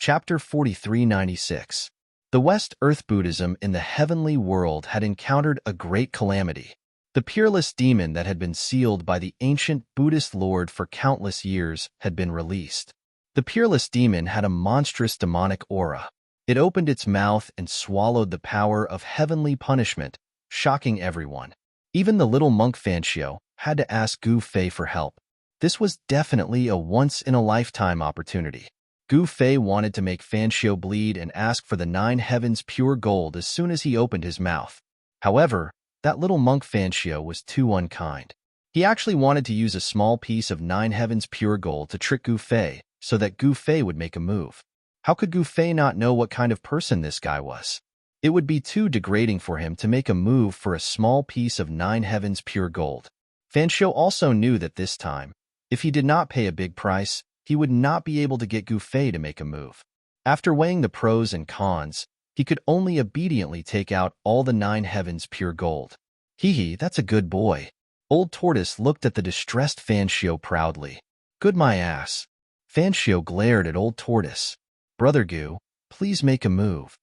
Chapter 4396. The West Earth Buddhism in the heavenly world had encountered a great calamity. The peerless demon that had been sealed by the ancient Buddhist lord for countless years had been released. The peerless demon had a monstrous demonic aura. It opened its mouth and swallowed the power of heavenly punishment, shocking everyone. Even the little monk Fanxio had to ask Gu Fei for help. This was definitely a once-in-a-lifetime opportunity. Gu Fei wanted to make Fanxio bleed and ask for the 9 heavens pure gold as soon as he opened his mouth. However, that little monk Fanxio was too unkind. He actually wanted to use a small piece of 9 heavens pure gold to trick Gu Fei so that Gu Fei would make a move. How could Gu Fei not know what kind of person this guy was? It would be too degrading for him to make a move for a small piece of 9 heavens pure gold. Fanxio also knew that this time, if he did not pay a big price, he would not be able to get Gu Fei to make a move. After weighing the pros and cons, he could only obediently take out all the 9 heavens pure gold. Hee, that's a good boy. Old Tortoise looked at the distressed Fanxio proudly. Good my ass. Fanxio glared at Old Tortoise. Brother Gu, please make a move.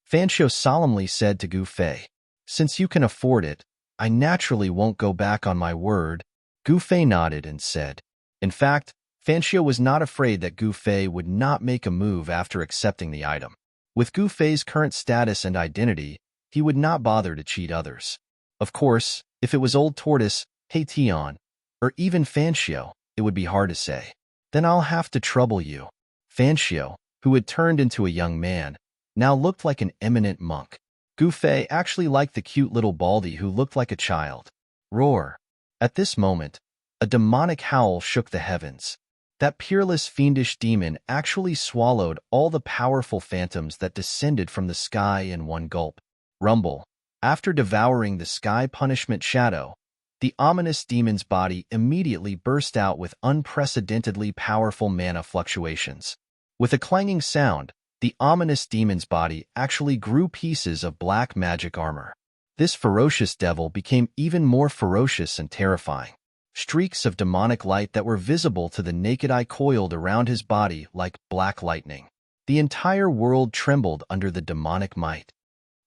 Fanxio solemnly said to Gu Fei. Since you can afford it, I naturally won't go back on my word. Gu Fei nodded and said. In fact, Fanxio was not afraid that Gu Fei would not make a move after accepting the item. With Gu Fei's current status and identity, he would not bother to cheat others. Of course, if it was Old Tortoise, Hey Tion, or even Fanxio, it would be hard to say. Then I'll have to trouble you. Fanxio, who had turned into a young man, now looked like an eminent monk. Gu Fei actually liked the cute little baldy who looked like a child. Roar. At this moment, a demonic howl shook the heavens. That peerless fiendish demon actually swallowed all the powerful phantoms that descended from the sky in one gulp. Rumble. After devouring the sky punishment shadow, the ominous demon's body immediately burst out with unprecedentedly powerful mana fluctuations. With a clanging sound, the ominous demon's body actually grew pieces of black magic armor. This ferocious devil became even more ferocious and terrifying. Streaks of demonic light that were visible to the naked eye coiled around his body like black lightning. The entire world trembled under the demonic might.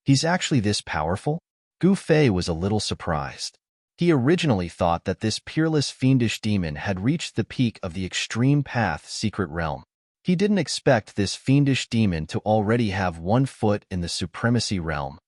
He's actually this powerful? Gu Fei was a little surprised. He originally thought that this peerless fiendish demon had reached the peak of the extreme path secret realm. He didn't expect this fiendish demon to already have 1 foot in the supremacy realm.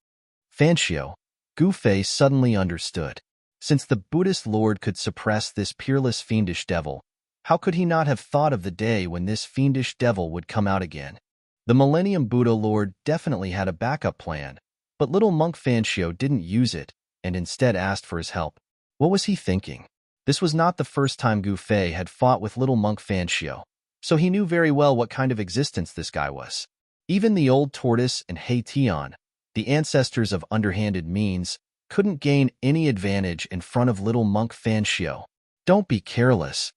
Fanxio, Gu Fei suddenly understood. Since the Buddhist Lord could suppress this peerless fiendish devil, how could he not have thought of the day when this fiendish devil would come out again? The Millennium Buddha Lord definitely had a backup plan, but little monk Fanxio didn't use it and instead asked for his help. What was he thinking? This was not the first time Gu Fei had fought with little monk Fanxio, so he knew very well what kind of existence this guy was. Even the Old Tortoise and Hey Tion, the ancestors of underhanded means, couldn't gain any advantage in front of little monk Fanxio. Don't be careless.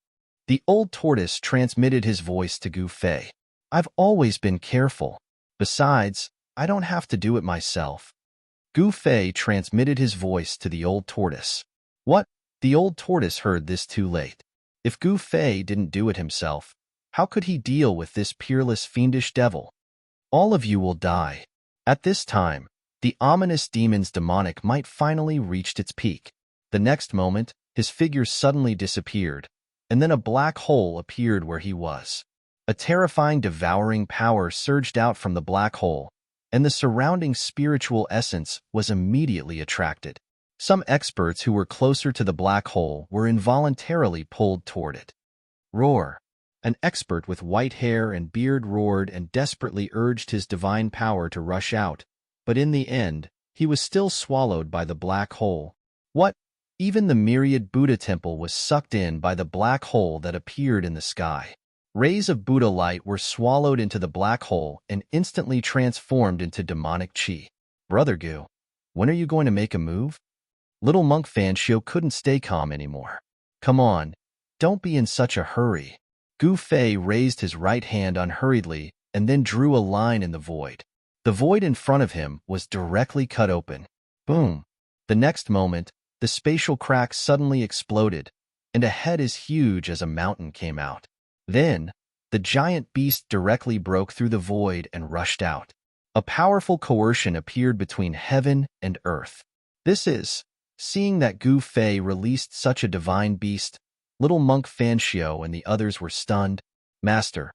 The Old Tortoise transmitted his voice to Gu Fei. I've always been careful. Besides, I don't have to do it myself. Gu Fei transmitted his voice to the Old Tortoise. What? The Old Tortoise heard this too late. If Gu Fei didn't do it himself, how could he deal with this peerless fiendish devil? All of you will die. At this time, the ominous demon's demonic might finally reached its peak. The next moment, his figure suddenly disappeared, and then a black hole appeared where he was. A terrifying devouring power surged out from the black hole, and the surrounding spiritual essence was immediately attracted. Some experts who were closer to the black hole were involuntarily pulled toward it. Roar. An expert with white hair and beard roared and desperately urged his divine power to rush out, but in the end, he was still swallowed by the black hole. What? Even the myriad Buddha temple was sucked in by the black hole that appeared in the sky. Rays of Buddha light were swallowed into the black hole and instantly transformed into demonic chi. Brother Gu, when are you going to make a move? Little monk Fanxio couldn't stay calm anymore. Come on, don't be in such a hurry. Gu Fei raised his right hand unhurriedly and then drew a line in the void. The void in front of him was directly cut open. Boom! The next moment, the spatial crack suddenly exploded, and a head as huge as a mountain came out. Then, the the giant beast directly broke through the void and rushed out. A powerful coercion appeared between heaven and earth. Seeing that Gu Fei released such a divine beast, little monk Fanxio and the others were stunned. Master,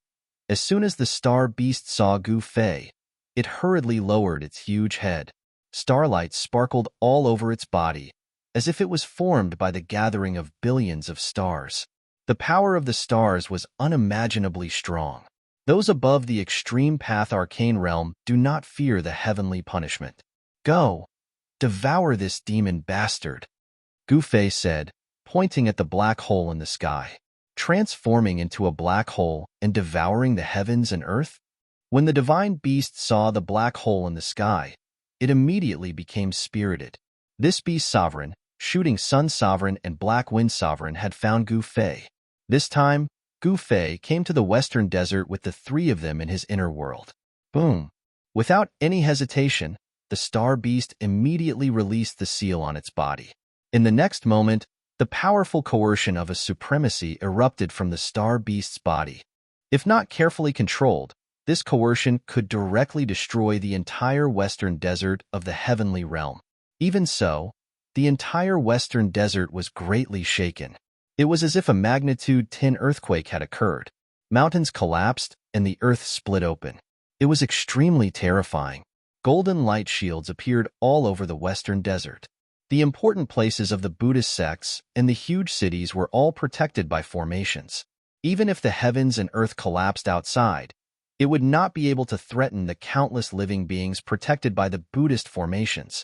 as soon as the star beast saw Gu Fei, it hurriedly lowered its huge head. Starlight sparkled all over its body, as if it was formed by the gathering of billions of stars. The power of the stars was unimaginably strong. Those above the extreme path arcane realm do not fear the heavenly punishment. Go, devour this demon bastard, Gu Fei said, pointing at the black hole in the sky. Transforming into a black hole and devouring the heavens and earth? When the divine beast saw the black hole in the sky, it immediately became spirited. This beast sovereign, shooting sun sovereign and black wind sovereign had found Gu Fei. This time, Gu Fei came to the western desert with the three of them in his inner world. Boom! Without any hesitation, the star beast immediately released the seal on its body. In the next moment, the powerful coercion of a supremacy erupted from the star beast's body. If not carefully controlled, this coercion could directly destroy the entire western desert of the heavenly realm. Even so, the entire western desert was greatly shaken. It was as if a magnitude 10 earthquake had occurred. Mountains collapsed and the earth split open. It was extremely terrifying. Golden light shields appeared all over the western desert. The important places of the Buddhist sects and the huge cities were all protected by formations. Even if the heavens and earth collapsed outside, it would not be able to threaten the countless living beings protected by the Buddhist formations.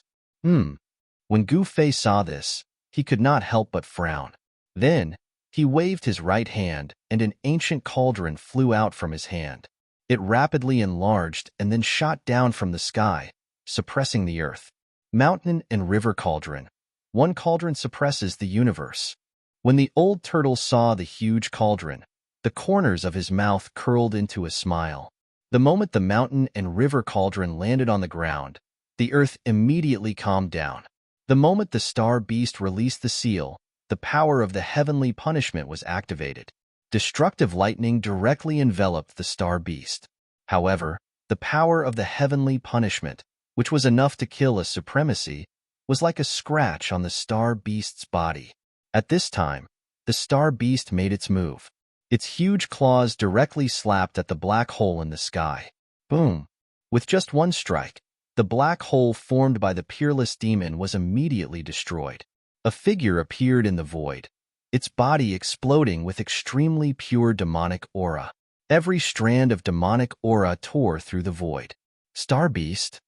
When Gu Fei saw this, he could not help but frown. Then, he waved his right hand and an ancient cauldron flew out from his hand. It rapidly enlarged and then shot down from the sky, suppressing the earth. Mountain and river cauldron. One cauldron suppresses the universe. When the old turtle saw the huge cauldron, the corners of his mouth curled into a smile. The moment the mountain and river cauldron landed on the ground, the earth immediately calmed down. The moment the star beast released the seal, the power of the heavenly punishment was activated. Destructive lightning directly enveloped the star beast. However, the power of the heavenly punishment, which was enough to kill a supremacy, was like a scratch on the star beast's body. At this time, the star beast made its move. Its huge claws directly slapped at the black hole in the sky. Boom! With just one strike, the black hole formed by the peerless demon was immediately destroyed. A figure appeared in the void, its body exploding with extremely pure demonic aura. Every strand of demonic aura tore through the void. Star Beast.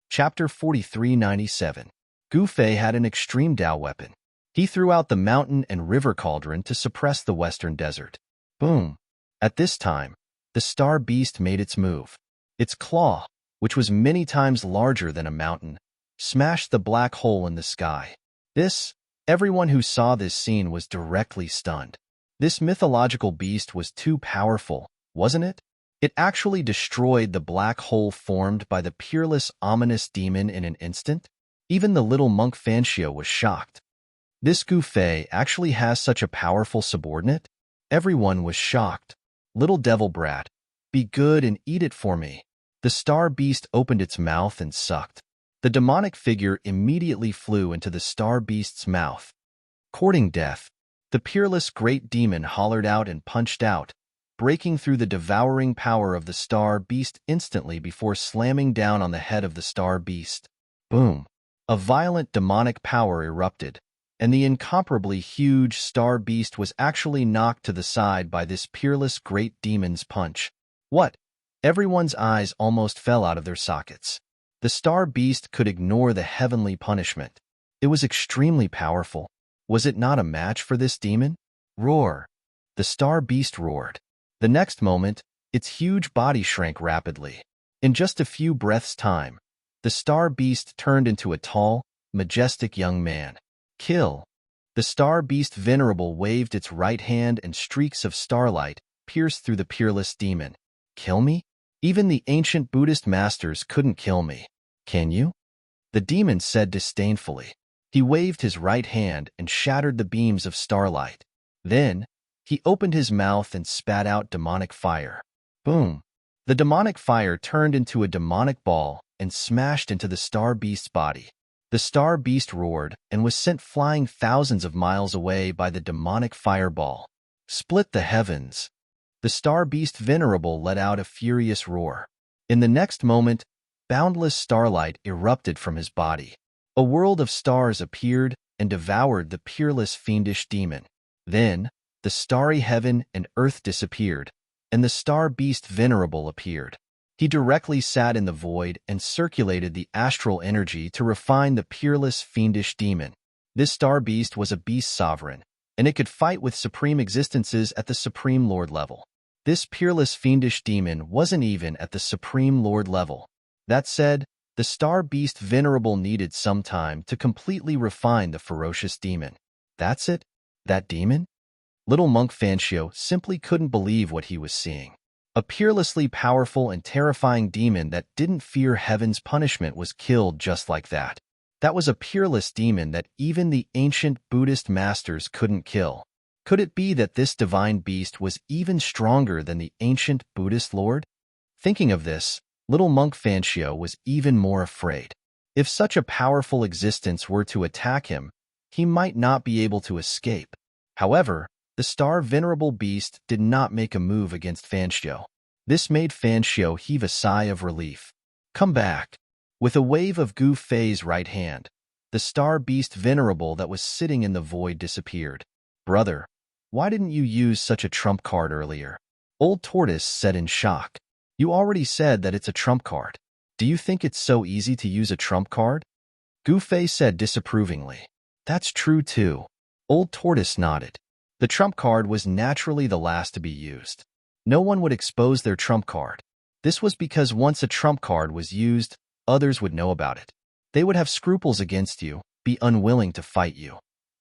Chapter 4397. Gu Fei had an extreme Dao weapon. He threw out the mountain and river cauldron to suppress the western desert. Boom! At this time, the star beast made its move. Its claw, which was many times larger than a mountain, smashed the black hole in the sky. Everyone who saw this scene was directly stunned. This mythological beast was too powerful, wasn't it? It actually destroyed the black hole formed by the peerless, ominous demon in an instant. Even the little monk Fanxio was shocked. This Gu Fei actually has such a powerful subordinate? Everyone was shocked. Little devil brat, be good and eat it for me. The star beast opened its mouth and sucked. The demonic figure immediately flew into the star beast's mouth. Courting death, the peerless great demon hollered out and punched out, breaking through the devouring power of the star beast instantly before slamming down on the head of the star beast. Boom! A violent demonic power erupted, and the incomparably huge star beast was actually knocked to the side by this peerless great demon's punch. What? Everyone's eyes almost fell out of their sockets. The star beast could ignore the heavenly punishment. It was extremely powerful. Was it not a match for this demon? Roar! The star beast roared. The next moment, its huge body shrank rapidly. In just a few breaths' time, the star beast turned into a tall, majestic young man. Kill! The star beast Venerable waved its right hand and streaks of starlight pierced through the peerless demon. Kill me? Even the ancient Buddhist masters couldn't kill me. Can you? The demon said disdainfully. He waved his right hand and shattered the beams of starlight. Then, He opened his mouth and spat out demonic fire. Boom! The demonic fire turned into a demonic ball and smashed into the star beast's body. The star beast roared and was sent flying thousands of miles away by the demonic fireball. Split the heavens. The star beast Venerable let out a furious roar. In the next moment, boundless starlight erupted from his body. A world of stars appeared and devoured the peerless fiendish demon. Then, the starry heaven and earth disappeared, and the star beast Venerable appeared. He directly sat in the void and circulated the astral energy to refine the peerless fiendish demon. This star beast was a beast sovereign, and it could fight with supreme existences at the Supreme Lord level. This peerless fiendish demon wasn't even at the Supreme Lord level. That said, the star beast Venerable needed some time to completely refine the ferocious demon. That's it? That demon? Little monk Fancio simply couldn't believe what he was seeing. A peerlessly powerful and terrifying demon that didn't fear heaven's punishment was killed just like that. That was a peerless demon that even the ancient Buddhist masters couldn't kill. Could it be that this divine beast was even stronger than the ancient Buddhist lord? Thinking of this, little monk Fancio was even more afraid. If such a powerful existence were to attack him, he might not be able to escape. However, the star Venerable beast did not make a move against Fancio. This made Fancio heave a sigh of relief. Come back. With a wave of Gu Fei's right hand, the star beast Venerable that was sitting in the void disappeared. Brother, why didn't you use such a trump card earlier? Old Tortoise said in shock. You already said that it's a trump card. Do you think it's so easy to use a trump card? Gu Fei said disapprovingly. That's true too. Old Tortoise nodded. The trump card was naturally the last to be used. No one would expose their trump card. This was because once a trump card was used, others would know about it. They would have scruples against you, be unwilling to fight you,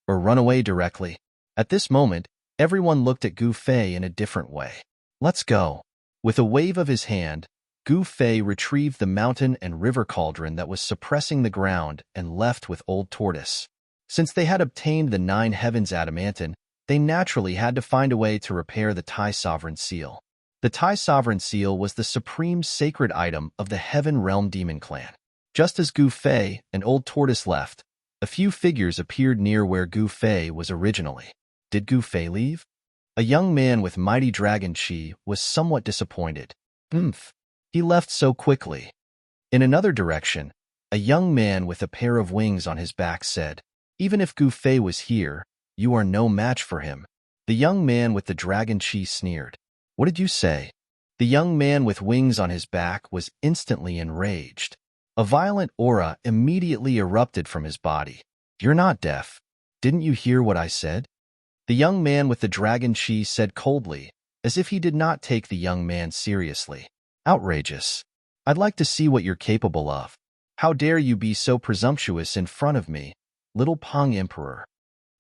or run away directly. At this moment, everyone looked at Gu Fei in a different way. Let's go. With a wave of his hand, Gu Fei retrieved the mountain and river cauldron that was suppressing the ground and left with Old Tortoise. Since they had obtained the 9 heavens adamantine, they naturally had to find a way to repair the Tai Sovereign Seal. The Tai Sovereign Seal was the supreme sacred item of the Heaven Realm Demon Clan. Just as Gu Fei and Old Tortoise left, a few figures appeared near where Gu Fei was originally. Did Gu Fei leave? A young man with mighty dragon chi was somewhat disappointed. He left so quickly. In another direction, a young man with a pair of wings on his back said, Even if Gu Fei was here, you are no match for him. The young man with the dragon chi sneered. What did you say? The young man with wings on his back was instantly enraged. A violent aura immediately erupted from his body. You're not deaf. Didn't you hear what I said? The young man with the dragon chi said coldly, as if he did not take the young man seriously. Outrageous. I'd like to see what you're capable of. How dare you be so presumptuous in front of me, little Pong Emperor?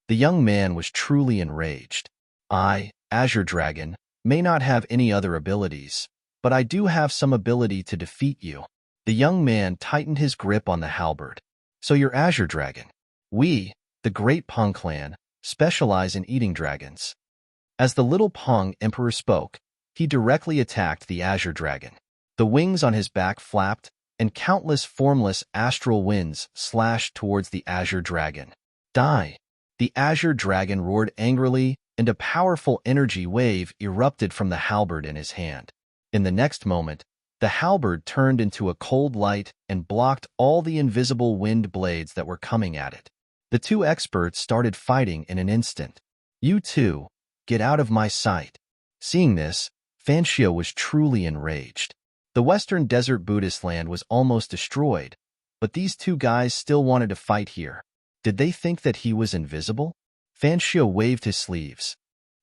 The young man was truly enraged. I, Azure Dragon, may not have any other abilities, but I do have some ability to defeat you. The young man tightened his grip on the halberd. So you're Azure Dragon. We, the Great Pong Clan, specialize in eating dragons. As the little Pong Emperor spoke, he directly attacked the Azure Dragon. The wings on his back flapped, and countless formless astral winds slashed towards the Azure Dragon. Die! The Azure Dragon roared angrily, and a powerful energy wave erupted from the halberd in his hand. In the next moment, the halberd turned into a cold light and blocked all the invisible wind blades that were coming at it. The two experts started fighting in an instant. You two, get out of my sight. Seeing this, Fancio was truly enraged. The Western Desert Buddhist land was almost destroyed, but these two guys still wanted to fight here. Did they think that he was invisible? Fancio waved his sleeves.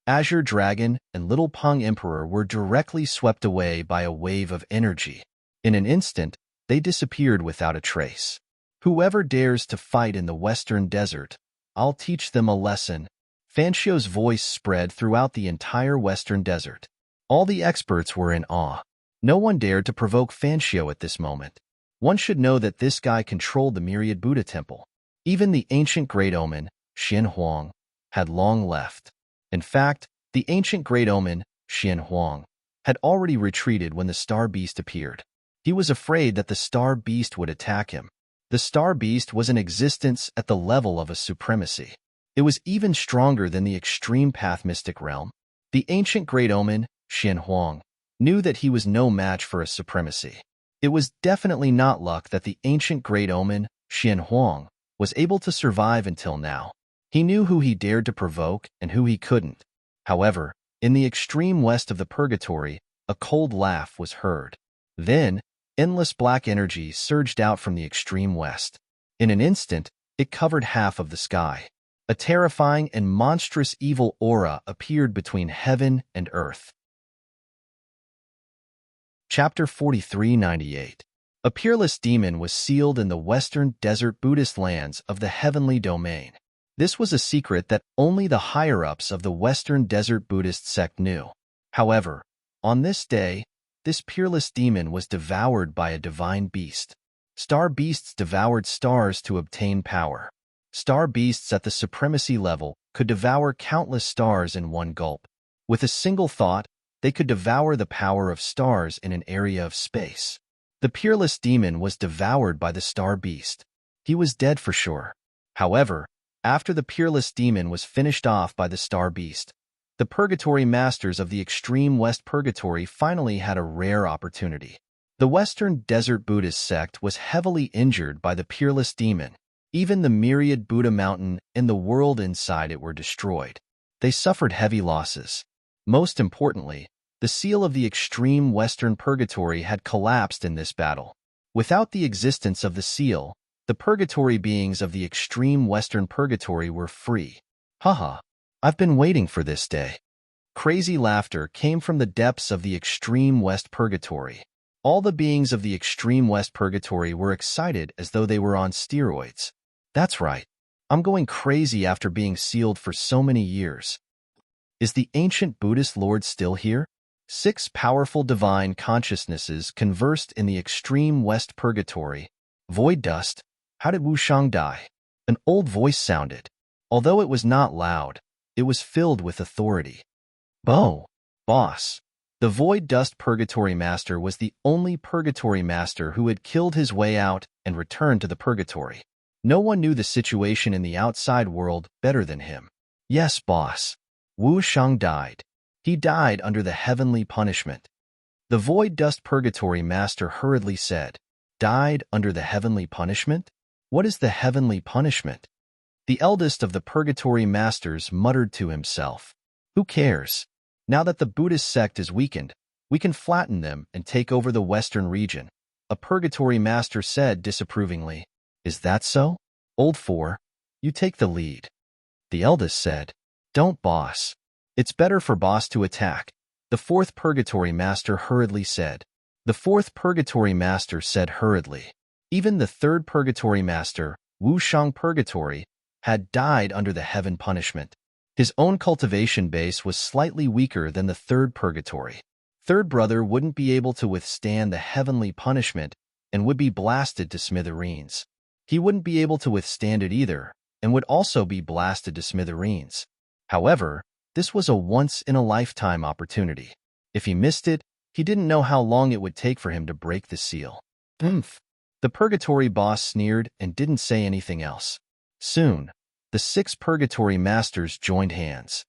Azure Dragon and Little Pong Emperor were directly swept away by a wave of energy. In an instant, they disappeared without a trace. Whoever dares to fight in the Western Desert, I'll teach them a lesson. Fancio's voice spread throughout the entire Western Desert. All the experts were in awe. No one dared to provoke Fancio at this moment. One should know that this guy controlled the Myriad Buddha Temple. Even the ancient Great Omen, Xin Huang, had long left. In fact, The ancient great omen, Xian Huang, had already retreated when the star beast appeared. He was afraid that the star beast would attack him. The star beast was in existence at the level of a supremacy. It was even stronger than the extreme path mystic realm. The ancient great omen, Xian Huang, knew that he was no match for a supremacy. It was definitely not luck that the ancient great omen, Xian Huang, was able to survive until now. He knew who he dared to provoke and who he couldn't. However, in the extreme west of the purgatory, a cold laugh was heard. Then, endless black energy surged out from the extreme west. In an instant, it covered half of the sky. A terrifying and monstrous evil aura appeared between heaven and earth. Chapter 4398. A peerless demon was sealed in the western desert Buddhist lands of the heavenly domain. This was a secret that only the higher-ups of the Western Desert Buddhist sect knew. However, on this day, this peerless demon was devoured by a divine beast. Star beasts devoured stars to obtain power. Star beasts at the supremacy level could devour countless stars in one gulp. With a single thought, they could devour the power of stars in an area of space. The peerless demon was devoured by the star beast. He was dead for sure. However, after the peerless demon was finished off by the star beast, the purgatory masters of the extreme west purgatory finally had a rare opportunity. The Western Desert Buddhist sect was heavily injured by the peerless demon. Even the myriad Buddha mountain and the world inside it were destroyed. They suffered heavy losses. Most importantly, the seal of the extreme western purgatory had collapsed in this battle. Without the existence of the seal, the purgatory beings of the extreme western purgatory were free. Haha, I've been waiting for this day. Crazy laughter came from the depths of the extreme west purgatory. All the beings of the extreme west purgatory were excited as though they were on steroids. That's right. I'm going crazy after being sealed for so many years. Is the ancient Buddhist Lord still here? 6 powerful divine consciousnesses conversed in the extreme west purgatory. Void dust. How did Wu Shang die? An old voice sounded. Although it was not loud, it was filled with authority. Boss. The void dust purgatory master was the only purgatory master who had killed his way out and returned to the purgatory. No one knew the situation in the outside world better than him. Yes, boss. Wu Shang died. He died under the heavenly punishment. The void dust purgatory master hurriedly said, died under the heavenly punishment? What is the heavenly punishment? The eldest of the purgatory masters muttered to himself. Who cares? Now that the Buddhist sect is weakened, we can flatten them and take over the western region. A purgatory master said disapprovingly. Is that so? Old Four, you take the lead. The eldest said, don't, boss. It's better for boss to attack. The fourth purgatory master hurriedly said. The fourth purgatory master said hurriedly. Even the third purgatory master, Wu Shang Purgatory, had died under the heaven punishment. His own cultivation base was slightly weaker than the third purgatory. Third brother wouldn't be able to withstand the heavenly punishment and would be blasted to smithereens. He wouldn't be able to withstand it either and would also be blasted to smithereens. However, this was a once-in-a-lifetime opportunity. If he missed it, he didn't know how long it would take for him to break the seal. The purgatory boss sneered and didn't say anything else. Soon, the 6 purgatory masters joined hands.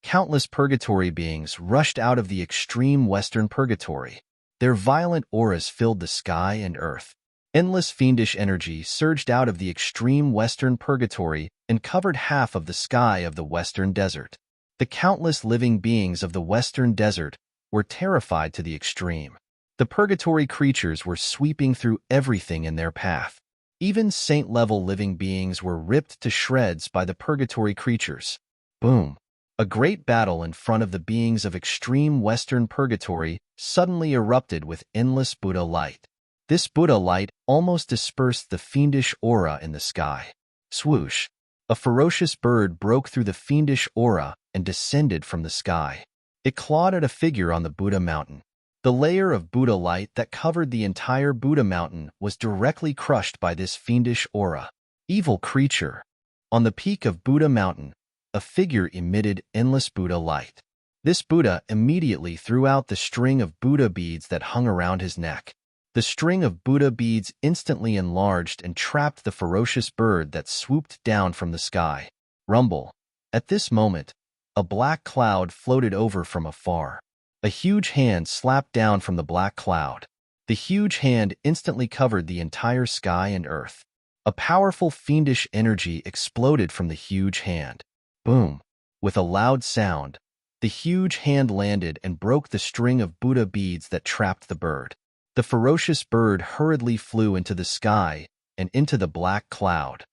Countless purgatory beings rushed out of the extreme western purgatory. Their violent auras filled the sky and earth. Endless fiendish energy surged out of the extreme western purgatory and covered half of the sky of the western desert. The countless living beings of the western desert were terrified to the extreme. The purgatory creatures were sweeping through everything in their path. Even saint-level living beings were ripped to shreds by the purgatory creatures. Boom! A great battle in front of the beings of extreme western purgatory suddenly erupted with endless Buddha light. This Buddha light almost dispersed the fiendish aura in the sky. Swoosh! A ferocious bird broke through the fiendish aura and descended from the sky. It clawed at a figure on the Buddha mountain. The layer of Buddha light that covered the entire Buddha mountain was directly crushed by this fiendish aura. Evil creature! On the peak of Buddha mountain, a figure emitted endless Buddha light. This Buddha immediately threw out the string of Buddha beads that hung around his neck. The string of Buddha beads instantly enlarged and trapped the ferocious bird that swooped down from the sky. Rumble. At this moment, a black cloud floated over from afar. A huge hand slapped down from the black cloud. The huge hand instantly covered the entire sky and earth. A powerful fiendish energy exploded from the huge hand. Boom! With a loud sound, the huge hand landed and broke the string of Buddha beads that trapped the bird. The ferocious bird hurriedly flew into the sky and into the black cloud.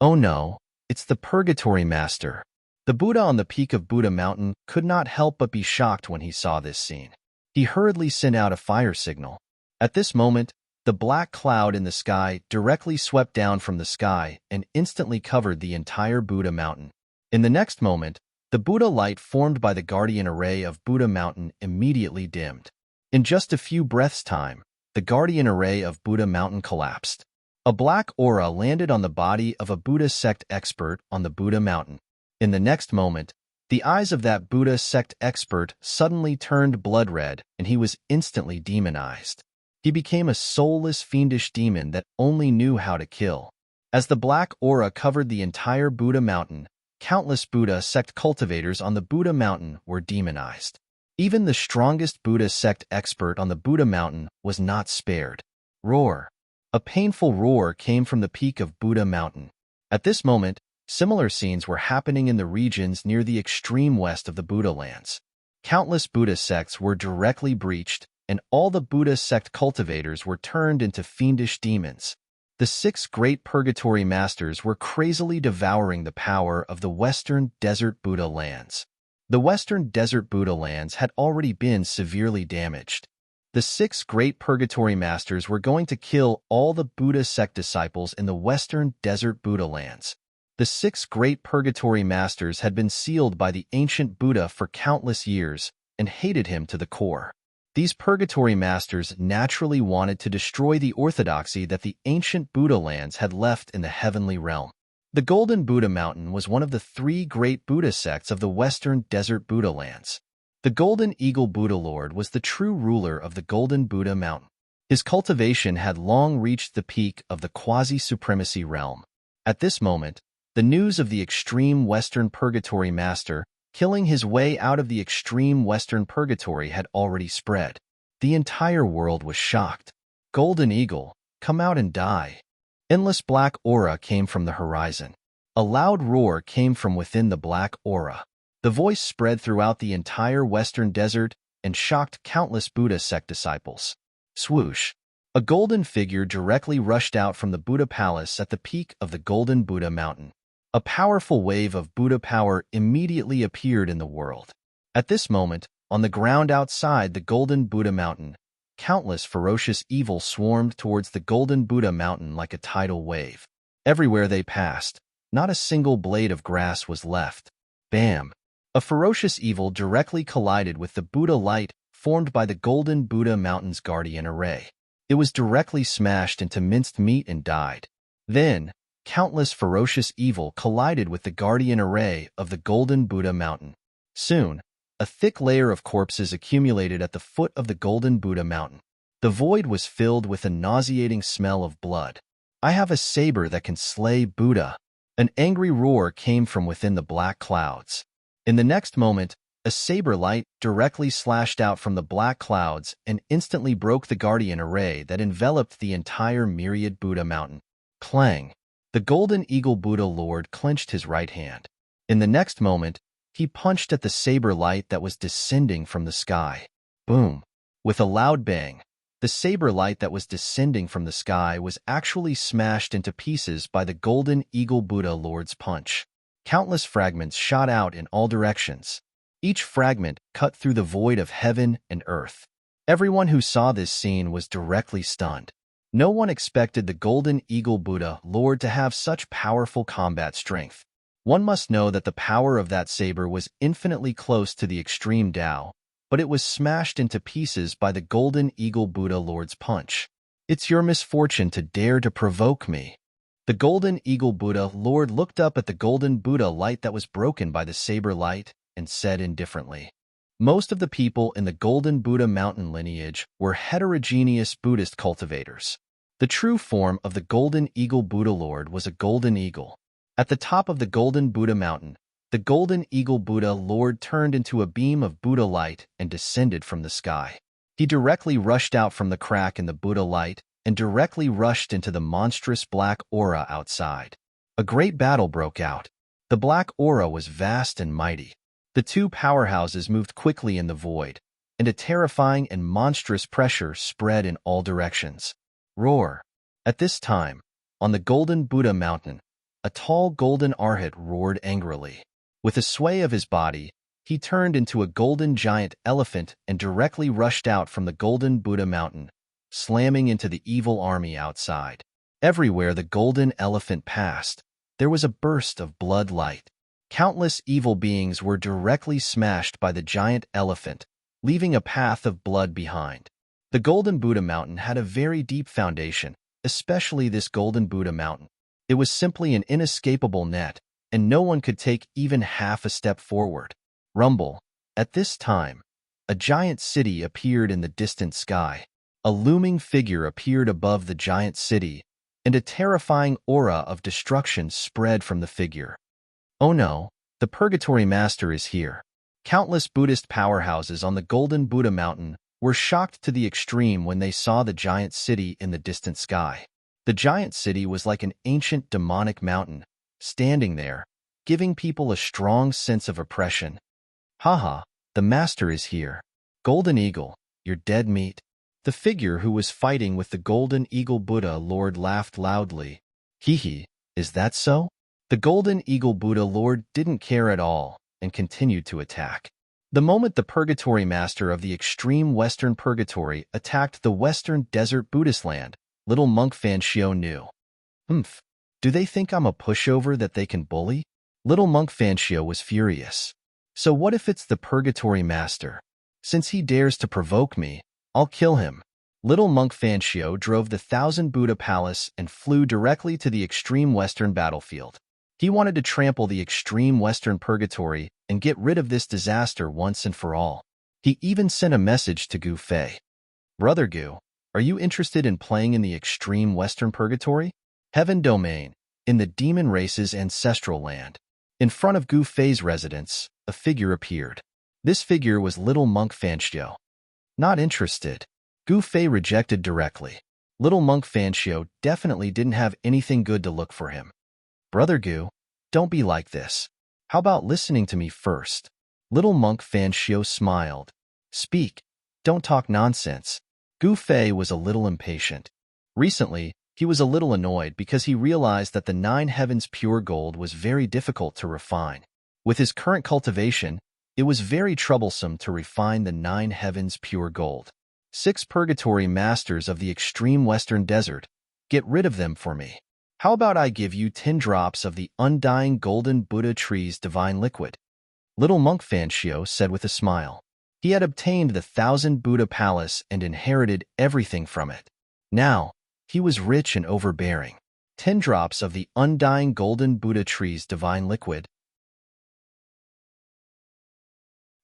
Oh no, it's the Purgatory Master. The Buddha on the peak of Buddha Mountain could not help but be shocked when he saw this scene. He hurriedly sent out a fire signal. At this moment, the black cloud in the sky directly swept down from the sky and instantly covered the entire Buddha Mountain. In the next moment, the Buddha light formed by the guardian array of Buddha Mountain immediately dimmed. In just a few breaths' time, the guardian array of Buddha Mountain collapsed. A black aura landed on the body of a Buddha sect expert on the Buddha Mountain. In the next moment, the eyes of that Buddha sect expert suddenly turned blood red and he was instantly demonized. He became a soulless fiendish demon that only knew how to kill. As the black aura covered the entire Buddha Mountain, countless Buddha sect cultivators on the Buddha Mountain were demonized. Even the strongest Buddha sect expert on the Buddha Mountain was not spared. Roar! A painful roar came from the peak of Buddha Mountain. At this moment, similar scenes were happening in the regions near the extreme west of the Buddha lands. Countless Buddha sects were directly breached, and all the Buddha sect cultivators were turned into fiendish demons. The 6 great purgatory masters were crazily devouring the power of the Western Desert Buddha lands. The Western Desert Buddha lands had already been severely damaged. The 6 great purgatory masters were going to kill all the Buddha sect disciples in the Western Desert Buddha lands. The 6 great purgatory masters had been sealed by the ancient Buddha for countless years and hated him to the core. These purgatory masters naturally wanted to destroy the orthodoxy that the ancient Buddha lands had left in the heavenly realm. The Golden Buddha Mountain was one of the 3 great Buddha sects of the Western Desert Buddha lands. The Golden Eagle Buddha Lord was the true ruler of the Golden Buddha Mountain. His cultivation had long reached the peak of the quasi-supremacy realm. At this moment, the news of the extreme Western Purgatory Master killing his way out of the extreme Western Purgatory had already spread. The entire world was shocked. Golden Eagle, come out and die. Endless black aura came from the horizon. A loud roar came from within the black aura. The voice spread throughout the entire Western Desert and shocked countless Buddha sect disciples. Swoosh! A golden figure directly rushed out from the Buddha Palace at the peak of the Golden Buddha Mountain. A powerful wave of Buddha power immediately appeared in the world. At this moment, on the ground outside the Golden Buddha Mountain, countless ferocious evil swarmed towards the Golden Buddha Mountain like a tidal wave. Everywhere they passed, not a single blade of grass was left. Bam! A ferocious evil directly collided with the Buddha light formed by the Golden Buddha Mountain's guardian array. It was directly smashed into minced meat and died. Then, countless ferocious evil collided with the guardian array of the Golden Buddha Mountain. Soon, a thick layer of corpses accumulated at the foot of the Golden Buddha Mountain. The void was filled with a nauseating smell of blood. I have a saber that can slay Buddha. An angry roar came from within the black clouds. In the next moment, a saber light directly slashed out from the black clouds and instantly broke the guardian array that enveloped the entire myriad Buddha Mountain. Clang! The Golden Eagle Buddha Lord clenched his right hand. In the next moment, he punched at the saber light that was descending from the sky. Boom! With a loud bang, the saber light that was descending from the sky was actually smashed into pieces by the Golden Eagle Buddha Lord's punch. Countless fragments shot out in all directions. Each fragment cut through the void of heaven and earth. Everyone who saw this scene was directly stunned. No one expected the Golden Eagle Buddha Lord to have such powerful combat strength. One must know that the power of that saber was infinitely close to the extreme Tao, but it was smashed into pieces by the Golden Eagle Buddha Lord's punch. It's your misfortune to dare to provoke me. The Golden Eagle Buddha Lord looked up at the Golden Buddha light that was broken by the saber light and said indifferently, Most of the people in the Golden Buddha mountain lineage were heterogeneous Buddhist cultivators. The true form of the Golden Eagle Buddha Lord was a golden eagle. At the top of the Golden Buddha mountain, the Golden Eagle Buddha Lord turned into a beam of Buddha light and descended from the sky. He directly rushed out from the crack in the Buddha light and directly rushed into the monstrous black aura outside. A great battle broke out. The black aura was vast and mighty. The two powerhouses moved quickly in the void, and a terrifying and monstrous pressure spread in all directions. Roar! At this time, on the Golden Buddha mountain, a tall golden arhat roared angrily. With a sway of his body, he turned into a golden giant elephant and directly rushed out from the Golden Buddha mountain, slamming into the evil army outside. Everywhere the golden elephant passed, there was a burst of blood light. Countless evil beings were directly smashed by the giant elephant, leaving a path of blood behind. The Golden Buddha mountain had a very deep foundation, especially this Golden Buddha mountain. It was simply an inescapable net, and no one could take even half a step forward. Rumble. At this time, a giant city appeared in the distant sky. A looming figure appeared above the giant city, and a terrifying aura of destruction spread from the figure. Oh no, the Purgatory Master is here. Countless Buddhist powerhouses on the Golden Buddha mountain were shocked to the extreme when they saw the giant city in the distant sky. The giant city was like an ancient demonic mountain, standing there, giving people a strong sense of oppression. Haha, the Master is here. Golden Eagle, you're dead meat. The figure who was fighting with the Golden Eagle Buddha Lord laughed loudly. Hee, is that so? The Golden Eagle Buddha Lord didn't care at all and continued to attack. The moment the Purgatory Master of the extreme Western Purgatory attacked the Western Desert Buddhist land, little monk Fan Xiao knew. Do they think I'm a pushover that they can bully? Little monk Fan Xiao was furious. So what if it's the Purgatory Master? Since he dares to provoke me, I'll kill him. Little monk Fan Xiao drove the Thousand Buddha Palace and flew directly to the extreme Western battlefield. He wanted to trample the extreme Western Purgatory and get rid of this disaster once and for all. He even sent a message to Gu Fei. Brother Gu, are you interested in playing in the extreme Western Purgatory? Heaven Domain, in the demon race's ancestral land. In front of Gu Fei's residence, a figure appeared. This figure was little monk Fan Xiao. Not interested. Gu Fei rejected directly. Little monk Fan Xiao definitely didn't have anything good to look for him. Brother Gu, don't be like this. How about listening to me first? Little monk Fan Xiao smiled. Speak. Don't talk nonsense. Gu Fei was a little impatient. Recently, he was a little annoyed because he realized that the 9 heavens pure gold was very difficult to refine. With his current cultivation, it was very troublesome to refine the 9 heavens pure gold. 6 purgatory masters of the extreme western desert, get rid of them for me. How about I give you 10 drops of the undying golden Buddha tree's divine liquid? Little monk Fan Xiao said with a smile. He had obtained the 1000 Buddha palace and inherited everything from it. Now, he was rich and overbearing. 10 drops of the undying golden Buddha tree's divine liquid.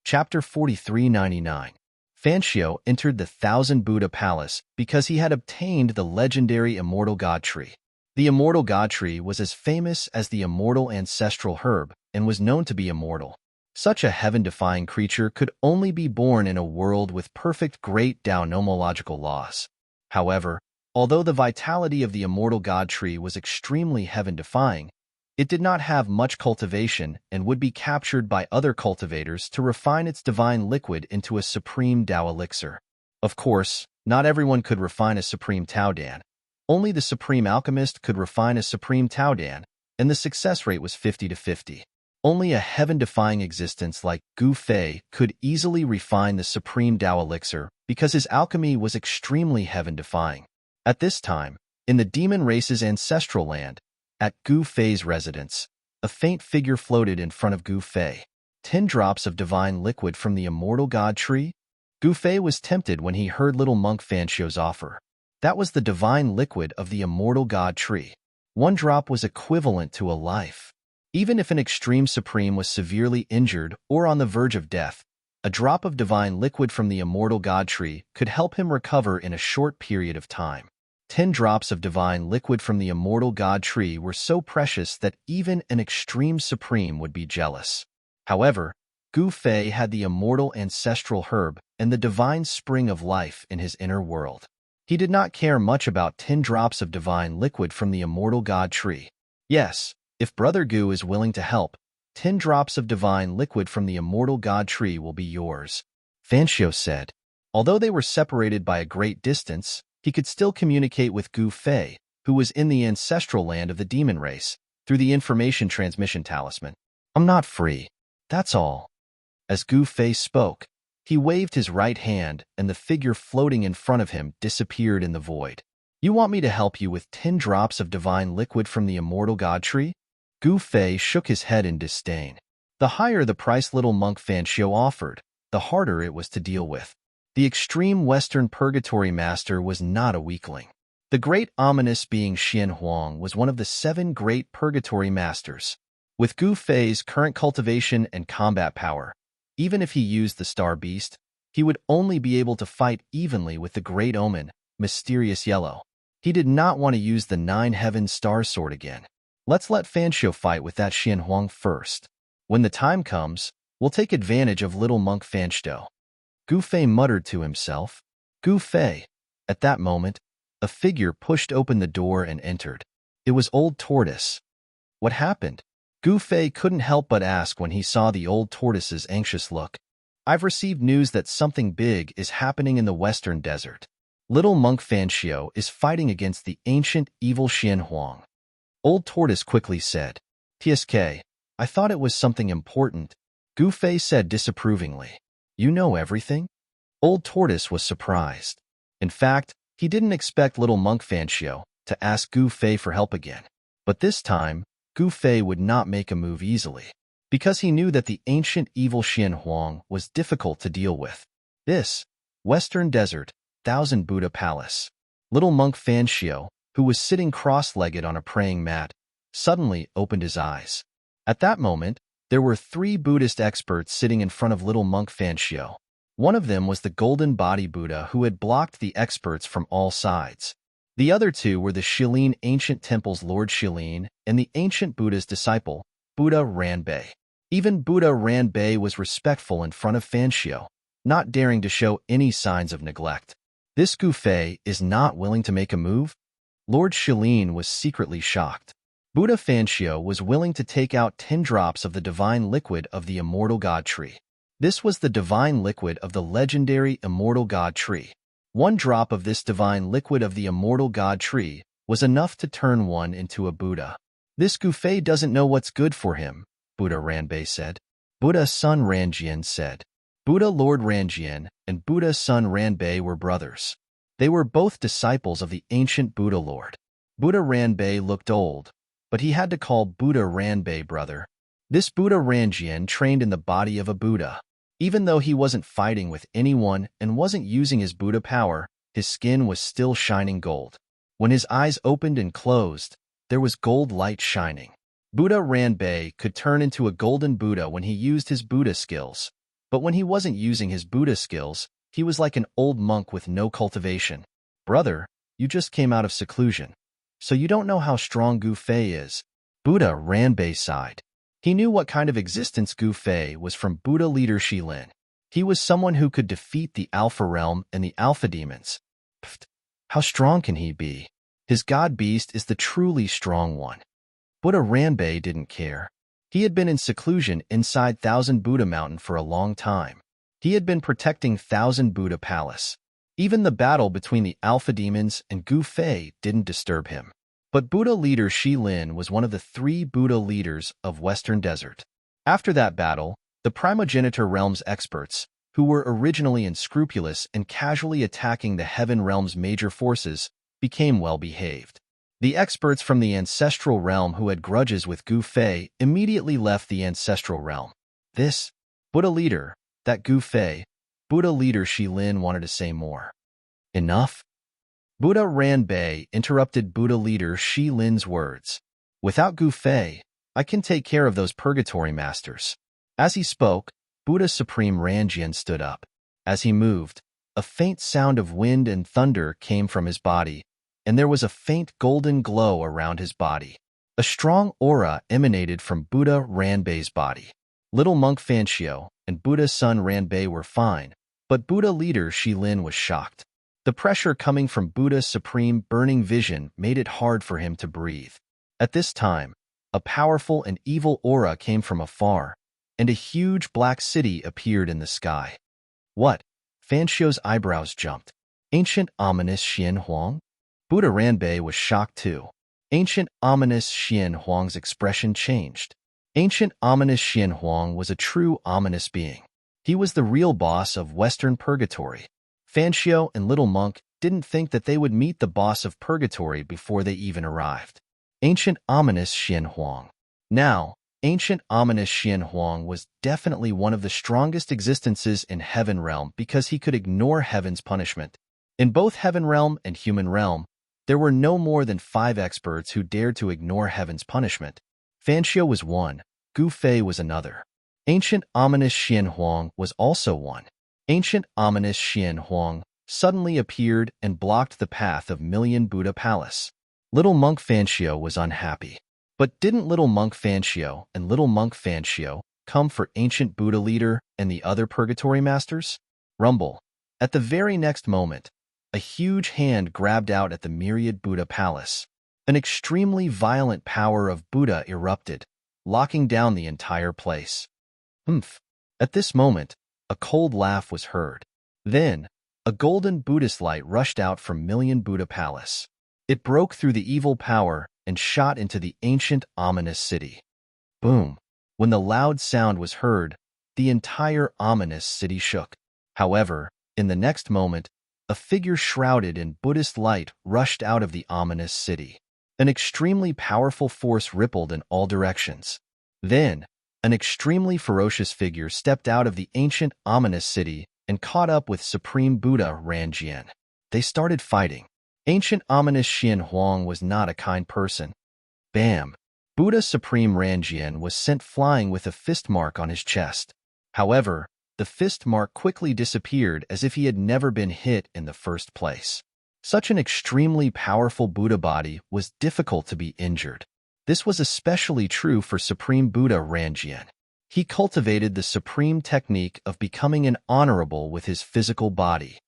Chapter 4399. Fan Xiao entered the 1000 Buddha palace because he had obtained the legendary immortal god tree. The immortal god tree was as famous as the immortal ancestral herb and was known to be immortal. Such a heaven-defying creature could only be born in a world with perfect great Tao nomological laws. However, although the vitality of the immortal god tree was extremely heaven-defying, it did not have much cultivation and would be captured by other cultivators to refine its divine liquid into a supreme Tao elixir. Of course, not everyone could refine a supreme Tao Dan. Only the supreme alchemist could refine a supreme Tao Dan, and the success rate was 50-50. Only a heaven-defying existence like Gu Fei could easily refine the supreme Tao elixir because his alchemy was extremely heaven-defying. At this time, in the demon race's ancestral land, at Gu Fei's residence, a faint figure floated in front of Gu Fei. 10 drops of divine liquid from the immortal god tree? Gu Fei was tempted when he heard little monk Fan Xiao's offer. That was the divine liquid of the immortal god tree. 1 drop was equivalent to a life. Even if an extreme supreme was severely injured or on the verge of death, A drop of divine liquid from the immortal God tree could help him recover in a short period of time. 10 drops of divine liquid from the immortal God tree were so precious that even an extreme supreme would be jealous. However, Gu Fei had the immortal ancestral herb and the divine spring of life in his inner world. He did not care much about 10 drops of divine liquid from the immortal God tree. Yes, if Brother Gu is willing to help, 10 drops of divine liquid from the immortal God tree will be yours, Fan Xiu said. Although they were separated by a great distance, he could still communicate with Gu Fei, who was in the ancestral land of the demon race, through the information transmission talisman. I'm not free. That's all. As Gu Fei spoke, he waved his right hand and the figure floating in front of him disappeared in the void. You want me to help you with 10 drops of divine liquid from the immortal God tree? Gu Fei shook his head in disdain. The higher the price little monk Fan Xiu offered, the harder it was to deal with. The extreme Western purgatory master was not a weakling. The great ominous being Xian Huang was one of the 7 great purgatory masters. With Gu Fei's current cultivation and combat power, even if he used the star beast, he would only be able to fight evenly with the great omen, Mysterious Yellow. He did not want to use the 9 heaven star sword again. Let's let Fan Xiu fight with that Xian Huang first. When the time comes, we'll take advantage of little monk Fan Xiu. Gu Fei muttered to himself. Gu Fei. At that moment, a figure pushed open the door and entered. It was Old Tortoise. What happened? Gu Fei couldn't help but ask when he saw the old tortoise's anxious look. I've received news that something big is happening in the western desert. Little monk Fan Xiu is fighting against the ancient evil Xian Huang. Old Tortoise quickly said. TSK, I thought it was something important. Gu Fei said disapprovingly. You know everything? Old Tortoise was surprised. In fact, he didn't expect little monk Fan Xiu to ask Gu Fei for help again. But this time, Gu Fei would not make a move easily, because he knew that the ancient evil Xian Huang was difficult to deal with. This, Western Desert, Thousand Buddha Palace. Little monk Fan Xiu, who was sitting cross-legged on a praying mat, suddenly opened his eyes. At that moment, there were 3 Buddhist experts sitting in front of little monk Fan Xiu. One of them was the Golden Body Buddha who had blocked the experts from all sides. The other 2 were the Shilin Ancient Temple's Lord Shilin and the ancient Buddha's disciple, Buddha Ranbei. Even Buddha Ranbei was respectful in front of Fan Xiu, not daring to show any signs of neglect. This Gu Fei is not willing to make a move? Lord Shilin was secretly shocked. Buddha Fan Xiu was willing to take out 10 drops of the divine liquid of the immortal God tree. This was the divine liquid of the legendary immortal God tree. 1 drop of this divine liquid of the immortal God tree was enough to turn one into a Buddha. This Gu Fei doesn't know what's good for him, Buddha Ranbei said. Buddha son Ranjian said. Buddha Lord Ranjian and Buddha son Ranbei were brothers. They were both disciples of the ancient Buddha Lord. Buddha Ranbei looked old, but he had to call Buddha Ranbei brother. This Buddha Ranjian trained in the body of a Buddha. Even though he wasn't fighting with anyone and wasn't using his Buddha power, his skin was still shining gold. When his eyes opened and closed, there was gold light shining. Buddha Ranbei could turn into a golden Buddha when he used his Buddha skills, but when he wasn't using his Buddha skills, he was like an old monk with no cultivation. Brother, you just came out of seclusion, so you don't know how strong Gu Fei is. Buddha Ranbei sighed. He knew what kind of existence Gu Fei was from Buddha leader Shilin. He was someone who could defeat the Alpha Realm and the Alpha Demons. Pfft, how strong can he be? His God Beast is the truly strong one. Buddha Ranbei didn't care. He had been in seclusion inside Thousand Buddha Mountain for a long time. He had been protecting Thousand Buddha Palace. Even the battle between the Alpha Demons and Gu Fei didn't disturb him. But Buddha leader Shilin was one of the 3 Buddha leaders of Western Desert. After that battle, the Primogenitor Realm's experts, who were originally unscrupulous and casually attacking the Heaven Realm's major forces, became well-behaved. The experts from the Ancestral Realm who had grudges with Gu Fei immediately left the Ancestral Realm. This Buddha leader, that Gu Fei, Buddha leader Shilin wanted to say more. Enough? Buddha Ranbei interrupted Buddha leader Shilin's words. Without Gu Fei, I can take care of those purgatory masters. As he spoke, Buddha Supreme Ranjian stood up. As he moved, a faint sound of wind and thunder came from his body, and there was a faint golden glow around his body. A strong aura emanated from Buddha Ranbei's body. Little monk Fanxiu and Buddha's son Ranbei were fine, but Buddha leader Shilin was shocked. The pressure coming from Buddha's supreme burning vision made it hard for him to breathe. At this time, a powerful and evil aura came from afar, and a huge black city appeared in the sky. What? Fanxiu's eyebrows jumped. Ancient ominous Xian Huang? Buddha Ranbei was shocked too. Ancient ominous Xian Huang's expression changed. Ancient ominous Xian Huang was a true ominous being. He was the real boss of Western Purgatory. Fanxiu and Little Monk didn't think that they would meet the boss of Purgatory before they even arrived. Ancient ominous Xian Huang. Now, ancient ominous Xian Huang was definitely one of the strongest existences in Heaven Realm because he could ignore Heaven's punishment. In both Heaven Realm and Human Realm, there were no more than 5 experts who dared to ignore Heaven's punishment. Fanxiu was one, Gu Fei was another. Ancient ominous Xian Huang was also one. Ancient ominous Xian Huang suddenly appeared and blocked the path of Million Buddha Palace. Little monk Fanxiu was unhappy. But didn't Little monk Fanxiu and Little monk Fanxiu come for ancient Buddha leader and the other purgatory masters? Rumble. At the very next moment, a huge hand grabbed out at the Myriad Buddha Palace. An extremely violent power of Buddha erupted, locking down the entire place. Humph. At this moment, a cold laugh was heard. Then, a golden Buddhist light rushed out from Million Buddha Palace. It broke through the evil power and shot into the ancient ominous city. Boom! When the loud sound was heard, the entire ominous city shook. However, in the next moment, a figure shrouded in Buddhist light rushed out of the ominous city. An extremely powerful force rippled in all directions. Then, an extremely ferocious figure stepped out of the ancient ominous city and caught up with Supreme Buddha Ranjian. They started fighting. Ancient ominous Xian Huang was not a kind person. Bam! Buddha Supreme Ranjian was sent flying with a fist mark on his chest. However, the fist mark quickly disappeared as if he had never been hit in the first place. Such an extremely powerful Buddha body was difficult to be injured. This was especially true for Supreme Buddha Ranjian. He cultivated the supreme technique of becoming an honorable with his physical body.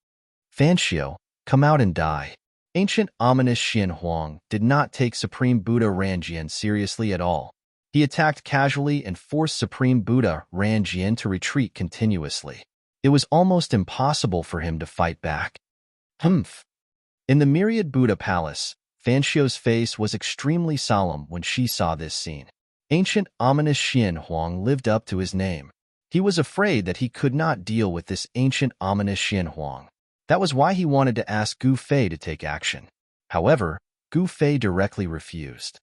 Fanxiu, come out and die. Ancient ominous Xian Huang did not take Supreme Buddha Ranjian seriously at all. He attacked casually and forced Supreme Buddha Ranjian to retreat continuously. It was almost impossible for him to fight back. Humph! In the Myriad Buddha Palace, Fanxiu's face was extremely solemn when she saw this scene. Ancient ominous Xian Huang lived up to his name. He was afraid that he could not deal with this ancient ominous Xian Huang. That was why he wanted to ask Gu Fei to take action. However, Gu Fei directly refused.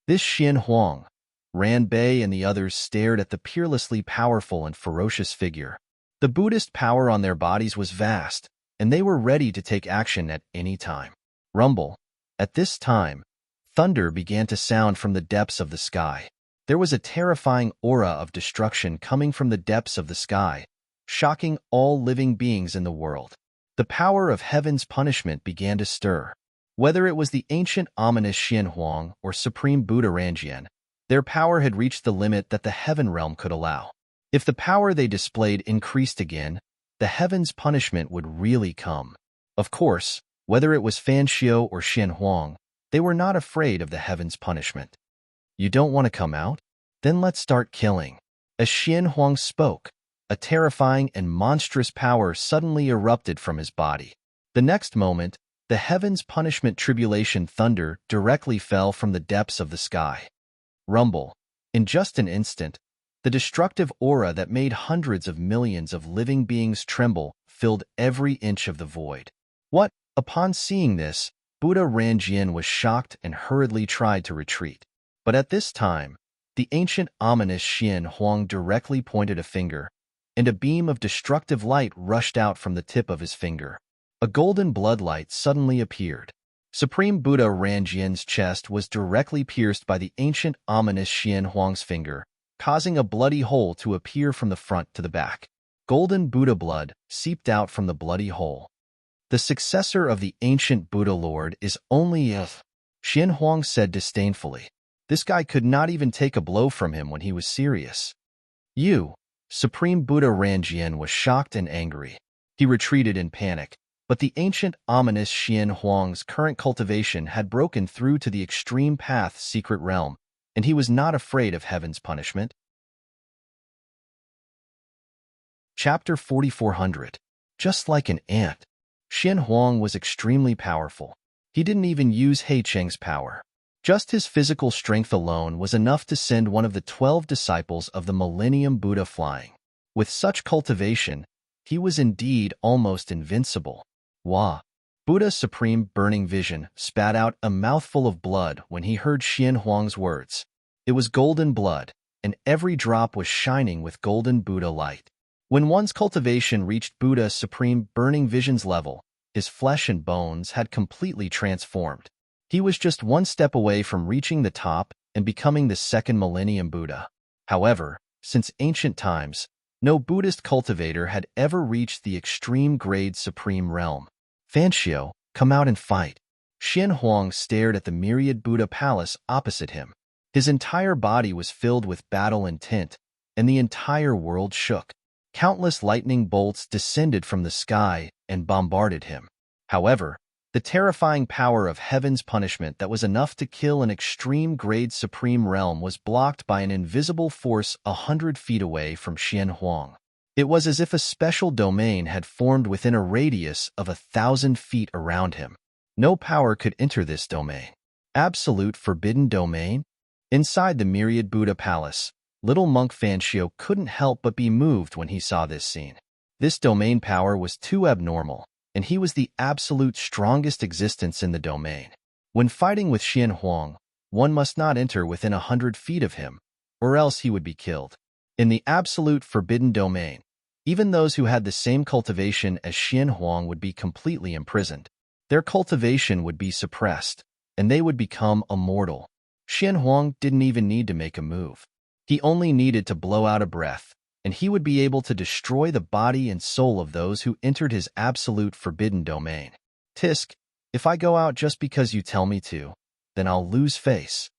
This Xian Huang, Ranbei and the others stared at the peerlessly powerful and ferocious figure. The Buddhist power on their bodies was vast, and they were ready to take action at any time. Rumble. At this time, thunder began to sound from the depths of the sky. There was a terrifying aura of destruction coming from the depths of the sky, shocking all living beings in the world. The power of heaven's punishment began to stir. Whether it was the ancient ominous Xian Huang or Supreme Buddha Ranjian, their power had reached the limit that the heaven realm could allow. If the power they displayed increased again, the heaven's punishment would really come. Of course, whether it was Fanxiu or Xian Huang, they were not afraid of the heaven's punishment. You don't want to come out? Then let's start killing. As Xian Huang spoke, a terrifying and monstrous power suddenly erupted from his body. The next moment, the heaven's punishment tribulation thunder directly fell from the depths of the sky. Rumble. In just an instant, the destructive aura that made hundreds of millions of living beings tremble filled every inch of the void. What? Upon seeing this, Buddha Ranjian was shocked and hurriedly tried to retreat. But at this time, the ancient ominous Xian Huang directly pointed a finger, and a beam of destructive light rushed out from the tip of his finger. A golden bloodlight suddenly appeared. Supreme Buddha Ranjian's chest was directly pierced by the ancient ominous Xian Huang's finger, causing a bloody hole to appear from the front to the back. Golden Buddha blood seeped out from the bloody hole. The successor of the ancient Buddha Lord is only if, Xian Huang said disdainfully. This guy could not even take a blow from him when he was serious. You, Supreme Buddha Ranjian was shocked and angry. He retreated in panic, but the ancient ominous Xian Huang's current cultivation had broken through to the extreme path secret realm, and he was not afraid of heaven's punishment. Chapter 4400. Just like an ant. Xian Huang was extremely powerful. He didn't even use He Cheng's power. Just his physical strength alone was enough to send one of the 12 disciples of the Millennium Buddha flying. With such cultivation, he was indeed almost invincible. Wah! Buddha's supreme burning vision spat out a mouthful of blood when he heard Xian Huang's words. It was golden blood, and every drop was shining with golden Buddha light. When one's cultivation reached Buddha's supreme burning vision's level, his flesh and bones had completely transformed. He was just one step away from reaching the top and becoming the second millennium Buddha. However, since ancient times, no Buddhist cultivator had ever reached the extreme grade supreme realm. Fanxiu, come out and fight. Xian Huang stared at the myriad Buddha palace opposite him. His entire body was filled with battle intent, and the entire world shook. Countless lightning bolts descended from the sky and bombarded him. However, the terrifying power of heaven's punishment that was enough to kill an extreme-grade supreme realm was blocked by an invisible force 100 feet away from Xian Huang. It was as if a special domain had formed within a radius of 1,000 feet around him. No power could enter this domain. Absolute forbidden domain? Inside the myriad Buddha palace, little monk Fanxiu couldn't help but be moved when he saw this scene. This domain power was too abnormal, and he was the absolute strongest existence in the domain. When fighting with Xian Huang, one must not enter within 100 feet of him, or else he would be killed. In the absolute forbidden domain, even those who had the same cultivation as Xian Huang would be completely imprisoned. Their cultivation would be suppressed, and they would become immortal. Xian Huang didn't even need to make a move. He only needed to blow out a breath, and he would be able to destroy the body and soul of those who entered his absolute forbidden domain. Tisk, if I go out just because you tell me to, then I'll lose face.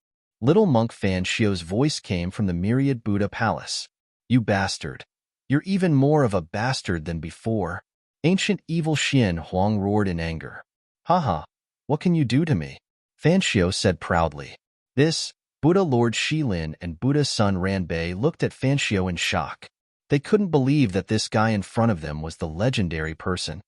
Little monk Fanxiu's voice came from the myriad Buddha palace. You bastard. You're even more of a bastard than before. Ancient evil Xian Huang roared in anger. Haha, what can you do to me? Fanxiu said proudly. This, Buddha Lord Shilin and Buddha's son Ranbei looked at Fanxiu in shock. They couldn't believe that this guy in front of them was the legendary person.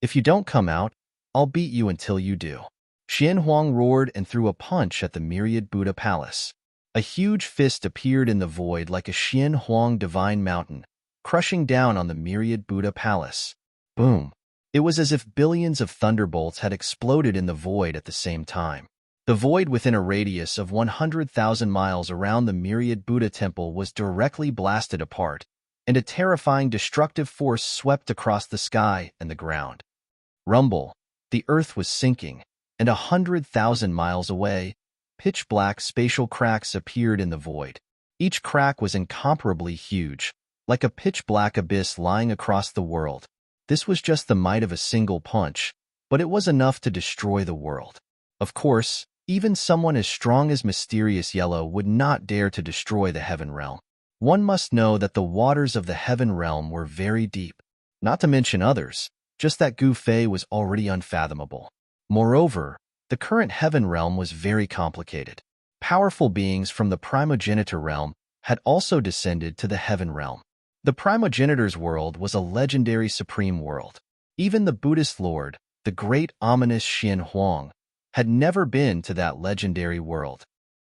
If you don't come out, I'll beat you until you do. Xian Huang roared and threw a punch at the myriad Buddha palace. A huge fist appeared in the void like a Xian Huang divine mountain, crushing down on the myriad Buddha palace. Boom! It was as if billions of thunderbolts had exploded in the void at the same time. The void within a radius of 100,000 miles around the myriad Buddha temple was directly blasted apart, and a terrifying destructive force swept across the sky and the ground. Rumble! The earth was sinking, and 100,000 miles away, pitch-black spatial cracks appeared in the void. Each crack was incomparably huge, like a pitch-black abyss lying across the world. This was just the might of a single punch, but it was enough to destroy the world. Of course, even someone as strong as Mysterious Yellow would not dare to destroy the Heaven Realm. One must know that the waters of the Heaven Realm were very deep. Not to mention others, just that Gu Fei was already unfathomable. Moreover, the current Heaven Realm was very complicated. Powerful beings from the Primogenitor Realm had also descended to the Heaven Realm. The Primogenitor's world was a legendary supreme world. Even the Buddhist Lord, the great ominous Xian Huang, had never been to that legendary world.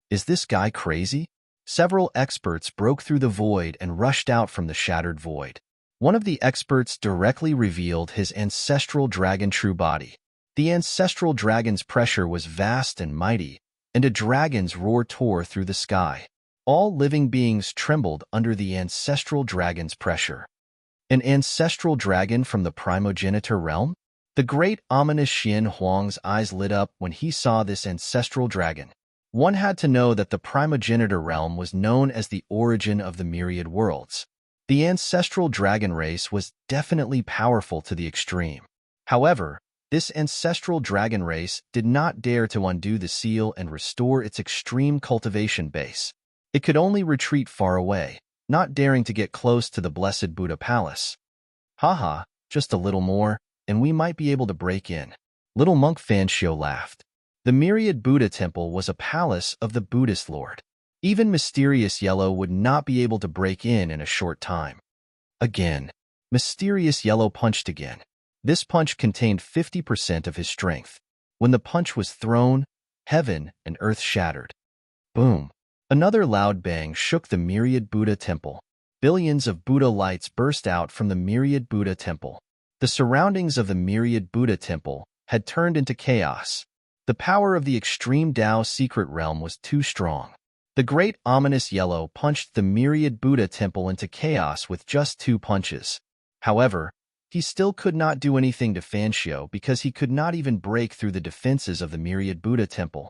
Is this guy crazy? Several experts broke through the void and rushed out from the shattered void. One of the experts directly revealed his ancestral dragon true body. The ancestral dragon's pressure was vast and mighty, and a dragon's roar tore through the sky. All living beings trembled under the ancestral dragon's pressure. An ancestral dragon from the Primogenitor Realm? The great ominous Xian Huang's eyes lit up when he saw this ancestral dragon. One had to know that the primogenitor realm was known as the origin of the myriad worlds. The ancestral dragon race was definitely powerful to the extreme. However, this ancestral dragon race did not dare to undo the seal and restore its extreme cultivation base. It could only retreat far away, not daring to get close to the blessed Buddha palace. Haha, just a little more, and we might be able to break in. Little monk Fanshio laughed. The myriad Buddha temple was a palace of the Buddhist Lord. Even Mysterious Yellow would not be able to break in a short time. Again, Mysterious Yellow punched again. This punch contained 50% of his strength. When the punch was thrown, heaven and earth shattered. Boom! Another loud bang shook the myriad Buddha temple. Billions of Buddha lights burst out from the myriad Buddha temple. The surroundings of the myriad Buddha temple had turned into chaos. The power of the extreme Tao secret realm was too strong. The great ominous Yellow punched the myriad Buddha temple into chaos with just 2 punches. However, he still could not do anything to Fanshio because he could not even break through the defenses of the myriad Buddha temple.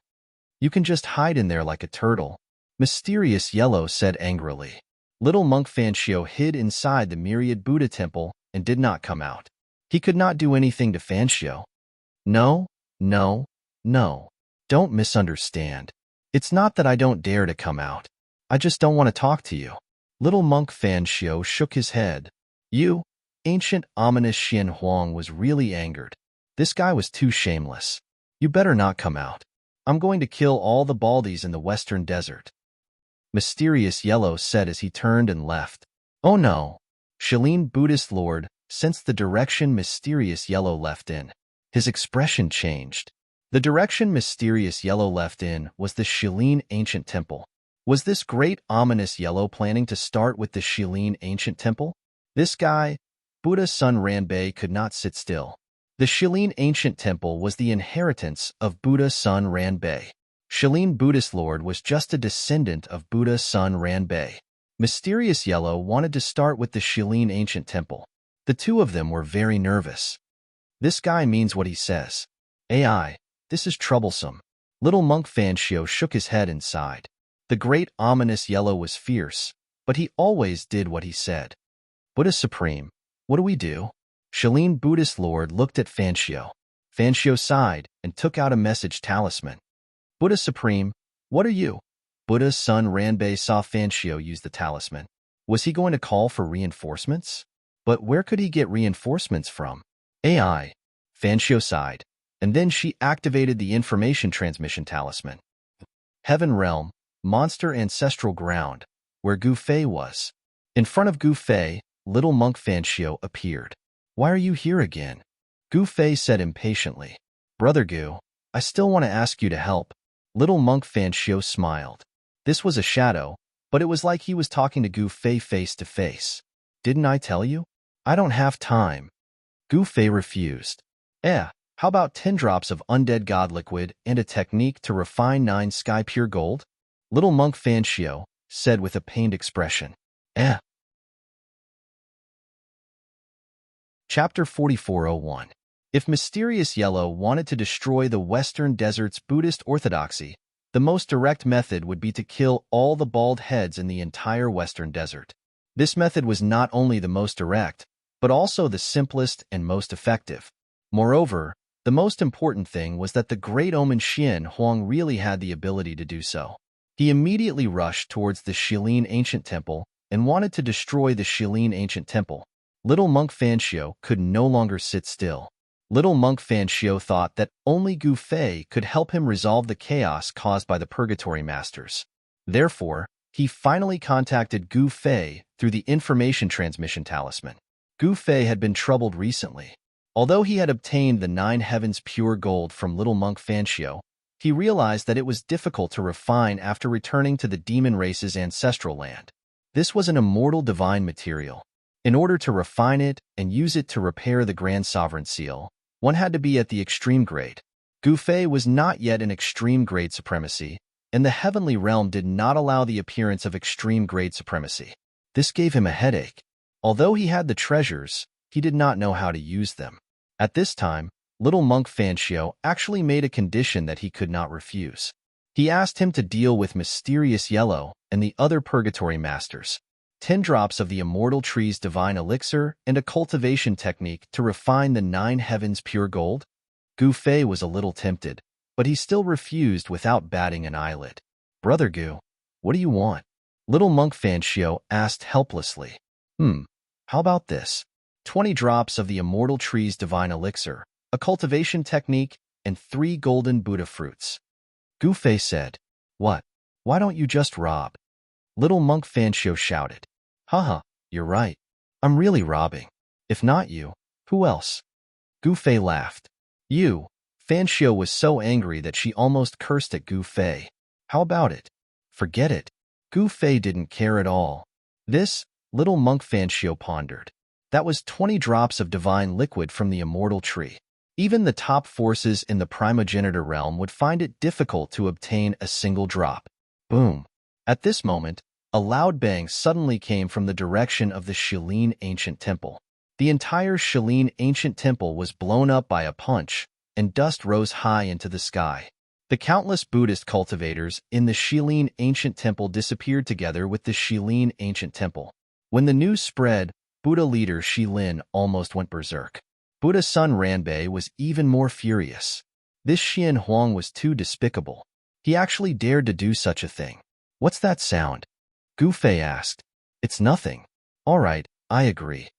You can just hide in there like a turtle, Mysterious Yellow said angrily. Little monk Fanshio hid inside the myriad Buddha temple and did not come out. He could not do anything to Fanshio. No, no, no. Don't misunderstand. It's not that I don't dare to come out. I just don't want to talk to you. Little monk Fanshio shook his head. You, ancient ominous Xian Huang was really angered. This guy was too shameless. You better not come out. I'm going to kill all the Baldies in the western desert. Mysterious Yellow said as he turned and left. Oh no. Shaolin Buddhist Lord sensed the direction Mysterious Yellow left in. His expression changed. The direction Mysterious Yellow left in was the Shaolin Ancient Temple. Was this great ominous Yellow planning to start with the Shaolin Ancient Temple? This guy, Buddha's son Ranbei, could not sit still. The Shaolin Ancient Temple was the inheritance of Buddha's son Ranbei. Shaolin Buddhist Lord was just a descendant of Buddha's son Ranbei. Mysterious Yellow wanted to start with the Shaolin Ancient Temple. The two of them were very nervous. This guy means what he says. AI, this is troublesome. Little monk Fanshio shook his head and sighed. The great ominous Yellow was fierce, but he always did what he said. Buddha Supreme, what do we do? Shaolin Buddhist Lord looked at Fanshio. Fanshio sighed and took out a message talisman. Buddha Supreme, what are you? Buddha's son Ranbei saw Fanshio use the talisman. Was he going to call for reinforcements? But where could he get reinforcements from? AI. Fanshio sighed, and then she activated the information transmission talisman. Heaven Realm, Monster Ancestral Ground, where Gu Fei was. In front of Gu Fei, little monk Fanshio appeared. Why are you here again? Gu Fei said impatiently. Brother Gu, I still want to ask you to help. Little monk Fanshio smiled. This was a shadow, but it was like he was talking to Gu Fei face to face. Didn't I tell you? I don't have time. Gu Fei refused. How about 10 drops of undead god liquid and a technique to refine 9 sky pure gold? Little monk Fanshio said with a pained expression. Chapter 4401. If Mysterious Yellow wanted to destroy the Western Desert's Buddhist orthodoxy, the most direct method would be to kill all the bald heads in the entire Western Desert. This method was not only the most direct, but also the simplest and most effective. Moreover, the most important thing was that the great Omen Xian Huang really had the ability to do so. He immediately rushed towards the Shaolin Ancient Temple and wanted to destroy the Shaolin Ancient Temple. Little monk Fanshio could no longer sit still. Little monk Fanshio thought that only Gu Fei could help him resolve the chaos caused by the Purgatory Masters. Therefore, he finally contacted Gu Fei through the information transmission talisman. Gu Fei had been troubled recently. Although he had obtained the 9 heavens pure gold from little monk Fanshio, he realized that it was difficult to refine after returning to the demon race's ancestral land. This was an immortal divine material. In order to refine it and use it to repair the Grand Sovereign Seal, one had to be at the extreme grade. Gu Fei was not yet in extreme grade supremacy, and the heavenly realm did not allow the appearance of extreme grade supremacy. This gave him a headache. Although he had the treasures, he did not know how to use them. At this time, little monk Fanshio actually made a condition that he could not refuse. He asked him to deal with mysterious yellow and the other purgatory masters, 10 drops of the immortal tree's divine elixir, and a cultivation technique to refine the 9 heavens pure gold. Gu Fei was a little tempted, but he still refused without batting an eyelid. Brother Gu, what do you want? Little monk Fan Xiao asked helplessly. How about this? 20 drops of the immortal tree's divine elixir, a cultivation technique, and 3 golden Buddha fruits. Gu Fei said, What? Why don't you just rob? Little monk Fan Xiao shouted. Haha, you're right. I'm really robbing. If not you, who else? Gu Fei laughed. You. Fan Xiao was so angry that she almost cursed at Gu Fei. How about it? Forget it. Gu Fei didn't care at all. This, little monk Fan Xiao pondered. That was 20 drops of divine liquid from the immortal tree. Even the top forces in the primogenitor realm would find it difficult to obtain a single drop. Boom. At this moment, a loud bang suddenly came from the direction of the Shilin ancient temple. The entire Shilin ancient temple was blown up by a punch, and dust rose high into the sky. The countless Buddhist cultivators in the Shilin ancient temple disappeared together with the Shilin ancient temple. When the news spread, Buddha leader Shilin almost went berserk. Buddha's son Ranbei was even more furious. This Xian Huang was too despicable. He actually dared to do such a thing. What's that sound? Gu Fei asked. It's nothing. All right, I agree.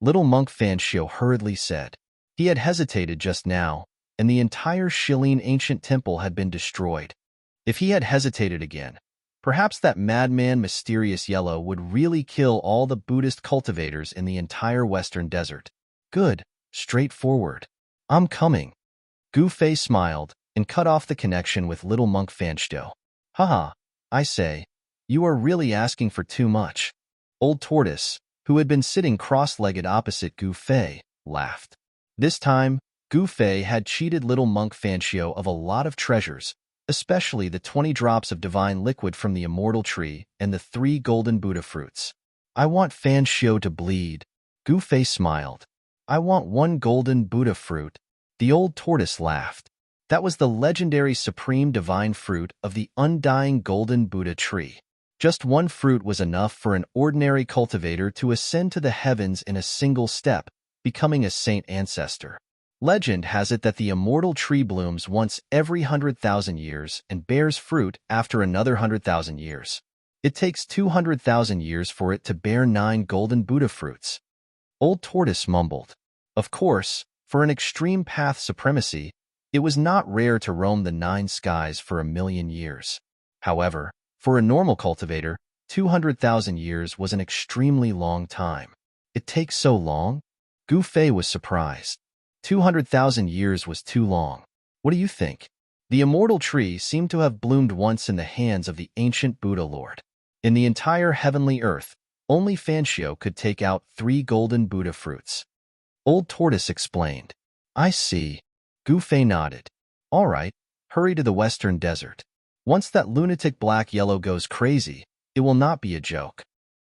Little monk Fan Xiao hurriedly said. He had hesitated just now, and the entire Shilin ancient temple had been destroyed. If he had hesitated again, perhaps that madman Mysterious Yellow would really kill all the Buddhist cultivators in the entire western desert. Good, straightforward. I'm coming. Gu Fei smiled and cut off the connection with little monk Fan Xiao. Haha, I say, you are really asking for too much. Old Tortoise, who had been sitting cross-legged opposite Gu Fei, laughed. This time, Gu Fei had cheated little monk Fan Xiao of a lot of treasures, especially the 20 drops of divine liquid from the immortal tree and the 3 golden Buddha fruits. I want Fan Xiao to bleed. Gu Fei smiled. I want 1 golden Buddha fruit. The old tortoise laughed. That was the legendary supreme divine fruit of the undying golden Buddha tree. Just 1 fruit was enough for an ordinary cultivator to ascend to the heavens in a single step, becoming a saint ancestor. Legend has it that the immortal tree blooms once every 100,000 years and bears fruit after another 100,000 years. It takes 200,000 years for it to bear 9 golden Buddha fruits. Old Tortoise mumbled. Of course, for an extreme path supremacy, it was not rare to roam the 9 skies for 1,000,000 years. However, for a normal cultivator, 200,000 years was an extremely long time. It takes so long? Gu Fei was surprised. 200,000 years was too long. What do you think? The immortal tree seemed to have bloomed once in the hands of the ancient Buddha Lord. In the entire heavenly earth, only Fan Xiao could take out 3 golden Buddha fruits. Old Tortoise explained. I see. Gu Fei nodded. All right, hurry to the western desert. Once that lunatic Black Yellow goes crazy, it will not be a joke.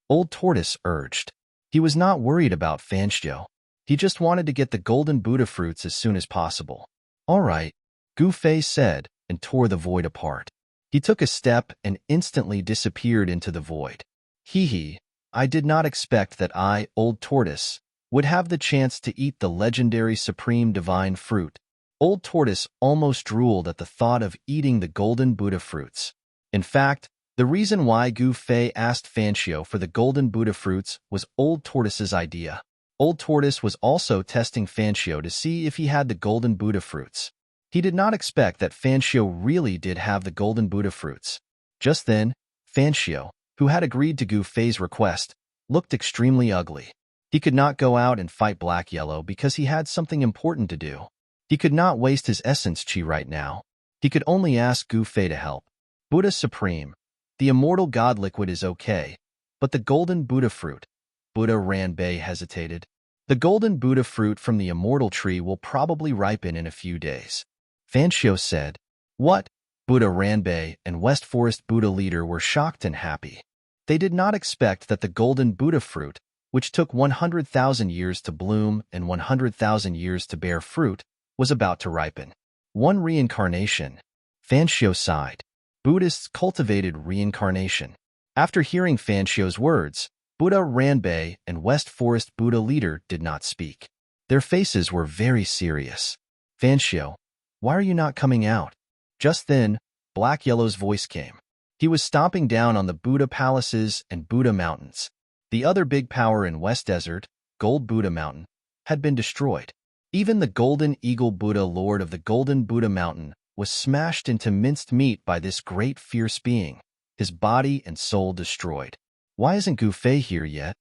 Old Tortoise urged. He was not worried about Fan Xiao. He just wanted to get the golden Buddha fruits as soon as possible. All right, Gu Fei said, and tore the void apart. He took a step and instantly disappeared into the void. Hee, I did not expect that I, Old Tortoise, would have the chance to eat the legendary supreme divine fruit. Old Tortoise almost drooled at the thought of eating the golden Buddha fruits. In fact, the reason why Gu Fei asked Fan Xiao for the golden Buddha fruits was Old Tortoise's idea. Old Tortoise was also testing Fan Xiao to see if he had the golden Buddha fruits. He did not expect that Fan Xiao really did have the golden Buddha fruits. Just then, Fan Xiao, who had agreed to Gu Fei's request, looked extremely ugly. He could not go out and fight Black Yellow because he had something important to do. He could not waste his essence chi right now. He could only ask Gu Fei to help. Buddha Supreme, the immortal god liquid is okay, but the golden Buddha fruit. Buddha Ranbei hesitated. The golden Buddha fruit from the immortal tree will probably ripen in a few days. Fan Xiao said. What? Buddha Ranbei and West Forest Buddha leader were shocked and happy. They did not expect that the golden Buddha fruit, which took 100,000 years to bloom and 100,000 years to bear fruit, was about to ripen. 1 reincarnation. Fan Xiao sighed. Buddhists cultivated reincarnation. After hearing Fan Xiu's words, Buddha Ranbei and West Forest Buddha leader did not speak. Their faces were very serious. Fan Xiu, why are you not coming out? Just then, Black Yellow's voice came. He was stomping down on the Buddha palaces and Buddha mountains. The other big power in West Desert, Gold Buddha Mountain, had been destroyed. Even the Golden Eagle Buddha, Lord of the Golden Buddha Mountain, was smashed into minced meat by this great fierce being, his body and soul destroyed. Why isn't Gu Fei here yet?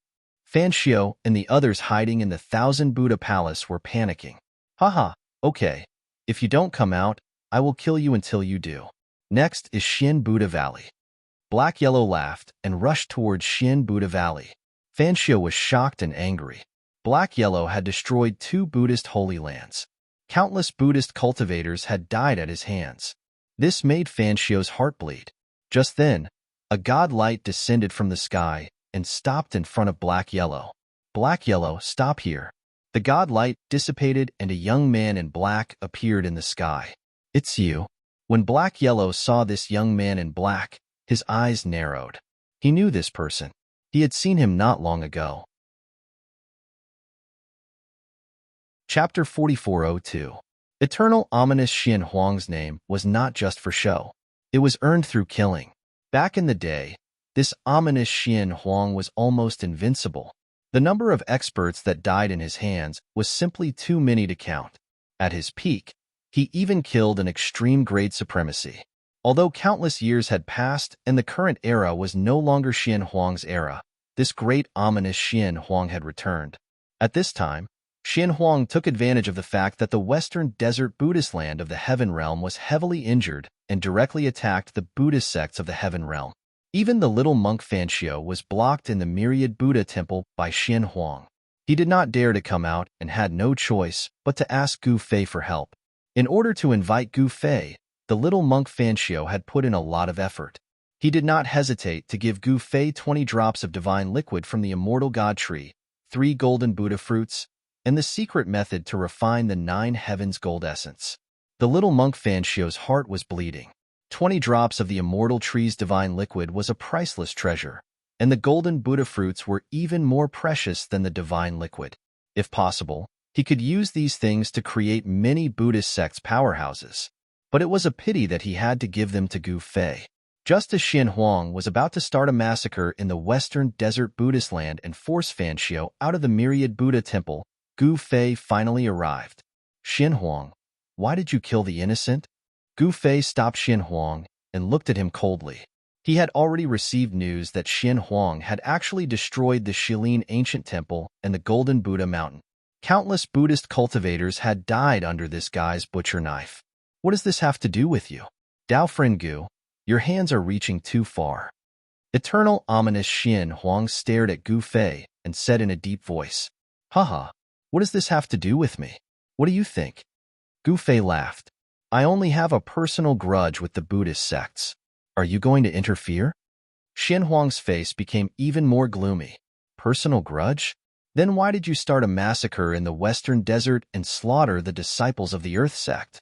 Fan Xiu and the others hiding in the Thousand Buddha Palace were panicking. Haha, okay. If you don't come out, I will kill you until you do. Next is Shin Buddha Valley. Black Yellow laughed and rushed towards Shin Buddha Valley. Fan Xiu was shocked and angry. Black Yellow had destroyed 2 Buddhist holy lands. Countless Buddhist cultivators had died at his hands. This made Fan Xiu's heart bleed. Just then, a god light descended from the sky and stopped in front of Black Yellow. Black Yellow, stop here. The god light dissipated and a young man in black appeared in the sky. It's you. When Black Yellow saw this young man in black, his eyes narrowed. He knew this person. He had seen him not long ago. Chapter 4402. Eternal ominous Xian Huang's name was not just for show. It was earned through killing. Back in the day, this ominous Xian Huang was almost invincible. The number of experts that died in his hands was simply too many to count. At his peak, he even killed an extreme grade supremacy. Although countless years had passed and the current era was no longer Xian Huang's era, this great ominous Xian Huang had returned. At this time, Xian Huang took advantage of the fact that the western desert Buddhist land of the Heaven Realm was heavily injured and directly attacked the Buddhist sects of the Heaven Realm. Even the little monk Fan Xiu was blocked in the Myriad Buddha Temple by Xian Huang. He did not dare to come out and had no choice but to ask Gu Fei for help. In order to invite Gu Fei, the little monk Fan Xiu had put in a lot of effort. He did not hesitate to give Gu Fei 20 drops of divine liquid from the immortal God tree, 3 golden Buddha fruits, and the secret method to refine the 9 heavens gold essence. The little monk Fan Xiu's heart was bleeding. 20 drops of the immortal tree's divine liquid was a priceless treasure, and the golden Buddha fruits were even more precious than the divine liquid. If possible, he could use these things to create many Buddhist sects powerhouses. But it was a pity that he had to give them to Gu Fei. Just as Xian Huang was about to start a massacre in the western desert Buddhist land and force Fan Xiu out of the Myriad Buddha Temple, Gu Fei finally arrived. Xian Huang, why did you kill the innocent? Gu Fei stopped Xian Huang and looked at him coldly. He had already received news that Xian Huang had actually destroyed the Shilin ancient temple and the Golden Buddha Mountain. Countless Buddhist cultivators had died under this guy's butcher knife. What does this have to do with you? Dao Friend Gu, your hands are reaching too far. Eternal ominous Xian Huang stared at Gu Fei and said in a deep voice, Haha, what does this have to do with me? What do you think? Gu Fei laughed. I only have a personal grudge with the Buddhist sects. Are you going to interfere? Xian Huang's face became even more gloomy. Personal grudge? Then why did you start a massacre in the western desert and slaughter the disciples of the Earth sect?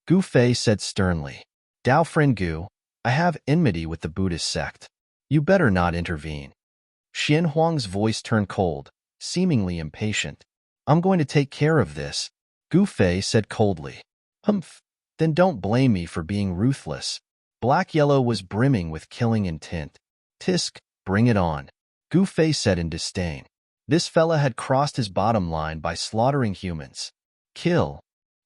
Gu Fei said sternly, Dao Friend Gu, I have enmity with the Buddhist sect. You better not intervene. Xian Huang's voice turned cold, seemingly impatient. I'm going to take care of this, Gu Fei said coldly. Humph, then don't blame me for being ruthless. Black Yellow was brimming with killing intent. Tisk, bring it on, Gu Fei said in disdain. This fella had crossed his bottom line by slaughtering humans. Kill.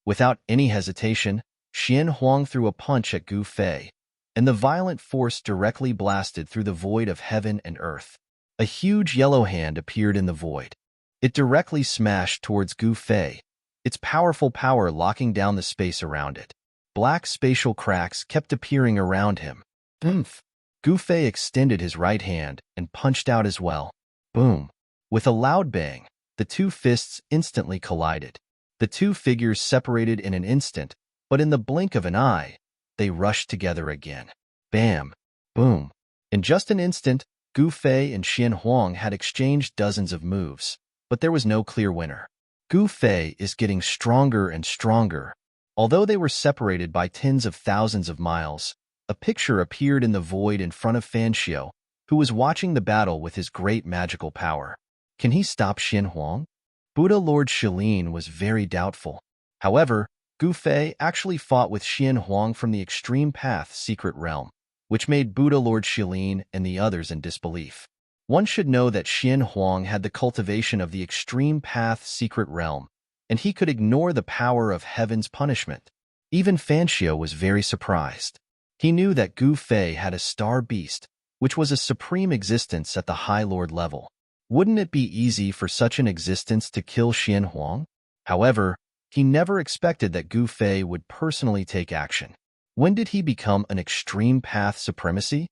Without any hesitation, Xian Huang threw a punch at Gu Fei, and the violent force directly blasted through the void of heaven and earth. A huge yellow hand appeared in the void. It directly smashed towards Gu Fei, its powerful power locking down the space around it. Black spatial cracks kept appearing around him. Oomph! Gu Fei extended his right hand and punched out as well. Boom! With a loud bang, the two fists instantly collided. The two figures separated in an instant, but in the blink of an eye, they rushed together again. Bam! Boom! In just an instant, Gu Fei and Xian Huang had exchanged dozens of moves, but there was no clear winner. Gu Fei is getting stronger and stronger. Although they were separated by tens of thousands of miles, a picture appeared in the void in front of Fan Xiao, who was watching the battle with his great magical power. Can he stop Xian Huang? Buddha Lord Shilin was very doubtful. However, Gu Fei actually fought with Xian Huang from the Extreme Path Secret Realm, which made Buddha Lord Shilin and the others in disbelief. One should know that Xian Huang had the cultivation of the Extreme Path Secret Realm, and he could ignore the power of heaven's punishment. Even Fan Xiao was very surprised. He knew that Gu Fei had a star beast, which was a supreme existence at the High Lord level. Wouldn't it be easy for such an existence to kill Xian Huang? However, he never expected that Gu Fei would personally take action. When did he become an extreme path supremacy?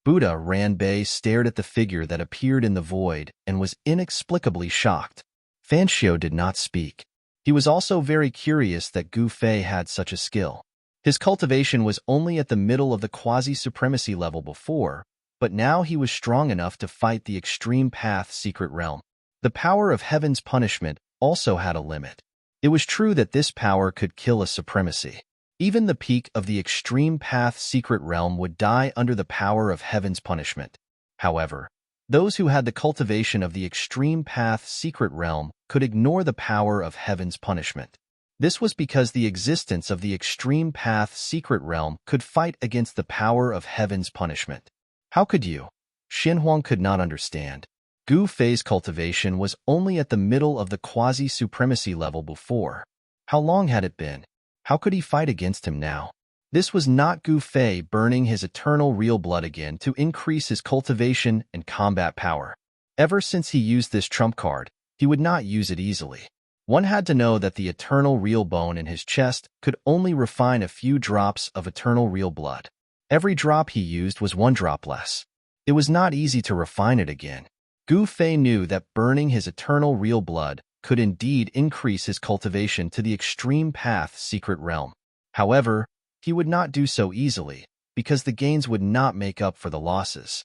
Buddha Ranbei stared at the figure that appeared in the void and was inexplicably shocked. Fan Xiao did not speak. He was also very curious that Gu Fei had such a skill. His cultivation was only at the middle of the quasi-supremacy level before, but now he was strong enough to fight the Extreme Path Secret Realm. The power of heaven's punishment also had a limit. It was true that this power could kill a supremacy. Even the peak of the Extreme Path Secret Realm would die under the power of heaven's punishment. However, those who had the cultivation of the Extreme Path Secret Realm could ignore the power of heaven's punishment. This was because the existence of the Extreme Path Secret Realm could fight against the power of heaven's punishment. How could you? Xian Huang could not understand. Gu Fei's cultivation was only at the middle of the quasi-supremacy level before. How long had it been? How could he fight against him now? This was not Gu Fei burning his eternal real blood again to increase his cultivation and combat power. Ever since he used this trump card, he would not use it easily. One had to know that the eternal real bone in his chest could only refine a few drops of eternal real blood. Every drop he used was one drop less. It was not easy to refine it again. Gu Fei knew that burning his eternal real blood could indeed increase his cultivation to the Extreme Path Secret Realm. However, he would not do so easily, because the gains would not make up for the losses.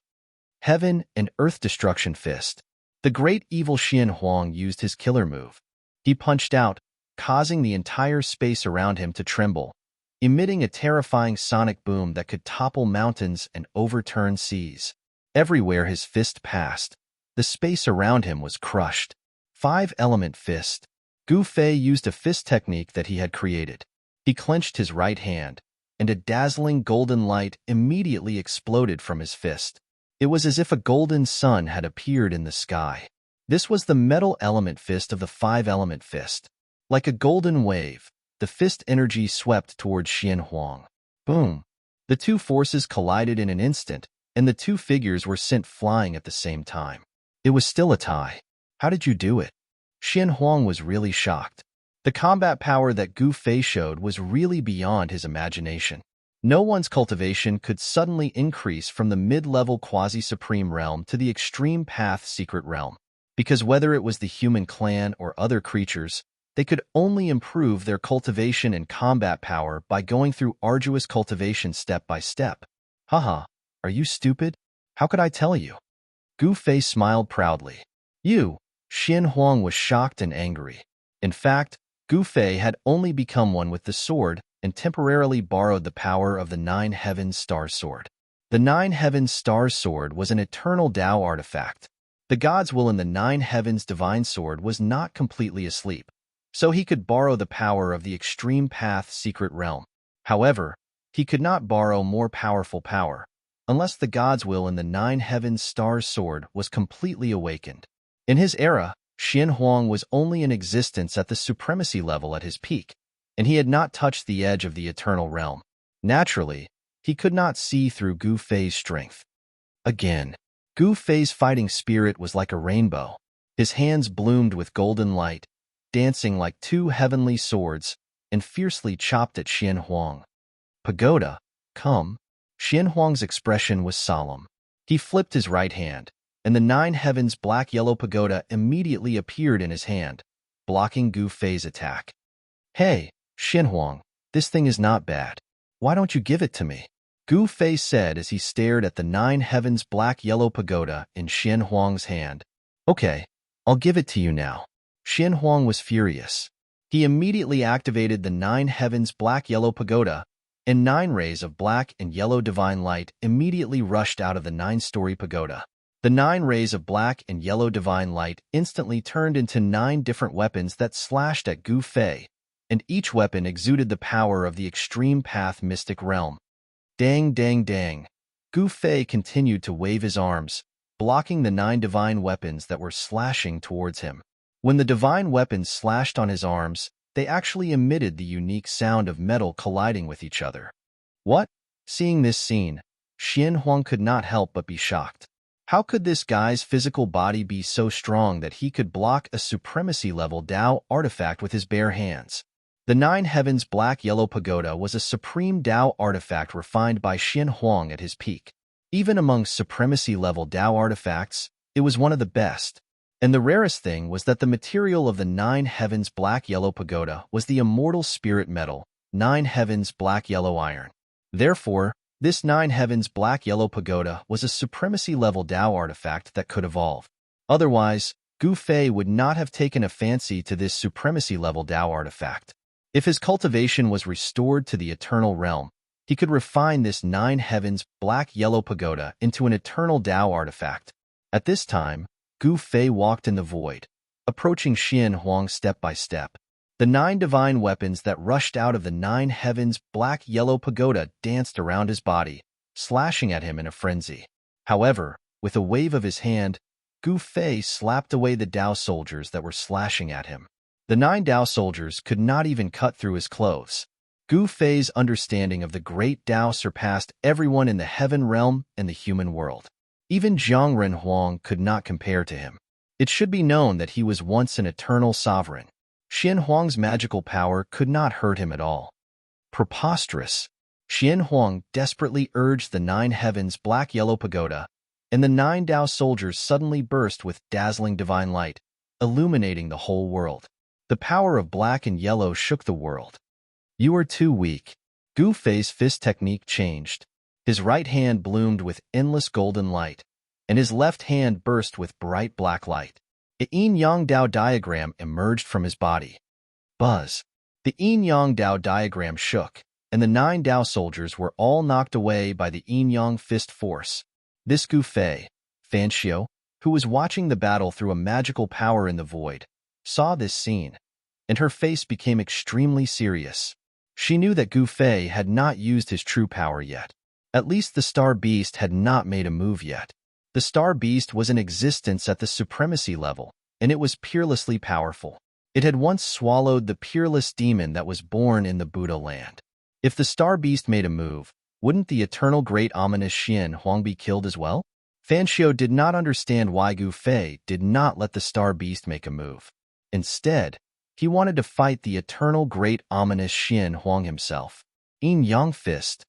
Heaven and Earth Destruction Fist. The great evil Xian Huang used his killer move. He punched out, causing the entire space around him to tremble, emitting a terrifying sonic boom that could topple mountains and overturn seas. Everywhere his fist passed, the space around him was crushed. 5-element fist. Gu Fei used a fist technique that he had created. He clenched his right hand, and a dazzling golden light immediately exploded from his fist. It was as if a golden sun had appeared in the sky. This was the metal element fist of the 5-element fist. Like a golden wave, the fist energy swept towards Xian Huang. Boom! The two forces collided in an instant, and the two figures were sent flying at the same time. It was still a tie. How did you do it? Xian Huang was really shocked. The combat power that Gu Fei showed was really beyond his imagination. No one's cultivation could suddenly increase from the mid-level quasi-supreme realm to the Extreme Path Secret Realm. Because whether it was the human clan or other creatures, they could only improve their cultivation and combat power by going through arduous cultivation step by step. Haha, are you stupid? How could I tell you? Gu Fei smiled proudly. Xian Huang was shocked and angry. In fact, Gu Fei had only become one with the sword and temporarily borrowed the power of the 9 Heavens Star Sword. The 9 Heavens Star Sword was an eternal Tao artifact. The God's will in the 9 Heavens Divine Sword was not completely asleep, so he could borrow the power of the Extreme Path Secret Realm. However, he could not borrow more powerful power, unless the God's will in the 9 Heavens Star Sword was completely awakened. In his era, Xian Huang was only in existence at the supremacy level at his peak, and he had not touched the edge of the eternal realm. Naturally, he could not see through Gu Fei's strength. Again, Gu Fei's fighting spirit was like a rainbow. His hands bloomed with golden light, dancing like 2 heavenly swords, and fiercely chopped at Xian Huang. Pagoda, come. Xian Huang's expression was solemn. He flipped his right hand, and the 9 Heavens black-yellow pagoda immediately appeared in his hand, blocking Gu Fei's attack. Hey, Xian Huang, this thing is not bad. Why don't you give it to me? Gu Fei said as he stared at the 9 Heavens black-yellow pagoda in Xian Huang's hand. Okay, I'll give it to you now. Xian Huang was furious. He immediately activated the 9 Heavens black-yellow pagoda, and 9 rays of black and yellow divine light immediately rushed out of the 9-story pagoda. The 9 rays of black and yellow divine light instantly turned into 9 different weapons that slashed at Gu Fei, and each weapon exuded the power of the extreme path mystic realm. Dang, dang, dang. Gu Fei continued to wave his arms, blocking the 9 divine weapons that were slashing towards him. When the divine weapons slashed on his arms, they actually emitted the unique sound of metal colliding with each other. What? Seeing this scene, Xian Huang could not help but be shocked. How could this guy's physical body be so strong that he could block a supremacy-level Dao artifact with his bare hands? The 9 Heavens Black-Yellow Pagoda was a supreme Dao artifact refined by Xian Huang at his peak. Even among supremacy-level Dao artifacts, it was one of the best. And the rarest thing was that the material of the 9 Heavens Black-Yellow Pagoda was the immortal spirit metal, 9 Heavens Black-Yellow Iron. Therefore, this 9 Heavens Black-Yellow Pagoda was a supremacy-level Dao artifact that could evolve. Otherwise, Gu Fei would not have taken a fancy to this supremacy-level Dao artifact. If his cultivation was restored to the eternal realm, he could refine this 9 Heavens Black-Yellow Pagoda into an eternal Dao artifact. At this time, Gu Fei walked in the void, approaching Xian Huang step by step. The 9 divine weapons that rushed out of the 9 Heavens Black-Yellow Pagoda danced around his body, slashing at him in a frenzy. However, with a wave of his hand, Gu Fei slapped away the Dao soldiers that were slashing at him. The 9 Dao soldiers could not even cut through his clothes. Gu Fei's understanding of the great Dao surpassed everyone in the heaven realm and the human world. Even Jiangren Huang could not compare to him. It should be known that he was once an eternal sovereign. Xian Huang's magical power could not hurt him at all. Preposterous. Xian Huang desperately urged the 9 Heavens Black-Yellow Pagoda, and the 9 Dao soldiers suddenly burst with dazzling divine light, illuminating the whole world. The power of black and yellow shook the world. You are too weak. Gu Fei's fist technique changed. His right hand bloomed with endless golden light, and his left hand burst with bright black light. The yin-yang Dao diagram emerged from his body. Buzz. The yin-yang Dao diagram shook, and the 9 Dao soldiers were all knocked away by the yin-yang fist force. This Gu Fei, Fan Xiu, who was watching the battle through a magical power in the void, saw this scene, and her face became extremely serious. She knew that Gu Fei had not used his true power yet. At least the Star Beast had not made a move yet. The Star Beast was in existence at the supremacy level, and it was peerlessly powerful. It had once swallowed the peerless demon that was born in the Buddha land. If the Star Beast made a move, wouldn't the eternal great ominous Xian Huang be killed as well? Fan Xiu did not understand why Gu Fei did not let the Star Beast make a move. Instead, he wanted to fight the eternal great ominous Xian Huang himself. Yin-Yang Fist.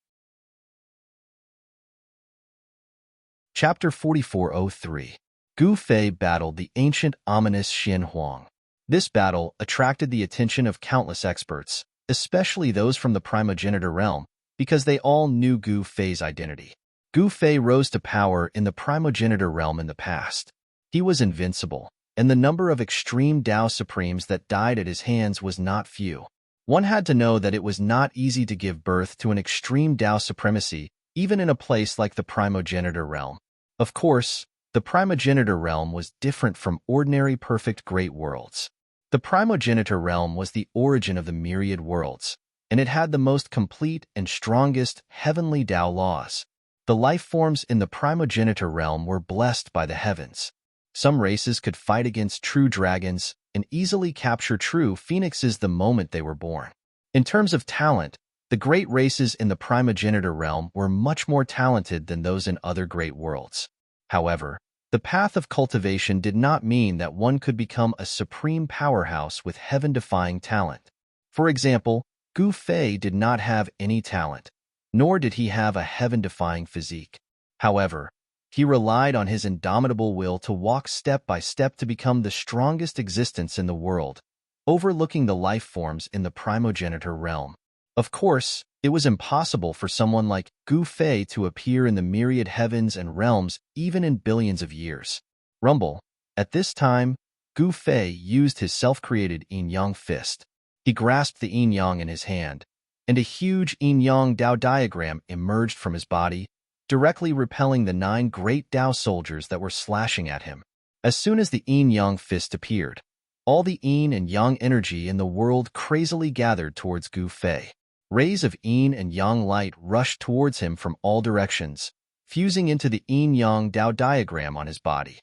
Chapter 4403. Gu Fei battled the ancient ominous Xian Huang. This battle attracted the attention of countless experts, especially those from the primogenitor realm, because they all knew Gu Fei's identity. Gu Fei rose to power in the primogenitor realm in the past. He was invincible, and the number of extreme Dao Supremes that died at his hands was not few. One had to know that it was not easy to give birth to an extreme Dao supremacy, even in a place like the primogenitor realm. Of course, the primogenitor realm was different from ordinary perfect great worlds. The primogenitor realm was the origin of the myriad worlds, and it had the most complete and strongest heavenly Dao laws. The life forms in the primogenitor realm were blessed by the heavens. Some races could fight against true dragons and easily capture true phoenixes the moment they were born. In terms of talent, the great races in the primogenitor realm were much more talented than those in other great worlds. However, the path of cultivation did not mean that one could become a supreme powerhouse with heaven-defying talent. For example, Gu Fei did not have any talent, nor did he have a heaven-defying physique. However, he relied on his indomitable will to walk step by step to become the strongest existence in the world, overlooking the life forms in the primogenitor realm. Of course, it was impossible for someone like Gu Fei to appear in the myriad heavens and realms even in billions of years. Rumble. At this time, Gu Fei used his self-created yin-yang fist. He grasped the yin-yang in his hand, and a huge yin-yang Dao diagram emerged from his body, directly repelling the 9 great Dao soldiers that were slashing at him. As soon as the yin-yang fist appeared, all the yin and yang energy in the world crazily gathered towards Gu Fei. Rays of yin and yang light rushed towards him from all directions, fusing into the yin-yang Dao diagram on his body.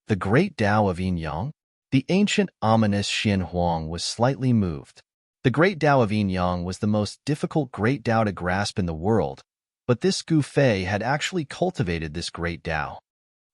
The great Dao of yin-yang? The ancient, ominous Xian Huang was slightly moved. The great Dao of yin-yang was the most difficult great Dao to grasp in the world, but this Gu Fei had actually cultivated this great Dao.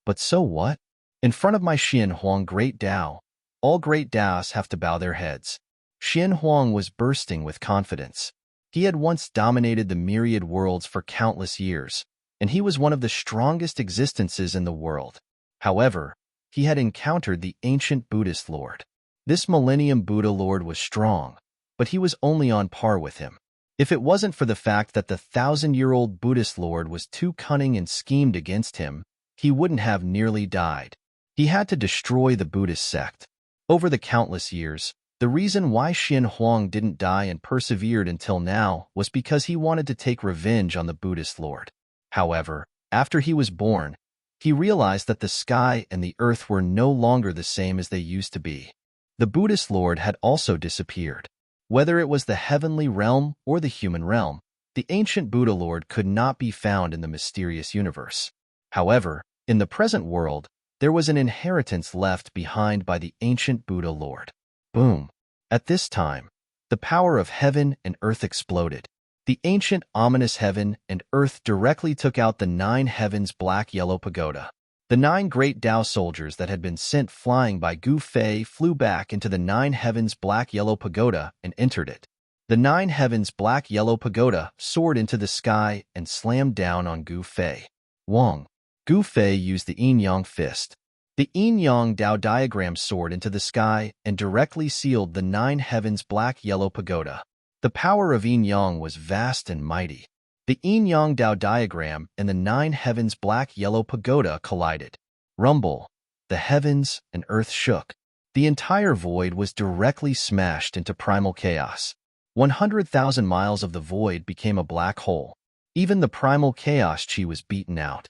But so what? In front of my Xian Huang great Dao, all great Daos have to bow their heads. Xian Huang was bursting with confidence. He had once dominated the myriad worlds for countless years, and he was one of the strongest existences in the world. However, he had encountered the ancient Buddhist Lord. This Millennium Buddha Lord was strong, but he was only on par with him. If it wasn't for the fact that the 1,000-year-old Buddhist Lord was too cunning and schemed against him, he wouldn't have nearly died. He had to destroy the Buddhist sect. Over the countless years, the reason why Xian Huang didn't die and persevered until now was because he wanted to take revenge on the Buddhist Lord. However, after he was born, he realized that the sky and the earth were no longer the same as they used to be. The Buddhist Lord had also disappeared. Whether it was the heavenly realm or the human realm, the ancient Buddha Lord could not be found in the mysterious universe. However, in the present world, there was an inheritance left behind by the ancient Buddha Lord. Boom! At this time, the power of heaven and earth exploded. The ancient, ominous heaven and earth directly took out the 9 heavens black-yellow pagoda. The 9 great Dao soldiers that had been sent flying by Gu Fei flew back into the 9 heavens black-yellow pagoda and entered it. The 9 heavens black-yellow pagoda soared into the sky and slammed down on Gu Fei. Wang. Gu Fei used the yin-yang fist. The yin-yang Dao diagram soared into the sky and directly sealed the 9 heavens black-yellow pagoda. The power of yin-yang was vast and mighty. The yin-yang Dao diagram and the 9 heavens black-yellow pagoda collided. Rumble. The heavens and earth shook. The entire void was directly smashed into primal chaos. 100,000 miles of the void became a black hole. Even the primal chaos chi was beaten out.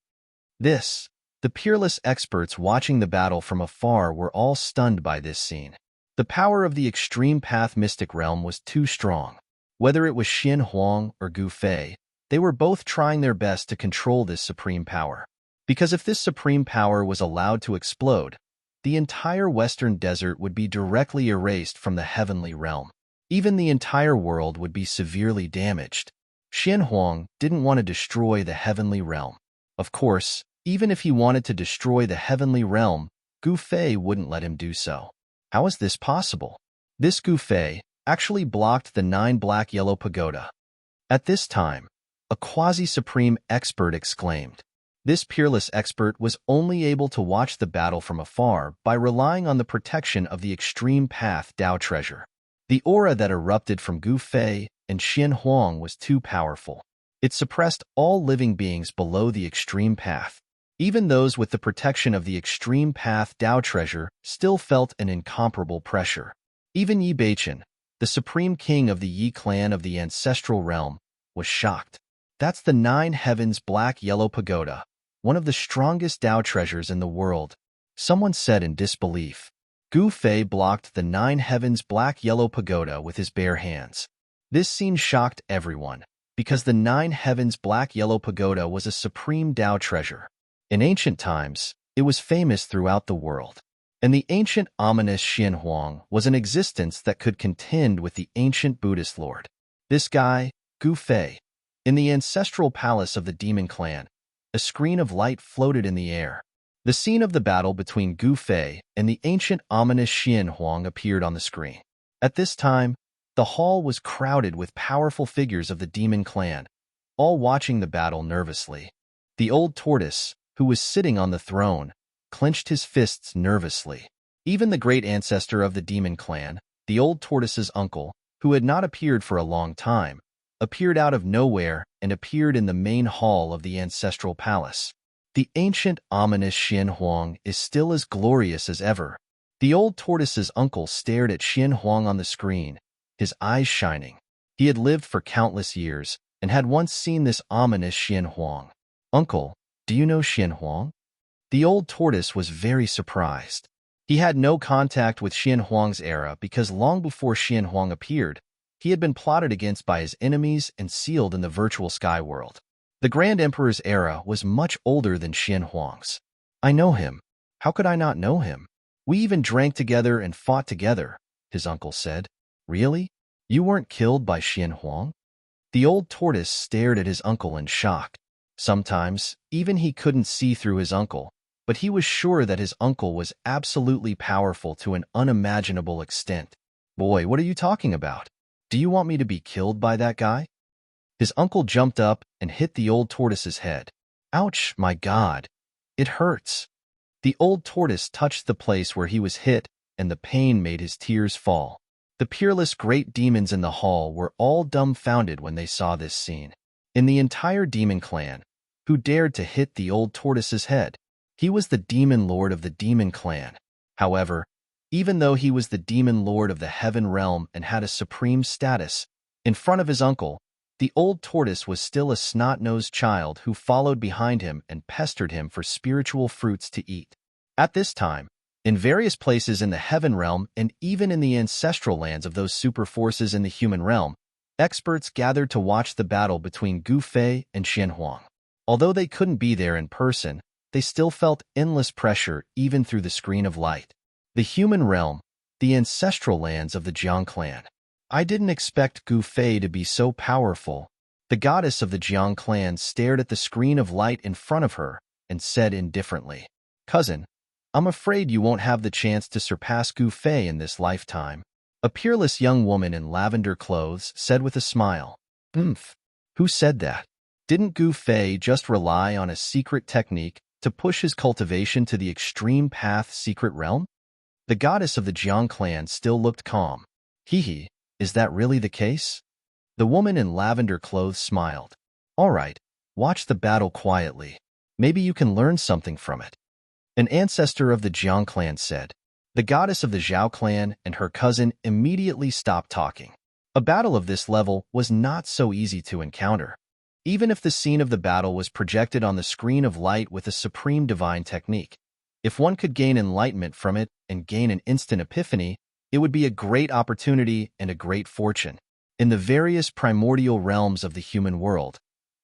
The peerless experts watching the battle from afar were all stunned by this scene. The power of the extreme path mystic realm was too strong. Whether it was Xian Huang or Gu Fei, they were both trying their best to control this supreme power. Because if this supreme power was allowed to explode, the entire western desert would be directly erased from the heavenly realm. Even the entire world would be severely damaged. Xian Huang didn't want to destroy the heavenly realm. Of course, even if he wanted to destroy the heavenly realm, Gu Fei wouldn't let him do so. How is this possible? This Gu Fei actually blocked the 9 black-yellow pagoda. At this time, a quasi-supreme expert exclaimed. This peerless expert was only able to watch the battle from afar by relying on the protection of the extreme path Dao treasure. The aura that erupted from Gu Fei and Xian Huang was too powerful. It suppressed all living beings below the extreme path. Even those with the protection of the extreme path Dao treasure still felt an incomparable pressure. Even Yi Beichen, the supreme king of the Yi clan of the ancestral realm, was shocked. That's the 9 heavens black-yellow pagoda, one of the strongest Dao treasures in the world. Someone said in disbelief. Gu Fei blocked the 9 heavens black-yellow pagoda with his bare hands. This scene shocked everyone, because the 9 heavens black-yellow pagoda was a supreme Dao treasure. In ancient times, it was famous throughout the world. And the ancient ominous Xian Huang was an existence that could contend with the ancient Buddhist Lord. This guy, Gu Fei. In the ancestral palace of the demon clan, a screen of light floated in the air. The scene of the battle between Gu Fei and the ancient ominous Xian Huang appeared on the screen. At this time, the hall was crowded with powerful figures of the demon clan, all watching the battle nervously. The old tortoise, who was sitting on the throne, clenched his fists nervously. Even the great ancestor of the demon clan, the old tortoise's uncle, who had not appeared for a long time, appeared out of nowhere and appeared in the main hall of the ancestral palace. The ancient, ominous Xian Huang is still as glorious as ever. The old tortoise's uncle stared at Xian Huang on the screen, his eyes shining. He had lived for countless years and had once seen this ominous Xian Huang. "Uncle, do you know Xian Huang?" The old tortoise was very surprised. He had no contact with Xian Huang's era because long before Xian Huang appeared, he had been plotted against by his enemies and sealed in the virtual sky world. The Grand Emperor's era was much older than Xian Huang's. "I know him. How could I not know him? We even drank together and fought together," his uncle said. "Really? You weren't killed by Xian Huang?" The old tortoise stared at his uncle in shock. Sometimes, even he couldn't see through his uncle, but he was sure that his uncle was absolutely powerful to an unimaginable extent. "Boy, what are you talking about? Do you want me to be killed by that guy?" His uncle jumped up and hit the old tortoise's head. "Ouch, my God! It hurts." The old tortoise touched the place where he was hit, and the pain made his tears fall. The peerless great demons in the hall were all dumbfounded when they saw this scene. In the entire demon clan, who dared to hit the old tortoise's head? He was the demon lord of the demon clan. However, even though he was the demon lord of the heaven realm and had a supreme status, in front of his uncle, the old tortoise was still a snot-nosed child who followed behind him and pestered him for spiritual fruits to eat. At this time, in various places in the heaven realm and even in the ancestral lands of those super forces in the human realm, experts gathered to watch the battle between Gu Fei and Xian Huang. Although they couldn't be there in person, they still felt endless pressure even through the screen of light. The human realm, the ancestral lands of the Jiang clan. "I didn't expect Gu Fei to be so powerful." The goddess of the Jiang clan stared at the screen of light in front of her and said indifferently, "Cousin, I'm afraid you won't have the chance to surpass Gu Fei in this lifetime." A peerless young woman in lavender clothes said with a smile, "Oomph. Who said that? Didn't Gu Fei just rely on a secret technique to push his cultivation to the extreme path secret realm?" The goddess of the Jiang clan still looked calm. "Hee, is that really the case?" The woman in lavender clothes smiled. "All right, watch the battle quietly. Maybe you can learn something from it." An ancestor of the Jiang clan said. The goddess of the Zhao clan and her cousin immediately stopped talking. A battle of this level was not so easy to encounter. Even if the scene of the battle was projected on the screen of light with a supreme divine technique, if one could gain enlightenment from it and gain an instant epiphany, it would be a great opportunity and a great fortune. In the various primordial realms of the human world,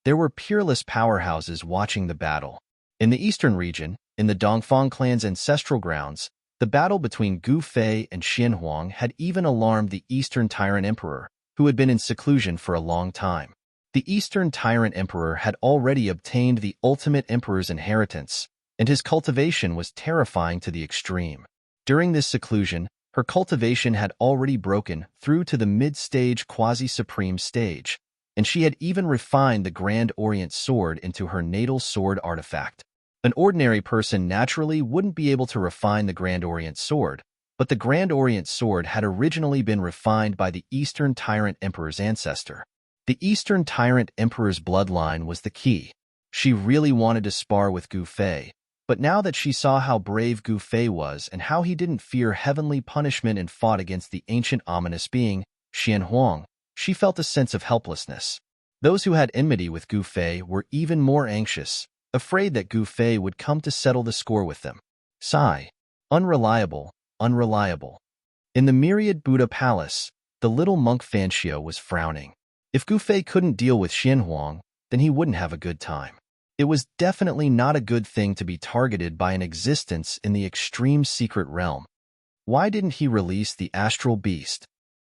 there were peerless powerhouses watching the battle. In the eastern region, in the Dongfang clan's ancestral grounds, the battle between Gu Fei and Xian Huang had even alarmed the Eastern Tyrant Emperor, who had been in seclusion for a long time. The Eastern Tyrant Emperor had already obtained the ultimate emperor's inheritance, and his cultivation was terrifying to the extreme. During this seclusion, her cultivation had already broken through to the mid-stage quasi-supreme stage, and she had even refined the Grand Orient Sword into her natal sword artifact. An ordinary person naturally wouldn't be able to refine the Grand Orient Sword, but the Grand Orient Sword had originally been refined by the Eastern Tyrant Emperor's ancestor. The Eastern Tyrant Emperor's bloodline was the key. She really wanted to spar with Gu Fei, but now that she saw how brave Gu Fei was and how he didn't fear heavenly punishment and fought against the ancient ominous being, Xian Huang, she felt a sense of helplessness. Those who had enmity with Gu Fei were even more anxious, afraid that Gu Fei would come to settle the score with them. Sigh. Unreliable, unreliable. In the myriad Buddha palace, the little monk Fanxio was frowning. If Gu Fei couldn't deal with Xian Huang, then he wouldn't have a good time. It was definitely not a good thing to be targeted by an existence in the extreme secret realm. Why didn't he release the astral beast?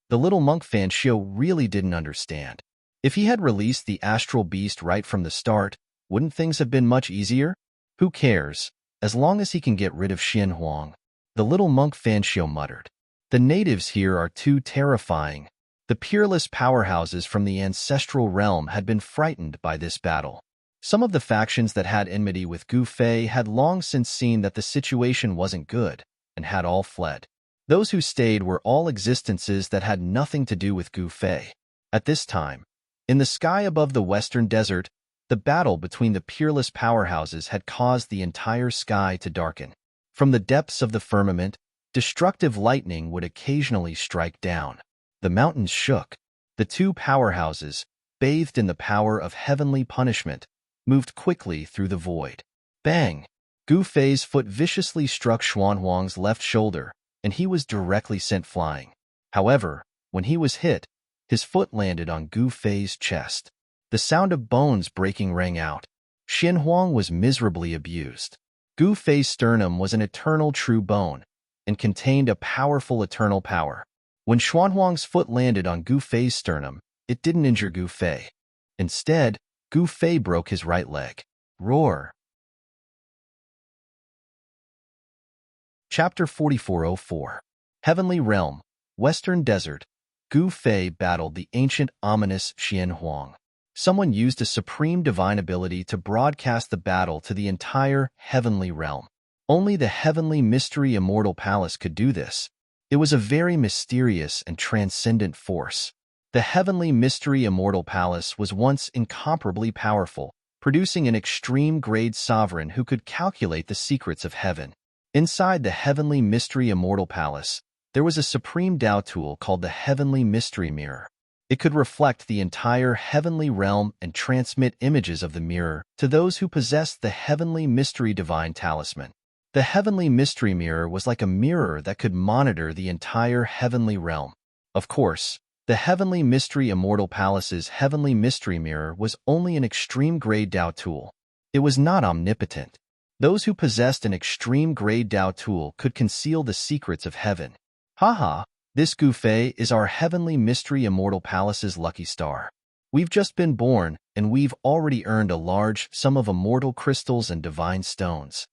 The little monk Fanxio really didn't understand. If he had released the astral beast right from the start, wouldn't things have been much easier? Who cares, as long as he can get rid of Xian Huang? The little monk Fanxio muttered. The natives here are too terrifying. The peerless powerhouses from the ancestral realm had been frightened by this battle. Some of the factions that had enmity with Gu Fei had long since seen that the situation wasn't good, and had all fled. Those who stayed were all existences that had nothing to do with Gu Fei. At this time, in the sky above the western desert, the battle between the peerless powerhouses had caused the entire sky to darken. From the depths of the firmament, destructive lightning would occasionally strike down. The mountains shook. The two powerhouses, bathed in the power of heavenly punishment, moved quickly through the void. Bang! Gu Fei's foot viciously struck Xuanhuang's left shoulder, and he was directly sent flying. However, when he was hit, his foot landed on Gu Fei's chest. The sound of bones breaking rang out. Xuanhuang was miserably abused. Gu Fei's sternum was an eternal true bone, and contained a powerful eternal power. When Xuanhuang's foot landed on Gu Fei's sternum, it didn't injure Gu Fei. Instead, Gu Fei broke his right leg. Roar! Chapter 4404. Heavenly Realm, Western Desert. Gu Fei battled the ancient ominous Xuanhuang. Someone used a supreme divine ability to broadcast the battle to the entire heavenly realm. Only the heavenly mystery immortal palace could do this. It was a very mysterious and transcendent force. The heavenly mystery immortal palace was once incomparably powerful, producing an extreme-grade sovereign who could calculate the secrets of heaven. Inside the heavenly mystery immortal palace, there was a supreme Tao tool called the Heavenly Mystery Mirror. It could reflect the entire heavenly realm and transmit images of the mirror to those who possessed the Heavenly Mystery Divine Talisman. The Heavenly Mystery Mirror was like a mirror that could monitor the entire heavenly realm. Of course, the Heavenly Mystery Immortal Palace's Heavenly Mystery Mirror was only an extreme-grade Tao tool. It was not omnipotent. Those who possessed an extreme-grade Tao tool could conceal the secrets of heaven. Haha, this Gu Fei is our Heavenly Mystery Immortal Palace's lucky star. We've just been born, and we've already earned a large sum of immortal crystals and divine stones.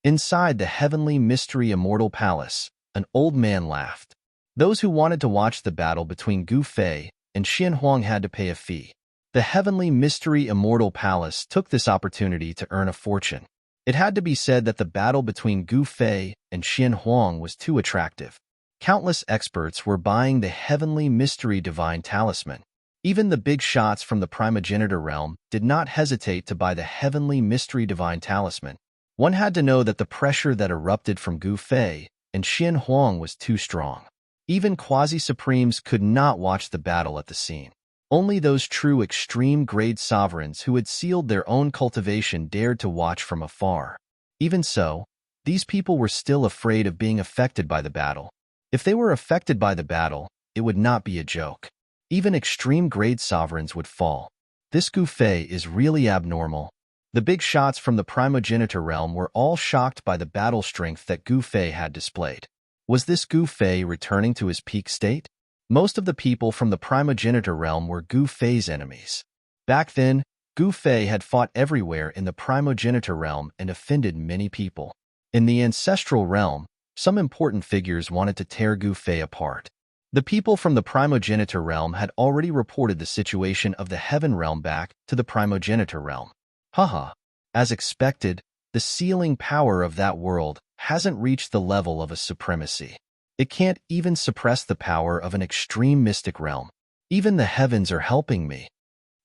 Inside the Heavenly Mystery Immortal Palace, an old man laughed. Those who wanted to watch the battle between Gu Fei and Xuanhuang had to pay a fee. The Heavenly Mystery Immortal Palace took this opportunity to earn a fortune. It had to be said that the battle between Gu Fei and Xuanhuang was too attractive. Countless experts were buying the Heavenly Mystery Divine Talisman. Even the big shots from the primogenitor realm did not hesitate to buy the Heavenly Mystery Divine Talisman. One had to know that the pressure that erupted from Gu Fei and Xuanhuang was too strong. Even quasi-supremes could not watch the battle at the scene. Only those true extreme-grade sovereigns who had sealed their own cultivation dared to watch from afar. Even so, these people were still afraid of being affected by the battle. If they were affected by the battle, it would not be a joke. Even extreme-grade sovereigns would fall. This Gu Fei is really abnormal. The big shots from the primogenitor realm were all shocked by the battle strength that Gu Fei had displayed. Was this Gu Fei returning to his peak state? Most of the people from the primogenitor realm were Gu Fei's enemies. Back then, Gu Fei had fought everywhere in the primogenitor realm and offended many people. In the ancestral realm, some important figures wanted to tear Gu Fei apart. The people from the primogenitor realm had already reported the situation of the heaven realm back to the primogenitor realm. Haha. As expected, the sealing power of that world hasn't reached the level of a supremacy. It can't even suppress the power of an extreme mystic realm. Even the heavens are helping me.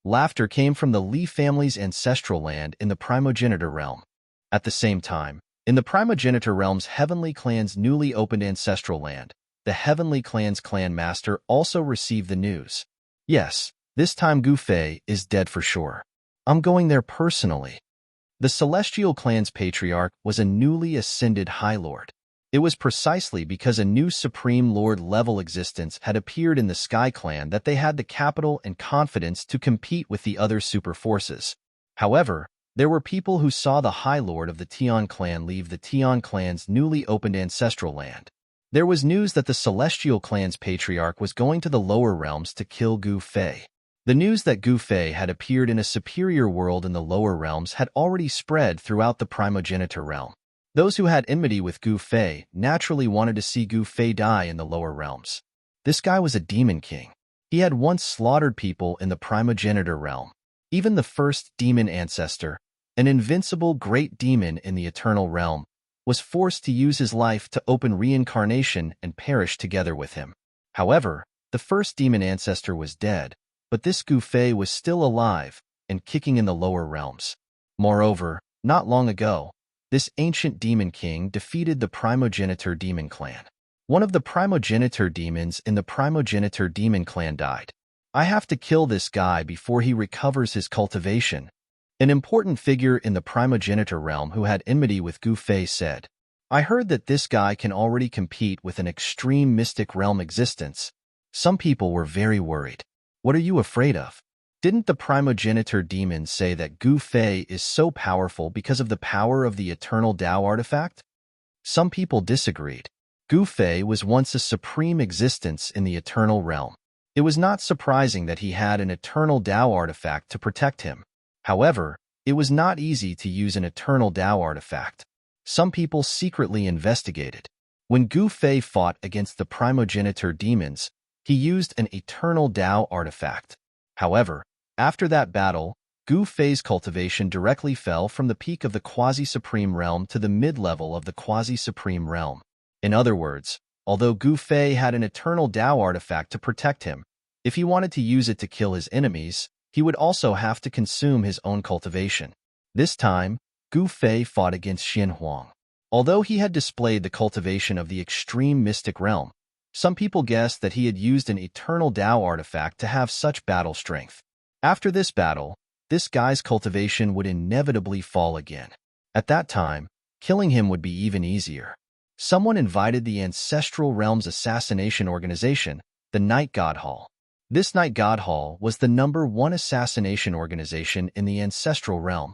Laughter came from the Li family's ancestral land in the primogenitor realm. At the same time, in the primogenitor realm's heavenly clan's newly opened ancestral land, the heavenly clan's clan master also received the news. Yes, this time Gu Fei is dead for sure. I'm going there personally. The celestial clan's patriarch was a newly ascended High Lord. It was precisely because a new Supreme Lord-level existence had appeared in the Sky Clan that they had the capital and confidence to compete with the other super forces. However, there were people who saw the High Lord of the Tian Clan leave the Tian Clan's newly opened ancestral land. There was news that the Celestial Clan's patriarch was going to the lower realms to kill Gu Fei. The news that Gu Fei had appeared in a superior world in the lower realms had already spread throughout the primogenitor realm. Those who had enmity with Gu Fei naturally wanted to see Gu Fei die in the lower realms. This guy was a demon king. He had once slaughtered people in the primogenitor realm. Even the first demon ancestor, an invincible great demon in the eternal realm, was forced to use his life to open reincarnation and perish together with him. However, the first demon ancestor was dead, but this Gu Fei was still alive and kicking in the lower realms. Moreover, not long ago, this ancient demon king defeated the primogenitor demon clan. One of the primogenitor demons in the primogenitor demon clan died. I have to kill this guy before he recovers his cultivation. An important figure in the primogeniture realm who had enmity with Gu Fei said, I heard that this guy can already compete with an extreme mystic realm existence. Some people were very worried. What are you afraid of? Didn't the primogeniture demon say that Gu Fei is so powerful because of the power of the eternal Tao artifact? Some people disagreed. Gu Fei was once a supreme existence in the eternal realm. It was not surprising that he had an eternal Tao artifact to protect him. However, it was not easy to use an eternal Tao artifact. Some people secretly investigated. When Gu Fei fought against the primogeniture demons, he used an eternal Tao artifact. However, after that battle, Gu Fei's cultivation directly fell from the peak of the quasi-supreme realm to the mid-level of the quasi-supreme realm. In other words, although Gu Fei had an eternal Tao artifact to protect him, if he wanted to use it to kill his enemies, he would also have to consume his own cultivation. This time, Gu Fei fought against Xin Huang. Although he had displayed the cultivation of the extreme mystic realm, some people guessed that he had used an eternal Tao artifact to have such battle strength. After this battle, this guy's cultivation would inevitably fall again. At that time, killing him would be even easier. Someone invited the Ancestral Realms Assassination Organization, the Night God Hall. This Night God Hall was the #1 assassination organization in the Ancestral Realm.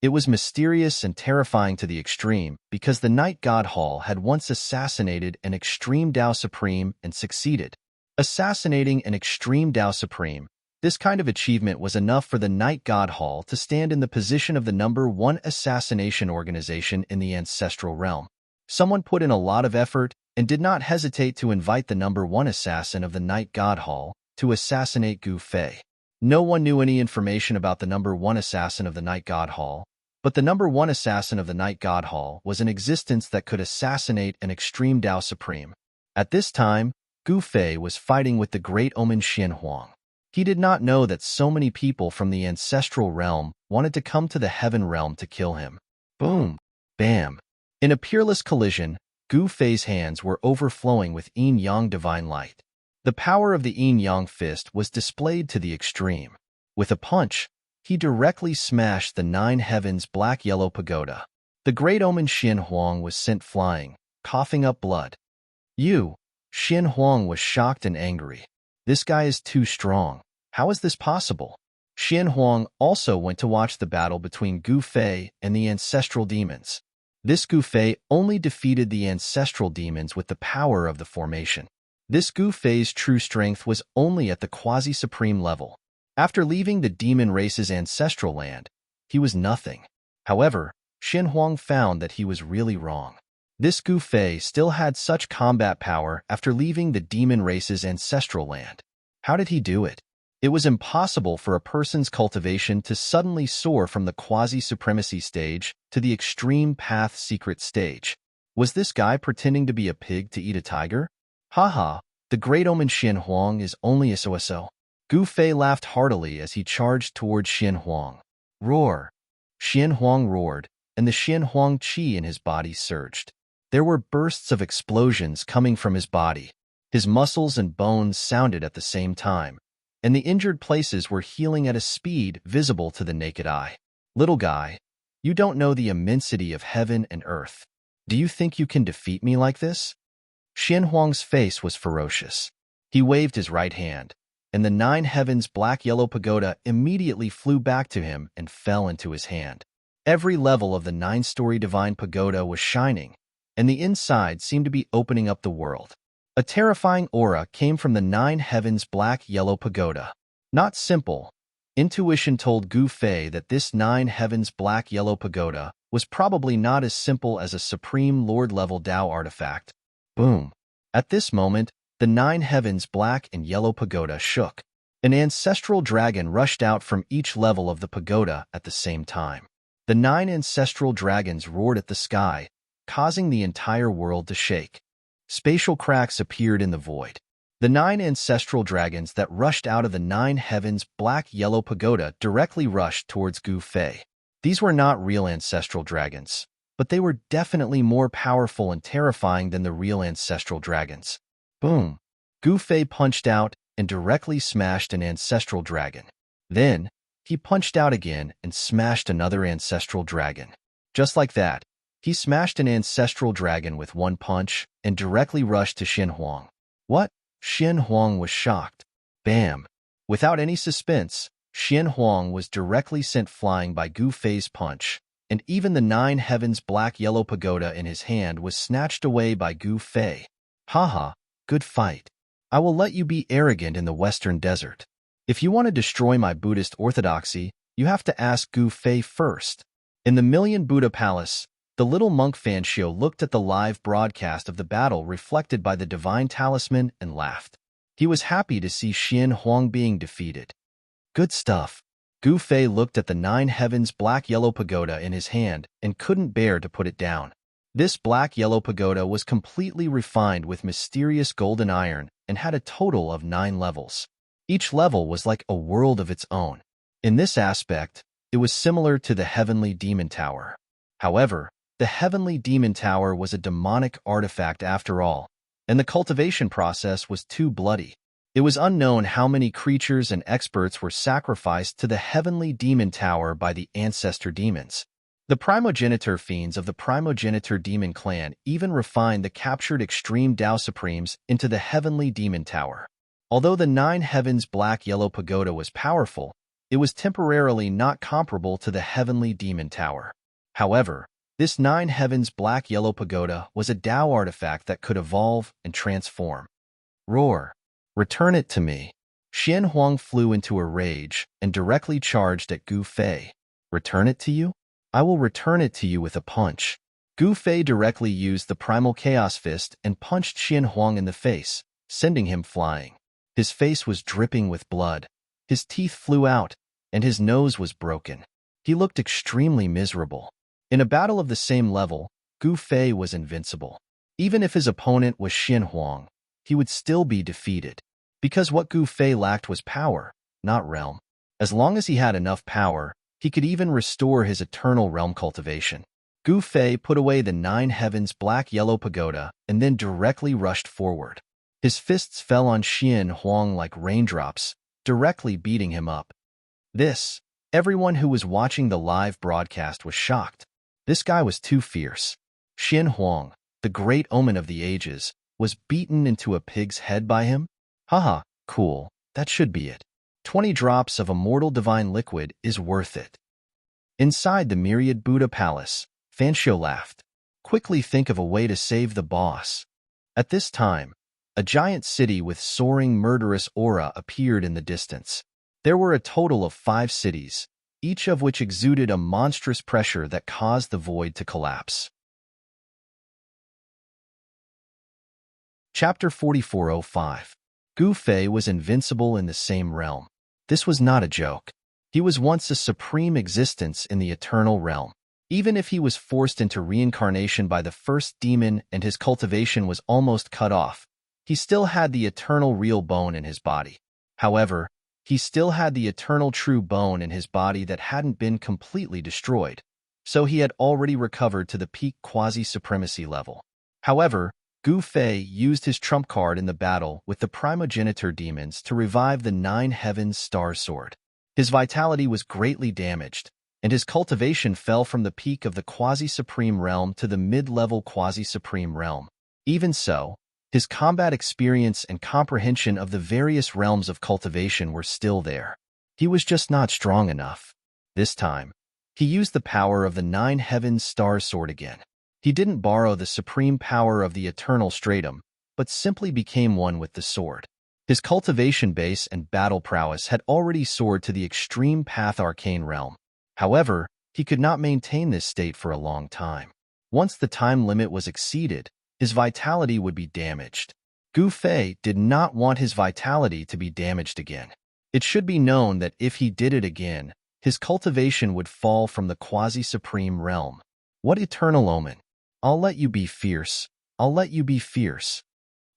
It was mysterious and terrifying to the extreme because the Night God Hall had once assassinated an extreme Tao Supreme and succeeded. Assassinating an extreme Tao Supreme, this kind of achievement was enough for the Night God Hall to stand in the position of the #1 assassination organization in the Ancestral Realm. Someone put in a lot of effort and did not hesitate to invite the #1 assassin of the Night God Hall to assassinate Gu Fei. No one knew any information about the #1 assassin of the Night God Hall, but the #1 assassin of the Night God Hall was an existence that could assassinate an extreme Tao Supreme. At this time, Gu Fei was fighting with the great omen Xin Huang. He did not know that so many people from the Ancestral Realm wanted to come to the Heaven Realm to kill him. Boom! Bam! In a peerless collision, Gu Fei's hands were overflowing with yin-yang divine light. The power of the yin-yang fist was displayed to the extreme. With a punch, he directly smashed the 9 heavens black-yellow pagoda. The great omen Xin Huang was sent flying, coughing up blood. Xin Huang was shocked and angry. This guy is too strong. How is this possible? Xin Huang also went to watch the battle between Gu Fei and the ancestral demons. This Gu Fei only defeated the ancestral demons with the power of the formation. This Gu Fei's true strength was only at the quasi-supreme level. After leaving the demon race's ancestral land, he was nothing. However, Xin Huang found that he was really wrong. This Gu Fei still had such combat power after leaving the demon race's ancestral land. How did he do it? It was impossible for a person's cultivation to suddenly soar from the quasi-supremacy stage to the extreme path secret stage. Was this guy pretending to be a pig to eat a tiger? Haha, the great omen Xin Huang is only a so-so. Gu Fei laughed heartily as he charged towards Xin Huang. Roar! Xin Huang roared, and the Xin Huang chi in his body surged. There were bursts of explosions coming from his body. His muscles and bones sounded at the same time, and the injured places were healing at a speed visible to the naked eye. Little guy, you don't know the immensity of heaven and earth. Do you think you can defeat me like this? Xin Huang's face was ferocious. He waved his right hand, and the 9 heavens black-yellow pagoda immediately flew back to him and fell into his hand. Every level of the 9-story divine pagoda was shining, and the inside seemed to be opening up the world. A terrifying aura came from the 9 heavens black-yellow pagoda. Not simple. Intuition told Gu Fei that this 9 heavens black-yellow pagoda was probably not as simple as a Supreme Lord-level Tao artifact. Boom. At this moment, the 9 heavens black and yellow pagoda shook. An ancestral dragon rushed out from each level of the pagoda at the same time. The 9 ancestral dragons roared at the sky, causing the entire world to shake. Spatial cracks appeared in the void. The 9 ancestral dragons that rushed out of the 9 heavens black-yellow pagoda directly rushed towards Gu Fei. These were not real ancestral dragons, but they were definitely more powerful and terrifying than the real ancestral dragons. Boom! Gu Fei punched out, and directly smashed an ancestral dragon. Then, he punched out again and smashed another ancestral dragon. Just like that, he smashed an ancestral dragon with one punch and directly rushed to Xin Huang. What? Xin Huang was shocked. Bam! Without any suspense, Xin Huang was directly sent flying by Gu Fei's punch, and even the 9 heavens black-yellow pagoda in his hand was snatched away by Gu Fei. Haha, good fight. I will let you be arrogant in the western desert. If you want to destroy my Buddhist orthodoxy, you have to ask Gu Fei first. In the Million Buddha Palace, the little monk Fanxio looked at the live broadcast of the battle reflected by the divine talisman and laughed. He was happy to see Xin Huang being defeated. Good stuff. Gu Fei looked at the 9 heavens black-yellow pagoda in his hand and couldn't bear to put it down. This black-yellow pagoda was completely refined with mysterious golden iron and had a total of 9 levels. Each level was like a world of its own. In this aspect, it was similar to the Heavenly Demon Tower. However, the Heavenly Demon Tower was a demonic artifact after all, and the cultivation process was too bloody. It was unknown how many creatures and experts were sacrificed to the Heavenly Demon Tower by the ancestor demons. The primogenitor fiends of the primogenitor demon clan even refined the captured extreme Tao Supremes into the Heavenly Demon Tower. Although the 9 heavens black-yellow pagoda was powerful, it was temporarily not comparable to the Heavenly Demon Tower. However, this 9 heavens black-yellow pagoda was a Tao artifact that could evolve and transform. Roar! Return it to me. Xin Huang flew into a rage and directly charged at Gu Fei. Return it to you? I will return it to you with a punch. Gu Fei directly used the primal chaos fist and punched Xin Huang in the face, sending him flying. His face was dripping with blood. His teeth flew out, and his nose was broken. He looked extremely miserable. In a battle of the same level, Gu Fei was invincible. Even if his opponent was Xin Huang, he would still be defeated. Because what Gu Fei lacked was power, not realm. As long as he had enough power, he could even restore his eternal realm cultivation. Gu Fei put away the 9 heavens black-yellow pagoda and then directly rushed forward. His fists fell on Xin Huang like raindrops, directly beating him up. Everyone who was watching the live broadcast was shocked. This guy was too fierce. Xin Huang, the great omen of the ages, was beaten into a pig's head by him? Haha, cool, that should be it. 20 drops of immortal divine liquid is worth it. Inside the Myriad Buddha Palace, Fanxio laughed. Quickly think of a way to save the boss. At this time, a giant city with soaring murderous aura appeared in the distance. There were a total of 5 cities, each of which exuded a monstrous pressure that caused the void to collapse. Chapter 4405. Gu Fei was invincible in the same realm. This was not a joke. He was once a supreme existence in the eternal realm. Even if he was forced into reincarnation by the first demon and his cultivation was almost cut off, he still had the eternal real bone in his body. However, he still had the eternal true bone in his body that hadn't been completely destroyed, so he had already recovered to the peak quasi-supremacy level. However, Gu Fei used his trump card in the battle with the primogenitor demons to revive the 9 heavens star sword. His vitality was greatly damaged, and his cultivation fell from the peak of the quasi-supreme realm to the mid-level quasi-supreme realm. Even so, his combat experience and comprehension of the various realms of cultivation were still there. He was just not strong enough. This time, he used the power of the 9 heavens star sword again. He didn't borrow the supreme power of the eternal stratum, but simply became one with the sword. His cultivation base and battle prowess had already soared to the extreme path arcane realm. However, he could not maintain this state for a long time. Once the time limit was exceeded, his vitality would be damaged. Gu Fei did not want his vitality to be damaged again. It should be known that if he did it again, his cultivation would fall from the quasi-supreme realm. What eternal omen! I'll let you be fierce. I'll let you be fierce.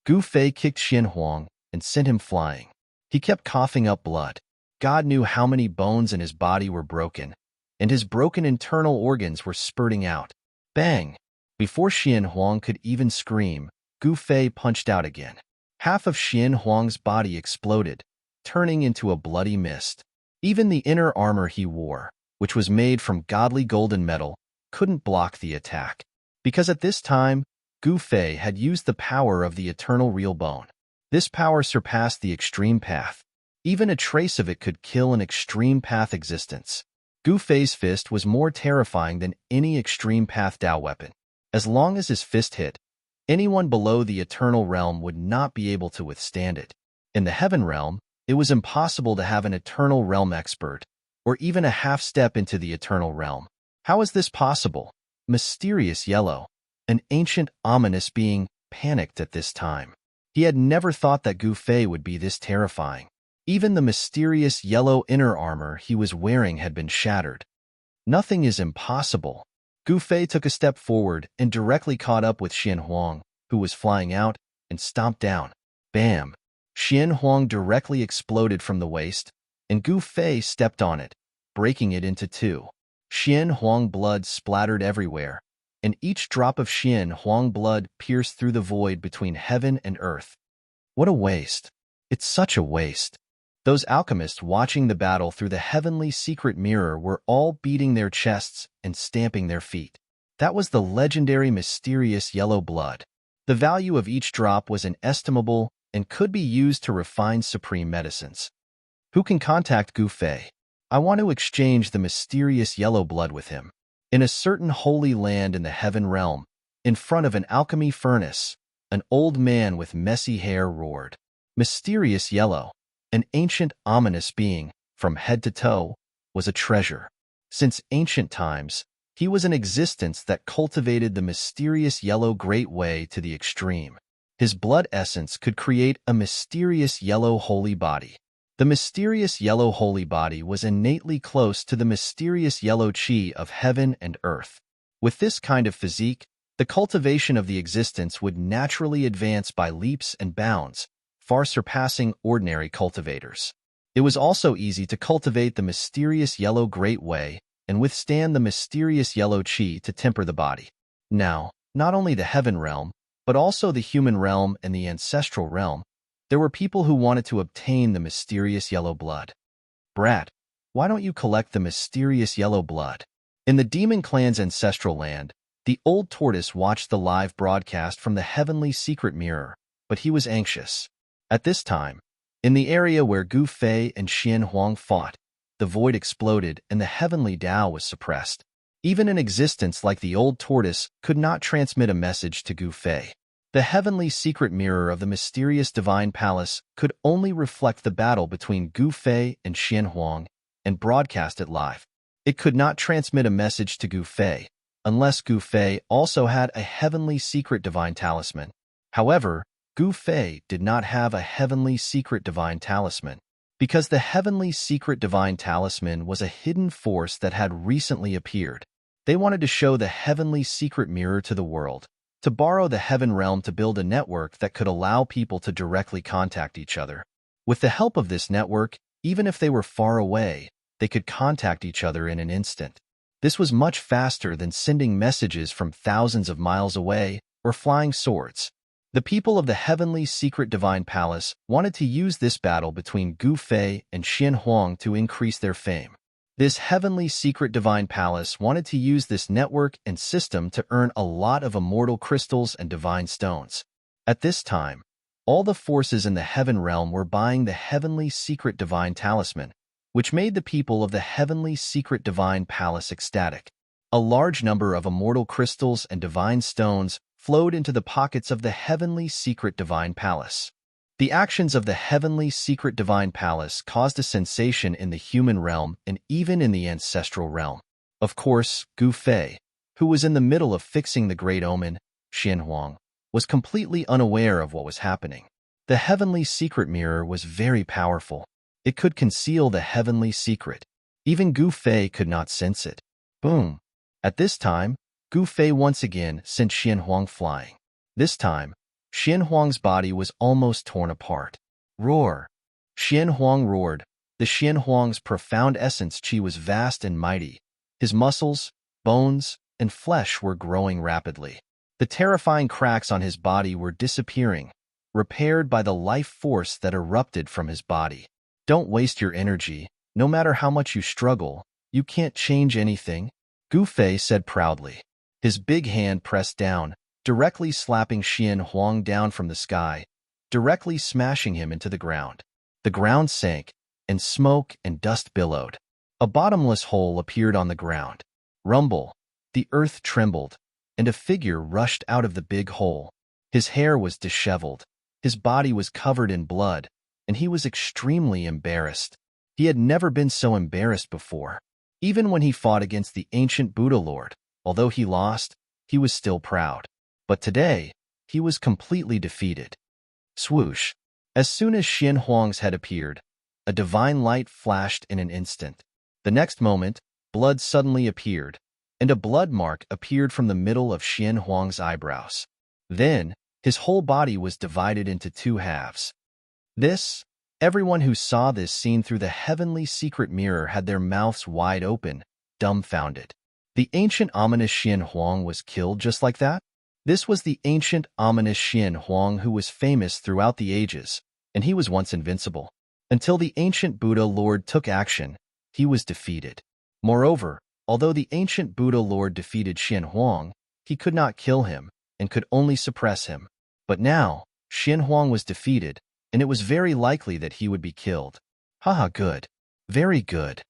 Gu Fei kicked Xin Huang and sent him flying. He kept coughing up blood. God knew how many bones in his body were broken, and his broken internal organs were spurting out. Bang! Before Xin Huang could even scream, Gu Fei punched out again. Half of Xian Huang's body exploded, turning into a bloody mist. Even the inner armor he wore, which was made from godly golden metal, couldn't block the attack. Because at this time, Gu Fei had used the power of the eternal real bone. This power surpassed the extreme path. Even a trace of it could kill an extreme path existence. Gu Fei's fist was more terrifying than any extreme path Dao weapon. As long as his fist hit, anyone below the eternal realm would not be able to withstand it. In the heaven realm, it was impossible to have an eternal realm expert, or even a half step into the eternal realm. How is this possible? Mysterious Yellow, an ancient, ominous being, panicked at this time. He had never thought that Gu Fei would be this terrifying. Even the mysterious yellow inner armor he was wearing had been shattered. Nothing is impossible. Gu Fei took a step forward and directly caught up with Xian Huang, who was flying out, and stomped down. Bam! Xian Huang directly exploded from the waist, and Gu Fei stepped on it, breaking it into two. Xian Huang blood splattered everywhere, and each drop of Xian Huang blood pierced through the void between heaven and earth. What a waste! It's such a waste. Those alchemists watching the battle through the heavenly secret mirror were all beating their chests and stamping their feet. That was the legendary mysterious yellow blood. The value of each drop was inestimable and could be used to refine supreme medicines. Who can contact Gu Fei? I want to exchange the mysterious yellow blood with him. In a certain holy land in the heaven realm, in front of an alchemy furnace, an old man with messy hair roared. Mysterious Yellow, an ancient, ominous being, from head to toe, was a treasure. Since ancient times, he was an existence that cultivated the mysterious yellow great way to the extreme. His blood essence could create a mysterious yellow holy body. The mysterious yellow holy body was innately close to the mysterious yellow chi of heaven and earth. With this kind of physique, the cultivation of the existence would naturally advance by leaps and bounds, far surpassing ordinary cultivators. It was also easy to cultivate the mysterious yellow great way and withstand the mysterious yellow chi to temper the body. Now, not only the heaven realm, but also the human realm and the ancestral realm, there were people who wanted to obtain the mysterious yellow blood. Brat, why don't you collect the mysterious yellow blood? In the demon clan's ancestral land, the old tortoise watched the live broadcast from the heavenly secret mirror, but he was anxious. At this time, in the area where Gu Fei and Xian Huang fought, the void exploded and the heavenly Tao was suppressed. Even an existence like the old tortoise could not transmit a message to Gu Fei. The heavenly secret mirror of the mysterious divine palace could only reflect the battle between Gu Fei and Xian Huang and broadcast it live. It could not transmit a message to Gu Fei, unless Gu Fei also had a heavenly secret divine talisman. However, Gu Fei did not have a heavenly secret divine talisman. Because the heavenly secret divine talisman was a hidden force that had recently appeared, they wanted to show the heavenly secret mirror to the world, to borrow the heaven realm to build a network that could allow people to directly contact each other. With the help of this network, even if they were far away, they could contact each other in an instant. This was much faster than sending messages from thousands of miles away or flying swords. The people of the heavenly secret divine palace wanted to use this battle between Gu Fei and Xian Huang to increase their fame. This heavenly secret divine palace wanted to use this network and system to earn a lot of immortal crystals and divine stones. At this time, all the forces in the heaven realm were buying the heavenly secret divine talisman, which made the people of the heavenly secret divine palace ecstatic. A large number of immortal crystals and divine stones flowed into the pockets of the heavenly secret divine palace. The actions of the heavenly secret divine palace caused a sensation in the human realm and even in the ancestral realm. Of course, Gu Fei, who was in the middle of fixing the great omen, Xian Huang, was completely unaware of what was happening. The heavenly secret mirror was very powerful. It could conceal the heavenly secret. Even Gu Fei could not sense it. Boom! At this time, Gu Fei once again sent Xian Huang flying. This time, Xian Huang's body was almost torn apart. Roar! Xian Huang roared. The Xian Huang's profound essence chi was vast and mighty. His muscles, bones, and flesh were growing rapidly. The terrifying cracks on his body were disappearing, repaired by the life force that erupted from his body. Don't waste your energy. No matter how much you struggle, you can't change anything, Gu Fei said proudly. His big hand pressed down, directly slapping Xian Huang down from the sky, directly smashing him into the ground. The ground sank, and smoke and dust billowed. A bottomless hole appeared on the ground. Rumble, the earth trembled, and a figure rushed out of the big hole. His hair was disheveled, his body was covered in blood, and he was extremely embarrassed. He had never been so embarrassed before. Even when he fought against the ancient Buddha Lord, although he lost, he was still proud. But today, he was completely defeated. Swoosh! As soon as Xian Huang's head appeared, a divine light flashed in an instant. The next moment, blood suddenly appeared, and a blood mark appeared from the middle of Xian Huang's eyebrows. Then, his whole body was divided into two halves. Everyone who saw this scene through the heavenly secret mirror had their mouths wide open, dumbfounded. The ancient ominous Xian Huang was killed just like that? This was the ancient ominous Xian Huang who was famous throughout the ages, and he was once invincible. Until the ancient Buddha Lord took action, he was defeated. Moreover, although the ancient Buddha Lord defeated Xian Huang, he could not kill him and could only suppress him. But now, Xian Huang was defeated, and it was very likely that he would be killed. Haha, good. Very good.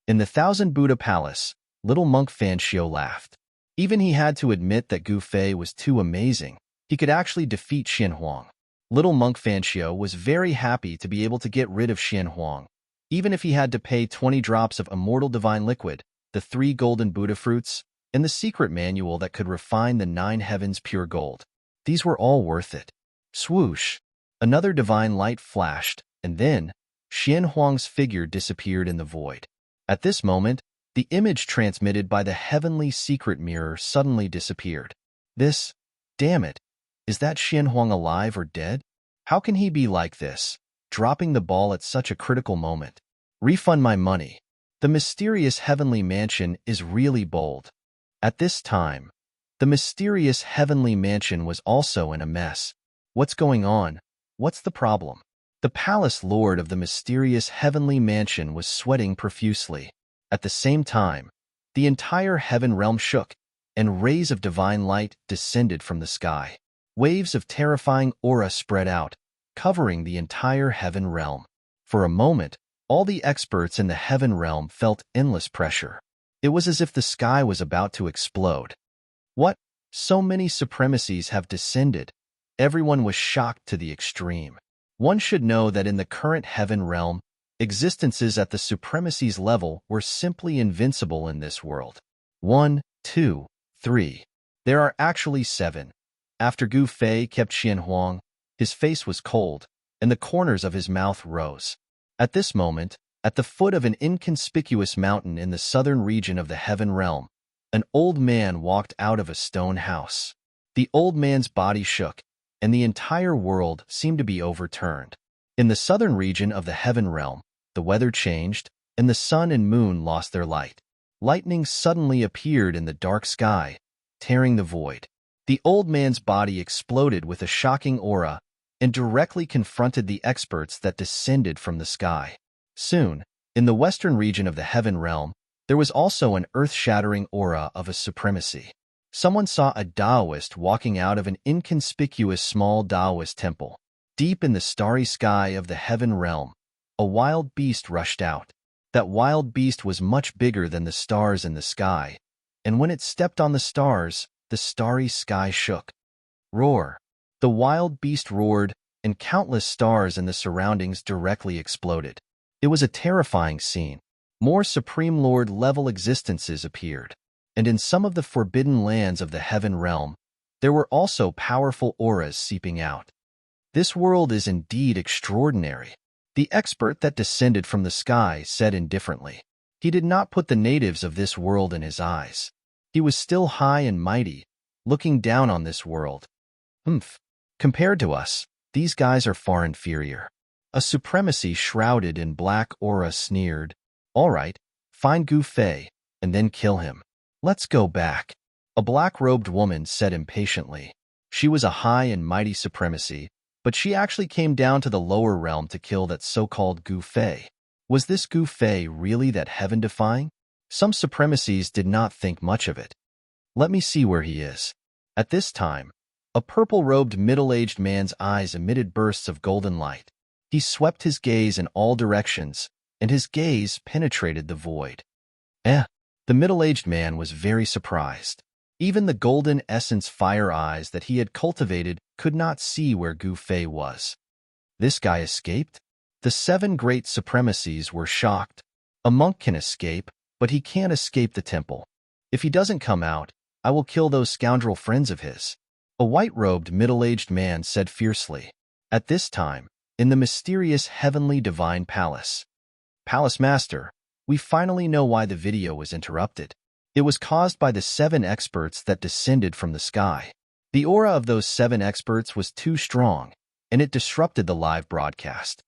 In the Thousand Buddha Palace, little monk Fanxiu laughed. Even he had to admit that Gu Fei was too amazing. He could actually defeat Xian Huang. Little monk Fanxiu was very happy to be able to get rid of Xian Huang, even if he had to pay 20 drops of immortal divine liquid, the 3 golden Buddha fruits, and the secret manual that could refine the 9 heavens pure gold. These were all worth it. Swoosh! Another divine light flashed, and then Xian Huang's figure disappeared in the void. At this moment, the image transmitted by the heavenly secret mirror suddenly disappeared. Damn it, is that Xian Huang alive or dead? How can he be like this, dropping the ball at such a critical moment? Refund my money. The mysterious heavenly mansion is really bold. At this time, the mysterious heavenly mansion was also in a mess. What's going on? What's the problem? The palace lord of the mysterious heavenly mansion was sweating profusely. At the same time, the entire heaven realm shook, and rays of divine light descended from the sky. Waves of terrifying aura spread out, covering the entire heaven realm. For a moment, all the experts in the heaven realm felt endless pressure. It was as if the sky was about to explode. What? So many supremacies have descended. Everyone was shocked to the extreme. One should know that in the current heaven realm, existences at the supremacies level were simply invincible in this world. 1, 2, 3. There are actually 7. After Gu Fei kept Xian Huang, his face was cold, and the corners of his mouth rose. At this moment, at the foot of an inconspicuous mountain in the southern region of the heaven realm, an old man walked out of a stone house. The old man's body shook, and the entire world seemed to be overturned. In the southern region of the heaven realm, the weather changed, and the sun and moon lost their light. Lightning suddenly appeared in the dark sky, tearing the void. The old man's body exploded with a shocking aura and directly confronted the experts that descended from the sky. Soon, in the western region of the heaven realm, there was also an earth-shattering aura of a supremacy. Someone saw a Taoist walking out of an inconspicuous small Taoist temple. Deep in the starry sky of the heaven realm, a wild beast rushed out. That wild beast was much bigger than the stars in the sky, and when it stepped on the stars, the starry sky shook. Roar! The wild beast roared, and countless stars in the surroundings directly exploded. It was a terrifying scene. More Supreme Lord-level existences appeared, and in some of the forbidden lands of the heaven realm, there were also powerful auras seeping out. This world is indeed extraordinary, the expert that descended from the sky said indifferently. He did not put the natives of this world in his eyes. He was still high and mighty, looking down on this world. Compared to us, these guys are far inferior. A supremacy shrouded in black aura sneered. All right, find Gu Fei, and then kill him. Let's go back. A black-robed woman said impatiently. She was a high and mighty supremacy, but she actually came down to the lower realm to kill that so-called Gu Fei. Was this Gu Fei really that heaven-defying? Some supremacies did not think much of it. Let me see where he is. At this time, a purple-robed middle-aged man's eyes emitted bursts of golden light. He swept his gaze in all directions, and his gaze penetrated the void. The middle-aged man was very surprised. Even the golden essence fire eyes that he had cultivated could not see where Gu Fei was. This guy escaped? The 7 great supremacies were shocked. A monk can escape, but he can't escape the temple. If he doesn't come out, I will kill those scoundrel friends of his. A white-robed middle-aged man said fiercely. At this time, in the mysterious heavenly divine palace. Palace Master, we finally know why the video was interrupted. It was caused by the 7 experts that descended from the sky. The aura of those 7 experts was too strong, and it disrupted the live broadcast.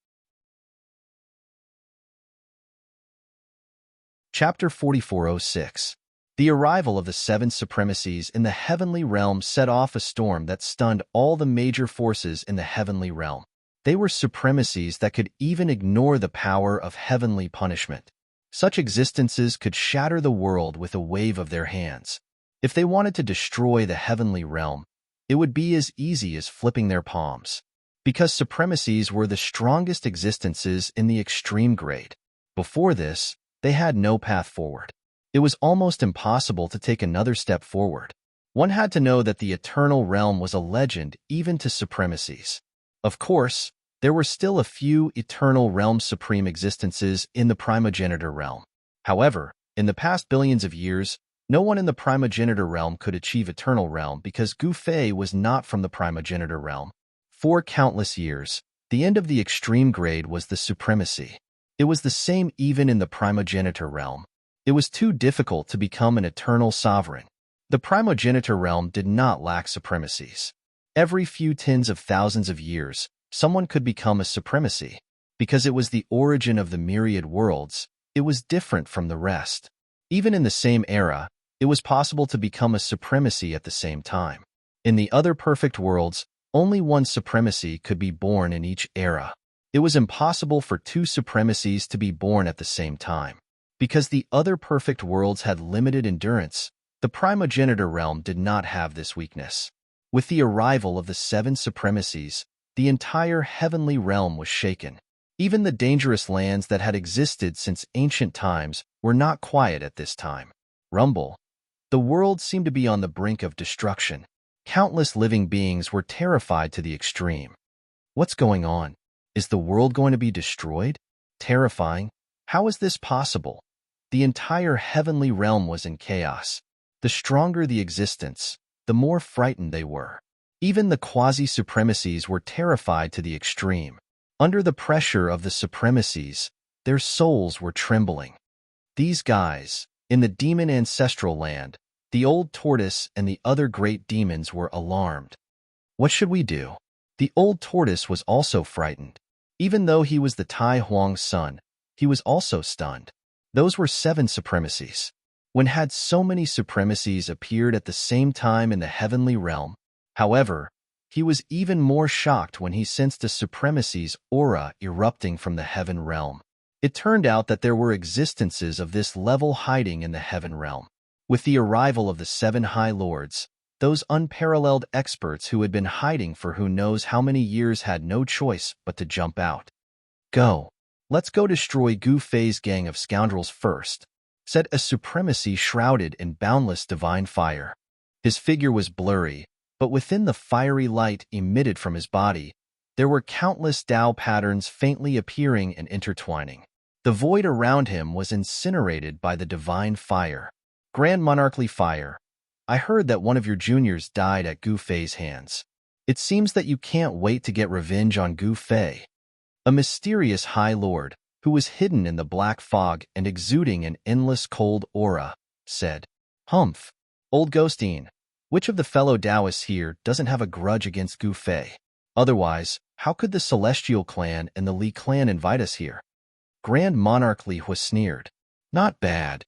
Chapter 4406. The arrival of the 7 supremacies in the heavenly realm set off a storm that stunned all the major forces in the heavenly realm. They were supremacies that could even ignore the power of heavenly punishment. Such existences could shatter the world with a wave of their hands. If they wanted to destroy the heavenly realm, it would be as easy as flipping their palms. Because supremacies were the strongest existences in the extreme grade. Before this, they had no path forward. It was almost impossible to take another step forward. One had to know that the eternal realm was a legend even to supremacies. Of course, there were still a few eternal realm supreme existences in the primogenitor realm. However, in the past billions of years, no one in the primogenitor realm could achieve eternal realm because Gu Fei was not from the primogenitor realm. For countless years, the end of the extreme grade was the supremacy. It was the same even in the primogenitor realm. It was too difficult to become an eternal sovereign. The primogenitor realm did not lack supremacies. Every few tens of thousands of years, someone could become a supremacy. Because it was the origin of the myriad worlds, it was different from the rest. Even in the same era, it was possible to become a supremacy at the same time. In the other perfect worlds, only one supremacy could be born in each era. It was impossible for 2 supremacies to be born at the same time. Because the other perfect worlds had limited endurance, the primogenitor realm did not have this weakness. With the arrival of the 7 supremacies, the entire heavenly realm was shaken. Even the dangerous lands that had existed since ancient times were not quiet at this time. Rumble. The world seemed to be on the brink of destruction. Countless living beings were terrified to the extreme. What's going on? Is the world going to be destroyed? Terrifying. How is this possible? The entire heavenly realm was in chaos. The stronger the existence, the more frightened they were. Even the quasi-supremacies were terrified to the extreme. Under the pressure of the supremacies, their souls were trembling. These guys, in the demon ancestral land, the old tortoise and the other great demons were alarmed. What should we do? The old tortoise was also frightened. Even though he was the Tai Huang's son, he was also stunned. Those were 7 supremacies. When had so many supremacies appeared at the same time in the heavenly realm? However, he was even more shocked when he sensed a supremacy's aura erupting from the heaven realm. It turned out that there were existences of this level hiding in the heaven realm. With the arrival of the 7 High Lords, those unparalleled experts who had been hiding for who knows how many years had no choice but to jump out. Go. Let's go destroy Gu Fei's gang of scoundrels first, said a supremacy shrouded in boundless divine fire. His figure was blurry, but within the fiery light emitted from his body, there were countless Tao patterns faintly appearing and intertwining. The void around him was incinerated by the divine fire. Grand Monarchly Fire, I heard that one of your juniors died at Gu Fei's hands. It seems that you can't wait to get revenge on Gu Fei. A mysterious High Lord, who was hidden in the black fog and exuding an endless cold aura, said, Humph, old Ghostine, which of the fellow Taoists here doesn't have a grudge against Gu Fei? Otherwise, how could the Celestial clan and the Li clan invite us here? Grand Monarch Li was sneered. Not bad.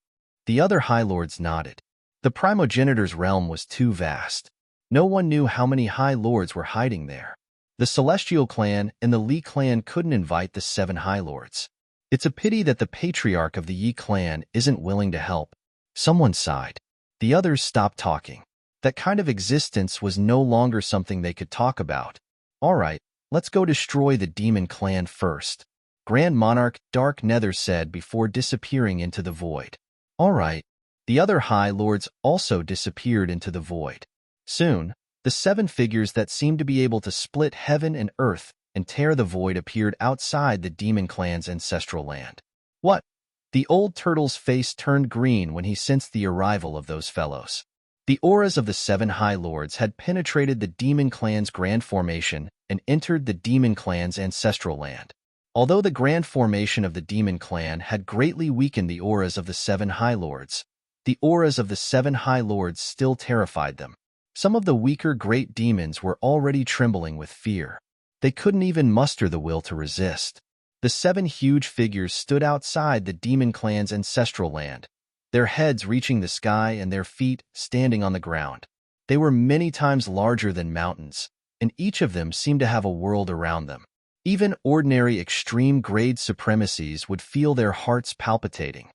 The other High Lords nodded. The primogenitor's realm was too vast. No one knew how many High Lords were hiding there. The Celestial Clan and the Li Clan couldn't invite the 7 High Lords. It's a pity that the patriarch of the Yi clan isn't willing to help. Someone sighed. The others stopped talking. That kind of existence was no longer something they could talk about. All right, let's go destroy the demon clan first, Grand Monarch Dark Nether said before disappearing into the void. All right. The other High Lords also disappeared into the void. Soon, the 7 figures that seemed to be able to split heaven and earth and tear the void appeared outside the demon clan's ancestral land. What? The old turtle's face turned green when he sensed the arrival of those fellows. The auras of the 7 High Lords had penetrated the demon clan's grand formation and entered the demon clan's ancestral land. Although the grand formation of the demon clan had greatly weakened the auras of the 7 High Lords, the auras of the 7 High Lords still terrified them. Some of the weaker great demons were already trembling with fear. They couldn't even muster the will to resist. The 7 huge figures stood outside the demon clan's ancestral land, their heads reaching the sky and their feet standing on the ground. They were many times larger than mountains, and each of them seemed to have a world around them. Even ordinary extreme-grade supremacies would feel their hearts palpitating.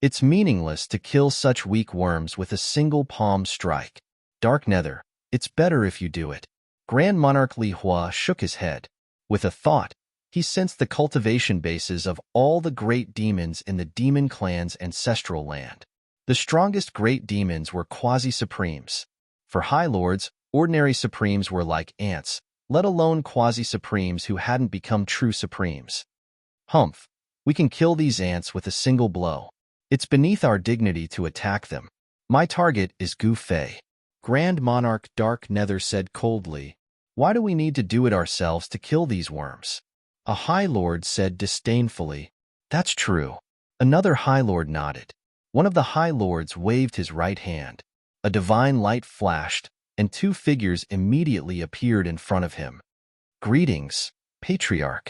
It's meaningless to kill such weak worms with a single palm strike. Dark Nether, it's better if you do it. Grand Monarch Li Hua shook his head. With a thought, he sensed the cultivation bases of all the great demons in the demon clan's ancestral land. The strongest great demons were quasi-supremes. For High Lords, ordinary supremes were like ants, let alone quasi-supremes who hadn't become true supremes. Humph, we can kill these ants with a single blow. It's beneath our dignity to attack them. My target is Gu Fei. Grand Monarch Dark Nether said coldly. Why do we need to do it ourselves to kill these worms? A High Lord said disdainfully. That's true. Another High Lord nodded. One of the High Lords waved his right hand. A divine light flashed, and 2 figures immediately appeared in front of him. Greetings, Patriarch.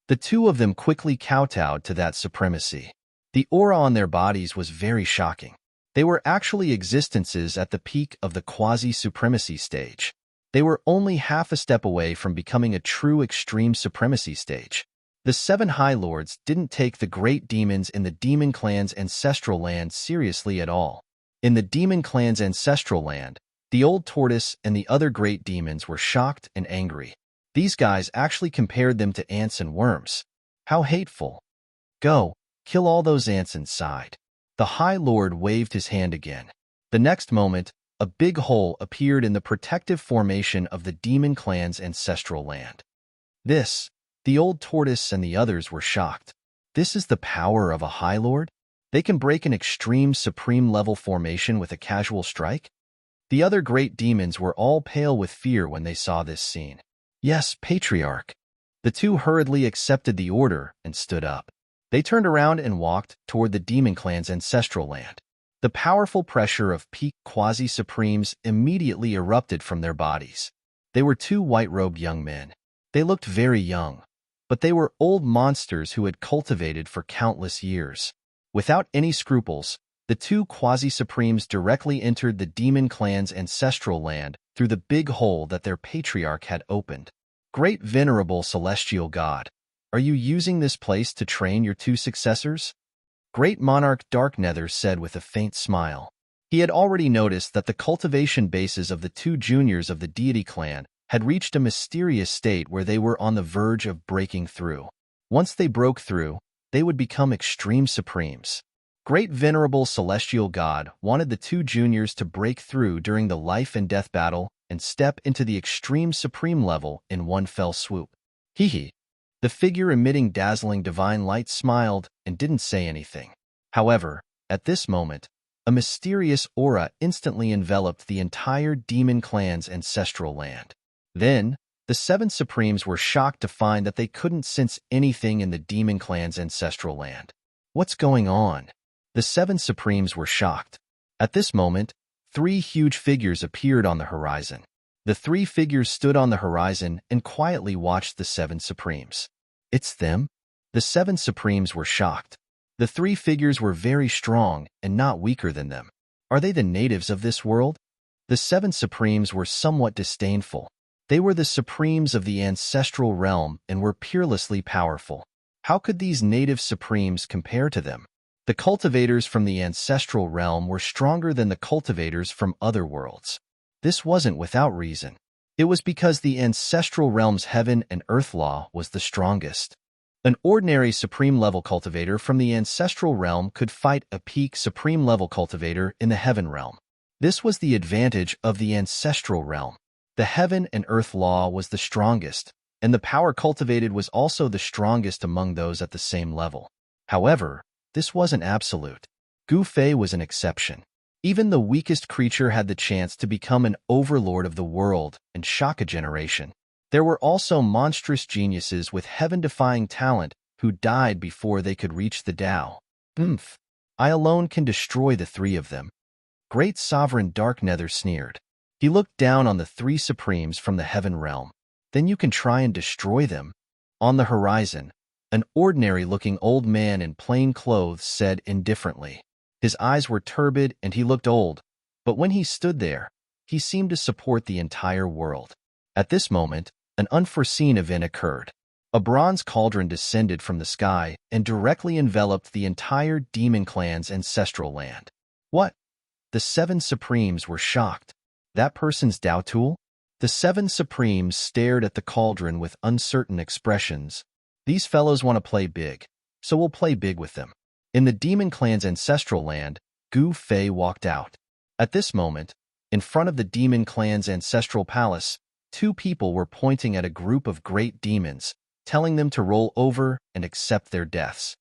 The 2 of them quickly kowtowed to that supremacy. The aura on their bodies was very shocking. They were actually existences at the peak of the quasi-supremacy stage. They were only half a step away from becoming a true extreme supremacy stage. The 7 High Lords didn't take the great demons in the demon clan's ancestral land seriously at all. In the demon clan's ancestral land, the old tortoise and the other great demons were shocked and angry. These guys actually compared them to ants and worms. How hateful. Go, kill all those ants inside. The High Lord waved his hand again. The next moment, a big hole appeared in the protective formation of the demon clan's ancestral land. The old tortoise and the others were shocked. This is the power of a High Lord? They can break an extreme supreme level formation with a casual strike? The other great demons were all pale with fear when they saw this scene. Yes, Patriarch. The 2 hurriedly accepted the order and stood up. They turned around and walked toward the demon clan's ancestral land. The powerful pressure of peak quasi-supremes immediately erupted from their bodies. They were 2 white-robed young men. They looked very young, but they were old monsters who had cultivated for countless years. Without any scruples, the 2 quasi-supremes directly entered the demon clan's ancestral land through the big hole that their patriarch had opened. Great Venerable Celestial God, are you using this place to train your 2 successors? Great Monarch Dark Nether said with a faint smile. He had already noticed that the cultivation bases of the 2 juniors of the deity clan had reached a mysterious state where they were on the verge of breaking through. Once they broke through, they would become extreme supremes. Great Venerable Celestial God wanted the 2 juniors to break through during the life and death battle and step into the extreme supreme level in one fell swoop. Hee. The figure emitting dazzling divine light smiled and didn't say anything. However, at this moment, a mysterious aura instantly enveloped the entire demon clan's ancestral land. Then, the 7 Supremes were shocked to find that they couldn't sense anything in the demon clan's ancestral land. What's going on? The 7 Supremes were shocked. At this moment, 3 huge figures appeared on the horizon. The 3 figures stood on the horizon and quietly watched the 7 Supremes. It's them? The 7 Supremes were shocked. The 3 figures were very strong and not weaker than them. Are they the natives of this world? The 7 Supremes were somewhat disdainful. They were the supremes of the ancestral realm and were peerlessly powerful. How could these native supremes compare to them? The cultivators from the ancestral realm were stronger than the cultivators from other worlds. This wasn't without reason. It was because the ancestral realm's heaven and earth law was the strongest. An ordinary supreme-level cultivator from the ancestral realm could fight a peak supreme-level cultivator in the heaven realm. This was the advantage of the ancestral realm. The heaven and earth law was the strongest, and the power cultivated was also the strongest among those at the same level. However, this wasn't absolute. Gu Fei was an exception. Even the weakest creature had the chance to become an overlord of the world and shock a generation. There were also monstrous geniuses with heaven-defying talent who died before they could reach the Tao. I alone can destroy the three of them. Great Sovereign Dark Nether sneered. He looked down on the three supremes from the heaven realm. Then you can try and destroy them. On the horizon, an ordinary-looking old man in plain clothes said indifferently. His eyes were turbid and he looked old, but when he stood there, he seemed to support the entire world. At this moment, an unforeseen event occurred. A bronze cauldron descended from the sky and directly enveloped the entire demon clan's ancestral land. What? The seven supremes were shocked. That person's Tao tool? The seven supremes stared at the cauldron with uncertain expressions. These fellows want to play big, so we'll play big with them. In the demon clan's ancestral land, Gu Fei walked out. At this moment, in front of the demon clan's ancestral palace, two people were pointing at a group of great demons, telling them to roll over and accept their deaths.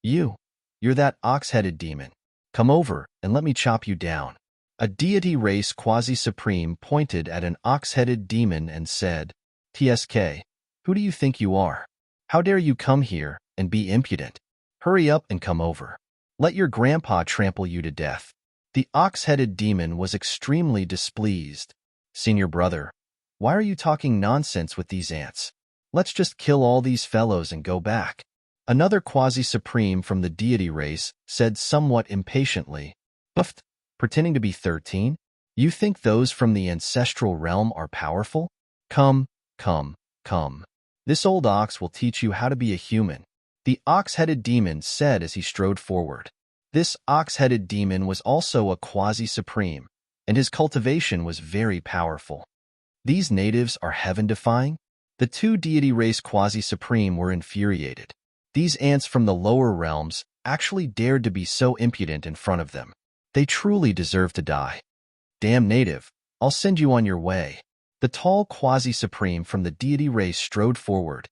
You're that ox-headed demon. Come over and let me chop you down. A deity race quasi-supreme pointed at an ox-headed demon and said, TSK, who do you think you are? How dare you come here and be impudent? Hurry up and come over. Let your grandpa trample you to death. The ox-headed demon was extremely displeased. Senior brother, why are you talking nonsense with these ants? Let's just kill all these fellows and go back. Another quasi-supreme from the deity race said somewhat impatiently, Buffed, pretending to be 13? You think those from the ancestral realm are powerful? Come. This old ox will teach you how to be a human. The ox-headed demon said as he strode forward. This ox-headed demon was also a quasi-supreme, and his cultivation was very powerful. These natives are heaven-defying? The two deity race quasi-supreme were infuriated. These ants from the lower realms actually dared to be so impudent in front of them. They truly deserve to die. Damn native, I'll send you on your way. The tall quasi-supreme from the deity race strode forward.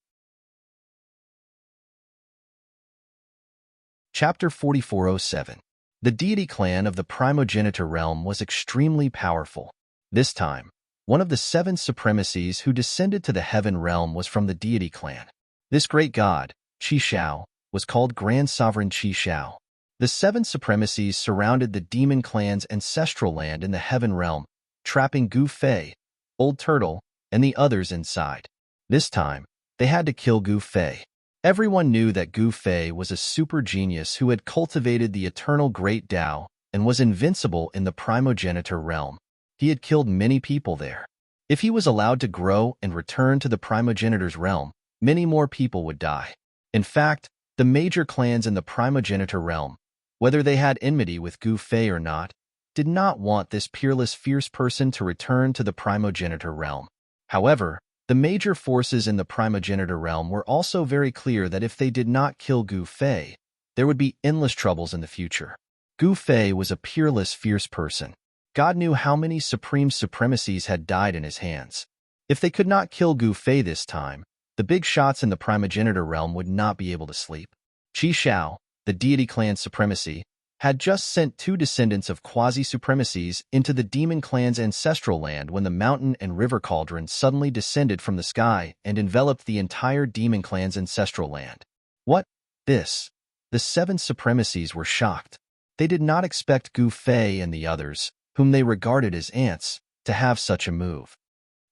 Chapter 4407. The deity clan of the primogenitor realm was extremely powerful. This time, one of the seven supremacies who descended to the heaven realm was from the deity clan. This great god, Qi Shao, was called Grand Sovereign Qi Shao. The seven supremacies surrounded the demon clan's ancestral land in the heaven realm, trapping Gu Fei, Old Turtle, and the others inside. This time, they had to kill Gu Fei. Everyone knew that Gu Fei was a super genius who had cultivated the eternal great Tao and was invincible in the primogenitor realm. He had killed many people there. If he was allowed to grow and return to the primogenitor's realm, many more people would die. In fact, the major clans in the primogenitor realm, whether they had enmity with Gu Fei or not, did not want this peerless fierce person to return to the primogenitor realm. However, the major forces in the primogenitor realm were also very clear that if they did not kill Gu Fei, there would be endless troubles in the future. Gu Fei was a peerless fierce person. God knew how many supreme supremacies had died in his hands. If they could not kill Gu Fei this time, the big shots in the primogenitor realm would not be able to sleep. Qi Shao, the deity clan supremacy, had just sent two descendants of quasi-supremacies into the demon clan's ancestral land when the mountain and river cauldron suddenly descended from the sky and enveloped the entire demon clan's ancestral land. What? This? The seven supremacies were shocked. They did not expect Gu Fei and the others, whom they regarded as ants, to have such a move.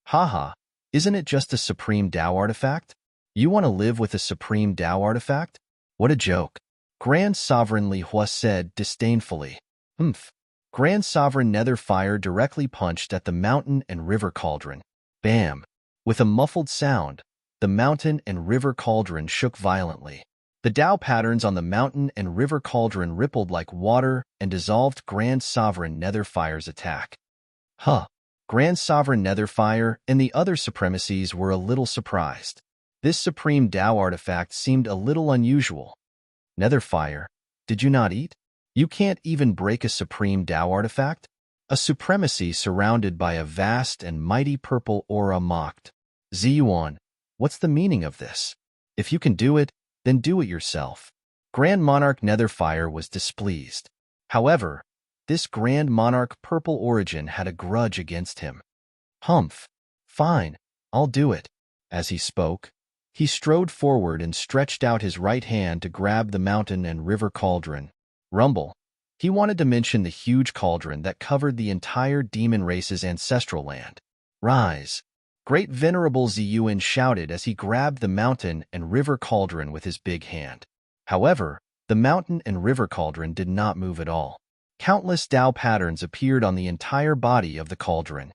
Haha, isn't it just a supreme Tao artifact? You want to live with a supreme Tao artifact? What a joke. Grand Sovereign Li Hua said disdainfully. Grand Sovereign Nether Fire directly punched at the mountain and river cauldron. Bam! With a muffled sound, the mountain and river cauldron shook violently. The Tao patterns on the mountain and river cauldron rippled like water and dissolved Grand Sovereign Netherfire's attack. Grand Sovereign Netherfire and the other supremacies were a little surprised. This supreme Tao artifact seemed a little unusual. Netherfire, did you not eat? You can't even break a supreme Tao artifact? A supremacy surrounded by a vast and mighty purple aura mocked. Ziyuan, what's the meaning of this? If you can do it, then do it yourself. Grand Monarch Netherfire was displeased. However, this Grand Monarch Purple Origin had a grudge against him. Humph. Fine, I'll do it. As he spoke, he strode forward and stretched out his right hand to grab the mountain and river cauldron. Rumble. He wanted to mention the huge cauldron that covered the entire demon race's ancestral land. Rise. Great Venerable Ziyuan shouted as he grabbed the mountain and river cauldron with his big hand. However, the mountain and river cauldron did not move at all. Countless Tao patterns appeared on the entire body of the cauldron.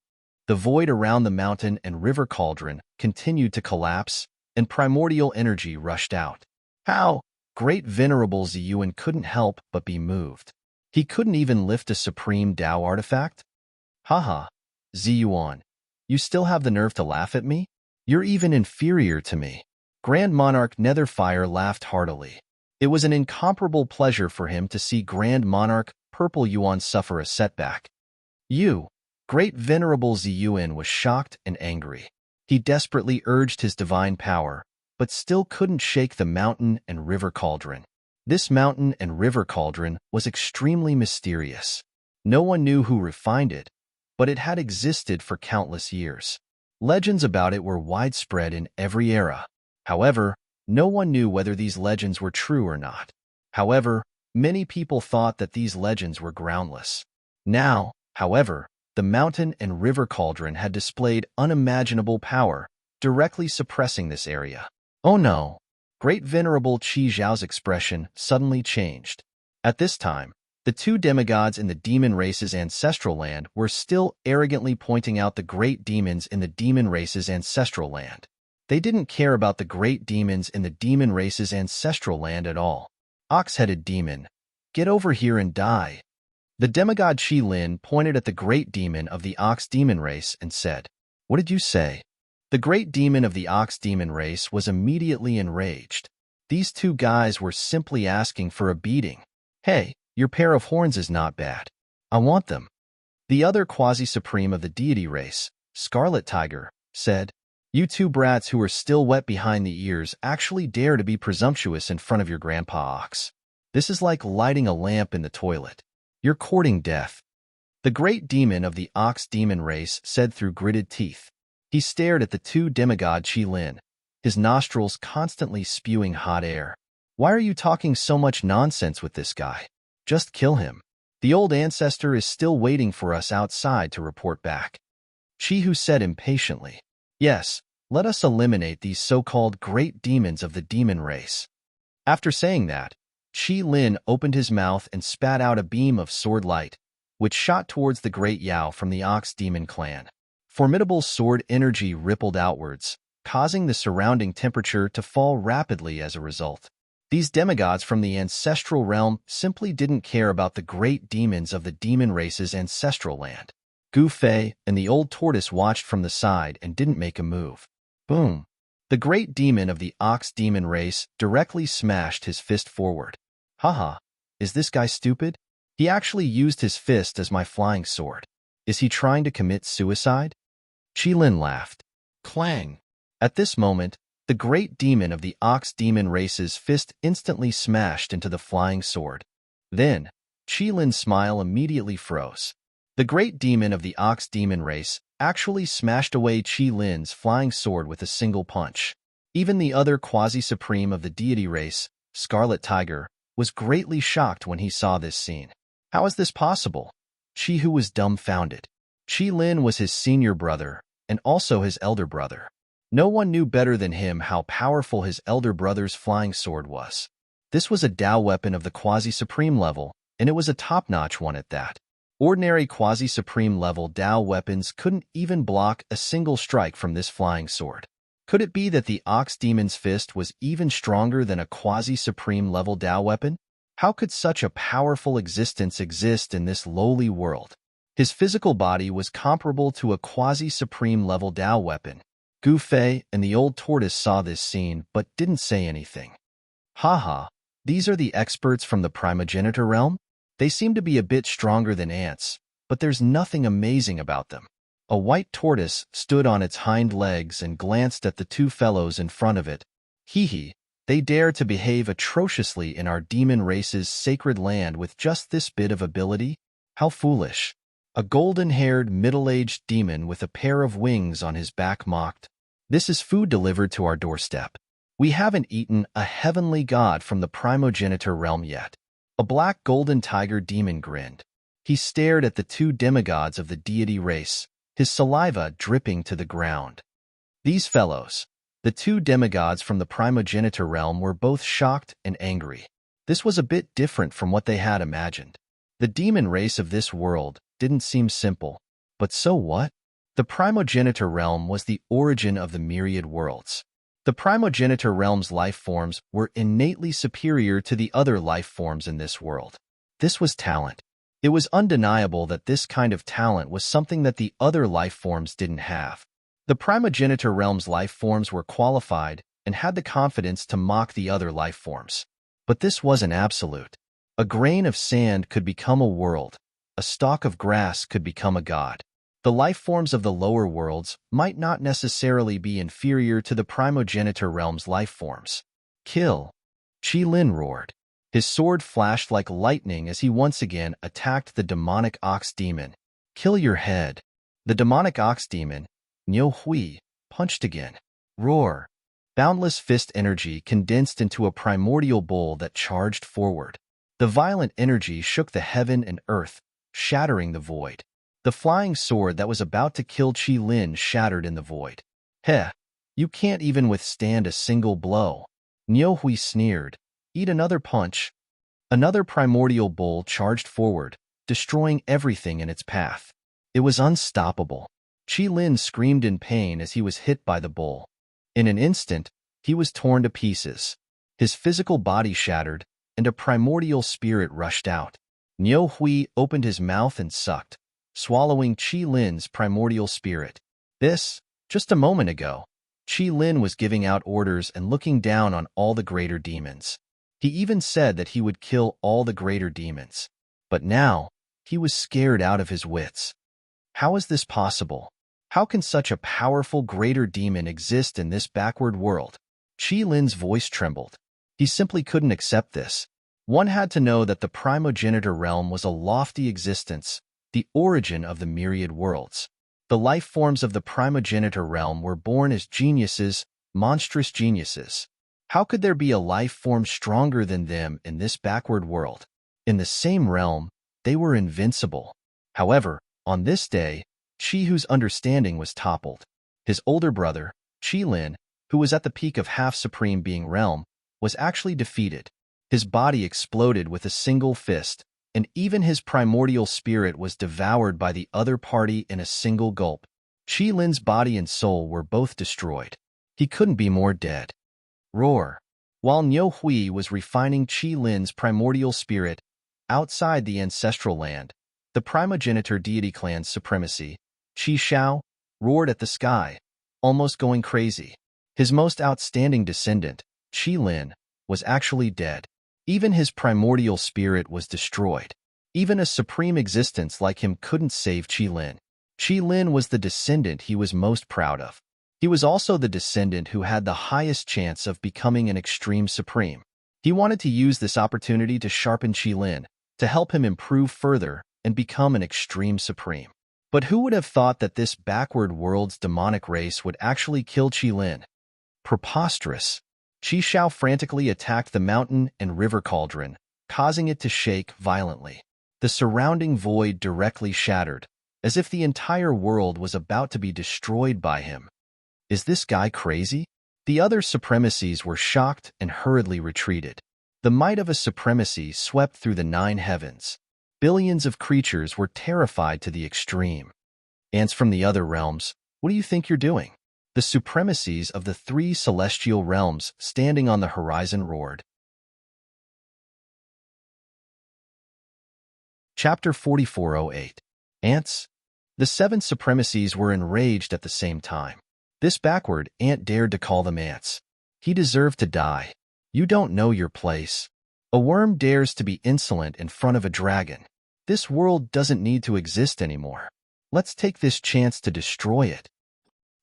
The void around the mountain and river cauldron continued to collapse, and primordial energy rushed out. How? Great Venerable Ziyuan couldn't help but be moved. He couldn't even lift a supreme Tao artifact? Haha, Ziyuan, you still have the nerve to laugh at me? You're even inferior to me. Grand Monarch Netherfire laughed heartily. It was an incomparable pleasure for him to see Grand Monarch Purple Yuan suffer a setback. Great Venerable Ziyuan was shocked and angry. He desperately urged his divine power, but still couldn't shake the mountain and river cauldron. This mountain and river cauldron was extremely mysterious. No one knew who refined it, but it had existed for countless years. Legends about it were widespread in every era. However, no one knew whether these legends were true or not. However, many people thought that these legends were groundless. Now, however, the mountain and river cauldron had displayed unimaginable power, directly suppressing this area. Oh no! Great Venerable Qi Zhao's expression suddenly changed. At this time, the two demigods in the demon race's ancestral land were still arrogantly pointing out the great demons in the demon race's ancestral land. They didn't care about the great demons in the demon race's ancestral land at all. Ox-headed demon, get over here and die. The demigod Qi Lin pointed at the great demon of the ox demon race and said, What did you say? The great demon of the ox demon race was immediately enraged. These two guys were simply asking for a beating. Hey, your pair of horns is not bad. I want them. The other quasi-supreme of the deity race, Scarlet Tiger, said, You two brats who are still wet behind the ears actually dare to be presumptuous in front of your grandpa ox. This is like lighting a lamp in the toilet. You're courting death. The great demon of the ox demon race said through gritted teeth. He stared at the two demigod Qi Lin, his nostrils constantly spewing hot air. Why are you talking so much nonsense with this guy? Just kill him. The old ancestor is still waiting for us outside to report back. Qi Hu said impatiently. Yes, let us eliminate these so-called great demons of the demon race. After saying that, Qi Lin opened his mouth and spat out a beam of sword light, which shot towards the great Yao from the Ox Demon clan. Formidable sword energy rippled outwards, causing the surrounding temperature to fall rapidly as a result. These demigods from the ancestral realm simply didn't care about the great demons of the demon race's ancestral land. Gu Fei and the old tortoise watched from the side and didn't make a move. Boom! The great demon of the ox demon race directly smashed his fist forward. Haha, is this guy stupid? He actually used his fist as my flying sword. Is he trying to commit suicide? Qi Lin laughed. Clang! At this moment, the great demon of the ox demon race's fist instantly smashed into the flying sword. Then, Qi Lin's smile immediately froze. The great demon of the ox demon race actually smashed away Qi Lin's flying sword with a single punch. Even the other quasi-supreme of the deity race, Scarlet Tiger, was greatly shocked when he saw this scene. How is this possible? Qi Hu was dumbfounded. Qi Lin was his senior brother, and also his elder brother. No one knew better than him how powerful his elder brother's flying sword was. This was a Tao weapon of the quasi-supreme level, and it was a top-notch one at that. Ordinary quasi-supreme level Tao weapons couldn't even block a single strike from this flying sword. Could it be that the ox demon's fist was even stronger than a quasi-supreme level Tao weapon? How could such a powerful existence exist in this lowly world? His physical body was comparable to a quasi-supreme level Tao weapon. Gu Fei and the old tortoise saw this scene but didn't say anything. Haha, these are the experts from the primogenitor realm? They seem to be a bit stronger than ants, but there's nothing amazing about them. A white tortoise stood on its hind legs and glanced at the two fellows in front of it. Hee, they dare to behave atrociously in our demon race's sacred land with just this bit of ability? How foolish. A golden-haired, middle-aged demon with a pair of wings on his back mocked. This is food delivered to our doorstep. We haven't eaten a heavenly god from the primogenitor realm yet. A black golden tiger demon grinned. He stared at the two demigods of the deity race, his saliva dripping to the ground. These fellows, the two demigods from the primogenitor realm, were both shocked and angry. This was a bit different from what they had imagined. The demon race of this world didn't seem simple, but so what? The primogenitor realm was the origin of the myriad worlds. The primogenitor realm's life forms were innately superior to the other life forms in this world. This was talent. It was undeniable that this kind of talent was something that the other life forms didn't have. The primogenitor realm's life forms were qualified and had the confidence to mock the other life forms. But this wasn't absolute. A grain of sand could become a world. A stalk of grass could become a god. The life forms of the lower worlds might not necessarily be inferior to the primogenitor realm's life forms. Kill! Qi Lin roared. His sword flashed like lightning as he once again attacked the demonic ox demon. Kill your head. The demonic ox demon, Niu Hui, punched again. Roar! Boundless fist energy condensed into a primordial bowl that charged forward. The violent energy shook the heaven and earth, shattering the void. The flying sword that was about to kill Qi Lin shattered in the void. Heh, you can't even withstand a single blow. Niu Hui sneered. Eat another punch. Another primordial bowl charged forward, destroying everything in its path. It was unstoppable. Qi Lin screamed in pain as he was hit by the bowl. In an instant, he was torn to pieces. His physical body shattered, and a primordial spirit rushed out. Niu Hui opened his mouth and sucked, swallowing Qi Lin's primordial spirit. Just a moment ago, Qi Lin was giving out orders and looking down on all the greater demons. He even said that he would kill all the greater demons. But now, he was scared out of his wits. How is this possible? How can such a powerful greater demon exist in this backward world? Qi Lin's voice trembled. He simply couldn't accept this. One had to know that the primogenitor realm was a lofty existence, the origin of the myriad worlds. The life forms of the primogenitor realm were born as geniuses, monstrous geniuses. How could there be a life form stronger than them in this backward world? In the same realm, they were invincible. However, on this day, Qi Hu's understanding was toppled. His older brother, Qi Lin, who was at the peak of half-supreme being realm, was actually defeated. His body exploded with a single fist, and even his primordial spirit was devoured by the other party in a single gulp. Qi Lin's body and soul were both destroyed. He couldn't be more dead. Roar! While Niu Hui was refining Qi Lin's primordial spirit outside the ancestral land, the primogenitor deity clan's supremacy, Qi Shao, roared at the sky, almost going crazy. His most outstanding descendant, Qi Lin, was actually dead. Even his primordial spirit was destroyed. Even a supreme existence like him couldn't save Qi Lin. Qi Lin was the descendant he was most proud of. He was also the descendant who had the highest chance of becoming an extreme supreme. He wanted to use this opportunity to sharpen Qi Lin, to help him improve further and become an extreme supreme. But who would have thought that this backward world's demonic race would actually kill Qi Lin? Preposterous. Qi Shao frantically attacked the mountain and river cauldron, causing it to shake violently. The surrounding void directly shattered, as if the entire world was about to be destroyed by him. Is this guy crazy? The other supremacies were shocked and hurriedly retreated. The might of a supremacy swept through the 9 heavens. Billions of creatures were terrified to the extreme. Ants from the other realms, what do you think you're doing? The supremacies of the three celestial realms standing on the horizon roared. Chapter 4408. Ants. The seven supremacies were enraged at the same time. This backward ant dared to call them ants. He deserved to die. You don't know your place. A worm dares to be insolent in front of a dragon. This world doesn't need to exist anymore. Let's take this chance to destroy it.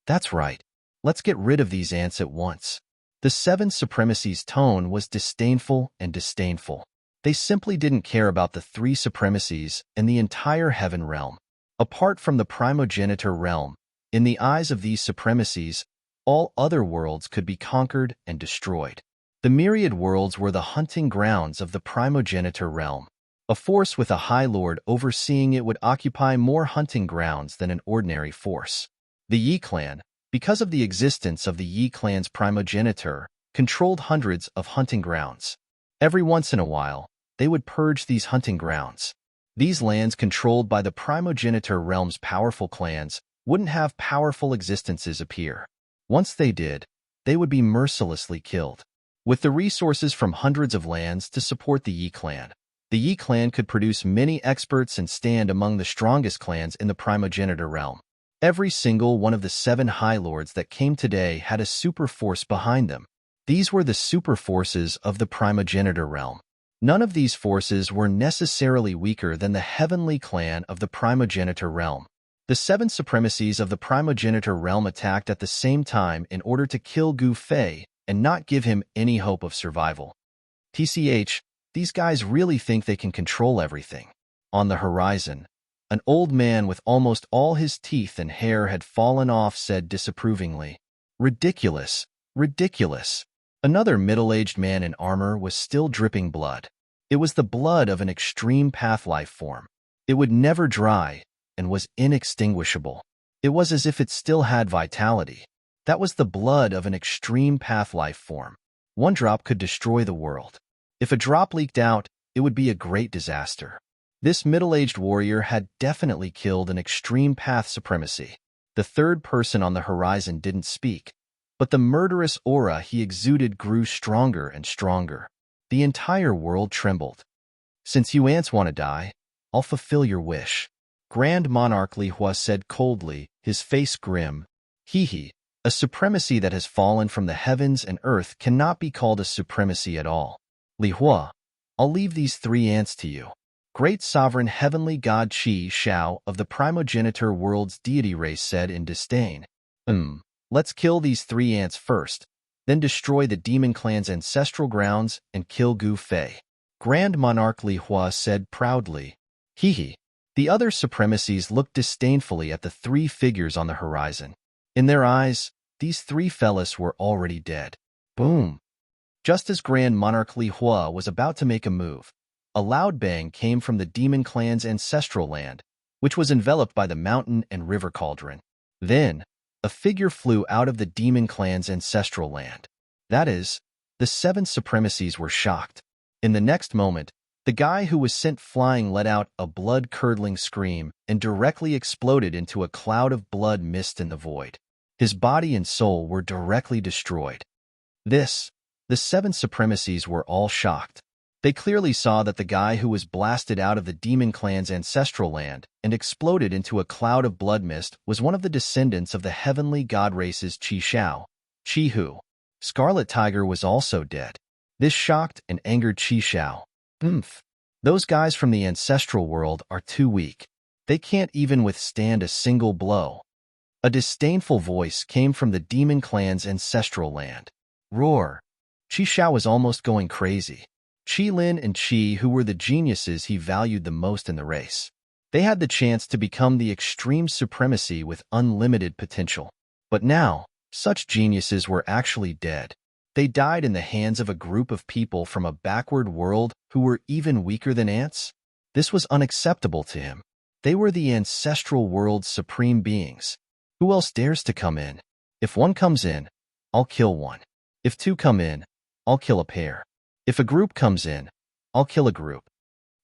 That's right. Let's get rid of these ants at once. The seven supremacies' tone was disdainful and disdainful. They simply didn't care about the three supremacies and the entire heaven realm. Apart from the primogenitor realm, in the eyes of these supremacies, all other worlds could be conquered and destroyed. The myriad worlds were the hunting grounds of the primogenitor realm. A force with a High Lord overseeing it would occupy more hunting grounds than an ordinary force. The Yi clan, because of the existence of the Yi clan's primogenitor, controlled hundreds of hunting grounds. Every once in a while, they would purge these hunting grounds. These lands controlled by the primogenitor realm's powerful clans wouldn't have powerful existences appear. Once they did, they would be mercilessly killed. With the resources from hundreds of lands to support the Yi clan, the Yi clan could produce many experts and stand among the strongest clans in the primogenitor realm. Every single one of the seven High Lords that came today had a super force behind them. These were the super forces of the primogenitor realm. None of these forces were necessarily weaker than the heavenly clan of the primogenitor realm. The seven supremacies of the primogenitor realm attacked at the same time in order to kill Gu Fei and not give him any hope of survival. TCH, these guys really think they can control everything. On the horizon, an old man with almost all his teeth and hair had fallen off said disapprovingly, "Ridiculous, ridiculous." Another middle-aged man in armor was still dripping blood. It was the blood of an extreme path life form. It would never dry and was inextinguishable. It was as if it still had vitality. That was the blood of an extreme path life form. One drop could destroy the world. If a drop leaked out, it would be a great disaster. This middle-aged warrior had definitely killed an extreme path supremacy. The third person on the horizon didn't speak, but the murderous aura he exuded grew stronger and stronger. The entire world trembled. "Since you ants want to die, I'll fulfill your wish." Grand Monarch Li Hua said coldly, his face grim. "Hee, a supremacy that has fallen from the heavens and earth cannot be called a supremacy at all. Li Hua, I'll leave these three ants to you." Great Sovereign Heavenly God Qi Shao of the primogenitor world's deity race said in disdain, Let's kill these three ants first, then destroy the demon clan's ancestral grounds and kill Gu Fei." Grand Monarch Li Hua said proudly. Hee. The other supremacies looked disdainfully at the three figures on the horizon. In their eyes, these three fellas were already dead. Boom! Just as Grand Monarch Li Hua was about to make a move, a loud bang came from the demon clan's ancestral land, which was enveloped by the mountain and river cauldron. Then, a figure flew out of the demon clan's ancestral land. That is, the seven supremacies were shocked. In the next moment, the guy who was sent flying let out a blood-curdling scream and directly exploded into a cloud of blood mist in the void. His body and soul were directly destroyed. The seven supremacies were all shocked. They clearly saw that the guy who was blasted out of the demon clan's ancestral land and exploded into a cloud of blood mist was one of the descendants of the heavenly god races Qi Shao, Qi Hu. Scarlet Tiger was also dead. This shocked and angered Qi Shao. Those guys from the ancestral world are too weak. They can't even withstand a single blow. A disdainful voice came from the demon clan's ancestral land. Roar! Qi Shao was almost going crazy. Qi Lin and Qi Hu were the geniuses he valued the most in the race. They had the chance to become the extreme supremacy with unlimited potential. But now, such geniuses were actually dead. They died in the hands of a group of people from a backward world who were even weaker than ants. This was unacceptable to him. They were the ancestral world's supreme beings. Who else dares to come in? If one comes in, I'll kill one. If two come in, I'll kill a pair. If a group comes in, I'll kill a group.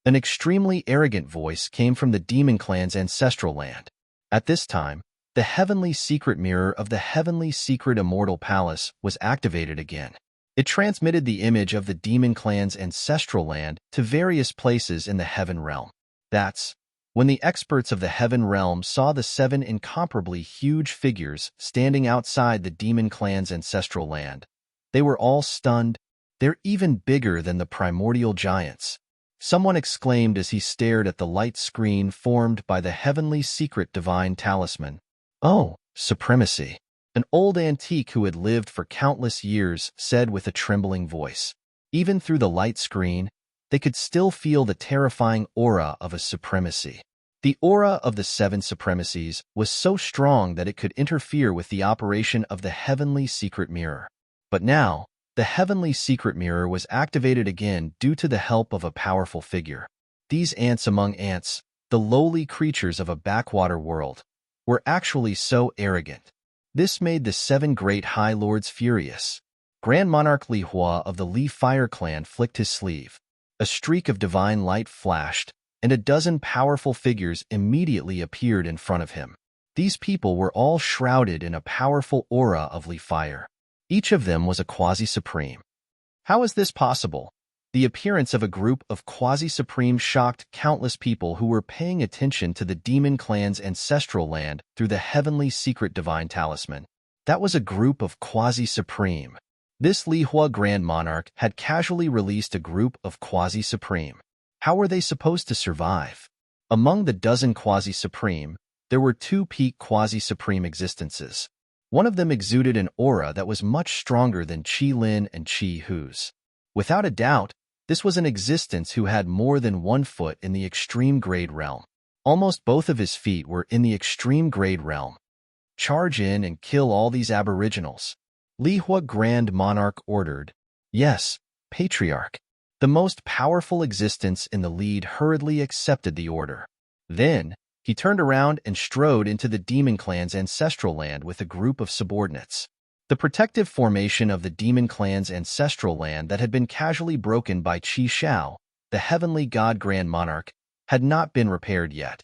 An extremely arrogant voice came from the demon clan's ancestral land. At this time, the heavenly secret mirror of the heavenly secret immortal palace was activated again. It transmitted the image of the demon clan's ancestral land to various places in the heaven realm. That's when the experts of the heaven realm saw the 7 incomparably huge figures standing outside the demon clan's ancestral land. They were all stunned. They're even bigger than the primordial giants. Someone exclaimed as he stared at the light screen formed by the heavenly secret divine talisman. "Oh, supremacy!" An old antique who had lived for countless years said with a trembling voice. Even through the light screen, they could still feel the terrifying aura of a supremacy. The aura of the 7 supremacies was so strong that it could interfere with the operation of the heavenly secret mirror. But now, the heavenly secret mirror was activated again due to the help of a powerful figure. These ants among ants, the lowly creatures of a backwater world, were actually so arrogant. This made the 7 great high lords furious. Grand Monarch Li Hua of the Li Fire clan flicked his sleeve. A streak of divine light flashed, and a dozen powerful figures immediately appeared in front of him. These people were all shrouded in a powerful aura of Li Fire. Each of them was a quasi-supreme. How is this possible? The appearance of a group of quasi-supreme shocked countless people who were paying attention to the demon clan's ancestral land through the heavenly secret divine talisman. That was a group of quasi-supreme. This Li Hua Grand Monarch had casually released a group of quasi-supreme. How were they supposed to survive? Among the dozen quasi-supreme, there were 2 peak quasi-supreme existences. One of them exuded an aura that was much stronger than Qi Lin and Qi Hu's. Without a doubt, this was an existence who had more than 1 foot in the extreme grade realm. Almost both of his feet were in the extreme grade realm. Charge in and kill all these aboriginals. Li Hua Grand Monarch ordered. Yes, Patriarch. The most powerful existence in the lead hurriedly accepted the order. Then, he turned around and strode into the demon clan's ancestral land with a group of subordinates. The protective formation of the demon clan's ancestral land that had been casually broken by Qi Shao, the heavenly god Grand Monarch, had not been repaired yet.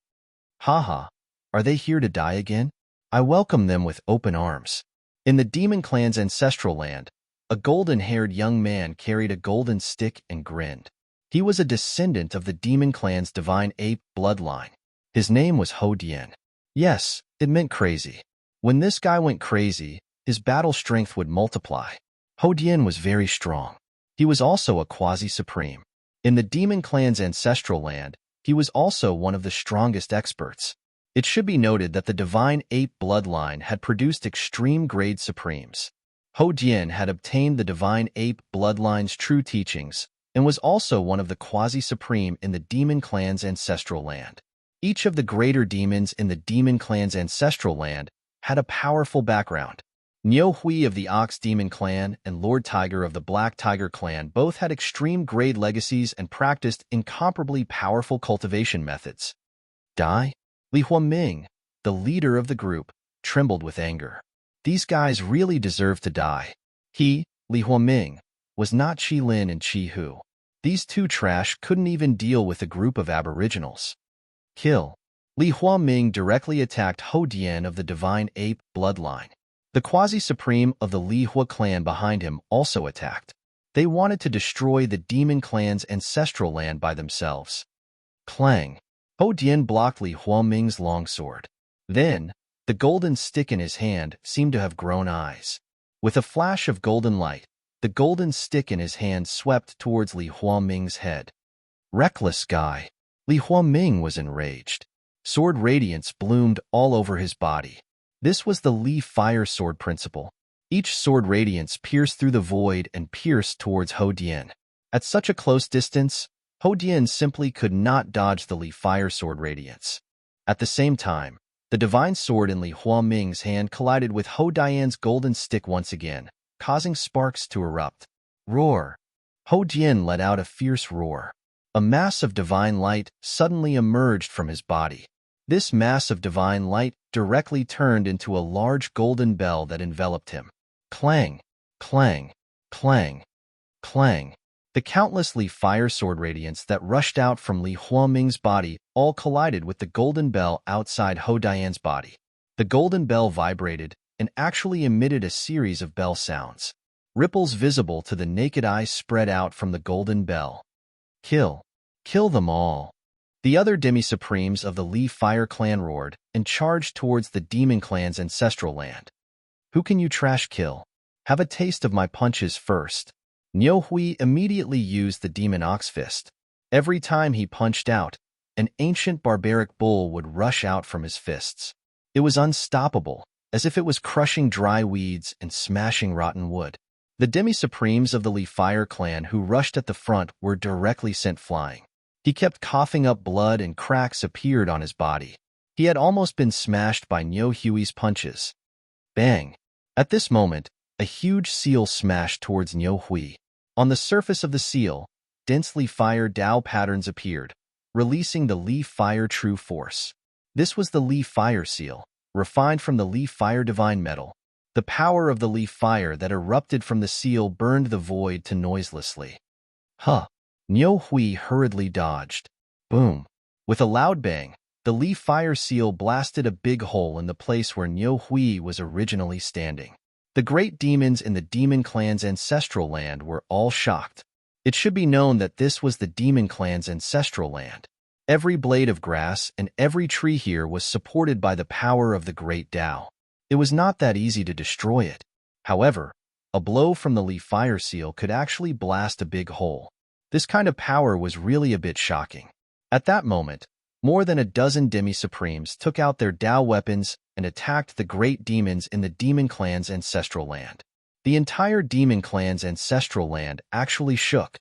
Haha, are they here to die again? I welcome them with open arms. In the demon clan's ancestral land, a golden-haired young man carried a golden stick and grinned. He was a descendant of the demon clan's divine ape bloodline. His name was Ho Dian. Yes, it meant crazy. When this guy went crazy, his battle strength would multiply. Ho Dian was very strong. He was also a quasi-supreme. In the demon clan's ancestral land, he was also one of the strongest experts. It should be noted that the divine ape bloodline had produced extreme-grade supremes. Ho Dian had obtained the divine ape bloodline's true teachings and was also one of the quasi-supreme in the demon clan's ancestral land. Each of the greater demons in the demon clan's ancestral land had a powerful background. Niu Hui of the Ox Demon Clan and Lord Tiger of the Black Tiger Clan both had extreme-grade legacies and practiced incomparably powerful cultivation methods. Die? Li Huaming, the leader of the group, trembled with anger. These guys really deserve to die. He, Li Huaming, was not Qi Lin and Qi Hu. These 2 trash couldn't even deal with a group of aboriginals. Kill. Li Huaming directly attacked Ho Dian of the divine ape bloodline. The quasi-supreme of the Li Hua clan behind him also attacked. They wanted to destroy the demon clan's ancestral land by themselves. Clang. Ho Dian blocked Li Huaming's longsword. Then, the golden stick in his hand seemed to have grown eyes. With a flash of golden light, the golden stick in his hand swept towards Li Huaming's head. Reckless guy. Li Huaming was enraged. Sword radiance bloomed all over his body. This was the Li Fire Sword principle. Each sword radiance pierced through the void and pierced towards Ho Dian. At such a close distance, Ho Dian simply could not dodge the Li Fire Sword radiance. At the same time, the divine sword in Li Huaming's hand collided with Ho Dian's golden stick once again, causing sparks to erupt. Roar! Ho Dian let out a fierce roar. A mass of divine light suddenly emerged from his body. This mass of divine light directly turned into a large golden bell that enveloped him. Clang! Clang! Clang! Clang! The countless Li fire sword radiance that rushed out from Li Huaming's body all collided with the golden bell outside Ho Dian's body. The golden bell vibrated and actually emitted a series of bell sounds. Ripples visible to the naked eye spread out from the golden bell. Kill. Kill them all. The other demi-supremes of the Li Fire clan roared and charged towards the demon clan's ancestral land. Who can you trash kill? Have a taste of my punches first. Niu Hui immediately used the demon ox fist. Every time he punched out, an ancient barbaric bull would rush out from his fists. It was unstoppable, as if it was crushing dry weeds and smashing rotten wood. The demi-supremes of the Li Fire clan who rushed at the front were directly sent flying. He kept coughing up blood and cracks appeared on his body. He had almost been smashed by Niu Hui's punches. Bang! At this moment, a huge seal smashed towards Niu Hui. On the surface of the seal, dense Li Fire Dao patterns appeared, releasing the Li Fire True Force. This was the Li Fire seal, refined from the Li Fire Divine Metal. The power of the Li Fire that erupted from the seal burned the void to noiselessly. Huh! Niu Hui hurriedly dodged. Boom! With a loud bang, the Li Fire seal blasted a big hole in the place where Niu Hui was originally standing. The great demons in the demon clan's ancestral land were all shocked. It should be known that this was the demon clan's ancestral land. Every blade of grass and every tree here was supported by the power of the great Tao. It was not that easy to destroy it. However, a blow from the Li Fire seal could actually blast a big hole. This kind of power was really a bit shocking. At that moment, more than a dozen demi-supremes took out their Tao weapons and attacked the great demons in the demon clan's ancestral land. The entire demon clan's ancestral land actually shook.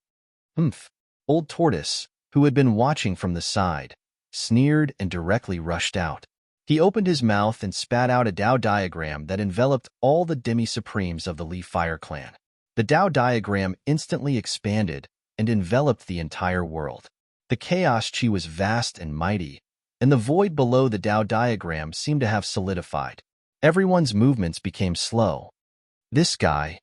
Old Tortoise, who had been watching from the side, sneered and directly rushed out. He opened his mouth and spat out a Tao diagram that enveloped all the demi-supremes of the Li Fire clan. The Tao diagram instantly expanded and enveloped the entire world. The chaos chi was vast and mighty, and the void below the Tao diagram seemed to have solidified. Everyone's movements became slow. This guy.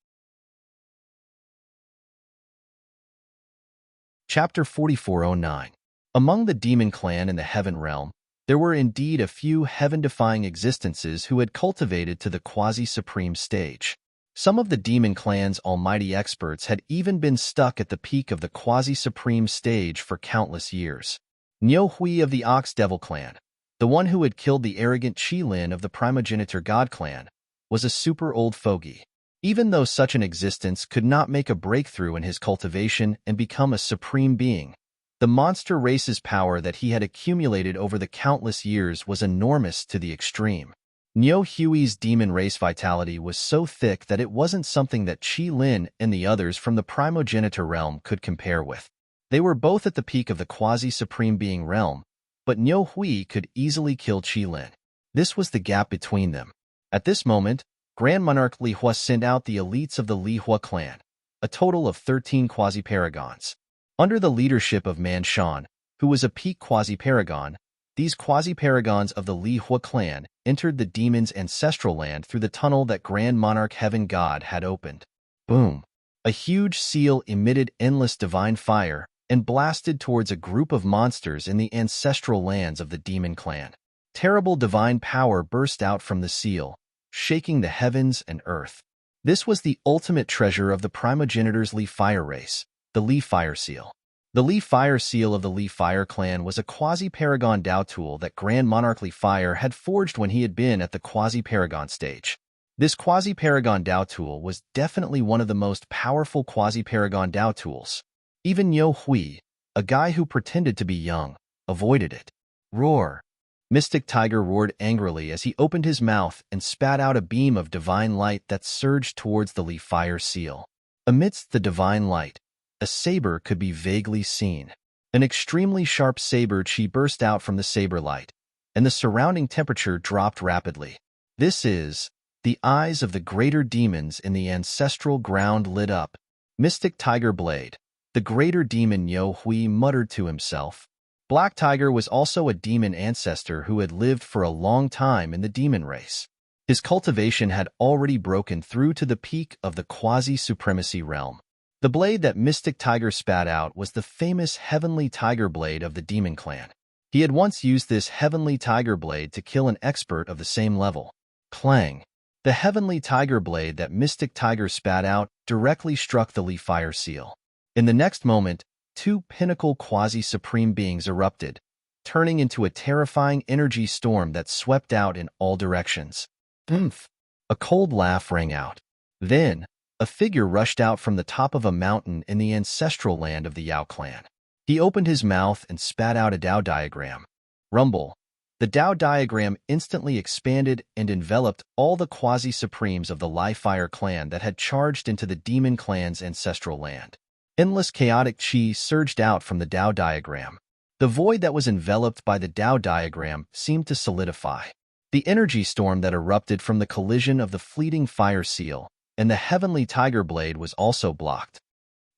Chapter 4409. Among the demon clan in the heaven realm, there were indeed a few heaven-defying existences who had cultivated to the quasi-supreme stage. Some of the demon clan's almighty experts had even been stuck at the peak of the quasi-supreme stage for countless years. Niu Hui of the Ox Devil clan, the one who had killed the arrogant Qilin of the primogenitor god clan, was a super old fogey. Even though such an existence could not make a breakthrough in his cultivation and become a supreme being, the monster race's power that he had accumulated over the countless years was enormous to the extreme. Niu Hui's demon race vitality was so thick that it wasn't something that Qilin and the others from the primogenitor realm could compare with. They were both at the peak of the quasi-supreme being realm, but Niu Hui could easily kill Qilin. This was the gap between them. At this moment, Grand Monarch Li Hua sent out the elites of the Li Hua clan, a total of 13 quasi-paragons. Under the leadership of Man Shan, who was a peak quasi-paragon, these quasi-paragons of the Li Hua clan entered the demon's ancestral land through the tunnel that Grand Monarch Heaven God had opened. Boom! A huge seal emitted endless divine fire and blasted towards a group of monsters in the ancestral lands of the demon clan. Terrible divine power burst out from the seal, shaking the heavens and earth. This was the ultimate treasure of the primogenitor's Li Fire race, the Li Fire seal. The Li Fire seal of the Li Fire clan was a quasi-paragon Tao tool that Grand Monarch Li Fire had forged when he had been at the quasi-paragon stage. This quasi-paragon Tao tool was definitely one of the most powerful quasi-paragon Tao tools. Even Niu Hui, a guy who pretended to be young, avoided it. Roar! Mystic Tiger roared angrily as he opened his mouth and spat out a beam of divine light that surged towards the Li Fire seal. Amidst the divine light, a saber could be vaguely seen. An extremely sharp saber chi burst out from the saber light, and the surrounding temperature dropped rapidly. This is, the eyes of the greater demons in the ancestral ground lit up. Mystic Tiger Blade. The greater demon Niu Hui muttered to himself. Black Tiger was also a demon ancestor who had lived for a long time in the demon race. His cultivation had already broken through to the peak of the quasi-supremacy realm. The blade that Mystic Tiger spat out was the famous Heavenly Tiger Blade of the Demon Clan. He had once used this Heavenly Tiger Blade to kill an expert of the same level. Clang! The Heavenly Tiger Blade that Mystic Tiger spat out directly struck the Lee Fire Seal. In the next moment, two pinnacle quasi-supreme beings erupted, turning into a terrifying energy storm that swept out in all directions. Oomph! A cold laugh rang out. Then, a figure rushed out from the top of a mountain in the ancestral land of the Yao clan. He opened his mouth and spat out a Tao diagram. Rumble. The Tao diagram instantly expanded and enveloped all the quasi-supremes of the Lie Fire clan that had charged into the Demon clan's ancestral land. Endless chaotic chi surged out from the Tao diagram. The void that was enveloped by the Tao diagram seemed to solidify. The energy storm that erupted from the collision of the fleeting fire seal and the Heavenly Tiger Blade was also blocked.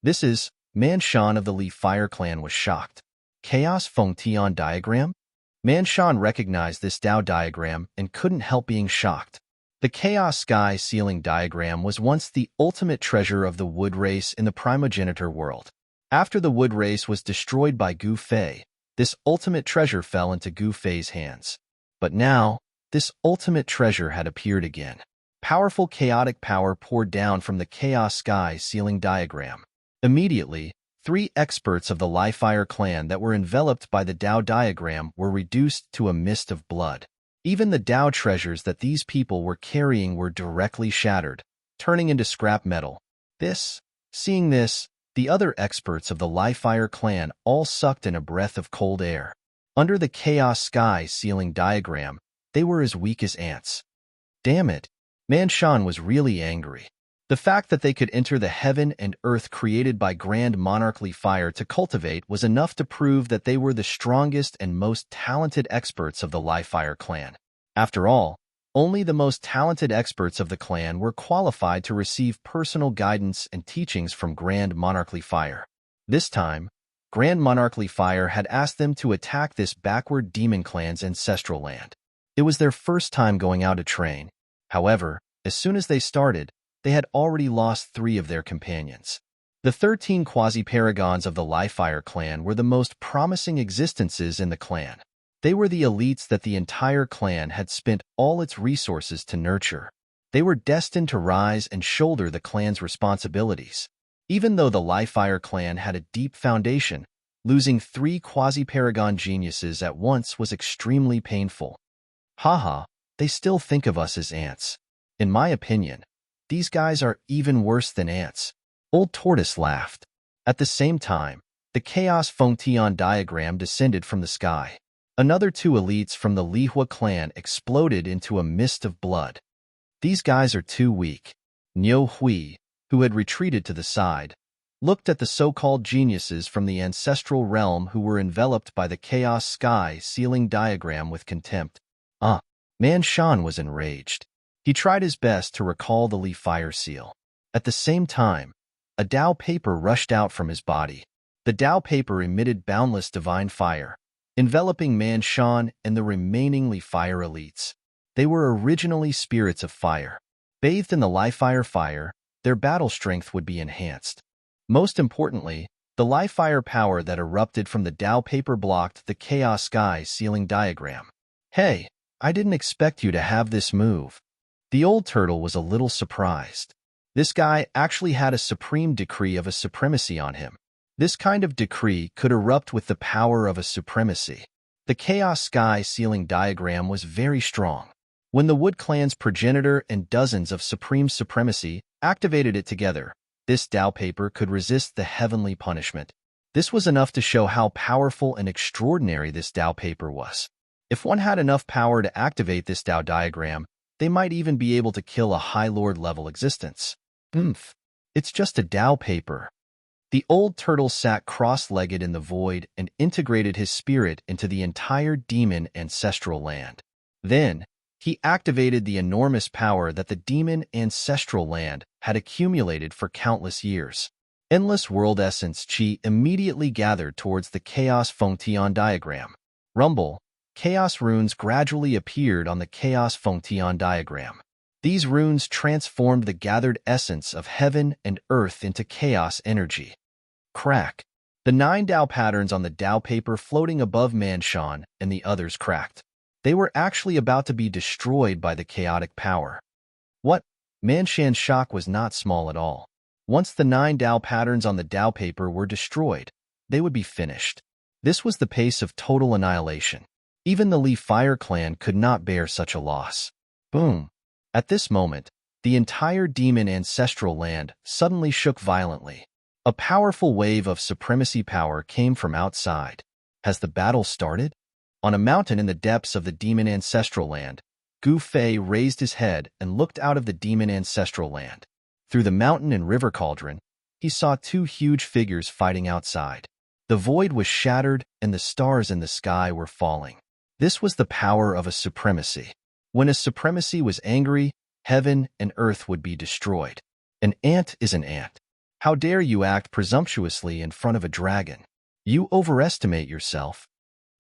This is, Man Shan of the Lee Fire clan was shocked. Chaos Feng Tian diagram? Man Shan recognized this Tao diagram and couldn't help being shocked. The Chaos Sky Ceiling diagram was once the ultimate treasure of the wood race in the primogenitor world. After the wood race was destroyed by Gu Fei, this ultimate treasure fell into Gu Fei's hands. But now, this ultimate treasure had appeared again. Powerful chaotic power poured down from the Chaos Sky Ceiling diagram. Immediately, 3 experts of the Lie Fire clan that were enveloped by the Tao diagram were reduced to a mist of blood. Even the Tao treasures that these people were carrying were directly shattered, turning into scrap metal. Seeing this, the other experts of the Lie Fire clan all sucked in a breath of cold air. Under the Chaos Sky Ceiling diagram, they were as weak as ants. Damn it! Man Shan was really angry. The fact that they could enter the heaven and earth created by Grand Monarch Lee Fire to cultivate was enough to prove that they were the strongest and most talented experts of the Lie Fire clan. After all, only the most talented experts of the clan were qualified to receive personal guidance and teachings from Grand Monarch Lee Fire. This time, Grand Monarch Lee Fire had asked them to attack this backward demon clan's ancestral land. It was their first time going out to train. However, as soon as they started, they had already lost 3 of their companions. The 13 quasi-paragons of the Lie Fire clan were the most promising existences in the clan. They were the elites that the entire clan had spent all its resources to nurture. They were destined to rise and shoulder the clan's responsibilities. Even though the Lie Fire clan had a deep foundation, losing 3 quasi-paragon geniuses at once was extremely painful. Haha, they still think of us as ants. In my opinion, these guys are even worse than ants. Old Tortoise laughed. At the same time, the Chaos Feng Tian diagram descended from the sky. Another 2 elites from the Li Hua clan exploded into a mist of blood. These guys are too weak. Niu Hui, who had retreated to the side, looked at the so-called geniuses from the ancestral realm who were enveloped by the Chaos Sky Ceiling diagram with contempt. Man Shan was enraged. He tried his best to recall the Lee Fire Seal. At the same time, a Tao paper rushed out from his body. The Tao paper emitted boundless divine fire, enveloping Man Shan and the remaining Lee Fire elites. They were originally spirits of fire. Bathed in the Lie Fire fire, their battle strength would be enhanced. Most importantly, the Lie Fire power that erupted from the Tao paper blocked the Chaos Sky Ceiling diagram. Hey, I didn't expect you to have this move. The old turtle was a little surprised. This guy actually had a supreme decree of a supremacy on him. This kind of decree could erupt with the power of a supremacy. The Chaos Sky Ceiling diagram was very strong. When the Wood Clan's progenitor and dozens of supreme supremacy activated it together, this Tao paper could resist the heavenly punishment. This was enough to show how powerful and extraordinary this Tao paper was. If one had enough power to activate this Tao diagram, they might even be able to kill a High Lord level existence. It's just a Tao paper. The old turtle sat cross-legged in the void and integrated his spirit into the entire demon ancestral land. Then, he activated the enormous power that the demon ancestral land had accumulated for countless years. Endless world essence chi immediately gathered towards the Chaos Feng Tian diagram. Rumble. Chaos runes gradually appeared on the Chaos Feng Tian diagram. These runes transformed the gathered essence of heaven and earth into chaos energy. Crack. The 9 Dao patterns on the Dao paper floating above Manshan and the others cracked. They were actually about to be destroyed by the chaotic power. What? Manshan's shock was not small at all. Once the 9 Dao patterns on the Dao paper were destroyed, they would be finished. This was the pace of total annihilation. Even the Li Fire clan could not bear such a loss. Boom. At this moment, the entire demon ancestral land suddenly shook violently. A powerful wave of supremacy power came from outside. Has the battle started? On a mountain in the depths of the demon ancestral land, Gu Fei raised his head and looked out of the demon ancestral land. Through the mountain and river cauldron, he saw 2 huge figures fighting outside. The void was shattered and the stars in the sky were falling. This was the power of a supremacy. When a supremacy was angry, heaven and earth would be destroyed. An ant is an ant. How dare you act presumptuously in front of a dragon? You overestimate yourself.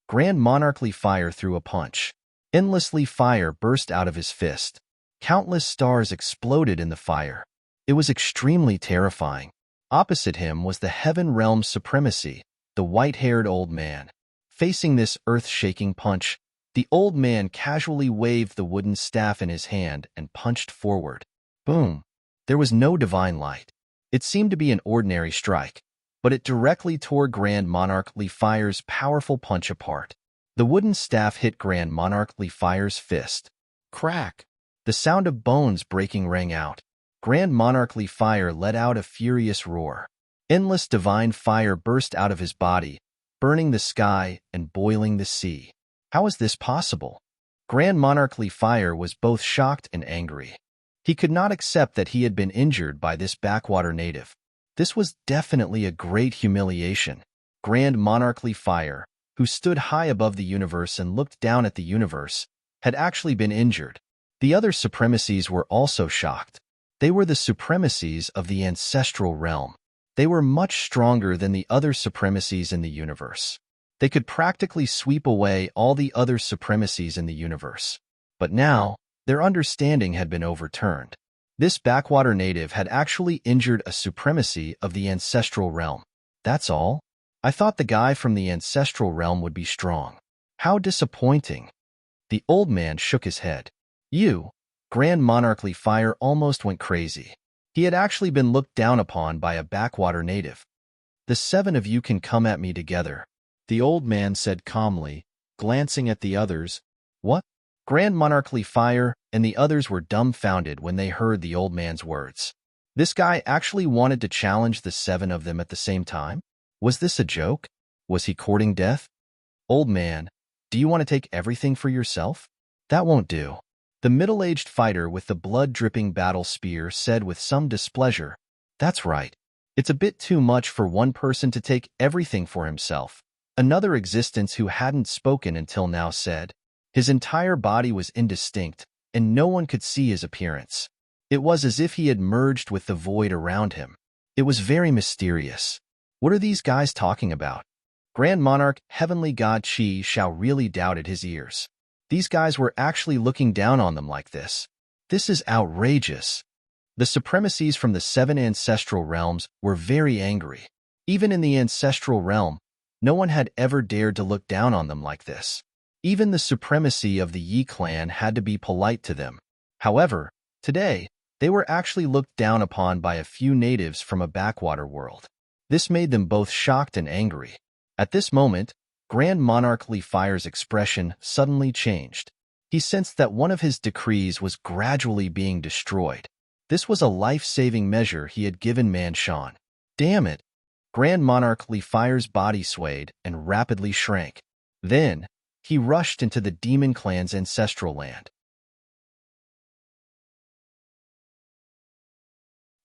Grand Monarch Li Fire threw a punch. Endlessly fire burst out of his fist. Countless stars exploded in the fire. It was extremely terrifying. Opposite him was the Heaven Realm's supremacy, the white-haired old man. Facing this earth-shaking punch, the old man casually waved the wooden staff in his hand and punched forward. Boom! There was no divine light. It seemed to be an ordinary strike, but it directly tore Grand Monarch Li Fire's powerful punch apart. The wooden staff hit Grand Monarch Li Fire's fist. Crack! The sound of bones breaking rang out. Grand Monarch Li Fire let out a furious roar. Endless divine fire burst out of his body, burning the sky and boiling the sea. How is this possible? Grand Monarch Li Fire was both shocked and angry. He could not accept that he had been injured by this backwater native. This was definitely a great humiliation. Grand Monarch Li Fire, who stood high above the universe and looked down at the universe, had actually been injured. The other supremacies were also shocked. They were the supremacies of the ancestral realm. They were much stronger than the other supremacies in the universe. They could practically sweep away all the other supremacies in the universe. But now, their understanding had been overturned. This backwater native had actually injured a supremacy of the ancestral realm. That's all? I thought the guy from the ancestral realm would be strong. How disappointing. The old man shook his head. You, Grand Monarch Li Fire almost went crazy. He had actually been looked down upon by a backwater native. The 7 of you can come at me together, the old man said calmly, glancing at the others. What? Grand Monarch Li Fire and the others were dumbfounded when they heard the old man's words. This guy actually wanted to challenge the 7 of them at the same time? Was this a joke? Was he courting death? Old man, do you want to take everything for yourself? That won't do. The middle-aged fighter with the blood-dripping battle spear said with some displeasure. That's right. It's a bit too much for one person to take everything for himself. Another existence who hadn't spoken until now said. His entire body was indistinct, and no one could see his appearance. It was as if he had merged with the void around him. It was very mysterious. What are these guys talking about? Grand Monarch Heavenly God Qi Shao really doubted his ears. These guys were actually looking down on them like this. This is outrageous. The supremacies from the 7 ancestral realms were very angry. Even in the ancestral realm, no one had ever dared to look down on them like this. Even the supremacy of the Yi clan had to be polite to them. However, today, they were actually looked down upon by a few natives from a backwater world. This made them both shocked and angry. At this moment, Grand Monarch Li Fire's expression suddenly changed. He sensed that one of his decrees was gradually being destroyed. This was a life-saving measure he had given Manshan. Damn it! Grand Monarch Li Fire's body swayed and rapidly shrank. Then, he rushed into the demon clan's ancestral land.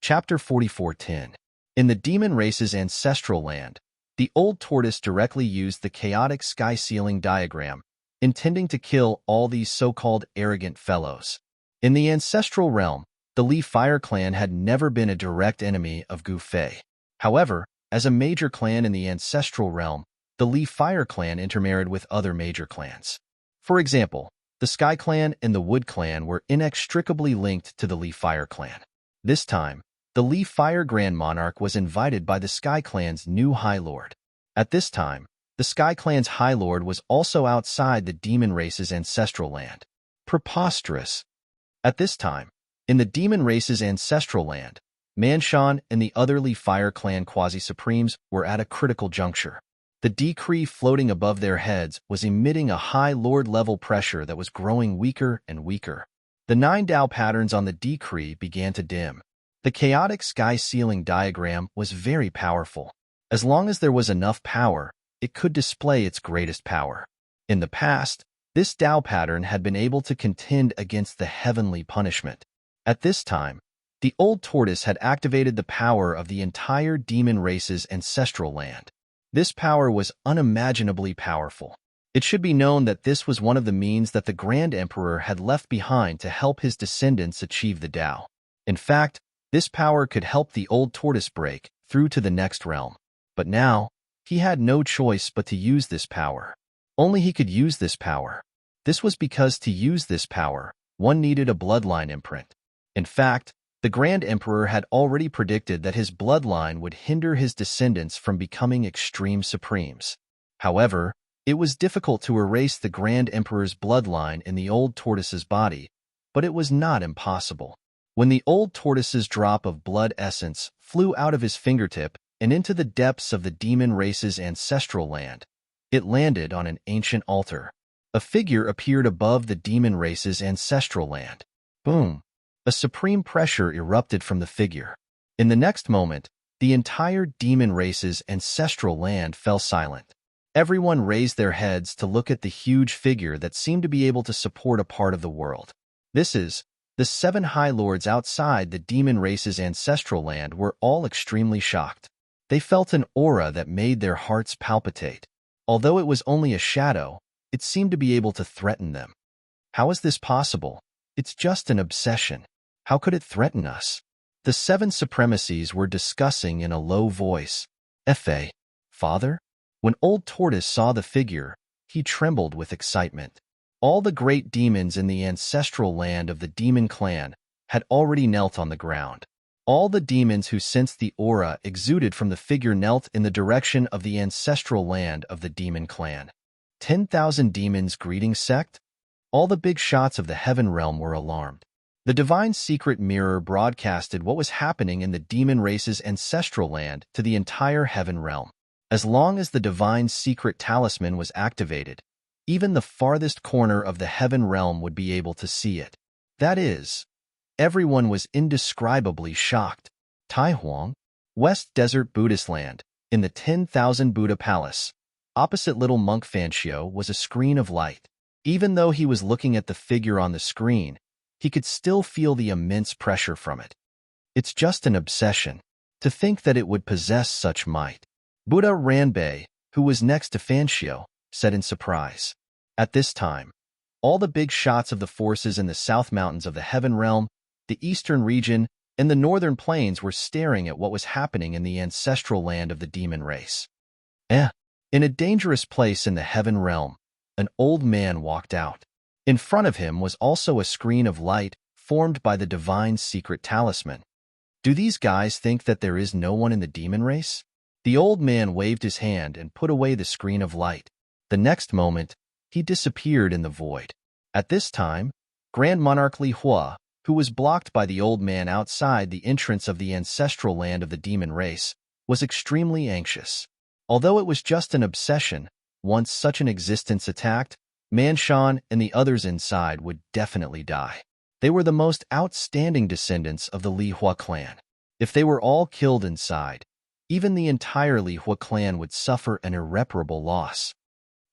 Chapter 44:10. In the demon race's ancestral land, the old tortoise directly used the chaotic sky ceiling diagram, intending to kill all these so-called arrogant fellows. In the ancestral realm, the Li Fire clan had never been a direct enemy of Gu Fei. However, as a major clan in the ancestral realm, the Li Fire clan intermarried with other major clans. For example, The Sky Clan and the Wood Clan were inextricably linked to the Lee Fire Clan. This time, the Lee Fire Grand Monarch was invited by the Sky Clan's new High Lord. At this time, the Sky Clan's High Lord was also outside the demon race's ancestral land. Preposterous. At this time, in the demon race's ancestral land, Manshan and the other Lee Fire Clan Quasi-Supremes were at a critical juncture. The decree floating above their heads was emitting a high Lord-level pressure that was growing weaker and weaker. The 9 Dao patterns on the decree began to dim. The chaotic sky ceiling diagram was very powerful. As long as there was enough power, it could display its greatest power. In the past, this Dao pattern had been able to contend against the heavenly punishment. At this time, the old tortoise had activated the power of the entire demon race's ancestral land. This power was unimaginably powerful. It should be known that this was one of the means that the Grand Emperor had left behind to help his descendants achieve the Tao. In fact, this power could help the old tortoise break through to the next realm. But now, he had no choice but to use this power. Only he could use this power. This was because to use this power, one needed a bloodline imprint. In fact, the Grand Emperor had already predicted that his bloodline would hinder his descendants from becoming extreme supremes. However, it was difficult to erase the Grand Emperor's bloodline in the old tortoise's body, but it was not impossible. When the old tortoise's drop of blood essence flew out of his fingertip and into the depths of the demon race's ancestral land, it landed on an ancient altar. A figure appeared above the demon race's ancestral land. Boom! A supreme pressure erupted from the figure. In the next moment, the entire demon race's ancestral land fell silent. Everyone raised their heads to look at the huge figure that seemed to be able to support a part of the world. The 7 High Lords outside the demon race's ancestral land were all extremely shocked. They felt an aura that made their hearts palpitate. Although it was only a shadow, it seemed to be able to threaten them. How is this possible? It's just an obsession. How could it threaten us? The 7 supremacies were discussing in a low voice. F.A. Father? When Old Tortoise saw the figure, he trembled with excitement. All the great demons in the ancestral land of the demon clan had already knelt on the ground. All the demons who sensed the aura exuded from the figure knelt in the direction of the ancestral land of the demon clan. 10,000 demons greeting sect? All the big shots of the heaven realm were alarmed. The divine secret mirror broadcasted what was happening in the demon race's ancestral land to the entire heaven realm. As long as the divine secret talisman was activated, even the farthest corner of the heaven realm would be able to see it. That is, everyone was indescribably shocked. Taihuang, West Desert Buddhist land, in the 10,000 Buddha Palace, opposite little monk Fanxio was a screen of light. Even though he was looking at the figure on the screen, he could still feel the immense pressure from it. It's just an obsession. To think that it would possess such might. Buddha Ranbei, who was next to Fanxio, said in surprise. At this time, all the big shots of the forces in the South Mountains of the Heaven Realm, the Eastern region, and the Northern Plains were staring at what was happening in the ancestral land of the demon race. In a dangerous place in the Heaven Realm, an old man walked out. In front of him was also a screen of light formed by the divine secret talisman. Do these guys think that there is no one in the demon race? The old man waved his hand and put away the screen of light. The next moment, he disappeared in the void. At this time, Grand Monarch Li Hua, who was blocked by the old man outside the entrance of the ancestral land of the demon race, was extremely anxious. Although it was just an obsession, once such an existence attacked, Manshan and the others inside would definitely die. They were the most outstanding descendants of the Li Hua clan. If they were all killed inside, even the entire Li Hua clan would suffer an irreparable loss.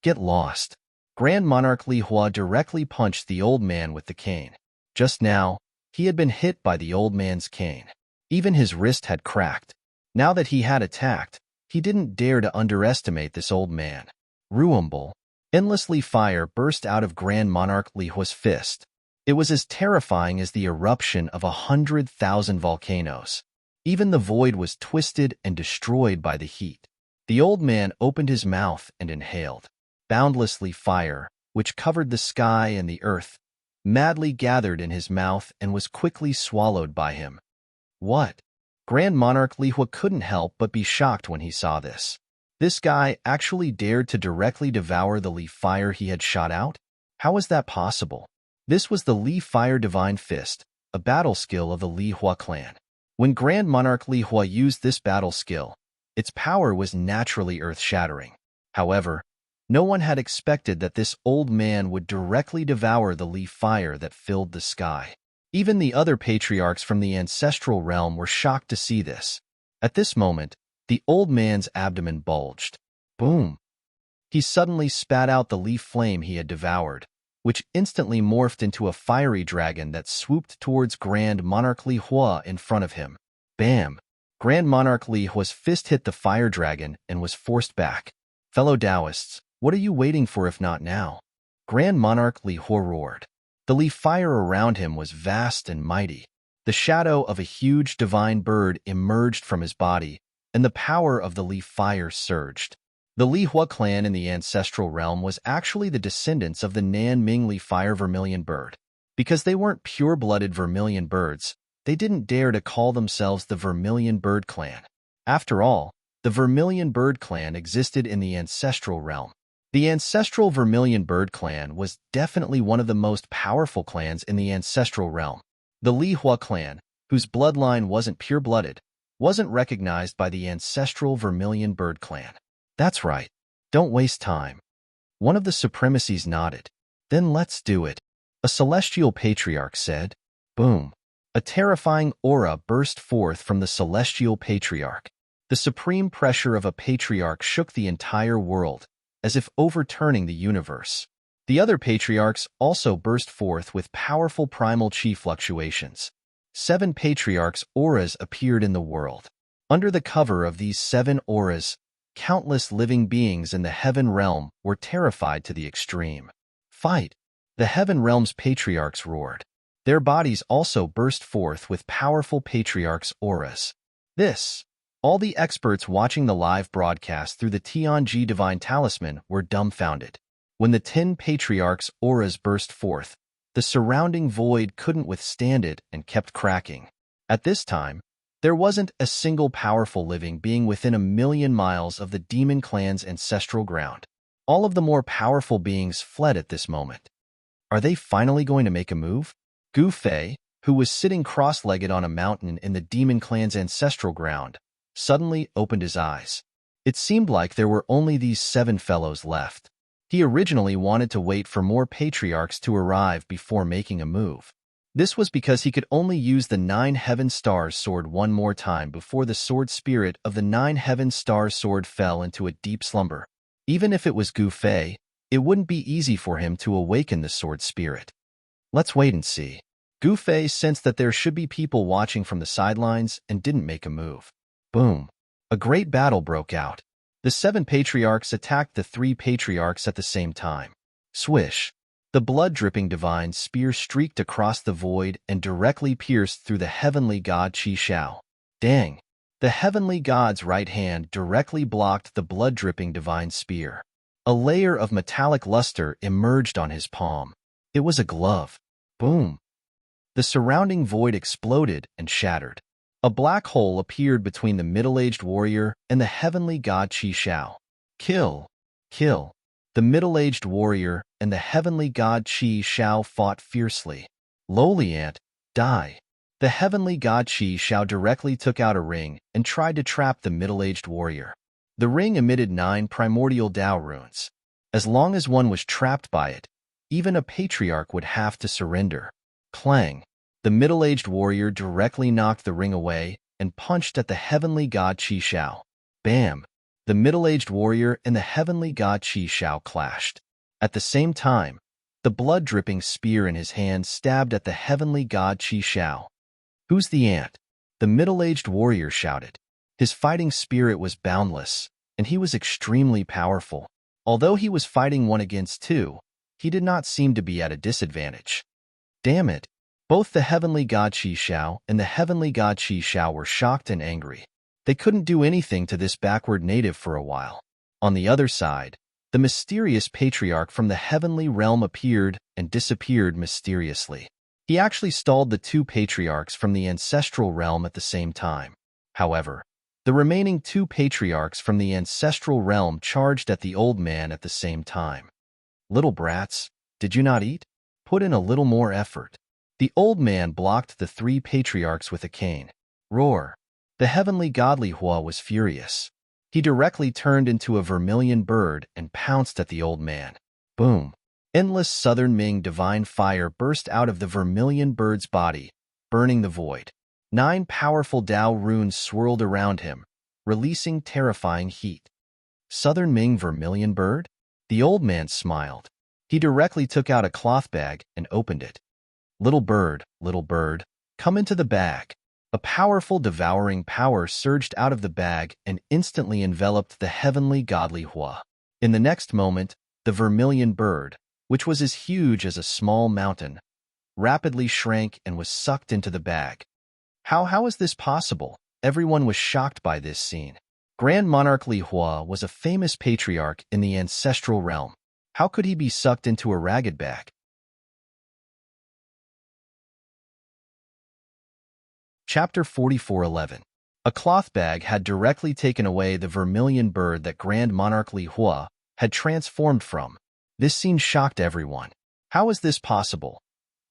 Get lost. Grand Monarch Li Hua directly punched the old man with the cane. Just now, he had been hit by the old man's cane. Even his wrist had cracked. Now that he had attacked, he didn't dare to underestimate this old man. Ruumble. Endlessly fire burst out of Grand Monarch Li Hua's fist. It was as terrifying as the eruption of 100,000 volcanoes. Even the void was twisted and destroyed by the heat. The old man opened his mouth and inhaled. Boundlessly fire, which covered the sky and the earth, madly gathered in his mouth and was quickly swallowed by him. What? Grand Monarch Lihua couldn't help but be shocked when he saw this. This guy actually dared to directly devour the leaf fire he had shot out? How was that possible? This was the Li Fire Divine Fist, a battle skill of the Lihua clan. When Grand Monarch Lihua used this battle skill, its power was naturally earth-shattering. However, no one had expected that this old man would directly devour the leaf fire that filled the sky. Even the other patriarchs from the ancestral realm were shocked to see this. At this moment, the old man's abdomen bulged. Boom! He suddenly spat out the leaf flame he had devoured, which instantly morphed into a fiery dragon that swooped towards Grand Monarch Lihua in front of him. Bam! Grand Monarch Lihua's fist hit the fire dragon and was forced back. Fellow Taoists, what are you waiting for if not now? Grand Monarch Lihua roared. The leaf fire around him was vast and mighty. The shadow of a huge divine bird emerged from his body, and the power of the leaf fire surged. The Lihua clan in the ancestral realm was actually the descendants of the Nan Ming leaf fire vermilion bird. Because they weren't pure-blooded vermilion birds, they didn't dare to call themselves the Vermilion Bird Clan. After all, the Vermilion Bird Clan existed in the ancestral realm. The ancestral Vermilion Bird Clan was definitely one of the most powerful clans in the ancestral realm. The Lihua clan, whose bloodline wasn't pure-blooded, wasn't recognized by the ancestral Vermilion Bird Clan. That's right. Don't waste time. One of the supremacies nodded. Then let's do it. A celestial patriarch said. Boom. A terrifying aura burst forth from the celestial patriarch. The supreme pressure of a patriarch shook the entire world, as if overturning the universe. The other patriarchs also burst forth with powerful primal chi fluctuations. 7 patriarchs' auras appeared in the world. Under the cover of these 7 auras, countless living beings in the heaven realm were terrified to the extreme. Fight! The heaven realm's patriarchs roared. Their bodies also burst forth with powerful patriarchs' auras. All the experts watching the live broadcast through the Tianji Divine Talisman were dumbfounded. When the 10 patriarchs' auras burst forth, the surrounding void couldn't withstand it and kept cracking. At this time, there wasn't a single powerful living being within 1,000,000 miles of the demon clan's ancestral ground. All of the more powerful beings fled at this moment. Are they finally going to make a move? Gu Fei, who was sitting cross-legged on a mountain in the demon clan's ancestral ground, suddenly opened his eyes. It seemed like there were only these 7 fellows left. He originally wanted to wait for more patriarchs to arrive before making a move. This was because he could only use the 9 Heaven Stars sword one more time before the sword spirit of the 9 Heaven Stars sword fell into a deep slumber. Even if it was Gu Fei, it wouldn't be easy for him to awaken the sword spirit. Let's wait and see. Gu Fei sensed that there should be people watching from the sidelines and didn't make a move. Boom. A great battle broke out. The 7 patriarchs attacked the 3 patriarchs at the same time. Swish. The blood-dripping divine spear streaked across the void and directly pierced through the heavenly god Qi Shao. Dang. The heavenly god's right hand directly blocked the blood-dripping divine spear. A layer of metallic luster emerged on his palm. It was a glove. Boom. The surrounding void exploded and shattered. A black hole appeared between the middle-aged warrior and the heavenly god Qi Shao. Kill. Kill. The middle-aged warrior and the heavenly god Qi Shao fought fiercely. Lowly ant, die. The heavenly god Qi Shao directly took out a ring and tried to trap the middle-aged warrior. The ring emitted 9 primordial Dao runes. As long as one was trapped by it, even a patriarch would have to surrender. Clang. The middle-aged warrior directly knocked the ring away and punched at the heavenly god Qi Shao. Bam! The middle-aged warrior and the heavenly god Qi Shao clashed. At the same time, the blood-dripping spear in his hand stabbed at the heavenly god Qi Shao. Who's the ant? The middle-aged warrior shouted. His fighting spirit was boundless, and he was extremely powerful. Although he was fighting 1 against 2, he did not seem to be at a disadvantage. Damn it! Both the heavenly god Qi Shao and the heavenly god Qi Shao were shocked and angry. They couldn't do anything to this backward native for a while. On the other side, The mysterious patriarch from the heavenly realm appeared and disappeared mysteriously. He actually stalled the two patriarchs from the ancestral realm at the same time. However, the remaining two patriarchs from the ancestral realm charged at the old man at the same time. "Little brats, did you not eat? Put in a little more effort." The old man blocked the three patriarchs with a cane. Roar! The heavenly godly Hua was furious. He directly turned into a vermilion bird and pounced at the old man. Boom! Endless southern Ming divine fire burst out of the vermilion bird's body, burning the void. 9 powerful Tao runes swirled around him, releasing terrifying heat. Southern Ming vermilion bird? The old man smiled. He directly took out a cloth bag and opened it. Little bird, come into the bag." A powerful devouring power surged out of the bag and instantly enveloped the heavenly godly Hua. In the next moment, the vermilion bird, which was as huge as a small mountain, rapidly shrank and was sucked into the bag. How is this possible? Everyone was shocked by this scene. Grand Monarch Li Hua was a famous patriarch in the ancestral realm. How could he be sucked into a ragged bag? Chapter 44:11. A cloth bag had directly taken away the vermilion bird that Grand Monarch Li Hua had transformed from. This scene shocked everyone. How is this possible?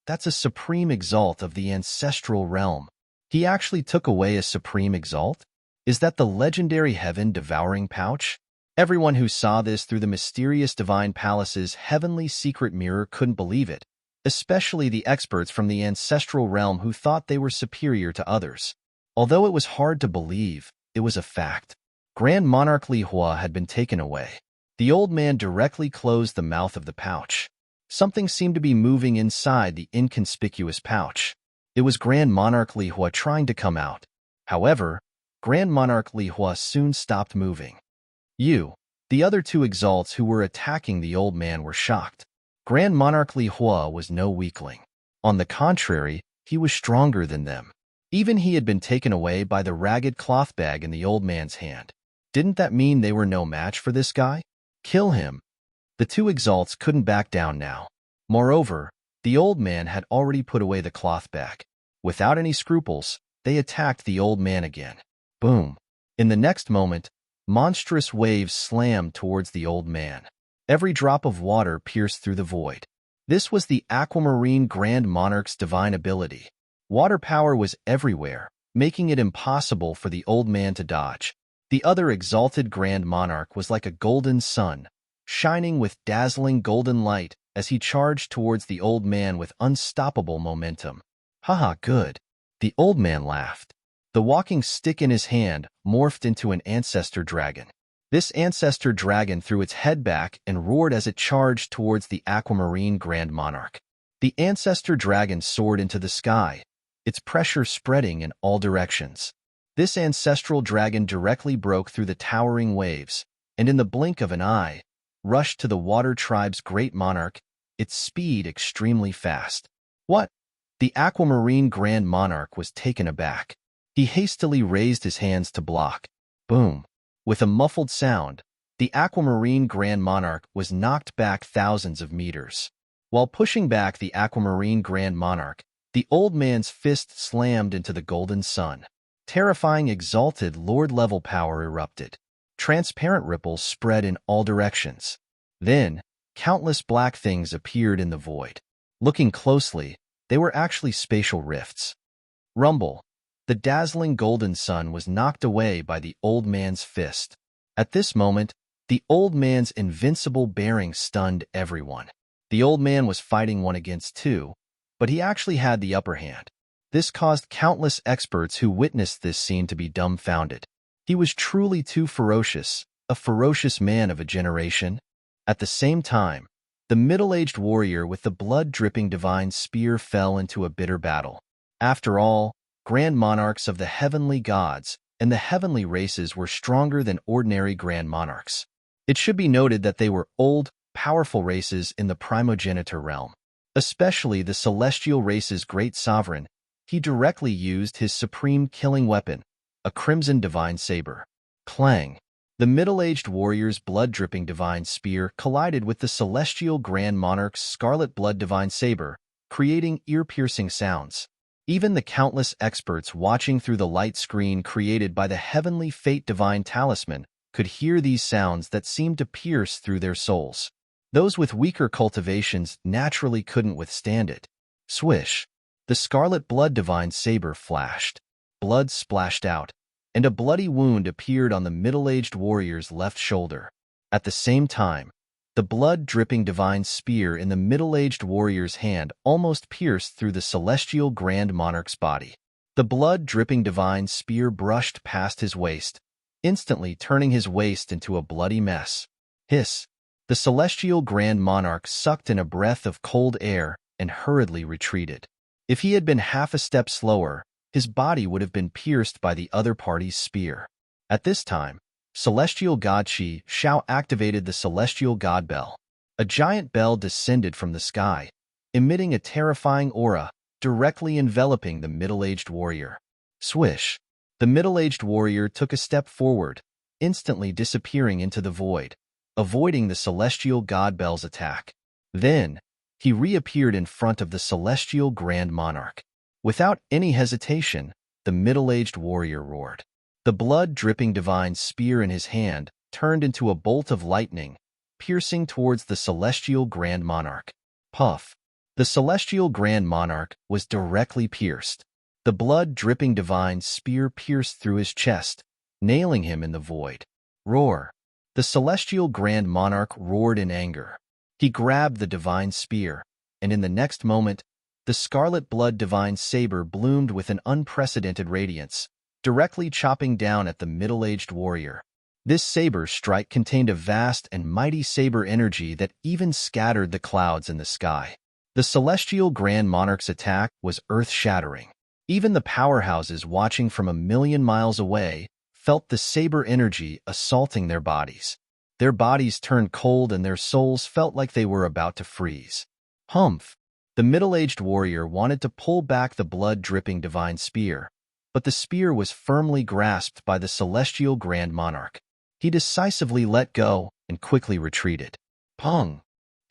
That's a supreme exalt of the ancestral realm. He actually took away a supreme exalt? Is that the legendary heaven-devouring pouch? Everyone who saw this through the mysterious divine palace's heavenly secret mirror couldn't believe it, especially the experts from the ancestral realm who thought they were superior to others. Although it was hard to believe, it was a fact. Grand Monarch Li Hua had been taken away. The old man directly closed the mouth of the pouch. Something seemed to be moving inside the inconspicuous pouch. It was Grand Monarch Li Hua trying to come out. However, Grand Monarch Li Hua soon stopped moving. The other two exalts who were attacking the old man were shocked. Grand Monarch Li Hua was no weakling. On the contrary, he was stronger than them. Even he had been taken away by the ragged cloth bag in the old man's hand. Didn't that mean they were no match for this guy? Kill him. The two exalts couldn't back down now. Moreover, the old man had already put away the cloth bag. Without any scruples, they attacked the old man again. Boom! In the next moment, monstrous waves slammed towards the old man. Every drop of water pierced through the void. This was the aquamarine Grand Monarch's divine ability. Water power was everywhere, making it impossible for the old man to dodge. The other exalted Grand Monarch was like a golden sun, shining with dazzling golden light as he charged towards the old man with unstoppable momentum. Haha, good. The old man laughed. The walking stick in his hand morphed into an ancestor dragon. This ancestor dragon threw its head back and roared as it charged towards the aquamarine Grand Monarch. The ancestor dragon soared into the sky, its pressure spreading in all directions. This ancestral dragon directly broke through the towering waves, and in the blink of an eye, rushed to the water tribe's great monarch, its speed extremely fast. What? The aquamarine Grand Monarch was taken aback. He hastily raised his hands to block. Boom! With a muffled sound, the aquamarine Grand Monarch was knocked back thousands of meters. While pushing back the aquamarine Grand Monarch, the old man's fist slammed into the golden sun. Terrifying exalted lord-level power erupted. Transparent ripples spread in all directions. Then, countless black things appeared in the void. Looking closely, they were actually spatial rifts. Rumble. The dazzling golden sun was knocked away by the old man's fist. At this moment, the old man's invincible bearing stunned everyone. The old man was fighting 1 against 2, but he actually had the upper hand. This caused countless experts who witnessed this scene to be dumbfounded. He was truly too ferocious, a ferocious man of a generation. At the same time, the middle-aged warrior with the blood-dripping divine spear fell into a bitter battle. After all, Grand Monarchs of the heavenly gods and the heavenly races were stronger than ordinary Grand Monarchs. It should be noted that they were old, powerful races in the primogenitor realm. Especially the celestial race's great sovereign, he directly used his supreme killing weapon, a crimson divine saber. Clang! The middle-aged warrior's blood-dripping divine spear collided with the celestial Grand Monarch's scarlet blood divine saber, creating ear-piercing sounds. Even the countless experts watching through the light screen created by the heavenly fate divine talisman could hear these sounds that seemed to pierce through their souls. Those with weaker cultivations naturally couldn't withstand it. Swish! The scarlet blood divine saber flashed. Blood splashed out, and a bloody wound appeared on the middle-aged warrior's left shoulder. At the same time, the blood-dripping divine spear in the middle-aged warrior's hand almost pierced through the celestial Grand Monarch's body. The blood-dripping divine spear brushed past his waist, instantly turning his waist into a bloody mess. Hiss! The celestial Grand Monarch sucked in a breath of cold air and hurriedly retreated. If he had been half a step slower, his body would have been pierced by the other party's spear. At this time, Celestial God Qi Shao activated the Celestial God Bell. A giant bell descended from the sky, emitting a terrifying aura, directly enveloping the middle-aged warrior. Swish! The middle-aged warrior took a step forward, instantly disappearing into the void, avoiding the Celestial God Bell's attack. Then, he reappeared in front of the Celestial Grand Monarch. Without any hesitation, the middle-aged warrior roared. The blood-dripping divine spear in his hand turned into a bolt of lightning, piercing towards the Celestial Grand Monarch. Puff! The Celestial Grand Monarch was directly pierced. The blood-dripping divine spear pierced through his chest, nailing him in the void. Roar! The Celestial Grand Monarch roared in anger. He grabbed the divine spear, and in the next moment, the scarlet blood divine saber bloomed with an unprecedented radiance, directly chopping down at the middle-aged warrior. This saber strike contained a vast and mighty saber energy that even scattered the clouds in the sky. The Celestial Grand Monarch's attack was earth-shattering. Even the powerhouses watching from 1,000,000 miles away felt the saber energy assaulting their bodies. Their bodies turned cold and their souls felt like they were about to freeze. Humph! The middle-aged warrior wanted to pull back the blood-dripping divine spear, but the spear was firmly grasped by the Celestial Grand Monarch. He decisively let go and quickly retreated. Pong!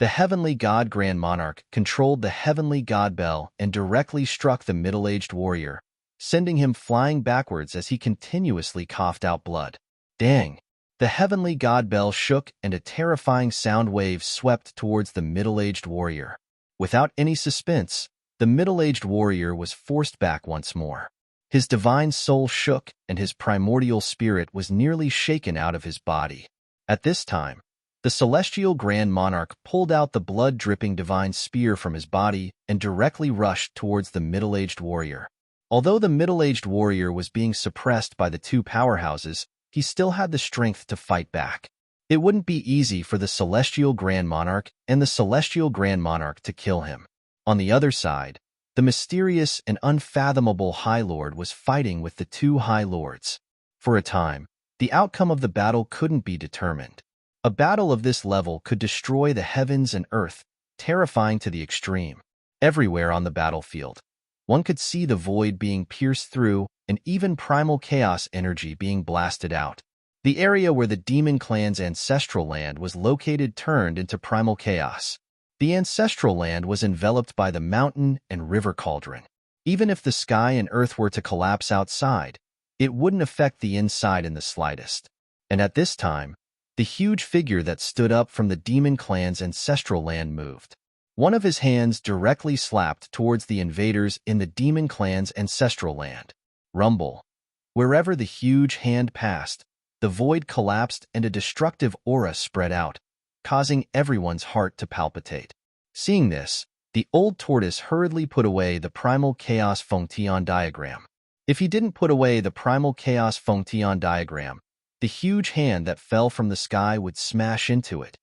The Heavenly God Grand Monarch controlled the Heavenly God Bell and directly struck the middle-aged warrior, sending him flying backwards as he continuously coughed out blood. Dang! The Heavenly God Bell shook and a terrifying sound wave swept towards the middle-aged warrior. Without any suspense, the middle-aged warrior was forced back once more. His divine soul shook and his primordial spirit was nearly shaken out of his body. At this time, the Celestial Grand Monarch pulled out the blood-dripping divine spear from his body and directly rushed towards the middle-aged warrior. Although the middle-aged warrior was being suppressed by the two powerhouses, he still had the strength to fight back. It wouldn't be easy for the Celestial Grand Monarch and the Celestial Grand Monarch to kill him. On the other side, the mysterious and unfathomable High Lord was fighting with the two High Lords. For a time, the outcome of the battle couldn't be determined. A battle of this level could destroy the heavens and earth, terrifying to the extreme. Everywhere on the battlefield, one could see the void being pierced through and even primal chaos energy being blasted out. The area where the demon clan's ancestral land was located turned into primal chaos. The ancestral land was enveloped by the mountain and river cauldron. Even if the sky and earth were to collapse outside, it wouldn't affect the inside in the slightest. And at this time, the huge figure that stood up from the demon clan's ancestral land moved. One of his hands directly slapped towards the invaders in the demon clan's ancestral land. Rumble. Wherever the huge hand passed, the void collapsed and a destructive aura spread out, causing everyone's heart to palpitate. Seeing this, the old tortoise hurriedly put away the primal chaos Fengtian diagram. If he didn't put away the primal chaos Fengtian diagram, the huge hand that fell from the sky would smash into it.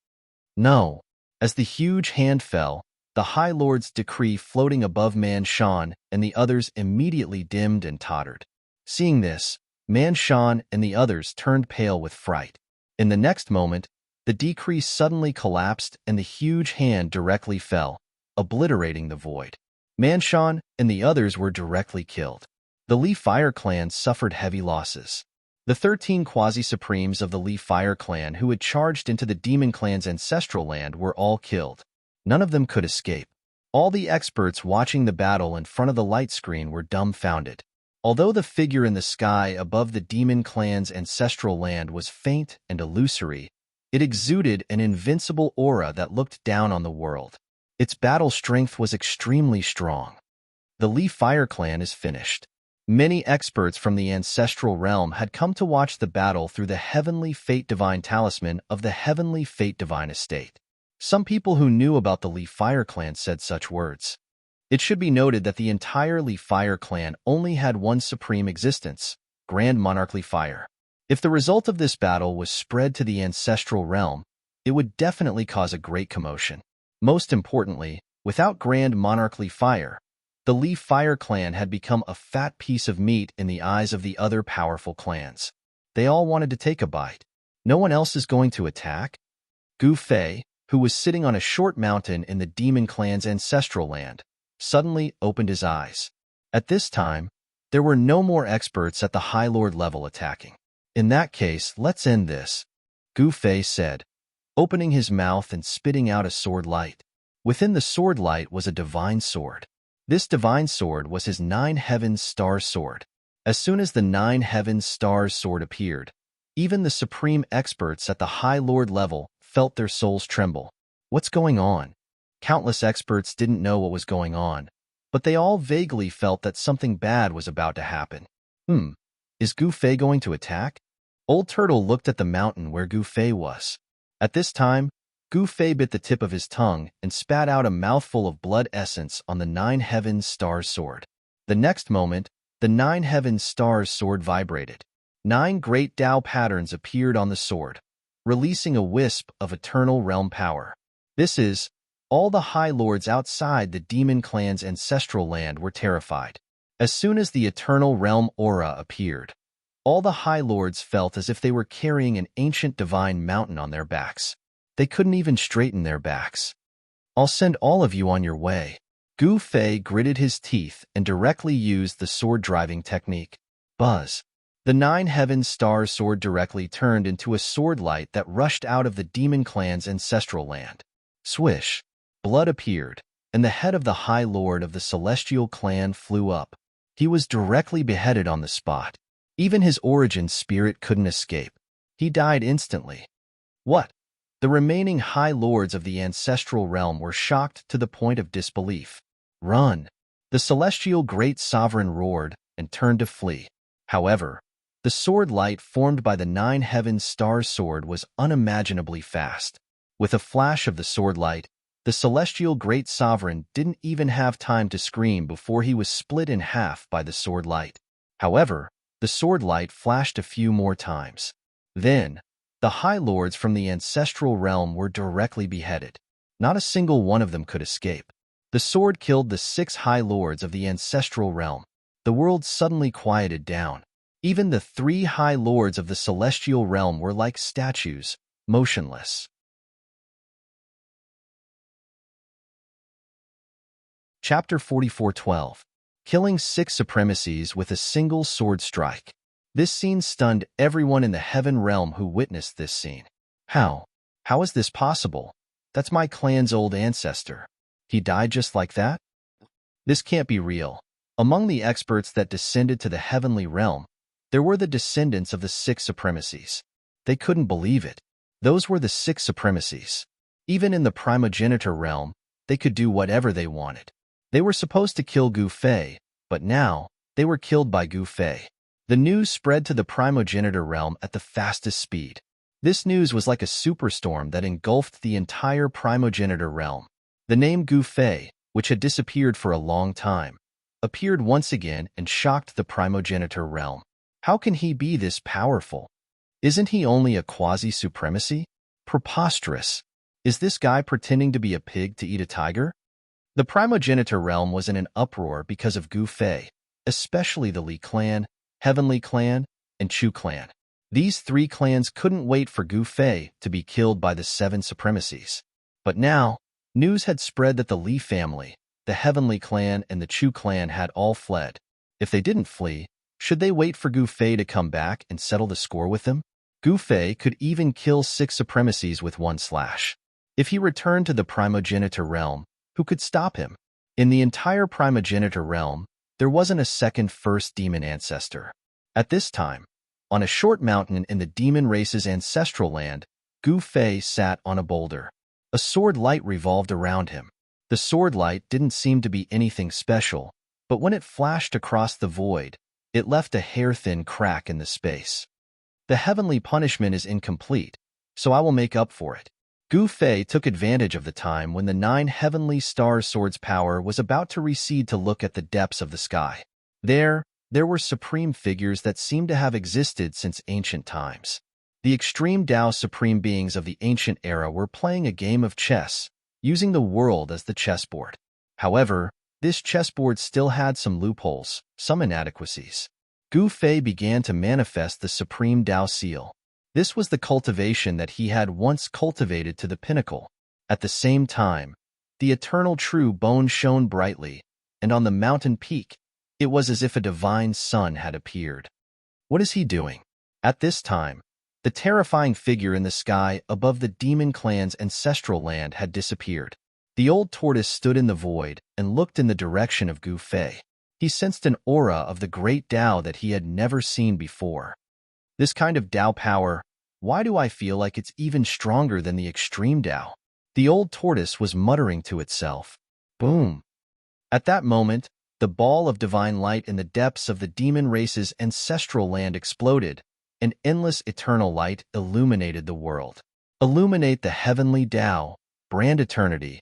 No. As the huge hand fell, the High Lord's decree floating above Man Shan and the others immediately dimmed and tottered. Seeing this, Man Shan and the others turned pale with fright. In the next moment, the decree suddenly collapsed and the huge hand directly fell, obliterating the void. Man Shan and the others were directly killed. The Li Fire clan suffered heavy losses. The 13 quasi-supremes of the Li Fire clan who had charged into the demon clan's ancestral land were all killed. None of them could escape. All the experts watching the battle in front of the light screen were dumbfounded. Although the figure in the sky above the demon clan's ancestral land was faint and illusory, it exuded an invincible aura that looked down on the world. Its battle strength was extremely strong. The Li Fire clan is finished. Many experts from the ancestral realm had come to watch the battle through the Heavenly Fate Divine Talisman of the Heavenly Fate Divine Estate. Some people who knew about the Li Fire clan said such words. It should be noted that the entire Li Fire clan only had one supreme existence, Grand Monarch Li Fire. If the result of this battle was spread to the ancestral realm, it would definitely cause a great commotion. Most importantly, without Grand Monarch Li Fire, the Li Fire clan had become a fat piece of meat in the eyes of the other powerful clans. They all wanted to take a bite. No one else is going to attack? Gu Fei, who was sitting on a short mountain in the demon clan's ancestral land, suddenly opened his eyes. At this time, there were no more experts at the High Lord level attacking. In that case, let's end this, Gu Fei said, opening his mouth and spitting out a sword light. Within the sword light was a divine sword. This divine sword was his 9 Heavens Star Sword. As soon as the 9 Heavens Stars sword appeared, even the supreme experts at the High Lord level felt their souls tremble. What's going on? Countless experts didn't know what was going on, but they all vaguely felt that something bad was about to happen. Is Gu Fei going to attack? Old Turtle looked at the mountain where Gu Fei was. At this time, Gu Fei bit the tip of his tongue and spat out a mouthful of blood essence on the 9 Heavens Stars sword. The next moment, the 9 Heavens Stars sword vibrated. 9 great Tao patterns appeared on the sword, releasing a wisp of eternal realm power. This is, all the High Lords outside the demon clan's ancestral land were terrified. As soon as the eternal realm aura appeared, all the High Lords felt as if they were carrying an ancient divine mountain on their backs. They couldn't even straighten their backs. I'll send all of you on your way. Gu Fei gritted his teeth and directly used the sword-driving technique. Buzz. The 9 Heavens Stars sword directly turned into a sword light that rushed out of the demon clan's ancestral land. Swish. Blood appeared, and the head of the High Lord of the Celestial clan flew up. He was directly beheaded on the spot. Even his origin spirit couldn't escape. He died instantly. What? The remaining High Lords of the ancestral realm were shocked to the point of disbelief. Run! The Celestial Great Sovereign roared and turned to flee. However, the sword light formed by the 9 Heavens Stars sword was unimaginably fast. With a flash of the sword light, the Celestial Great Sovereign didn't even have time to scream before he was split in half by the sword light. However, the sword light flashed a few more times. Then, the High Lords from the ancestral realm were directly beheaded. Not a single one of them could escape. The sword killed the 6 High Lords of the ancestral realm. The world suddenly quieted down. Even the 3 High Lords of the celestial realm were like statues, motionless. Chapter 44:12. Killing 6 supremacies with a single sword strike. This scene stunned everyone in the heaven realm who witnessed this scene. How? How is this possible? That's my clan's old ancestor. He died just like that? This can't be real. Among the experts that descended to the heavenly realm, there were the descendants of the 6 supremacies. They couldn't believe it. Those were the 6 supremacies. Even in the primogenitor realm, they could do whatever they wanted. They were supposed to kill Gu Fei, but now, they were killed by Gu Fei. The news spread to the primogenitor realm at the fastest speed. This news was like a superstorm that engulfed the entire primogenitor realm. The name Gu Fei, which had disappeared for a long time, appeared once again and shocked the primogenitor realm. How can he be this powerful? Isn't he only a quasi-supremacy? Preposterous. Is this guy pretending to be a pig to eat a tiger? The primogenitor realm was in an uproar because of Gu Fei, especially the Li clan, Heavenly clan, and Chu clan. These 3 clans couldn't wait for Gu Fei to be killed by the 7 supremacies. But now, news had spread that the Li family, the Heavenly clan, and the Chu clan had all fled. If they didn't flee, Should they wait for Gu Fei to come back and settle the score with them? Gu Fei could even kill 6 supremacies with one slash. If he returned to the primogenitor realm, who could stop him? In the entire primogenitor realm, there wasn't a second first demon ancestor. At this time, on a short mountain in the demon race's ancestral land, Gu Fei sat on a boulder. A sword light revolved around him. The sword light didn't seem to be anything special, but when it flashed across the void, it left a hair-thin crack in the space. The heavenly punishment is incomplete, so I will make up for it. Gu Fei took advantage of the time when the 9 heavenly star sword's power was about to recede to look at the depths of the sky. There were supreme figures that seemed to have existed since ancient times. The extreme Tao supreme beings of the ancient era were playing a game of chess, using the world as the chessboard. However, this chessboard still had some loopholes, some inadequacies. Gu Fei began to manifest the supreme Tao seal. This was the cultivation that he had once cultivated to the pinnacle. At the same time, the eternal true bone shone brightly, and on the mountain peak, it was as if a divine sun had appeared. What is he doing? At this time, the terrifying figure in the sky above the demon clan's ancestral land had disappeared. The old tortoise stood in the void and looked in the direction of Gu Fei. He sensed an aura of the great Tao that he had never seen before. This kind of Tao power, why do I feel like it's even stronger than the extreme Tao? The old tortoise was muttering to itself. Boom! At that moment, the ball of divine light in the depths of the demon race's ancestral land exploded, and endless eternal light illuminated the world. Illuminate the heavenly Tao, brand eternity.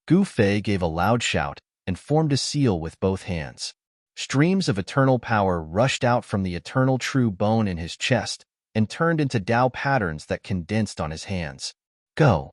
Gu Fei gave a loud shout and formed a seal with both hands. Streams of eternal power rushed out from the eternal true bone in his chest and turned into Tao patterns that condensed on his hands. Go!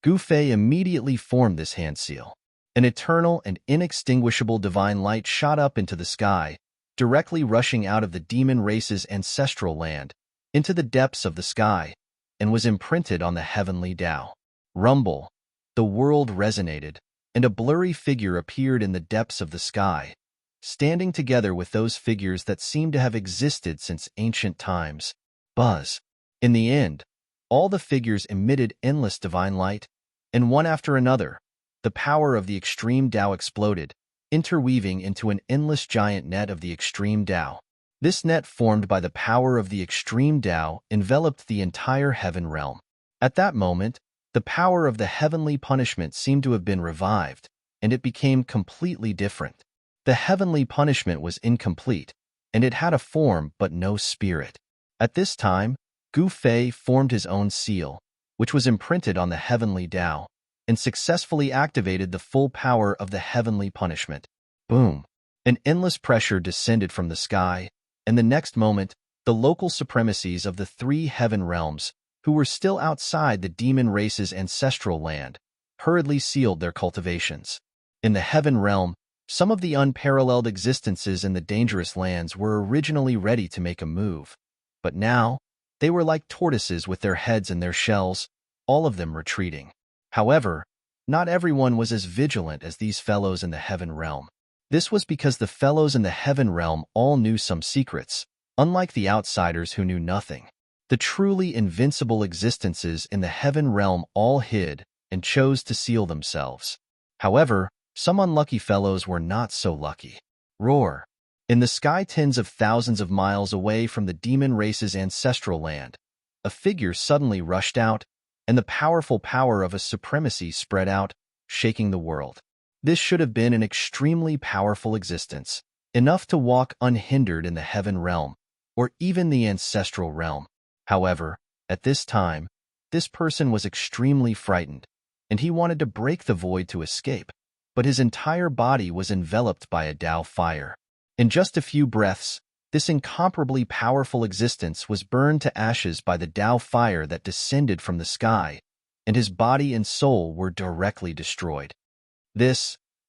Gu Fei immediately formed this hand seal. An eternal and inextinguishable divine light shot up into the sky, directly rushing out of the demon race's ancestral land, into the depths of the sky, and was imprinted on the heavenly Tao. Rumble! The world resonated, and a blurry figure appeared in the depths of the sky, standing together with those figures that seemed to have existed since ancient times. Buzz! In the end, all the figures emitted endless divine light, and one after another, the power of the extreme Tao exploded, interweaving into an endless giant net of the extreme Tao. This net formed by the power of the extreme Tao enveloped the entire heaven realm. At that moment, the power of the heavenly punishment seemed to have been revived, and it became completely different. The heavenly punishment was incomplete, and it had a form but no spirit. At this time, Gu Fei formed his own seal, which was imprinted on the heavenly Tao, and successfully activated the full power of the heavenly punishment. Boom! An endless pressure descended from the sky, and the next moment, the local supremacies of the 3 heaven realms, who were still outside the demon race's ancestral land, hurriedly sealed their cultivations. In the heaven realm, some of the unparalleled existences in the dangerous lands were originally ready to make a move, but now, they were like tortoises with their heads in their shells, all of them retreating. However, not everyone was as vigilant as these fellows in the heaven realm. This was because the fellows in the heaven realm all knew some secrets, unlike the outsiders who knew nothing. The truly invincible existences in the heaven realm all hid and chose to seal themselves. However, some unlucky fellows were not so lucky. Roar! In the sky tens of thousands of miles away from the demon race's ancestral land, a figure suddenly rushed out, and the powerful power of a supremacy spread out, shaking the world. This should have been an extremely powerful existence, enough to walk unhindered in the heaven realm, or even the ancestral realm. However, at this time, this person was extremely frightened, and he wanted to break the void to escape, but his entire body was enveloped by a Tao fire. In just a few breaths, this incomparably powerful existence was burned to ashes by the Tao fire that descended from the sky, and his body and soul were directly destroyed.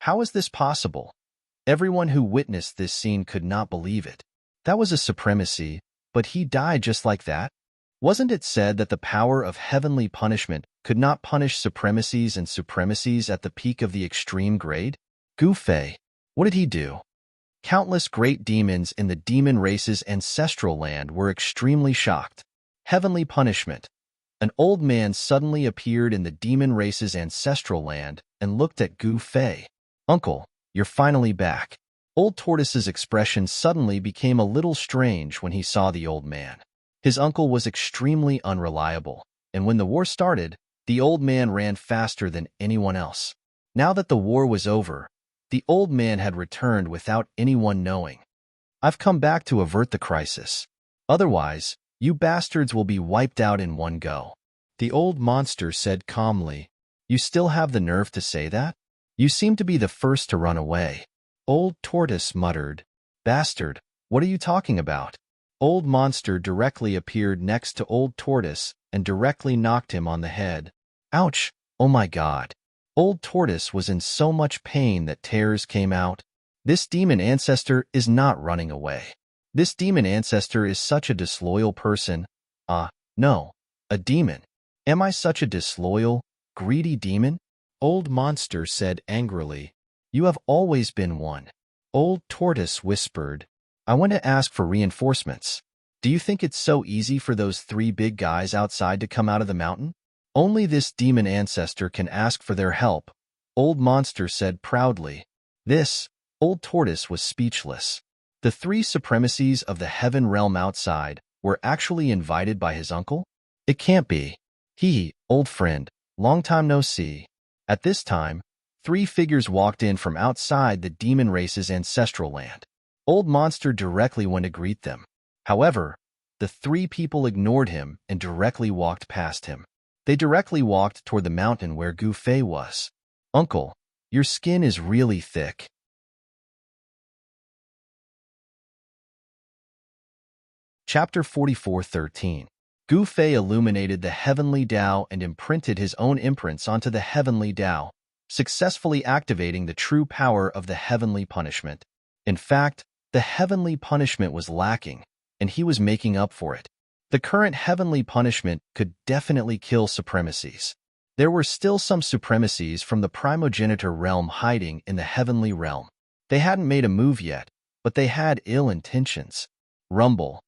How is this possible? Everyone who witnessed this scene could not believe it. That was a supremacy, but he died just like that? Wasn't it said that the power of heavenly punishment could not punish supremacies and supremacies at the peak of the extreme grade? Gu Fei, what did he do? Countless great demons in the demon race's ancestral land were extremely shocked. Heavenly punishment. An old man suddenly appeared in the demon race's ancestral land and looked at Gu Fei. "Uncle, you're finally back." Old Tortoise's expression suddenly became a little strange when he saw the old man. His uncle was extremely unreliable, and when the war started, the old man ran faster than anyone else. Now that the war was over, the old man had returned without anyone knowing. "I've come back to avert the crisis. Otherwise, you bastards will be wiped out in one go," the old monster said calmly. "You still have the nerve to say that? You seem to be the first to run away." Old Tortoise muttered. "Bastard, what are you talking about?" Old Monster directly appeared next to Old Tortoise and directly knocked him on the head. "Ouch! Oh my God!" Old Tortoise was in so much pain that tears came out. This demon ancestor is not running away. This demon ancestor is such a disloyal person. No, a demon. Am I such a disloyal, greedy demon? Old Monster said angrily. "You have always been one." Old Tortoise whispered. "I want to ask for reinforcements. Do you think it's so easy for those 3 big guys outside to come out of the mountain?" "Only this demon ancestor can ask for their help," Old Monster said proudly. Old Tortoise was speechless. The 3 supremacies of the heaven realm outside were actually invited by his uncle? It can't be. Old friend, long time no see." At this time, 3 figures walked in from outside the demon race's ancestral land. Old Monster directly went to greet them. However, the 3 people ignored him and directly walked past him. They directly walked toward the mountain where Gu Fei was. "Uncle, your skin is really thick." Chapter 44:13. Gu Fei illuminated the heavenly Tao and imprinted his own imprints onto the heavenly Tao, successfully activating the true power of the heavenly punishment. In fact, the heavenly punishment was lacking, and he was making up for it. The current heavenly punishment could definitely kill supremacies. There were still some supremacies from the primogenitor realm hiding in the heavenly realm. They hadn't made a move yet, but they had ill intentions. Rumble.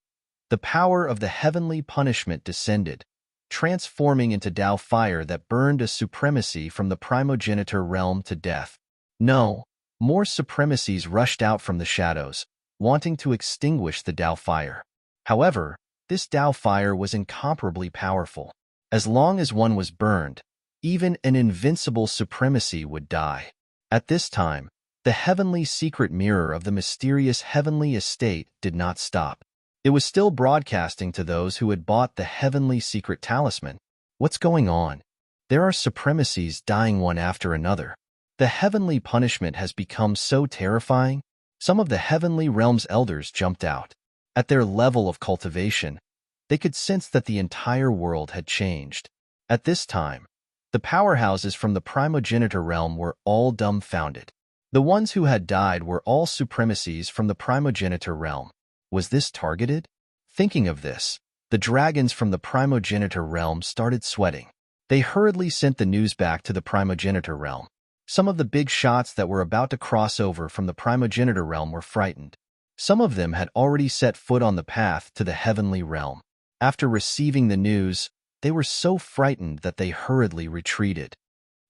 The power of the heavenly punishment descended, transforming into Tao fire that burned a supremacy from the primogenitor realm to death. No, more supremacies rushed out from the shadows, wanting to extinguish the Tao fire. However, this Tao fire was incomparably powerful. As long as one was burned, even an invincible supremacy would die. At this time, the heavenly secret mirror of the mysterious heavenly estate did not stop. It was still broadcasting to those who had bought the heavenly secret talisman. What's going on? There are supremacies dying one after another. The heavenly punishment has become so terrifying. Some of the heavenly realm's elders jumped out. At their level of cultivation, they could sense that the entire world had changed. At this time, the powerhouses from the primogenitor realm were all dumbfounded. The ones who had died were all supremacies from the primogenitor realm. Was this targeted? Thinking of this, the dragons from the primogenitor realm started sweating. They hurriedly sent the news back to the primogenitor realm. Some of the big shots that were about to cross over from the primogenitor realm were frightened. Some of them had already set foot on the path to the heavenly realm. After receiving the news, they were so frightened that they hurriedly retreated.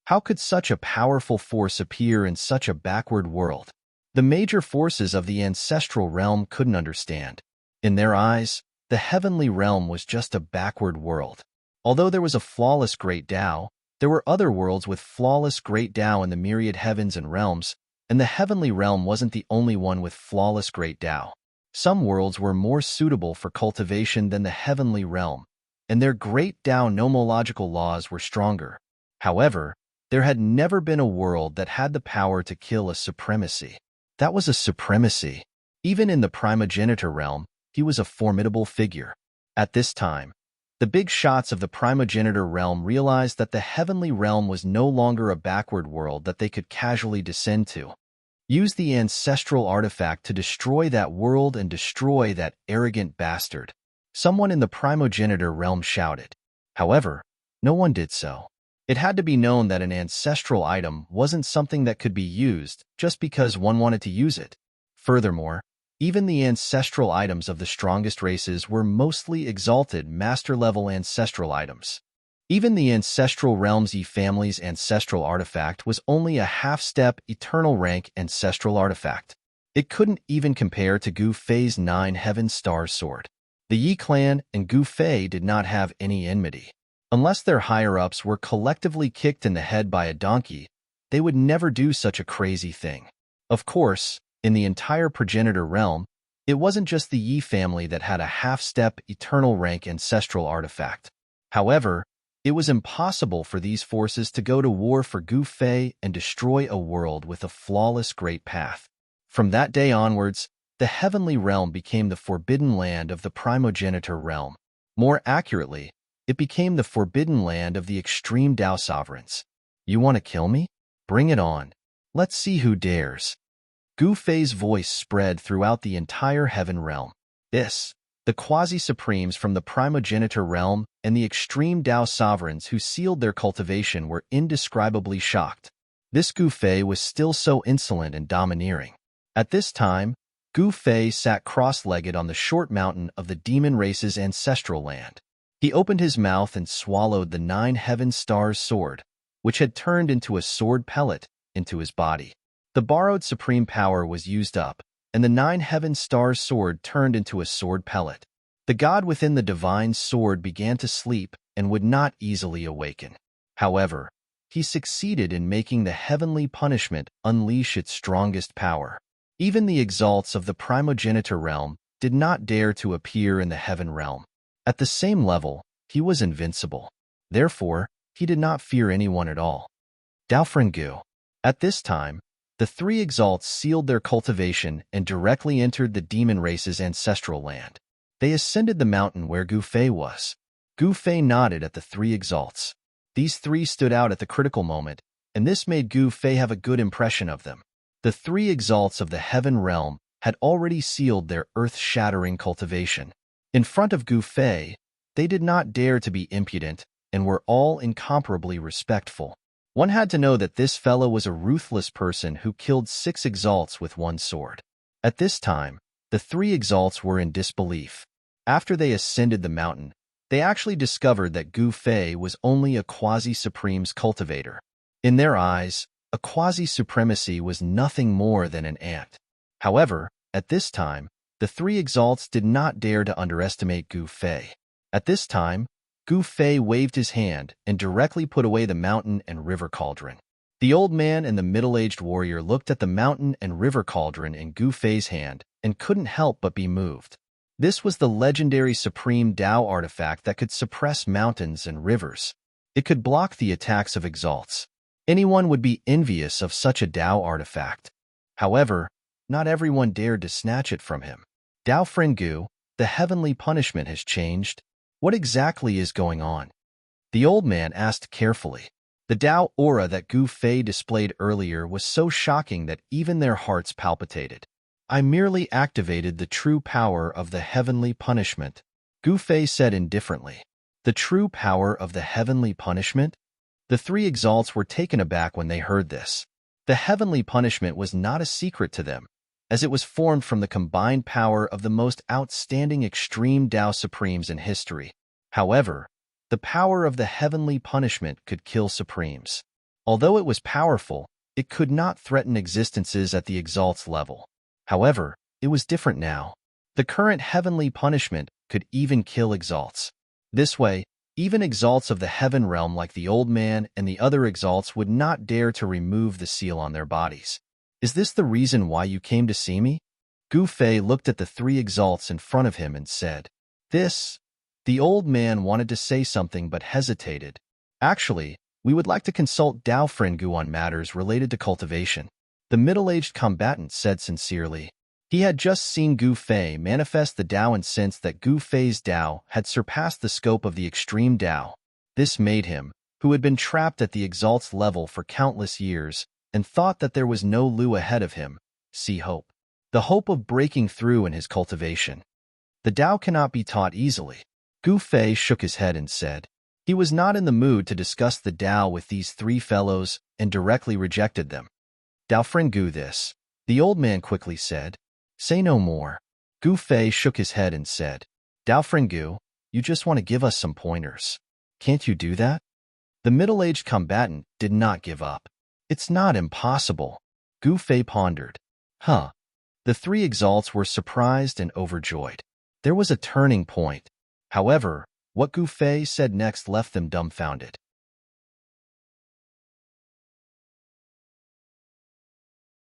How could such a powerful force appear in such a backward world? The major forces of the ancestral realm couldn't understand. In their eyes, the heavenly realm was just a backward world. Although there was a flawless great Tao, there were other worlds with flawless great Tao in the myriad heavens and realms, and the heavenly realm wasn't the only one with flawless great Tao. Some worlds were more suitable for cultivation than the heavenly realm, and their great Tao nomological laws were stronger. However, there had never been a world that had the power to kill a supremacy. That was a supremacy. Even in the primogenitor realm, he was a formidable figure. At this time, the big shots of the primogenitor realm realized that the heavenly realm was no longer a backward world that they could casually descend to. Use the ancestral artifact to destroy that world and destroy that arrogant bastard. Someone in the primogenitor realm shouted. However, no one did so. It had to be known that an ancestral item wasn't something that could be used just because one wanted to use it. Furthermore, even the ancestral items of the strongest races were mostly exalted master-level ancestral items. Even the ancestral realm's family's ancestral artifact was only a half-step eternal rank ancestral artifact. It couldn't even compare to Gu Fei's 9 Heaven Star sword. The Yi clan and Gu Fei did not have any enmity. Unless their higher-ups were collectively kicked in the head by a donkey, they would never do such a crazy thing. Of course, in the entire progenitor realm, it wasn't just the Yi family that had a half-step eternal rank ancestral artifact. However, it was impossible for these forces to go to war for Gu Fei and destroy a world with a flawless great path. From that day onwards, the heavenly realm became the forbidden land of the primogenitor realm. More accurately, it became the forbidden land of the extreme Dao sovereigns. You want to kill me? Bring it on. Let's see who dares. Gu Fei's voice spread throughout the entire heaven realm. The quasi-supremes from the primogenitor realm and the extreme Dao sovereigns who sealed their cultivation were indescribably shocked. This Gu Fei was still so insolent and domineering. At this time, Gu Fei sat cross-legged on the short mountain of the demon race's ancestral land. He opened his mouth and swallowed the 9 Heaven Stars sword, which had turned into a sword pellet, into his body. The borrowed supreme power was used up, and the 9 Heaven Stars sword turned into a sword pellet. The god within the divine sword began to sleep and would not easily awaken. However, he succeeded in making the heavenly punishment unleash its strongest power. Even the exalts of the primogenitor realm did not dare to appear in the heaven realm. At the same level, he was invincible. Therefore, he did not fear anyone at all. Daofrengu. At this time, the 3 exalts sealed their cultivation and directly entered the demon race's ancestral land. They ascended the mountain where Gu Fei was. Gu Fei nodded at the 3 exalts. These 3 stood out at the critical moment, and this made Gu Fei have a good impression of them. The 3 exalts of the heaven realm had already sealed their earth-shattering cultivation. In front of Gu Fei, they did not dare to be impudent and were all incomparably respectful. One had to know that this fellow was a ruthless person who killed 6 exalts with 1 sword. At this time, the 3 exalts were in disbelief. After they ascended the mountain, they actually discovered that Gu Fei was only a quasi-supreme's cultivator. In their eyes, a quasi-supremacy was nothing more than an ant. However, at this time, the 3 exalts did not dare to underestimate Gu Fei. At this time, Gu Fei waved his hand and directly put away the mountain and river cauldron. The old man and the middle-aged warrior looked at the mountain and river cauldron in Gu Fei's hand and couldn't help but be moved. This was the legendary supreme Dao artifact that could suppress mountains and rivers. It could block the attacks of exalts. Anyone would be envious of such a Dao artifact. However, not everyone dared to snatch it from him. Daofrengu, the heavenly punishment has changed. What exactly is going on? The old man asked carefully. The Dao aura that Gu Fei displayed earlier was so shocking that even their hearts palpitated. I merely activated the true power of the heavenly punishment, Gu Fei said indifferently. The true power of the heavenly punishment? The 3 exalts were taken aback when they heard this. The heavenly punishment was not a secret to them, as it was formed from the combined power of the most outstanding extreme Dao Supremes in history. However, the power of the heavenly punishment could kill Supremes. Although it was powerful, it could not threaten existences at the exalts level. However, it was different now. The current heavenly punishment could even kill exalts. This way, even exalts of the heaven realm like the old man and the other exalts would not dare to remove the seal on their bodies. Is this the reason why you came to see me? Gu Fei looked at the 3 exalts in front of him and said, This. The old man wanted to say something but hesitated. Actually, we would like to consult Daofrengu on matters related to cultivation. The middle-aged combatant said sincerely. He had just seen Gu Fei manifest the Dao and sensed that Gu Fei's Dao had surpassed the scope of the extreme Dao. This made him, who had been trapped at the exalts level for countless years, and thought that there was no Lu ahead of him, see hope. The hope of breaking through in his cultivation. The Dao cannot be taught easily. Gu Fei shook his head and said. He was not in the mood to discuss the Dao with these 3 fellows and directly rejected them. Daofrengu this, the old man quickly said. Say no more. Gu Fei shook his head and said, Dao Fringu, you just want to give us some pointers. Can't you do that? The middle-aged combatant did not give up. It's not impossible. Gu Fei pondered. Huh. The three exalts were surprised and overjoyed. There was a turning point. However, what Gu Fei said next left them dumbfounded.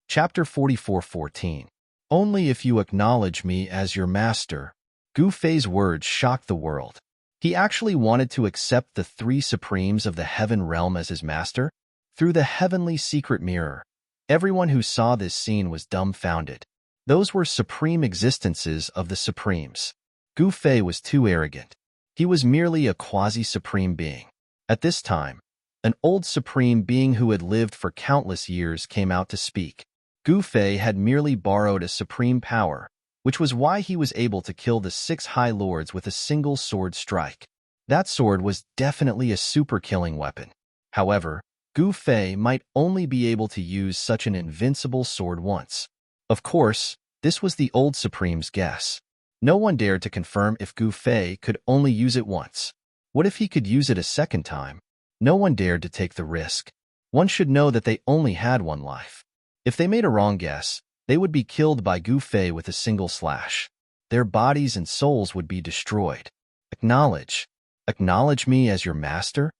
Chapter 44:14. Only if you acknowledge me as your master. Gu Fei's words shocked the world. He actually wanted to accept the three supremes of the heaven realm as his master. Through the heavenly secret mirror, everyone who saw this scene was dumbfounded. Those were supreme existences of the supremes. Gu Fei was too arrogant. He was merely a quasi-supreme being. At this time, an old supreme being who had lived for countless years came out to speak. Gu Fei had merely borrowed a supreme power, which was why he was able to kill the 6 High Lords with a single sword strike. That sword was definitely a super-killing weapon. However, Gu Fei might only be able to use such an invincible sword once. Of course, this was the old Supreme's guess. No one dared to confirm if Gu Fei could only use it once. What if he could use it a second time? No one dared to take the risk. One should know that they only had one life. If they made a wrong guess, they would be killed by Gu Fei with a single slash. Their bodies and souls would be destroyed. Acknowledge. Acknowledge me as your master?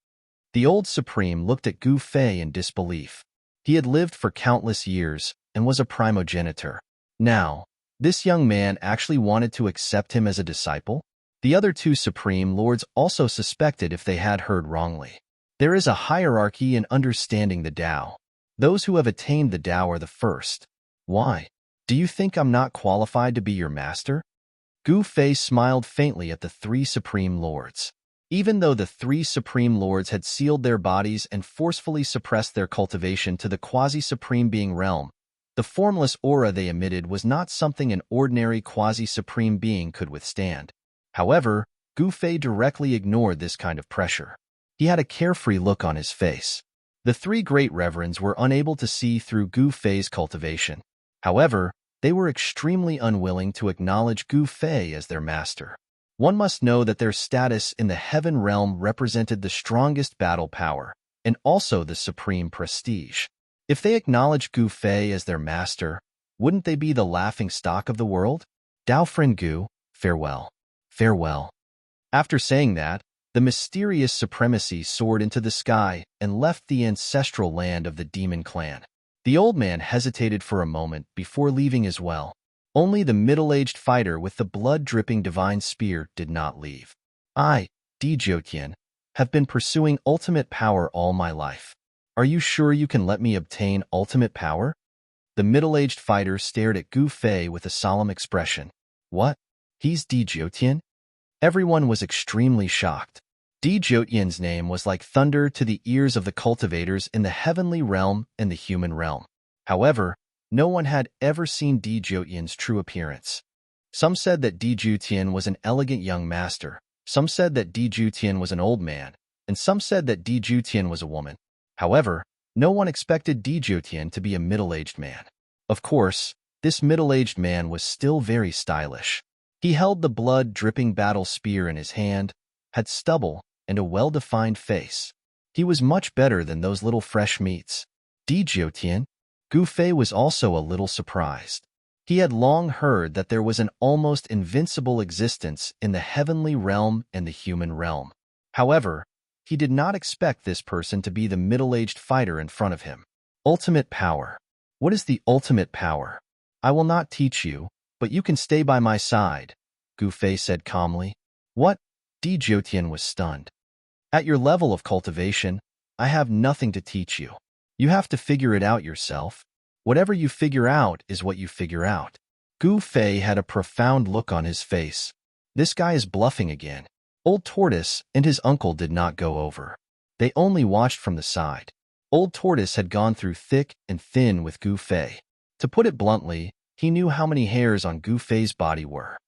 The old Supreme looked at Gu Fei in disbelief. He had lived for countless years and was a primogenitor. Now, this young man actually wanted to accept him as a disciple? The other 2 Supreme Lords also suspected if they had heard wrongly. There is a hierarchy in understanding the Tao. Those who have attained the Tao are the first. Why? Do you think I'm not qualified to be your master? Gu Fei smiled faintly at the 3 Supreme Lords. Even though the 3 Supreme Lords had sealed their bodies and forcefully suppressed their cultivation to the quasi-supreme being realm, the formless aura they emitted was not something an ordinary quasi-supreme being could withstand. However, Gu Fei directly ignored this kind of pressure. He had a carefree look on his face. The 3 great reverends were unable to see through Gu Fei's cultivation. However, they were extremely unwilling to acknowledge Gu Fei as their master. One must know that their status in the heaven realm represented the strongest battle power, and also the supreme prestige. If they acknowledged Gu Fei as their master, wouldn't they be the laughingstock of the world? Dao Fringu, farewell. Farewell. After saying that, the mysterious supremacy soared into the sky and left the ancestral land of the demon clan. The old man hesitated for a moment before leaving as well. Only the middle-aged fighter with the blood-dripping divine spear did not leave. I, Di Jiutian, have been pursuing ultimate power all my life. Are you sure you can let me obtain ultimate power? The middle-aged fighter stared at Gu Fei with a solemn expression. What? He's Di Jiutian? Everyone was extremely shocked. Di Jiutian's name was like thunder to the ears of the cultivators in the heavenly realm and the human realm. However, no one had ever seen Di Jiutian's true appearance. Some said that Di Jiutian was an elegant young master, some said that Di Jiutian was an old man, and some said that Di Jiutian was a woman. However, no one expected Di Jiutian to be a middle-aged man. Of course, this middle-aged man was still very stylish. He held the blood-dripping battle spear in his hand, had stubble, and a well-defined face. He was much better than those little fresh meats. Di Jiutian? Gu Fei was also a little surprised. He had long heard that there was an almost invincible existence in the heavenly realm and the human realm. However, he did not expect this person to be the middle-aged fighter in front of him. Ultimate power. What is the ultimate power? I will not teach you, but you can stay by my side, Gu Fei said calmly. What? Di Jiutian was stunned. At your level of cultivation, I have nothing to teach you. You have to figure it out yourself. Whatever you figure out is what you figure out. Gu Fei had a profound look on his face. This guy is bluffing again. Old Tortoise and his uncle did not go over. They only watched from the side. Old Tortoise had gone through thick and thin with Gu Fei. To put it bluntly, he knew how many hairs on Gu Fei's body were.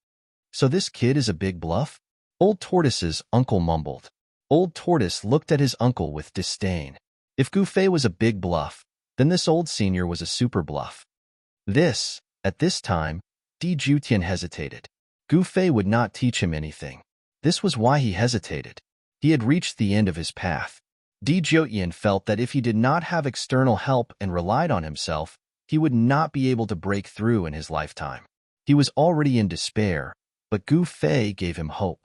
So this kid is a big bluff? Old Tortoise's uncle mumbled. Old Tortoise looked at his uncle with disdain. If Gu Fei was a big bluff, then this old senior was a super bluff. At this time, Di Jutian hesitated. Gu Fei would not teach him anything. This was why he hesitated. He had reached the end of his path. Di Jutian felt that if he did not have external help and relied on himself, he would not be able to break through in his lifetime. He was already in despair, but Gu Fei gave him hope.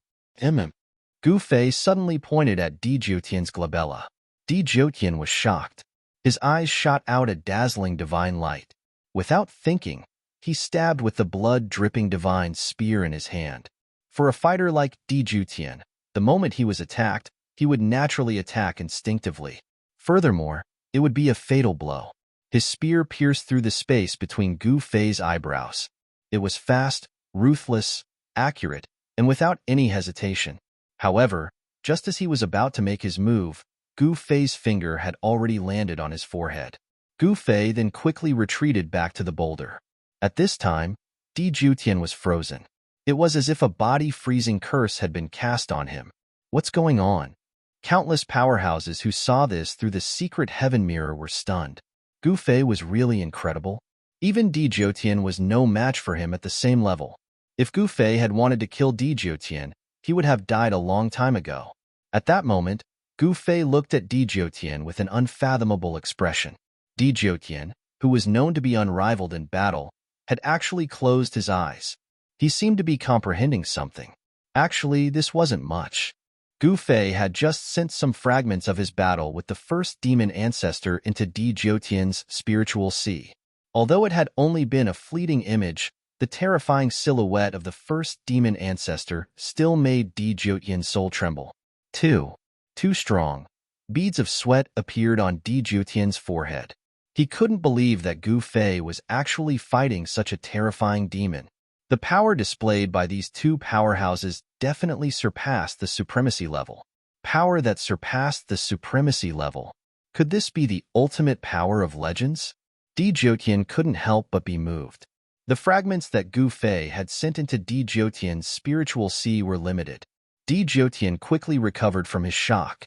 Gu Fei suddenly pointed at Di Jutian's glabella. Di Jutian was shocked. His eyes shot out a dazzling divine light. Without thinking, he stabbed with the blood-dripping divine spear in his hand. For a fighter like Di Jutian, the moment he was attacked, he would naturally attack instinctively. Furthermore, it would be a fatal blow. His spear pierced through the space between Gu Fei's eyebrows. It was fast, ruthless, accurate, and without any hesitation. However, just as he was about to make his move, Gu Fei's finger had already landed on his forehead. Gu Fei then quickly retreated back to the boulder. At this time, Di Jutian was frozen. It was as if a body-freezing curse had been cast on him. What's going on? Countless powerhouses who saw this through the secret heaven mirror were stunned. Gu Fei was really incredible. Even Di Jutian was no match for him at the same level. If Gu Fei had wanted to kill Di Jutian, he would have died a long time ago. At that moment, Gu Fei looked at Di Jutian with an unfathomable expression. Di Jutian, who was known to be unrivaled in battle, had actually closed his eyes. He seemed to be comprehending something. Actually, this wasn't much. Gu Fei had just sent some fragments of his battle with the first demon ancestor into Di Jutian's spiritual sea. Although it had only been a fleeting image, the terrifying silhouette of the first demon ancestor still made Di Jutian's soul tremble. Too strong. Beads of sweat appeared on Di Jutian's forehead. He couldn't believe that Gu Fei was actually fighting such a terrifying demon. The power displayed by these two powerhouses definitely surpassed the supremacy level. Power that surpassed the supremacy level. Could this be the ultimate power of legends? Di Jutian couldn't help but be moved. The fragments that Gu Fei had sent into Di Jutian's spiritual sea were limited. Di Jutian quickly recovered from his shock.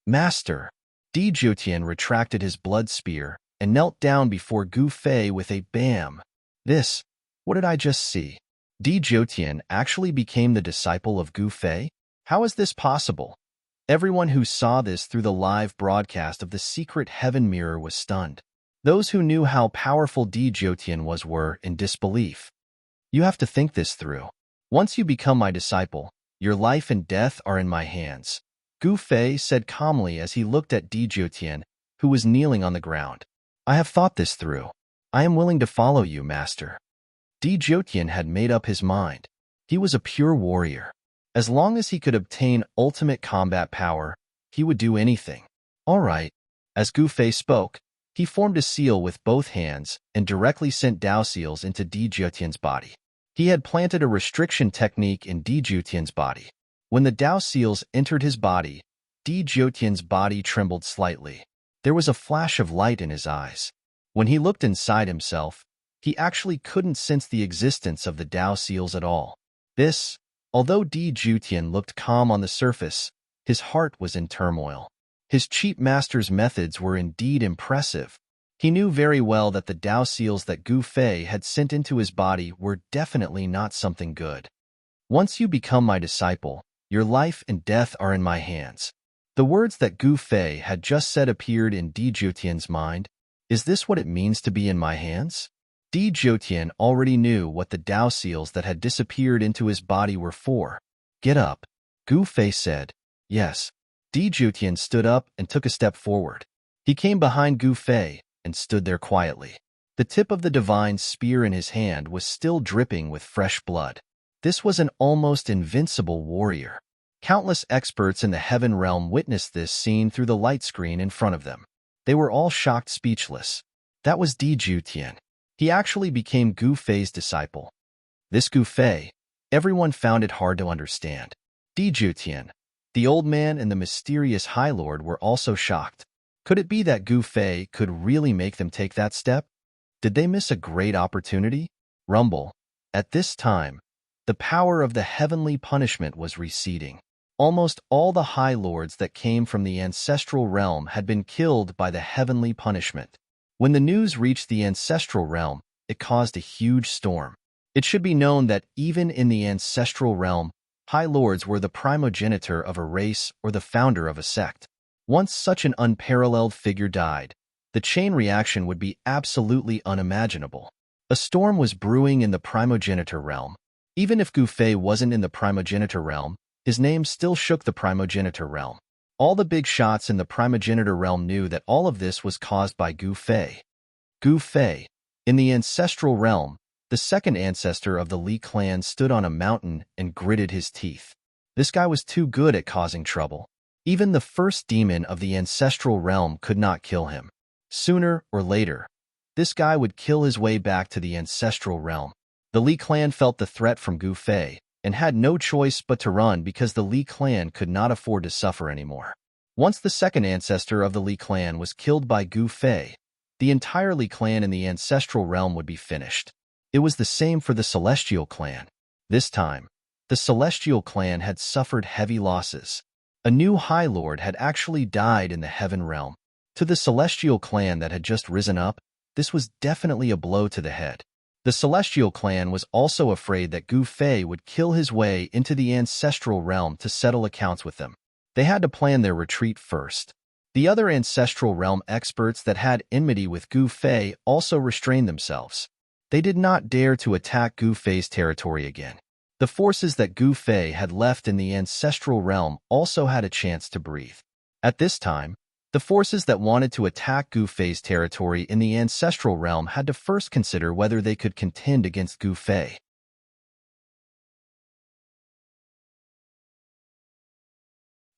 Master! Di Jutian retracted his blood spear and knelt down before Gu Fei with a bam. What did I just see? Di Jutian actually became the disciple of Gu Fei? How is this possible? Everyone who saw this through the live broadcast of the secret heaven mirror was stunned. Those who knew how powerful Di Jutian was were in disbelief. You have to think this through. Once you become my disciple, your life and death are in my hands. Gu Fei said calmly as he looked at Di Jutian, who was kneeling on the ground. I have thought this through. I am willing to follow you, master. Di Jutian had made up his mind. He was a pure warrior. As long as he could obtain ultimate combat power, he would do anything. All right. As Gu Fei spoke, he formed a seal with both hands and directly sent Dao seals into Di Jutian's body. He had planted a restriction technique in Di Jutian's body. When the Dao seals entered his body, Di Jutian's body trembled slightly. There was a flash of light in his eyes. When he looked inside himself, he actually couldn't sense the existence of the Dao seals at all. Although Di Jutian looked calm on the surface, his heart was in turmoil. His cheap master's methods were indeed impressive. He knew very well that the Dao seals that Gu Fei had sent into his body were definitely not something good. Once you become my disciple, your life and death are in my hands. The words that Gu Fei had just said appeared in Di Jutian's mind. Is this what it means to be in my hands? Di Jutian already knew what the Dao seals that had disappeared into his body were for. Get up, Gu Fei said. Yes. Di Jutian stood up and took a step forward. He came behind Gu Fei and stood there quietly. The tip of the divine spear in his hand was still dripping with fresh blood. This was an almost invincible warrior. Countless experts in the heaven realm witnessed this scene through the light screen in front of them. They were all shocked speechless. That was Di Jutian. He actually became Gu Fei's disciple. This Gu Fei, everyone found it hard to understand. Di Jutian, the old man and the mysterious High Lord were also shocked. Could it be that Gu Fei could really make them take that step? Did they miss a great opportunity? Rumble. At this time, the power of the heavenly punishment was receding. Almost all the High Lords that came from the ancestral realm had been killed by the heavenly punishment. When the news reached the ancestral realm, it caused a huge storm. It should be known that even in the ancestral realm, High Lords were the primogenitor of a race or the founder of a sect. Once such an unparalleled figure died, the chain reaction would be absolutely unimaginable. A storm was brewing in the primogenitor realm. Even if Gu Fei wasn't in the primogenitor realm, his name still shook the primogenitor realm. All the big shots in the primogenitor realm knew that all of this was caused by Gu Fei. Gu Fei, in the ancestral realm, the second ancestor of the Li clan, stood on a mountain and gritted his teeth. This guy was too good at causing trouble. Even the first demon of the ancestral realm could not kill him. Sooner or later, this guy would kill his way back to the ancestral realm. The Li clan felt the threat from Gu Fei and had no choice but to run because the Li clan could not afford to suffer anymore. Once the second ancestor of the Li clan was killed by Gu Fei, the entire Li clan in the ancestral realm would be finished. It was the same for the Celestial clan. This time, the Celestial clan had suffered heavy losses. A new High Lord had actually died in the Heaven realm. To the Celestial clan that had just risen up, this was definitely a blow to the head. The Celestial clan was also afraid that Gu Fei would kill his way into the ancestral realm to settle accounts with them. They had to plan their retreat first. The other ancestral realm experts that had enmity with Gu Fei also restrained themselves. They did not dare to attack Gu Fei's territory again. The forces that Gu Fei had left in the ancestral realm also had a chance to breathe. At this time, the forces that wanted to attack Gu Fei's territory in the ancestral realm had to first consider whether they could contend against Gu Fei.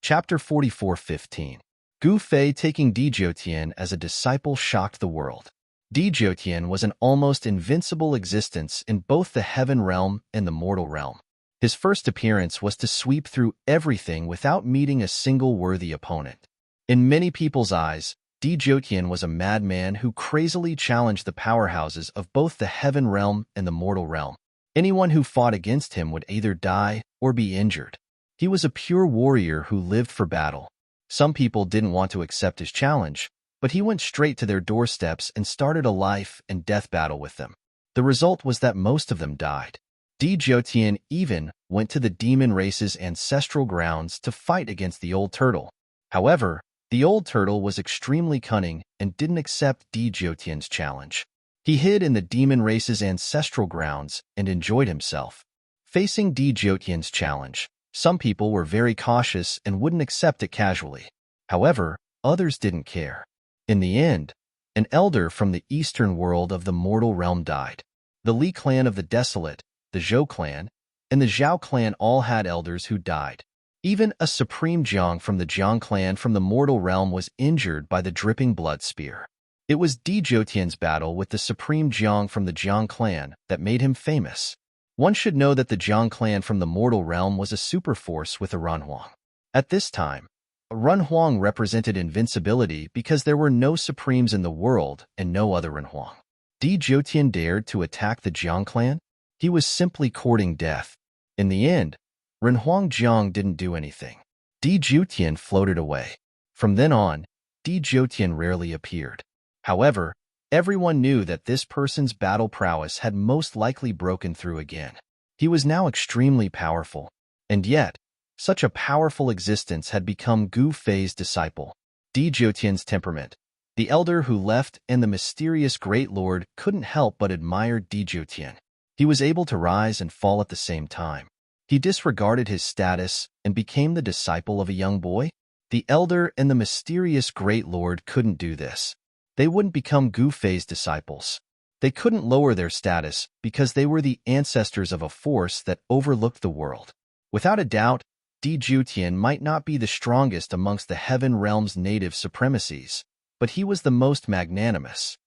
Chapter 44:15. Gu Fei taking Dijiutian as a disciple shocked the world. Dijiutian was an almost invincible existence in both the Heaven realm and the mortal realm. His first appearance was to sweep through everything without meeting a single worthy opponent. In many people's eyes, Dijiutian was a madman who crazily challenged the powerhouses of both the Heaven realm and the mortal realm. Anyone who fought against him would either die or be injured. He was a pure warrior who lived for battle. Some people didn't want to accept his challenge, but he went straight to their doorsteps and started a life and death battle with them. The result was that most of them died. Dijiutian even went to the demon race's ancestral grounds to fight against the old turtle. However, the old turtle was extremely cunning and didn't accept Dijiutian's challenge. He hid in the demon race's ancestral grounds and enjoyed himself. Facing Dijiutian's challenge, some people were very cautious and wouldn't accept it casually. However, others didn't care. In the end, an elder from the eastern world of the mortal realm died. The Li clan of the Desolate, the Zhou clan, and the Zhao clan all had elders who died. Even a supreme Jiang from the Jiang clan from the mortal realm was injured by the dripping blood spear. It was Dijiutian's battle with the supreme Jiang from the Jiang clan that made him famous. One should know that the Jiang clan from the mortal realm was a superforce with a Renhuang. At this time, Renhuang represented invincibility because there were no supremes in the world and no other Renhuang. Dijiutian dared to attack the Jiang clan? He was simply courting death. In the end, Renhuang Jiang didn't do anything. Dijiutian floated away. From then on, Dijiutian rarely appeared. However, everyone knew that this person's battle prowess had most likely broken through again. He was now extremely powerful. And yet, such a powerful existence had become Gu Fei's disciple. Dijiutian's temperament. The elder who left and the mysterious Great Lord couldn't help but admire Dijiutian. He was able to rise and fall at the same time. He disregarded his status and became the disciple of a young boy. The elder and the mysterious Great Lord couldn't do this. They wouldn't become Gu Fei's disciples. They couldn't lower their status because they were the ancestors of a force that overlooked the world. Without a doubt, Dijiutian might not be the strongest amongst the Heaven realm's native supremacies, but he was the most magnanimous.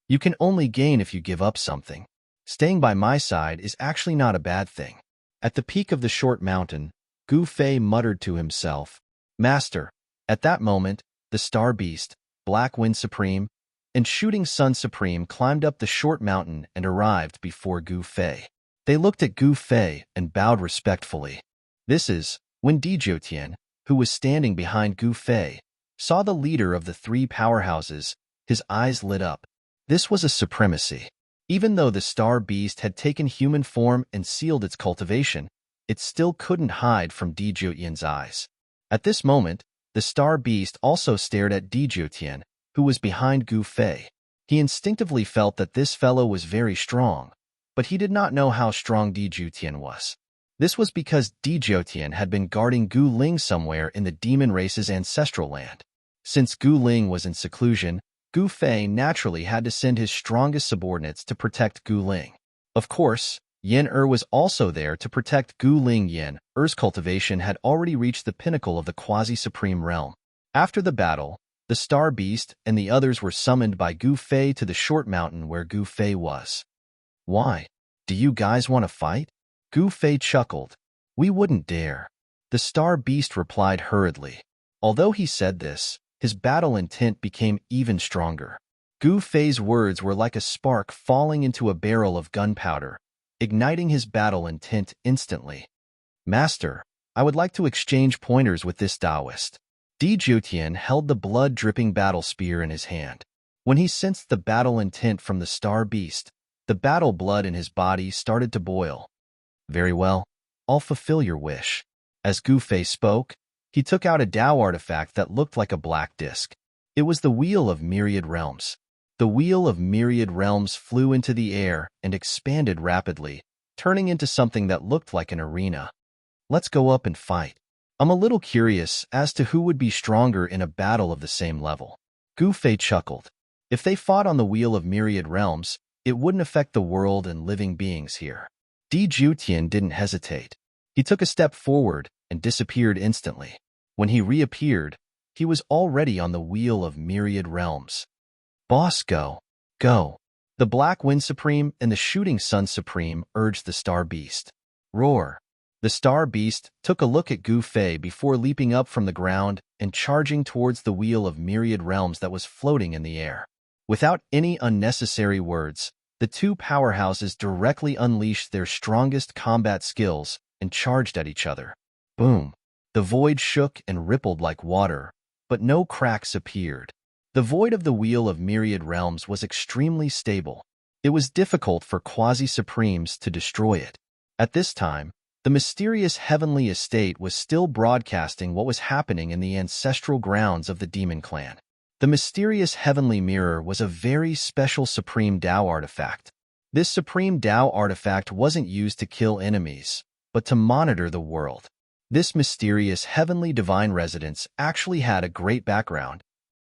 You can only gain if you give up something. Staying by my side is actually not a bad thing. At the peak of the short mountain, Gu Fei muttered to himself, "Master." At that moment, the Star Beast, Black Wind Supreme, and Shooting Sun Supreme climbed up the short mountain and arrived before Gu Fei. They looked at Gu Fei and bowed respectfully. This is when Dijiutian, who was standing behind Gu Fei, saw the leader of the three powerhouses. His eyes lit up. This was a supremacy. Even though the star beast had taken human form and sealed its cultivation, it still couldn't hide from Dijutian's eyes. At this moment, the star beast also stared at Dijutian, who was behind Gu Fei. He instinctively felt that this fellow was very strong, but he did not know how strong Dijutian was. This was because Dijutian had been guarding Gu Ling somewhere in the demon race's ancestral land. Since Gu Ling was in seclusion, Gu Fei naturally had to send his strongest subordinates to protect Gu Ling. Of course, Yin was also there to protect Gu Ling. Yin cultivation had already reached the pinnacle of the quasi-supreme realm. After the battle, the star beast and the others were summoned by Gu Fei to the short mountain where Gu Fei was. Why? Do you guys want to fight? Gu Fei chuckled. We wouldn't dare. The star beast replied hurriedly. Although he said this, his battle intent became even stronger. Gu Fei's words were like a spark falling into a barrel of gunpowder, igniting his battle intent instantly. Master, I would like to exchange pointers with this Taoist. Dijutian held the blood-dripping battle spear in his hand. When he sensed the battle intent from the star beast, the battle blood in his body started to boil. Very well, I'll fulfill your wish. As Gu Fei spoke, he took out a Tao artifact that looked like a black disc. It was the Wheel of Myriad Realms. The Wheel of Myriad Realms flew into the air and expanded rapidly, turning into something that looked like an arena. Let's go up and fight. I'm a little curious as to who would be stronger in a battle of the same level. Gu Fei chuckled. If they fought on the Wheel of Myriad Realms, it wouldn't affect the world and living beings here. Dijutian didn't hesitate. He took a step forward and disappeared instantly. When he reappeared, he was already on the Wheel of Myriad Realms. Boss, go. Go. The Black Wind Supreme and the Shooting Sun Supreme urged the Star Beast. Roar. The Star Beast took a look at Gu Fei before leaping up from the ground and charging towards the Wheel of Myriad Realms that was floating in the air. Without any unnecessary words, the two powerhouses directly unleashed their strongest combat skills and charged at each other. Boom! The void shook and rippled like water, but no cracks appeared. The void of the Wheel of Myriad Realms was extremely stable. It was difficult for Quasi-Supremes to destroy it. At this time, the mysterious heavenly estate was still broadcasting what was happening in the ancestral grounds of the demon clan. The mysterious heavenly mirror was a very special Supreme Tao artifact. This Supreme Tao artifact wasn't used to kill enemies, but to monitor the world. This mysterious heavenly divine residence actually had a great background.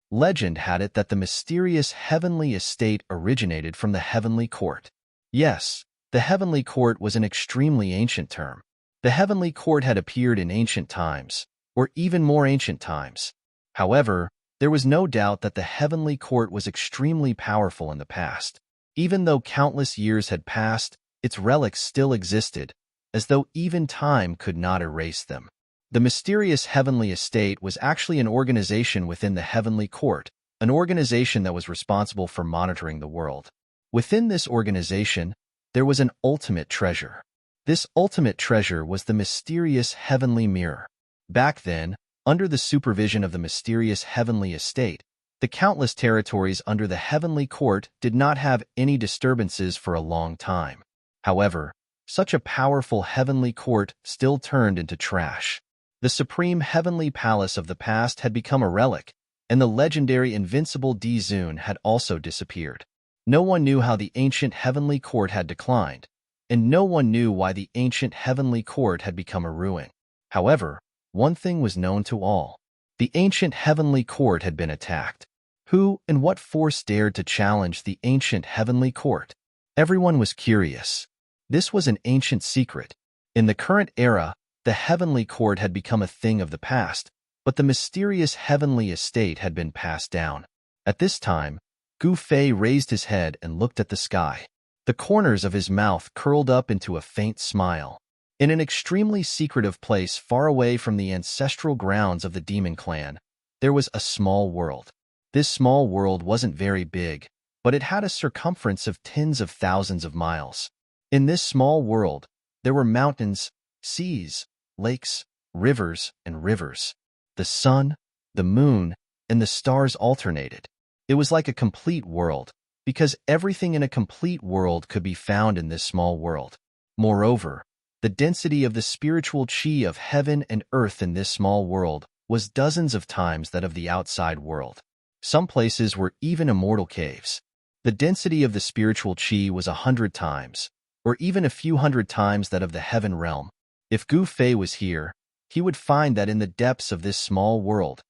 Legend had it that the mysterious heavenly estate originated from the heavenly court. Yes, the heavenly court was an extremely ancient term. The heavenly court had appeared in ancient times, or even more ancient times. However, there was no doubt that the heavenly court was extremely powerful in the past. Even though countless years had passed, its relics still existed, as though even time could not erase them. The mysterious heavenly estate was actually an organization within the heavenly court, an organization that was responsible for monitoring the world. Within this organization, there was an ultimate treasure. This ultimate treasure was the mysterious heavenly mirror. Back then, under the supervision of the mysterious heavenly estate, the countless territories under the heavenly court did not have any disturbances for a long time. However, such a powerful heavenly court still turned into trash. The supreme heavenly palace of the past had become a relic, and the legendary invincible Dizun had also disappeared. No one knew how the ancient heavenly court had declined, and no one knew why the ancient heavenly court had become a ruin. However, one thing was known to all. The ancient heavenly court had been attacked. Who and what force dared to challenge the ancient heavenly court? Everyone was curious. This was an ancient secret. In the current era, the heavenly court had become a thing of the past, but the mysterious heavenly estate had been passed down. At this time, Gu Fei raised his head and looked at the sky. The corners of his mouth curled up into a faint smile. In an extremely secretive place far away from the ancestral grounds of the demon clan, there was a small world. This small world wasn't very big, but it had a circumference of tens of thousands of miles. In this small world, there were mountains, seas, lakes, rivers, and rivers. The sun, the moon, and the stars alternated. It was like a complete world, because everything in a complete world could be found in this small world. Moreover, the density of the spiritual chi of heaven and earth in this small world was dozens of times that of the outside world. Some places were even immortal caves. The density of the spiritual chi was 100 times, or even a few hundred times that of the heaven realm. If Gu Fei was here, he would find that in the depths of this small world,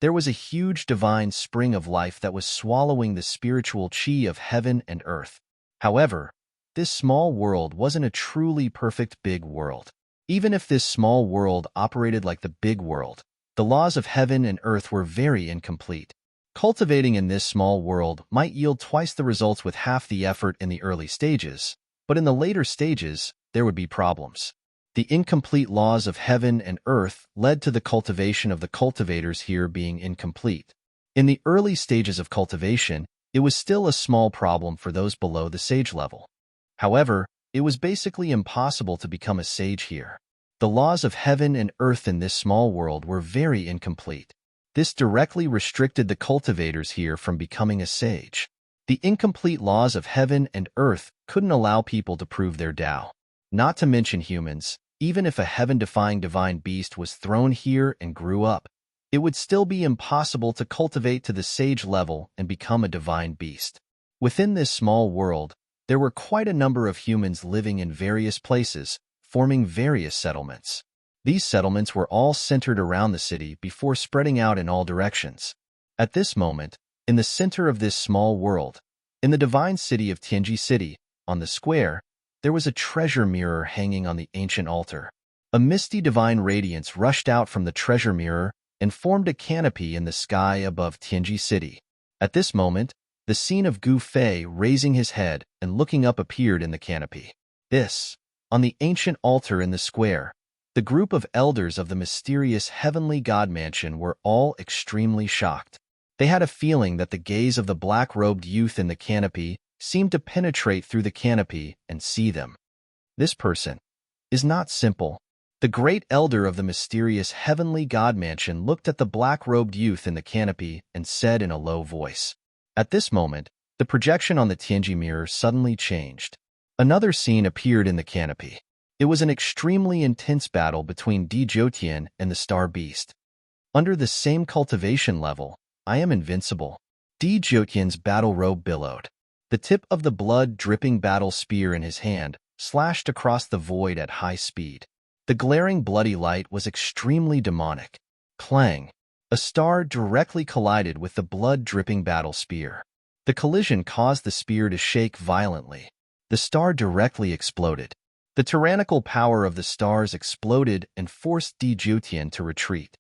there was a huge divine spring of life that was swallowing the spiritual chi of heaven and earth. However, this small world wasn't a truly perfect big world. Even if this small world operated like the big world, the laws of heaven and earth were very incomplete. Cultivating in this small world might yield twice the results with half the effort in the early stages, but in the later stages, there would be problems. The incomplete laws of heaven and earth led to the cultivation of the cultivators here being incomplete. In the early stages of cultivation, it was still a small problem for those below the sage level. However, it was basically impossible to become a sage here. The laws of heaven and earth in this small world were very incomplete. This directly restricted the cultivators here from becoming a sage. The incomplete laws of heaven and earth couldn't allow people to prove their Tao. Not to mention humans, even if a heaven-defying divine beast was thrown here and grew up, it would still be impossible to cultivate to the sage level and become a divine beast. Within this small world, there were quite a number of humans living in various places, forming various settlements. These settlements were all centered around the city before spreading out in all directions. At this moment, in the center of this small world, in the divine city of Tianji City, on the square, there was a treasure mirror hanging on the ancient altar. A misty divine radiance rushed out from the treasure mirror and formed a canopy in the sky above Tianji City. At this moment, the scene of Gu Fei raising his head and looking up appeared in the canopy. On the ancient altar in the square, the group of elders of the mysterious heavenly god mansion were all extremely shocked. They had a feeling that the gaze of the black-robed youth in the canopy seemed to penetrate through the canopy and see them. This person is not simple. The great elder of the mysterious heavenly god mansion looked at the black-robed youth in the canopy and said in a low voice. At this moment, the projection on the Tianji mirror suddenly changed. Another scene appeared in the canopy. It was an extremely intense battle between Di Jotian and the Star Beast. Under the same cultivation level, I am invincible. Di Jotian's battle robe billowed. The tip of the blood-dripping battle spear in his hand slashed across the void at high speed. The glaring bloody light was extremely demonic. Clang! A star directly collided with the blood-dripping battle spear. The collision caused the spear to shake violently. The star directly exploded. The tyrannical power of the stars exploded and forced Di Jotian to retreat.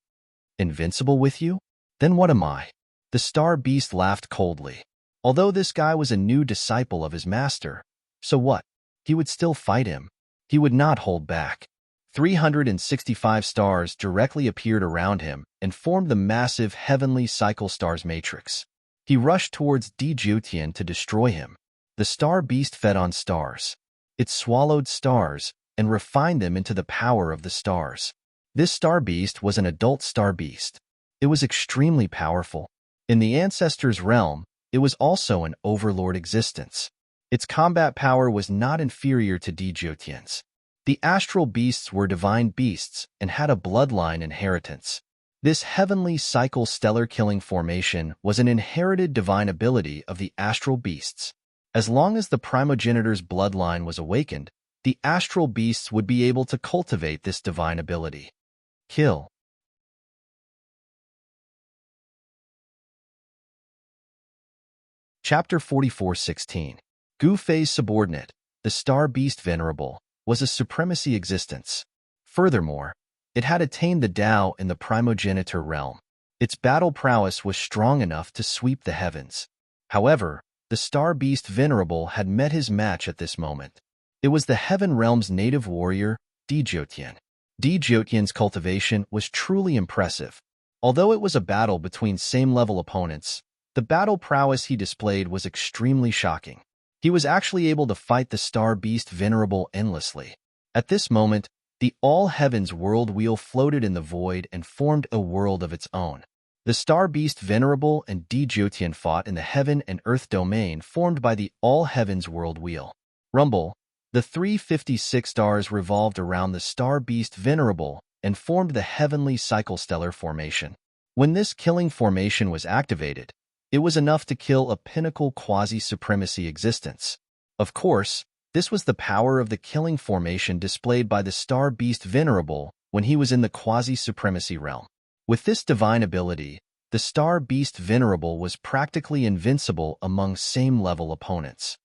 Invincible with you? Then what am I? The star beast laughed coldly. Although this guy was a new disciple of his master, so what? He would still fight him. He would not hold back. 365 stars directly appeared around him and formed the massive heavenly cycle stars matrix. He rushed towards Di Jotian to destroy him. The star beast fed on stars. It swallowed stars and refined them into the power of the stars. This star beast was an adult star beast. It was extremely powerful. In the ancestors' realm, it was also an overlord existence. Its combat power was not inferior to Di Jotian's. The astral beasts were divine beasts and had a bloodline inheritance. This heavenly cycle stellar killing formation was an inherited divine ability of the astral beasts. As long as the primogenitor's bloodline was awakened, the astral beasts would be able to cultivate this divine ability. Kill. Chapter 44:16. Gu Fei's subordinate, the star beast Venerable, was a supremacy existence. Furthermore, it had attained the Tao in the primogenitor realm. Its battle prowess was strong enough to sweep the heavens. However, the star beast Venerable had met his match at this moment. It was the heaven realm's native warrior, Di Jotian. Di Jotian's cultivation was truly impressive. Although it was a battle between same-level opponents, the battle prowess he displayed was extremely shocking. He was actually able to fight the star beast Venerable endlessly. At this moment, the all-heavens world wheel floated in the void and formed a world of its own. The star beast Venerable and Jyotian fought in the heaven and earth domain formed by the all-heavens world wheel. Rumble. The 356 stars revolved around the star beast Venerable and formed the heavenly cycle-stellar formation. When this killing formation was activated, it was enough to kill a pinnacle quasi-supremacy existence. Of course, this was the power of the killing formation displayed by the star beast Venerable when he was in the quasi-supremacy realm. With this divine ability, the star beast Venerable was practically invincible among same-level opponents.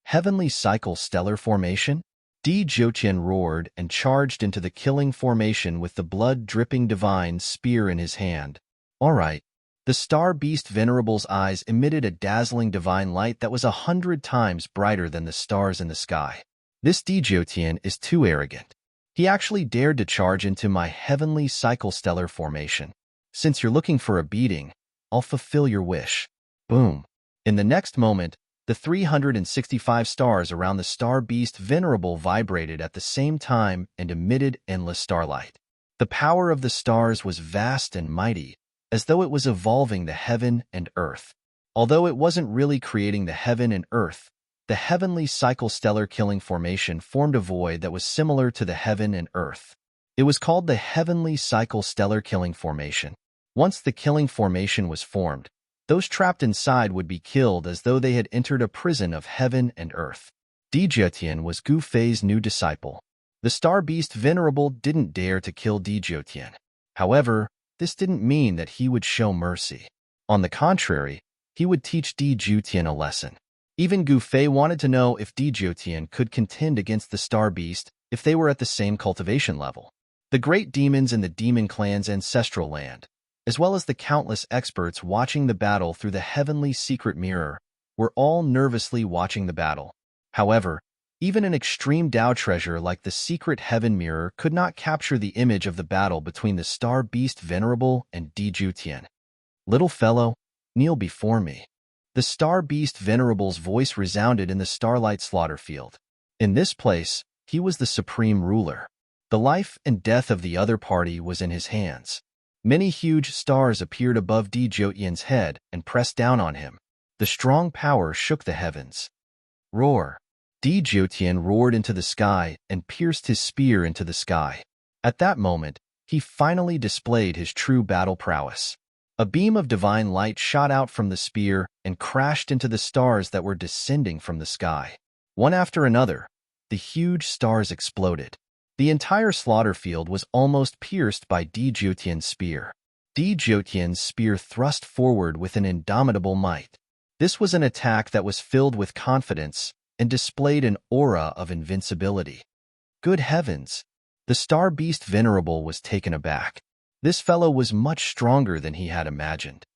Heavenly cycle stellar formation? Jyotian roared and charged into the killing formation with the blood-dripping divine spear in his hand. All right. The star beast Venerable's eyes emitted a dazzling divine light that was 100 times brighter than the stars in the sky. This Jyotian is too arrogant. He actually dared to charge into my heavenly cycle stellar formation. Since you're looking for a beating, I'll fulfill your wish. Boom. In the next moment, the 365 stars around the star beast Venerable vibrated at the same time and emitted endless starlight. The power of the stars was vast and mighty, as though it was evolving the heaven and earth. Although it wasn't really creating the heaven and earth, the heavenly cycle stellar killing formation formed a void that was similar to the heaven and earth. It was called the heavenly cycle stellar killing formation. Once the killing formation was formed, those trapped inside would be killed as though they had entered a prison of heaven and earth. Jyotian was Gu Fei's new disciple. The star beast Venerable didn't dare to kill Jyotian. However, this didn't mean that he would show mercy. On the contrary, he would teach Jyotian a lesson. Even Gu Fei wanted to know if Jyotian could contend against the star beast if they were at the same cultivation level. The great demons in the demon clan's ancestral land, as well as the countless experts watching the battle through the heavenly secret mirror, were all nervously watching the battle. However, even an extreme Dao treasure like the secret heaven mirror could not capture the image of the battle between the star beast Venerable and Jyotian. Little fellow, kneel before me. The star beast Venerable's voice resounded in the starlight slaughter field. In this place, he was the supreme ruler. The life and death of the other party was in his hands. Many huge stars appeared above Jyotian's head and pressed down on him. The strong power shook the heavens. Roar. Jyotian roared into the sky and pierced his spear into the sky. At that moment, he finally displayed his true battle prowess. A beam of divine light shot out from the spear and crashed into the stars that were descending from the sky. One after another, the huge stars exploded. The entire slaughter field was almost pierced by Jyotian's spear. Jyotian's spear thrust forward with an indomitable might. This was an attack that was filled with confidence and displayed an aura of invincibility. Good heavens! The star beast Venerable was taken aback. This fellow was much stronger than he had imagined.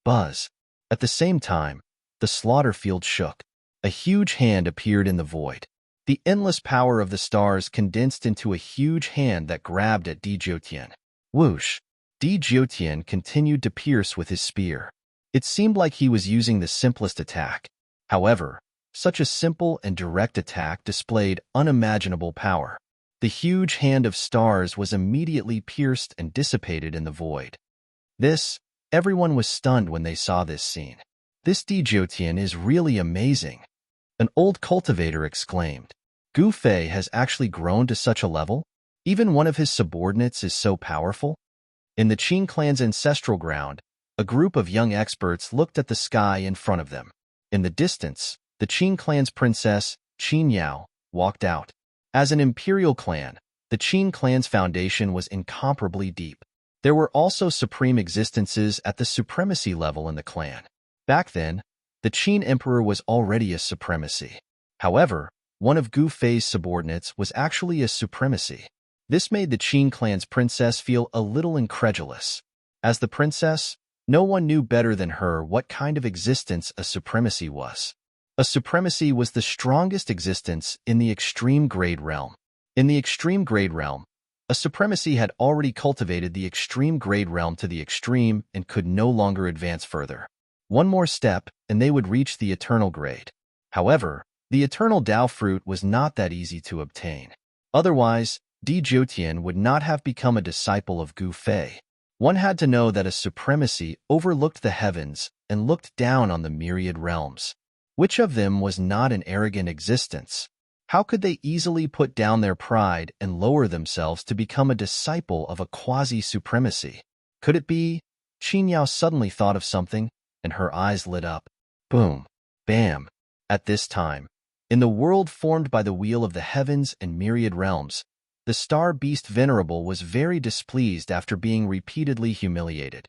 Buzz. At the same time, the slaughter field shook. A huge hand appeared in the void. The endless power of the stars condensed into a huge hand that grabbed at Jyotian. Whoosh! Jyotian continued to pierce with his spear. It seemed like he was using the simplest attack. However, such a simple and direct attack displayed unimaginable power. The huge hand of stars was immediately pierced and dissipated in the void. Everyone was stunned when they saw this scene. This Jyotian is really amazing. An old cultivator exclaimed. Gu Fei has actually grown to such a level? Even one of his subordinates is so powerful? In the Qin clan's ancestral ground, a group of young experts looked at the sky in front of them. In the distance, the Qin clan's princess, Qin Yao, walked out. As an imperial clan, the Qin clan's foundation was incomparably deep. There were also supreme existences at the supremacy level in the clan. Back then, the Qin emperor was already a supremacy. However, one of Gu Fei's subordinates was actually a supremacy. This made the Qin clan's princess feel a little incredulous. As the princess, no one knew better than her what kind of existence a supremacy was. A supremacy was the strongest existence in the extreme grade realm. In the extreme grade realm, a supremacy had already cultivated the extreme grade realm to the extreme and could no longer advance further. One more step, and they would reach the eternal grade. However, the eternal Dao fruit was not that easy to obtain. Otherwise, Jyotian would not have become a disciple of Gu Fei. One had to know that a supremacy overlooked the heavens and looked down on the myriad realms. Which of them was not an arrogant existence? How could they easily put down their pride and lower themselves to become a disciple of a quasi-supremacy? Could it be? Qin Yao suddenly thought of something, and her eyes lit up. Boom. Bam. At this time, in the world formed by the wheel of the heavens and myriad realms, the star beast Venerable was very displeased after being repeatedly humiliated.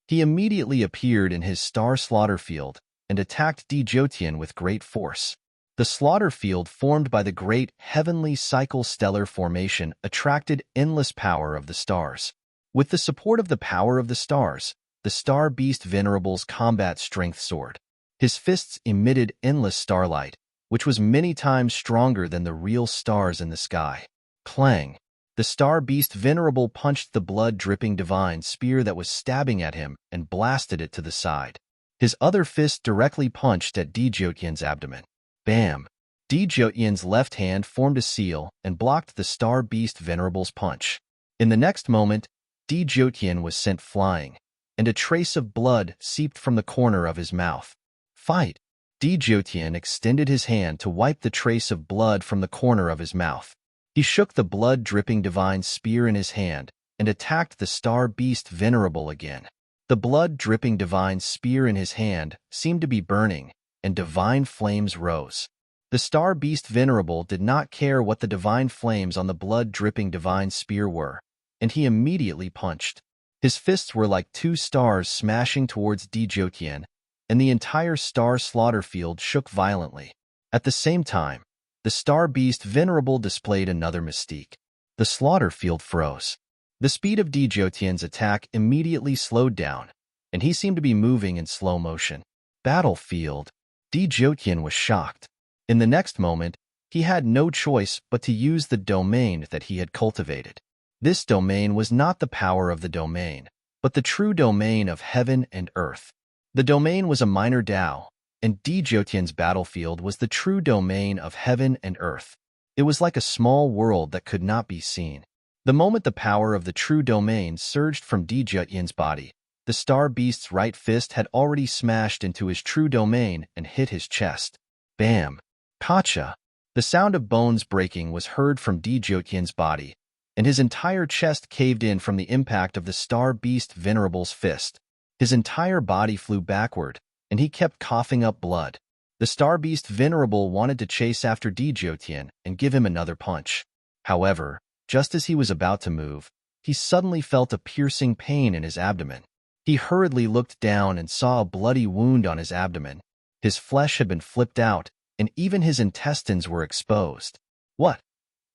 He immediately appeared in his star slaughter field and attacked Di Jotian with great force. The slaughter field formed by the great heavenly cycle stellar formation attracted endless power of the stars. With the support of the power of the stars, the star beast Venerable's combat strength soared. His fists emitted endless starlight, which was many times stronger than the real stars in the sky. Clang! The star beast Venerable punched the blood-dripping divine spear that was stabbing at him and blasted it to the side. His other fist directly punched at Di Jotian's abdomen. Bam! Di Jotian's left hand formed a seal and blocked the star beast Venerable's punch. In the next moment, Di Jotian was sent flying, and a trace of blood seeped from the corner of his mouth. Fight! Di Jotian extended his hand to wipe the trace of blood from the corner of his mouth. He shook the blood-dripping divine spear in his hand and attacked the star beast Venerable again. The blood-dripping divine spear in his hand seemed to be burning, and divine flames rose. The star beast Venerable did not care what the divine flames on the blood-dripping divine spear were, and he immediately punched. His fists were like two stars smashing towards Di Jotian, and the entire star slaughter field shook violently. At the same time, the star beast Venerable displayed another mystique. The slaughter field froze. The speed of Di Jotian's attack immediately slowed down, and he seemed to be moving in slow motion. Battlefield. Di Jotian was shocked. In the next moment, he had no choice but to use the domain that he had cultivated. This domain was not the power of the domain, but the true domain of heaven and earth. The domain was a minor Tao, and Di Jotian's battlefield was the true domain of heaven and earth. It was like a small world that could not be seen. The moment the power of the true domain surged from Di Jotian's body, the star beast's right fist had already smashed into his true domain and hit his chest. Bam! Kacha! The sound of bones breaking was heard from Di Jotian's body, and his entire chest caved in from the impact of the star beast Venerable's fist. His entire body flew backward, and he kept coughing up blood. The star beast Venerable wanted to chase after Di Jotian and give him another punch. However, just as he was about to move, he suddenly felt a piercing pain in his abdomen. He hurriedly looked down and saw a bloody wound on his abdomen. His flesh had been flipped out, and even his intestines were exposed. What?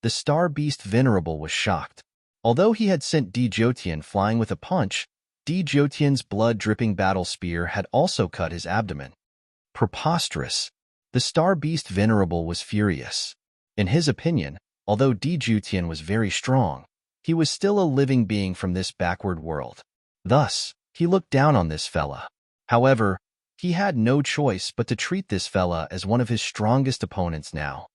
The star beast Venerable was shocked. Although he had sent Di Jotian flying with a punch, Di Jotian's blood-dripping battle spear had also cut his abdomen. Preposterous. The star beast Venerable was furious. In his opinion, although Di Jotian was very strong, he was still a living being from this backward world. Thus, he looked down on this fella. However, he had no choice but to treat this fella as one of his strongest opponents now.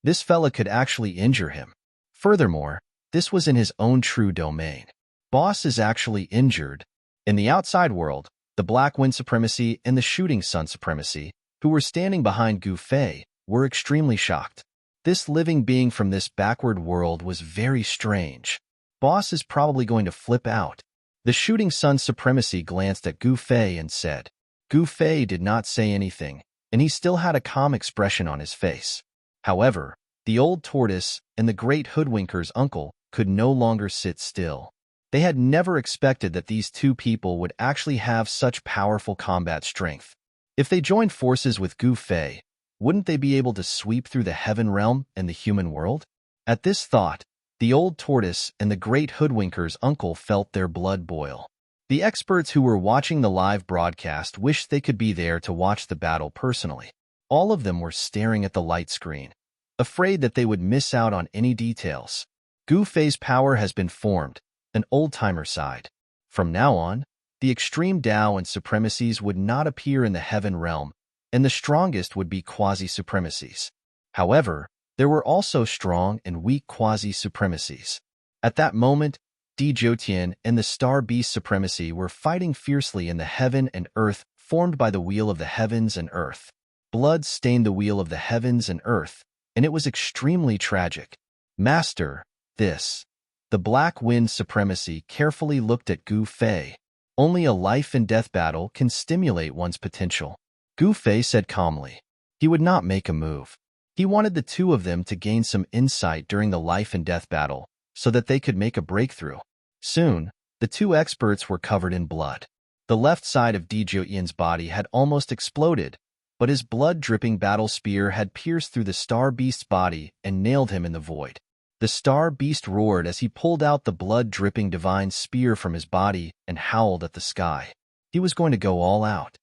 This fella could actually injure him. Furthermore, this was in his own true domain. Boss is actually injured. In the outside world, the Black Wind Supremacy and the Shooting Sun Supremacy, who were standing behind Gu Fei, were extremely shocked. This living being from this backward world was very strange. Boss is probably going to flip out. The Shooting Sun Supremacy glanced at Gu Fei and said. Gu Fei did not say anything, and he still had a calm expression on his face. However, the old tortoise and the great hoodwinker's uncle could no longer sit still. They had never expected that these two people would actually have such powerful combat strength. If they joined forces with Gu Fei, wouldn't they be able to sweep through the heaven realm and the human world? At this thought, the old tortoise and the great hoodwinker's uncle felt their blood boil. The experts who were watching the live broadcast wished they could be there to watch the battle personally. All of them were staring at the light screen, afraid that they would miss out on any details. Gu Fei's power has been formed, an old-timer side. From now on, the extreme Tao and supremacies would not appear in the heaven realm, and the strongest would be quasi-supremacies. However, there were also strong and weak quasi-supremacies. At that moment, Di Jotian and the Star Beast Supremacy were fighting fiercely in the heaven and earth formed by the Wheel of the Heavens and Earth. Blood stained the Wheel of the Heavens and Earth, and it was extremely tragic. Master, this. The Black Wind Supremacy carefully looked at Gu Fei. Only a life-and-death battle can stimulate one's potential. Gu Fei said calmly. He would not make a move. He wanted the two of them to gain some insight during the life-and-death battle, so that they could make a breakthrough. Soon, the two experts were covered in blood. The left side of Di Jotian's body had almost exploded, but his blood-dripping battle spear had pierced through the Star Beast's body and nailed him in the void. The Star Beast roared as he pulled out the blood-dripping divine spear from his body and howled at the sky. He was going to go all out.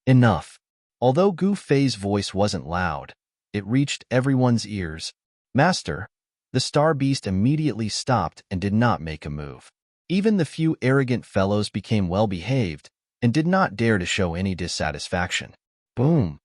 Enough. Although Gu Fei's voice wasn't loud, it reached everyone's ears. Master, the Star Beast immediately stopped and did not make a move. Even the few arrogant fellows became well-behaved and did not dare to show any dissatisfaction. Boom.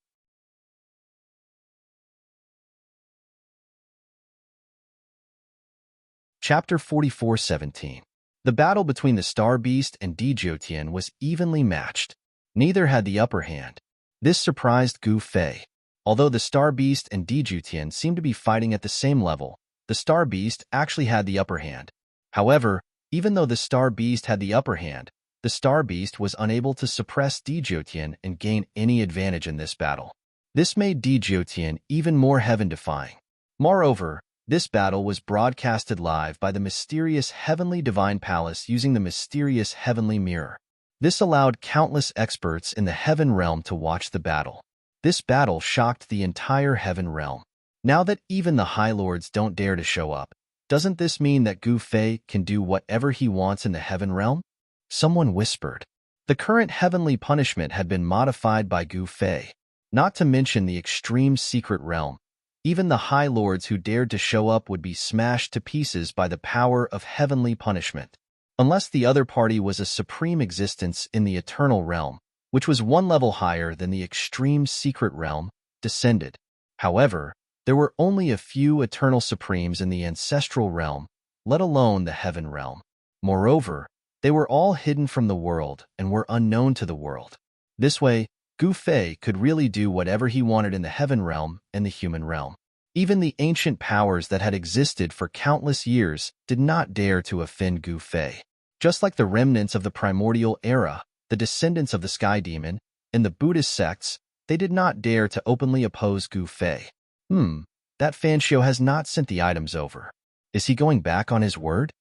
Chapter 44:17. The battle between the Star Beast and Di Jotian was evenly matched. Neither had the upper hand. This surprised Gu Fei. Although the Star Beast and Di Jotian seemed to be fighting at the same level, the Star Beast actually had the upper hand. However, even though the Star Beast had the upper hand, the Star Beast was unable to suppress Di Jotian and gain any advantage in this battle. This made Di Jotian even more heaven-defying. Moreover, this battle was broadcasted live by the mysterious Heavenly Divine Palace using the mysterious Heavenly Mirror. This allowed countless experts in the Heaven Realm to watch the battle. This battle shocked the entire Heaven Realm. Now that even the High Lords don't dare to show up, doesn't this mean that Gu Fei can do whatever he wants in the Heaven Realm? Someone whispered. The current heavenly punishment had been modified by Gu Fei. Not to mention the extreme secret realm. Even the High Lords who dared to show up would be smashed to pieces by the power of heavenly punishment. Unless the other party was a supreme existence in the eternal realm, which was one level higher than the extreme secret realm, descended. However, there were only a few eternal supremes in the ancestral realm, let alone the heaven realm. Moreover, they were all hidden from the world and were unknown to the world. This way, Gu Fei could really do whatever he wanted in the heaven realm and the human realm. Even the ancient powers that had existed for countless years did not dare to offend Gu Fei. Just like the remnants of the primordial era, the descendants of the Sky Demon, and the Buddhist sects, they did not dare to openly oppose Gu Fei. That Fanshio has not sent the items over. Is he going back on his word?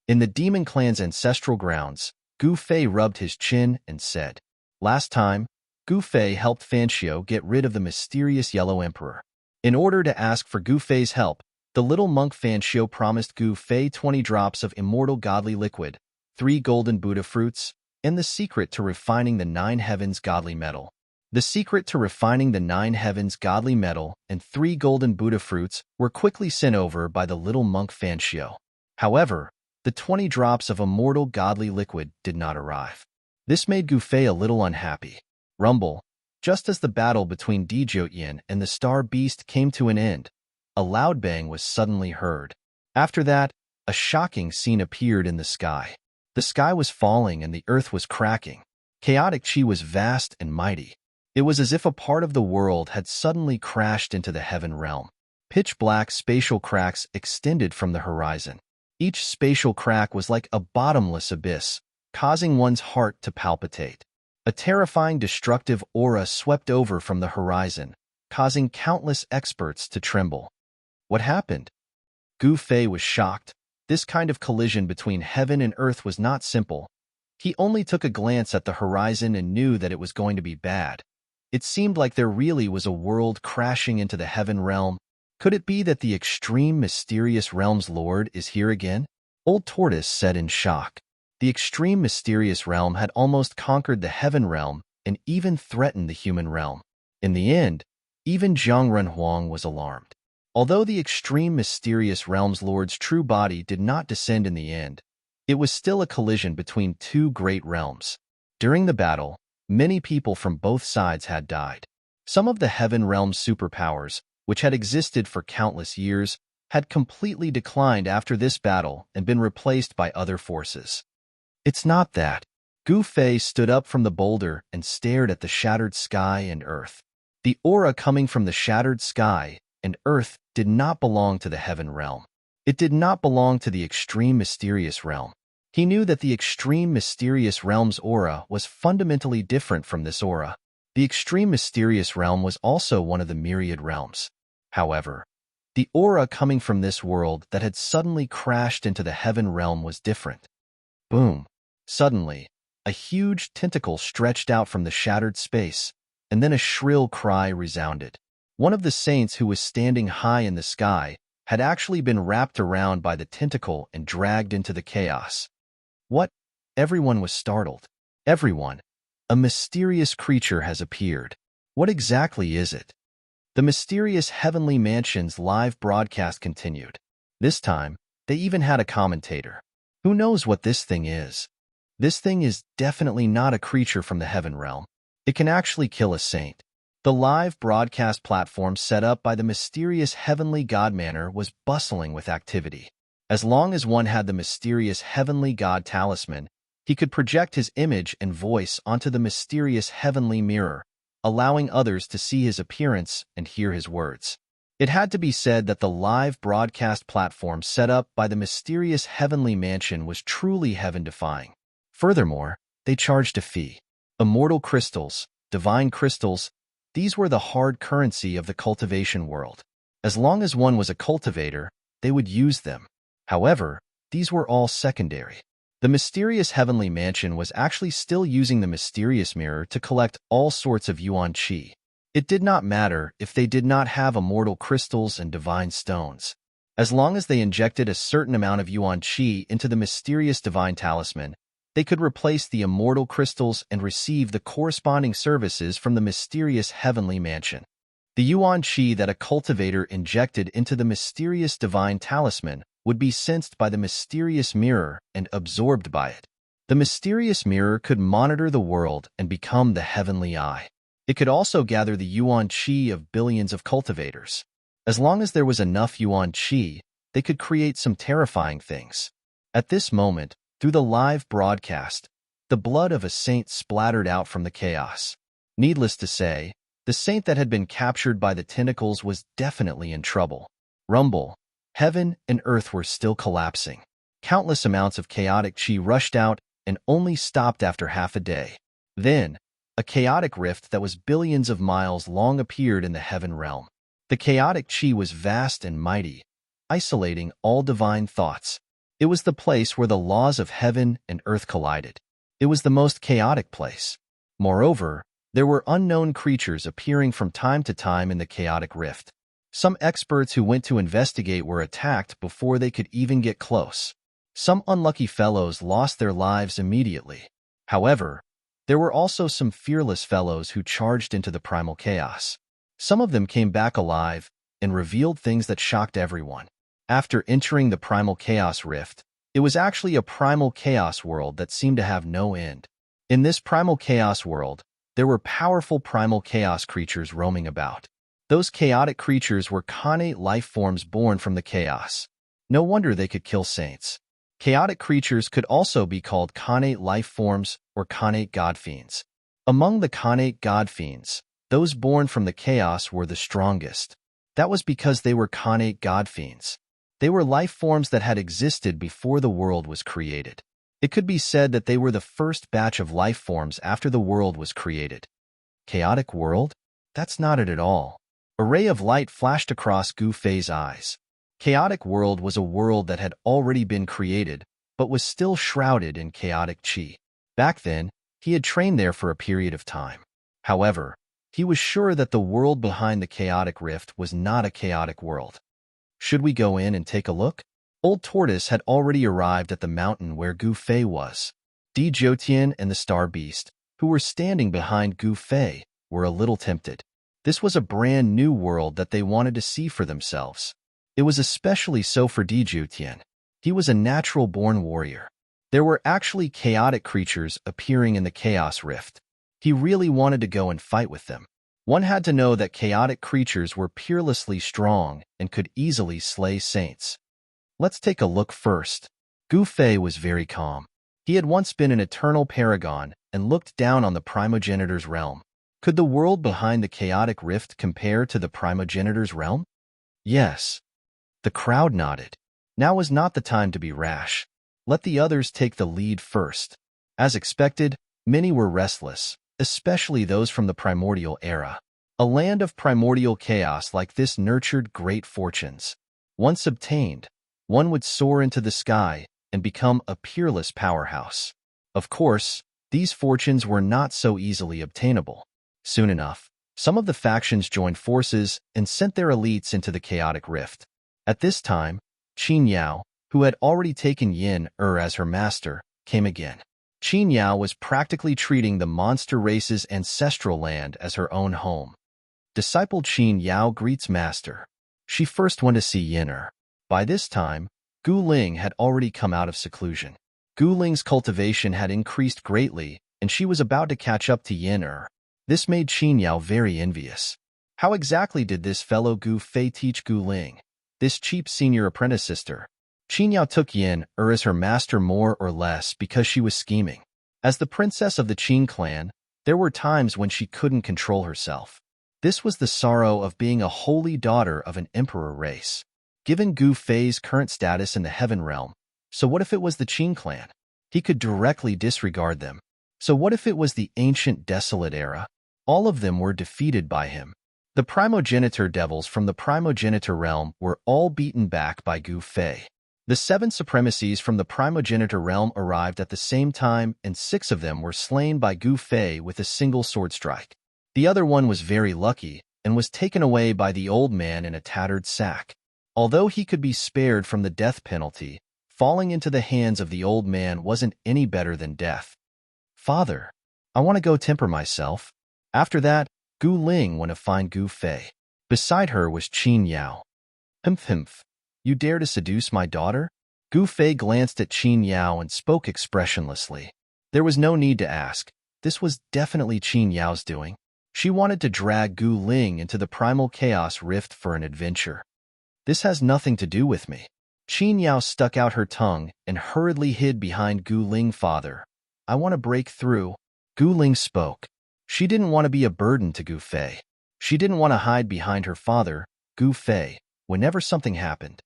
In the Demon Clan's ancestral grounds, Gu Fei rubbed his chin and said, "Last time, Gu Fei helped Fanshio get rid of the mysterious Yellow Emperor. In order to ask for Gu Fei's help, the little monk Fanshio promised Gu Fei 20 drops of immortal godly liquid, 3 golden Buddha fruits, and the secret to refining the 9 heavens godly metal. The secret to refining the 9 heavens godly metal and 3 golden Buddha fruits were quickly sent over by the little monk Fanshio. However, the 20 drops of immortal godly liquid did not arrive. This made Gu Fei a little unhappy. Rumble, just as the battle between Di Jotian and the Star Beast came to an end, a loud bang was suddenly heard. After that, a shocking scene appeared in the sky. The sky was falling and the earth was cracking. Chaotic Chi was vast and mighty. It was as if a part of the world had suddenly crashed into the heaven realm. Pitch-black spatial cracks extended from the horizon. Each spatial crack was like a bottomless abyss, causing one's heart to palpitate. A terrifying destructive aura swept over from the horizon, causing countless experts to tremble. What happened? Gu Fei was shocked. This kind of collision between heaven and earth was not simple. He only took a glance at the horizon and knew that it was going to be bad. It seemed like there really was a world crashing into the heaven realm. Could it be that the extreme mysterious realm's lord is here again? Old Tortoise said in shock. The extreme mysterious realm had almost conquered the heaven realm and even threatened the human realm. In the end, even Zhang Renhuang was alarmed. Although the extreme mysterious realm's lord's true body did not descend in the end, it was still a collision between two great realms. During the battle, many people from both sides had died. Some of the heaven realm's superpowers, which had existed for countless years, had completely declined after this battle and been replaced by other forces. It's not that. Gu Fei stood up from the boulder and stared at the shattered sky and earth. The aura coming from the shattered sky and earth did not belong to the heaven realm. It did not belong to the extreme mysterious realm. He knew that the extreme mysterious realm's aura was fundamentally different from this aura. The extreme mysterious realm was also one of the myriad realms. However, the aura coming from this world that had suddenly crashed into the heaven realm was different. Boom! Suddenly, a huge tentacle stretched out from the shattered space, and then a shrill cry resounded. One of the saints who was standing high in the sky had actually been wrapped around by the tentacle and dragged into the chaos. What? Everyone was startled. Everyone. A mysterious creature has appeared. What exactly is it? The mysterious Heavenly Mansion's live broadcast continued. This time, they even had a commentator. Who knows what this thing is? This thing is definitely not a creature from the heaven realm. It can actually kill a saint. The live broadcast platform set up by the mysterious Heavenly God Manor was bustling with activity. As long as one had the mysterious Heavenly God Talisman, he could project his image and voice onto the mysterious Heavenly Mirror, allowing others to see his appearance and hear his words. It had to be said that the live broadcast platform set up by the mysterious Heavenly Mansion was truly heaven-defying. Furthermore, they charged a fee. Immortal crystals, divine crystals, these were the hard currency of the cultivation world. As long as one was a cultivator, they would use them. However, these were all secondary. The mysterious Heavenly Mansion was actually still using the mysterious mirror to collect all sorts of yuan qi. It did not matter if they did not have immortal crystals and divine stones. As long as they injected a certain amount of yuan qi into the mysterious divine talisman, they could replace the immortal crystals and receive the corresponding services from the mysterious Heavenly Mansion. The yuan qi that a cultivator injected into the mysterious divine talisman would be sensed by the mysterious mirror and absorbed by it. The mysterious mirror could monitor the world and become the heavenly eye. It could also gather the yuan qi of billions of cultivators. As long as there was enough yuan qi, they could create some terrifying things. At this moment, through the live broadcast, the blood of a saint splattered out from the chaos. Needless to say, the saint that had been captured by the tentacles was definitely in trouble. Rumble. Heaven and earth were still collapsing. Countless amounts of chaotic qi rushed out and only stopped after half a day. Then, a chaotic rift that was billions of miles long appeared in the heaven realm. The chaotic qi was vast and mighty, isolating all divine thoughts. It was the place where the laws of heaven and earth collided. It was the most chaotic place. Moreover, there were unknown creatures appearing from time to time in the chaotic rift. Some experts who went to investigate were attacked before they could even get close. Some unlucky fellows lost their lives immediately. However, there were also some fearless fellows who charged into the primal chaos. Some of them came back alive and revealed things that shocked everyone. After entering the primal chaos rift, it was actually a primal chaos world that seemed to have no end. In this primal chaos world, there were powerful primal chaos creatures roaming about. Those chaotic creatures were Khanate life forms born from the chaos. No wonder they could kill saints. Chaotic creatures could also be called Khanate life forms or Khanate god fiends. Among the Khanate god fiends, those born from the chaos were the strongest. That was because they were Khanate god fiends. They were life forms that had existed before the world was created. It could be said that they were the first batch of life forms after the world was created. Chaotic world? That's not it at all. A ray of light flashed across Gu Fei's eyes. Chaotic world was a world that had already been created, but was still shrouded in chaotic qi. Back then, he had trained there for a period of time. However, he was sure that the world behind the chaotic rift was not a chaotic world. Should we go in and take a look? Old Tortoise had already arrived at the mountain where Gu Fei was. Di Jotian and the Star Beast, who were standing behind Gu Fei, were a little tempted. This was a brand new world that they wanted to see for themselves. It was especially so for Di Jotian. He was a natural-born warrior. There were actually chaotic creatures appearing in the Chaos Rift. He really wanted to go and fight with them. One had to know that chaotic creatures were peerlessly strong and could easily slay saints. Let's take a look first. Gu Fei was very calm. He had once been an eternal paragon and looked down on the primogenitor's realm. Could the world behind the chaotic rift compare to the primogenitor's realm? Yes. The crowd nodded. Now was not the time to be rash. Let the others take the lead first. As expected, many were restless, especially those from the primordial era. A land of primordial chaos like this nurtured great fortunes. Once obtained, one would soar into the sky and become a peerless powerhouse. Of course, these fortunes were not so easily obtainable. Soon enough, some of the factions joined forces and sent their elites into the chaotic rift. At this time, Qin Yao, who had already taken Yin as her master, came again. Qin Yao was practically treating the monster race's ancestral land as her own home. Disciple Qin Yao greets master. She first went to see Yin. By this time, Gu Ling had already come out of seclusion. Gu Ling's cultivation had increased greatly, and she was about to catch up to Yin. This made Qin Yao very envious. How exactly did this fellow Gu Fei teach Gu Ling, this cheap senior apprentice sister? Qin Yao took Yin as her master more or less because she was scheming. As the princess of the Qin clan, there were times when she couldn't control herself. This was the sorrow of being a holy daughter of an emperor race. Given Gu Fei's current status in the heaven realm, so what if it was the Qin clan? He could directly disregard them. So what if it was the ancient desolate era? All of them were defeated by him. The primogenitor devils from the primogenitor realm were all beaten back by Gu Fei. The 7 supremacies from the primogenitor realm arrived at the same time, and 6 of them were slain by Gu Fei with a single sword strike. The other one was very lucky and was taken away by the old man in a tattered sack. Although he could be spared from the death penalty, falling into the hands of the old man wasn't any better than death. Father, I want to go temper myself. After that, Gu Ling went to find Gu Fei. Beside her was Qin Yao. Humph. You dare to seduce my daughter? Gu Fei glanced at Qin Yao and spoke expressionlessly. There was no need to ask. This was definitely Qin Yao's doing. She wanted to drag Gu Ling into the primal chaos rift for an adventure. This has nothing to do with me. Qin Yao stuck out her tongue and hurriedly hid behind Gu Ling. Father, I want to break through. Gu Ling spoke. She didn't want to be a burden to Gu Fei. She didn't want to hide behind her father, Gu Fei, whenever something happened.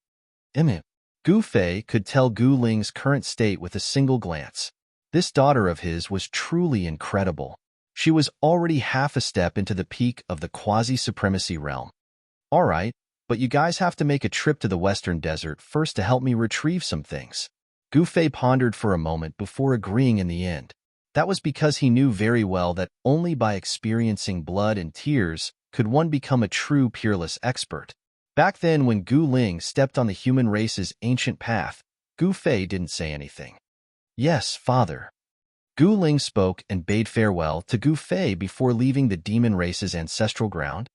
Gu Fei could tell Gu Ling's current state with a single glance. This daughter of his was truly incredible. She was already half a step into the peak of the quasi-supremacy realm. All right, but you guys have to make a trip to the Western Desert first to help me retrieve some things. Gu Fei pondered for a moment before agreeing in the end. That was because he knew very well that only by experiencing blood and tears could one become a true peerless expert. Back then, when Gu Ling stepped on the human race's ancient path, Gu Fei didn't say anything. Yes, father. Gu Ling spoke and bade farewell to Gu Fei before leaving the demon race's ancestral ground.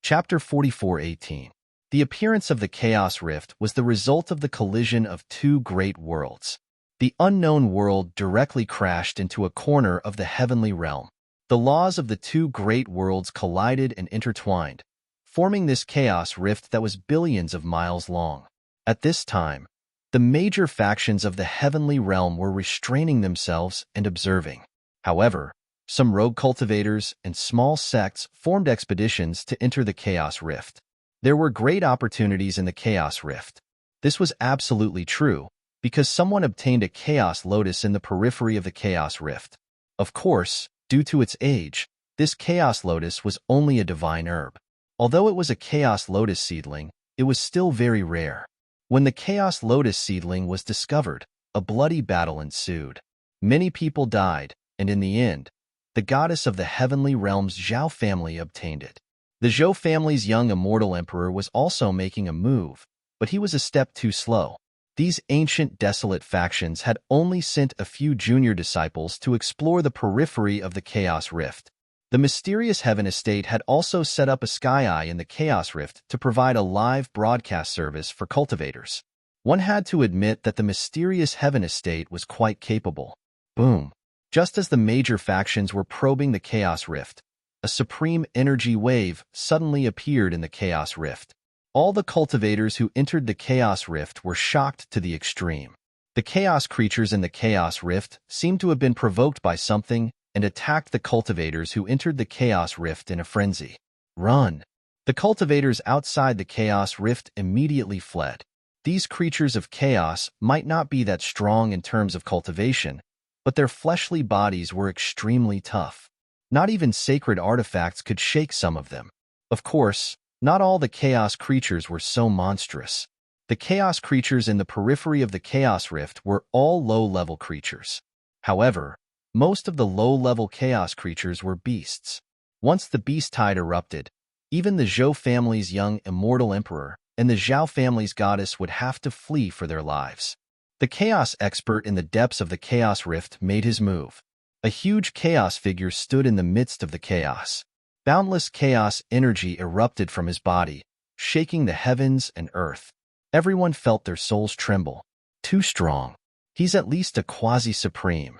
Chapter 44:18. The appearance of the Chaos Rift was the result of the collision of 2 great worlds. The unknown world directly crashed into a corner of the heavenly realm. The laws of the 2 great worlds collided and intertwined, forming this chaos rift that was billions of miles long. At this time, the major factions of the heavenly realm were restraining themselves and observing. However, some rogue cultivators and small sects formed expeditions to enter the chaos rift. There were great opportunities in the chaos rift. This was absolutely true, because someone obtained a chaos lotus in the periphery of the chaos rift. Of course, due to its age, this chaos lotus was only a divine herb. Although it was a chaos lotus seedling, it was still very rare. When the chaos lotus seedling was discovered, a bloody battle ensued. Many people died, and in the end, the goddess of the heavenly realms Zhao family obtained it. The Zhou family's young immortal emperor was also making a move, but he was a step too slow. These ancient desolate factions had only sent a few junior disciples to explore the periphery of the Chaos Rift. The mysterious Heaven Estate had also set up a sky eye in the Chaos Rift to provide a live broadcast service for cultivators. One had to admit that the mysterious Heaven Estate was quite capable. Boom. Just as the major factions were probing the Chaos Rift, a supreme energy wave suddenly appeared in the Chaos Rift. All the cultivators who entered the Chaos Rift were shocked to the extreme. The Chaos creatures in the Chaos Rift seemed to have been provoked by something and attacked the cultivators who entered the Chaos Rift in a frenzy. Run! The cultivators outside the Chaos Rift immediately fled. These creatures of chaos might not be that strong in terms of cultivation, but their fleshly bodies were extremely tough. Not even sacred artifacts could shake some of them. Of course, not all the Chaos creatures were so monstrous. The Chaos creatures in the periphery of the Chaos Rift were all low-level creatures. However, most of the low-level Chaos creatures were beasts. Once the beast tide erupted, even the Zhou family's young immortal emperor and the Zhao family's goddess would have to flee for their lives. The Chaos expert in the depths of the Chaos Rift made his move. A huge Chaos figure stood in the midst of the chaos. Boundless Chaos energy erupted from his body, shaking the heavens and earth. Everyone felt their souls tremble. Too strong. He's at least a quasi-supreme.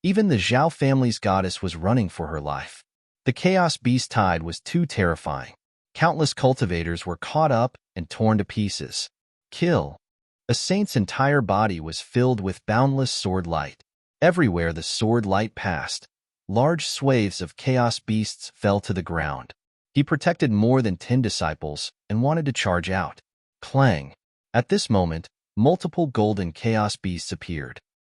Even the Zhao family's goddess was running for her life. The Chaos beast tide was too terrifying. Countless cultivators were caught up and torn to pieces. Kill. A saint's entire body was filled with boundless sword light. Everywhere the sword light passed, large swathes of Chaos beasts fell to the ground. He protected more than 10 disciples and wanted to charge out. Clang. At this moment, multiple golden Chaos beasts appeared.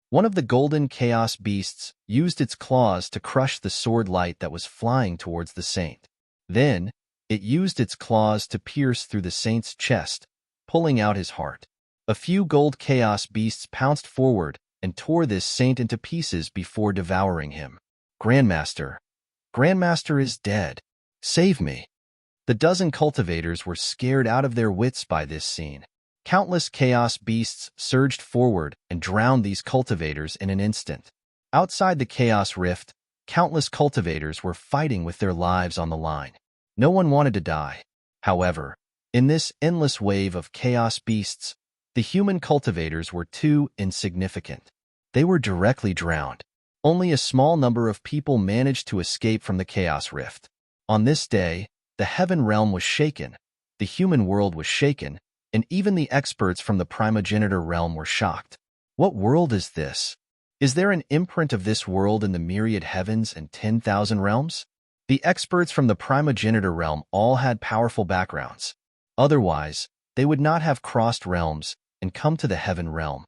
One of the golden Chaos beasts used its claws to crush the sword light that was flying towards the saint. Then, it used its claws to pierce through the saint's chest, pulling out his heart. A few gold Chaos beasts pounced forward and tore this saint into pieces before devouring him. Grandmaster. Grandmaster is dead. Save me. The dozen cultivators were scared out of their wits by this scene. Countless Chaos beasts surged forward and drowned these cultivators in an instant. Outside the Chaos Rift, countless cultivators were fighting with their lives on the line. No one wanted to die. However, in this endless wave of Chaos beasts, the human cultivators were too insignificant. They were directly drowned. Only a small number of people managed to escape from the Chaos Rift. On this day, the heaven realm was shaken, the human world was shaken, and even the experts from the primogenitor realm were shocked. What world is this? Is there an imprint of this world in the myriad heavens and 10,000 realms? The experts from the primogenitor realm all had powerful backgrounds. Otherwise, they would not have crossed realms and come to the heaven realm.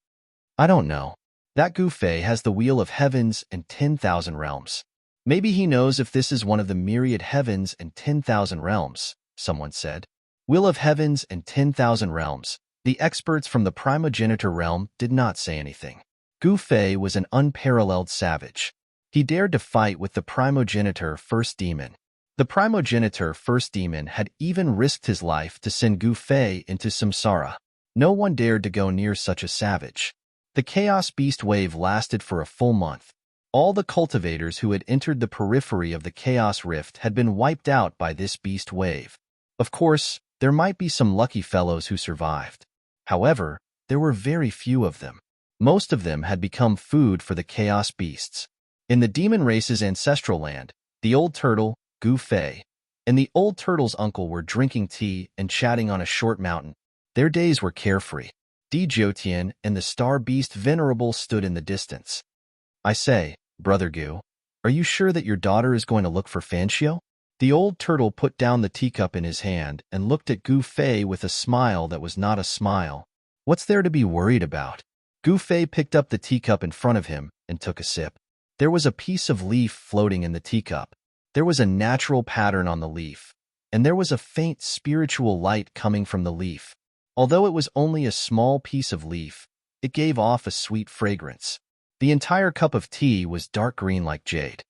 I don't know. That Gufei has the wheel of heavens and 10,000 realms. Maybe he knows if this is one of the myriad heavens and 10,000 realms, someone said. Wheel of heavens and 10,000 realms. The experts from the primogenitor realm did not say anything. Gufei was an unparalleled savage. He dared to fight with the primogenitor first demon. The primogenitor first demon had even risked his life to send Gufei into samsara. No one dared to go near such a savage. The Chaos Beast wave lasted for a full month. All the cultivators who had entered the periphery of the Chaos Rift had been wiped out by this beast wave. Of course, there might be some lucky fellows who survived. However, there were very few of them. Most of them had become food for the Chaos Beasts. In the demon race's ancestral land, the old turtle, Gufei, and the old turtle's uncle were drinking tea and chatting on a short mountain. Their days were carefree. Di Jiotian and the star beast Venerable stood in the distance. I say, Brother Gu, are you sure that your daughter is going to look for Fanxio? The old turtle put down the teacup in his hand and looked at Gufei with a smile that was not a smile. What's there to be worried about? Gufei picked up the teacup in front of him and took a sip. There was a piece of leaf floating in the teacup. There was a natural pattern on the leaf, and there was a faint spiritual light coming from the leaf. Although it was only a small piece of leaf, it gave off a sweet fragrance. The entire cup of tea was dark green like jade.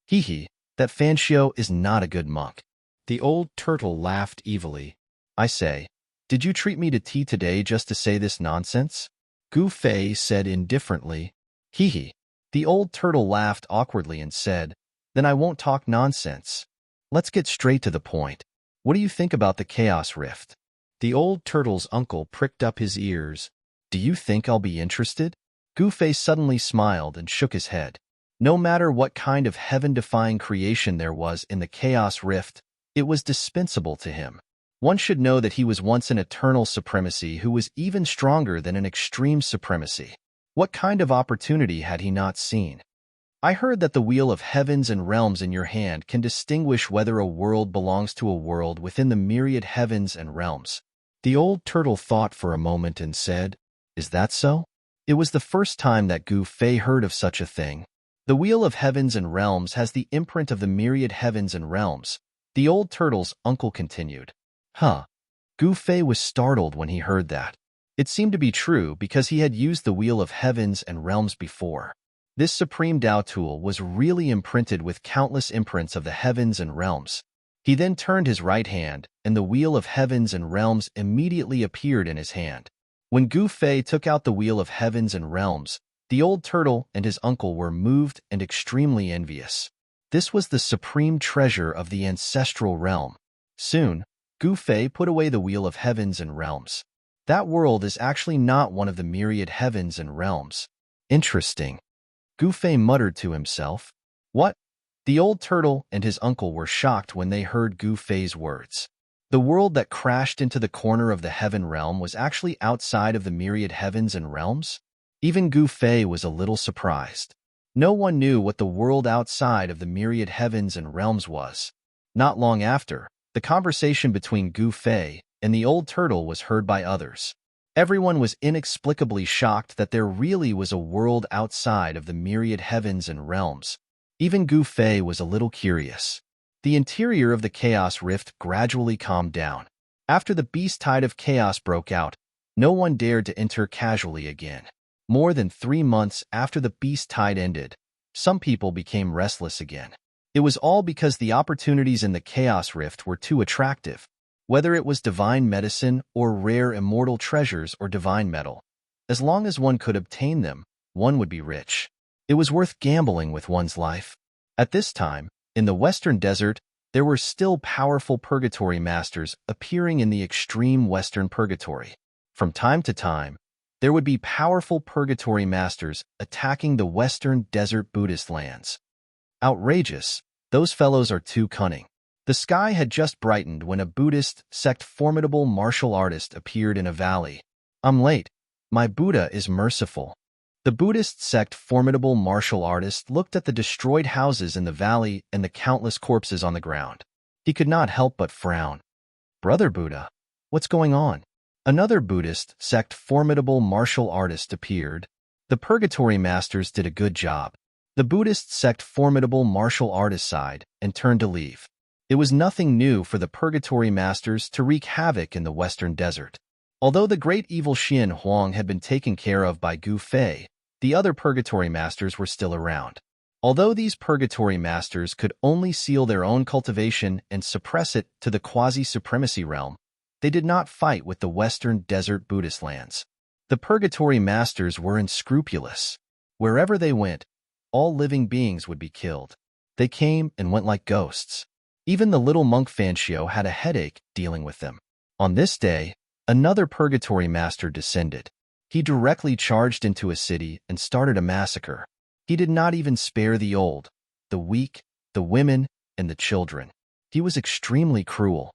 Hee, that Fanxio is not a good monk. The old turtle laughed evilly. I say, did you treat me to tea today just to say this nonsense? Gufei said indifferently. Hee. The old turtle laughed awkwardly and said, then I won't talk nonsense. Let's get straight to the point. What do you think about the Chaos Rift? The old turtle's uncle pricked up his ears. Do you think I'll be interested? Gu-Fei suddenly smiled and shook his head. No matter what kind of heaven-defying creation there was in the Chaos Rift, it was dispensable to him. One should know that he was once an eternal supremacy who was even stronger than an extreme supremacy. What kind of opportunity had he not seen? I heard that the wheel of heavens and realms in your hand can distinguish whether a world belongs to a world within the myriad heavens and realms. The old turtle thought for a moment and said, "Is that so?" It was the first time that Gu-Fei heard of such a thing. The wheel of heavens and realms has the imprint of the myriad heavens and realms. The old turtle's uncle continued. Huh. Gu-Fei was startled when he heard that. It seemed to be true because he had used the wheel of heavens and realms before. This supreme Tao tool was really imprinted with countless imprints of the heavens and realms. He then turned his right hand, and the wheel of heavens and realms immediately appeared in his hand. When Gu-Fei took out the wheel of heavens and realms, the old turtle and his uncle were moved and extremely envious. This was the supreme treasure of the ancestral realm. Soon, Gu-Fei put away the wheel of heavens and realms. That world is actually not one of the myriad heavens and realms. Interesting. Gu-Fei muttered to himself. What? The old turtle and his uncle were shocked when they heard Gu-Fei's words. The world that crashed into the corner of the heaven realm was actually outside of the myriad heavens and realms? Even Gu-Fei was a little surprised. No one knew what the world outside of the myriad heavens and realms was. Not long after, the conversation between Gu-Fei and the old turtle was heard by others. Everyone was inexplicably shocked that there really was a world outside of the myriad heavens and realms. Even Gu-Fei was a little curious. The interior of the Chaos Rift gradually calmed down. After the beast tide of chaos broke out, no one dared to enter casually again. More than 3 months after the beast tide ended, some people became restless again. It was all because the opportunities in the Chaos Rift were too attractive. Whether it was divine medicine or rare immortal treasures or divine metal, as long as one could obtain them, one would be rich. It was worth gambling with one's life. At this time, in the Western Desert, there were still powerful purgatory masters appearing in the extreme Western Purgatory. From time to time, there would be powerful purgatory masters attacking the Western Desert Buddhist lands. Outrageous, those fellows are too cunning. The sky had just brightened when a Buddhist sect formidable martial artist appeared in a valley. I'm late. My Buddha is merciful. The Buddhist sect formidable martial artist looked at the destroyed houses in the valley and the countless corpses on the ground. He could not help but frown. Brother Buddha, what's going on? Another Buddhist sect formidable martial artist appeared. The purgatory masters did a good job. The Buddhist sect formidable martial artist sighed and turned to leave. It was nothing new for the purgatory masters to wreak havoc in the Western Desert. Although the great evil Xian Huang had been taken care of by Gu-Fei, the other purgatory masters were still around. Although these purgatory masters could only seal their own cultivation and suppress it to the quasi-supremacy realm, they did not fight with the Western Desert Buddhist lands. The purgatory masters were unscrupulous. Wherever they went, all living beings would be killed. They came and went like ghosts. Even the little monk Fanxio had a headache dealing with them. On this day, another purgatory master descended. He directly charged into a city and started a massacre. He did not even spare the old, the weak, the women, and the children. He was extremely cruel.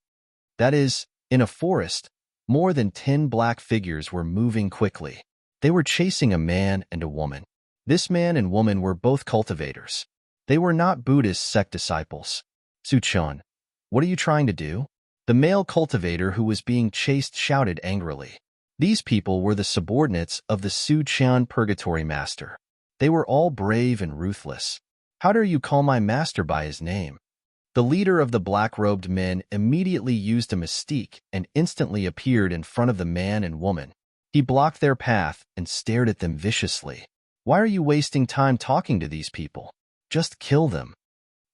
That is, in a forest, more than 10 black figures were moving quickly. They were chasing a man and a woman. This man and woman were both cultivators. They were not Buddhist sect disciples. Su-chan, what are you trying to do? The male cultivator who was being chased shouted angrily. These people were the subordinates of the Su-chan purgatory master. They were all brave and ruthless. How dare you call my master by his name? The leader of the black-robed men immediately used a mystique and instantly appeared in front of the man and woman. He blocked their path and stared at them viciously. Why are you wasting time talking to these people? Just kill them.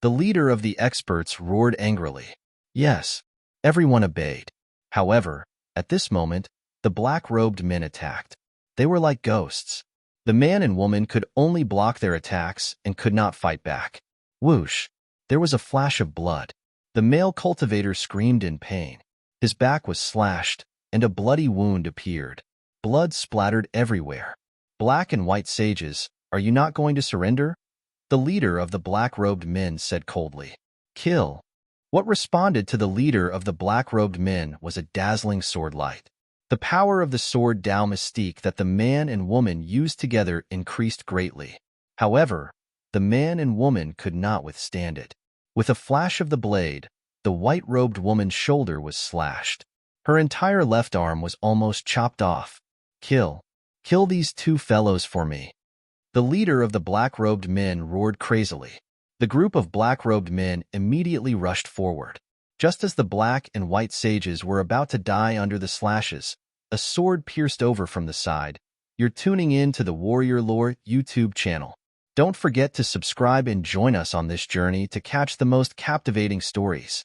The leader of the experts roared angrily. Yes, everyone obeyed. However, at this moment, the black-robed men attacked. They were like ghosts. The man and woman could only block their attacks and could not fight back. Whoosh! There was a flash of blood. The male cultivator screamed in pain. His back was slashed, and a bloody wound appeared. Blood splattered everywhere. Black and white sages, are you not going to surrender? The leader of the black-robed men said coldly. Kill. What responded to the leader of the black-robed men was a dazzling sword light. The power of the sword Dao mystique that the man and woman used together increased greatly. However, the man and woman could not withstand it. With a flash of the blade, the white-robed woman's shoulder was slashed. Her entire left arm was almost chopped off. Kill. Kill these two fellows for me. The leader of the black-robed men roared crazily. The group of black-robed men immediately rushed forward. Just as the black and white sages were about to die under the slashes, a sword pierced over from the side. You're tuning in to the Warrior Lore YouTube channel. Don't forget to subscribe and join us on this journey to catch the most captivating stories.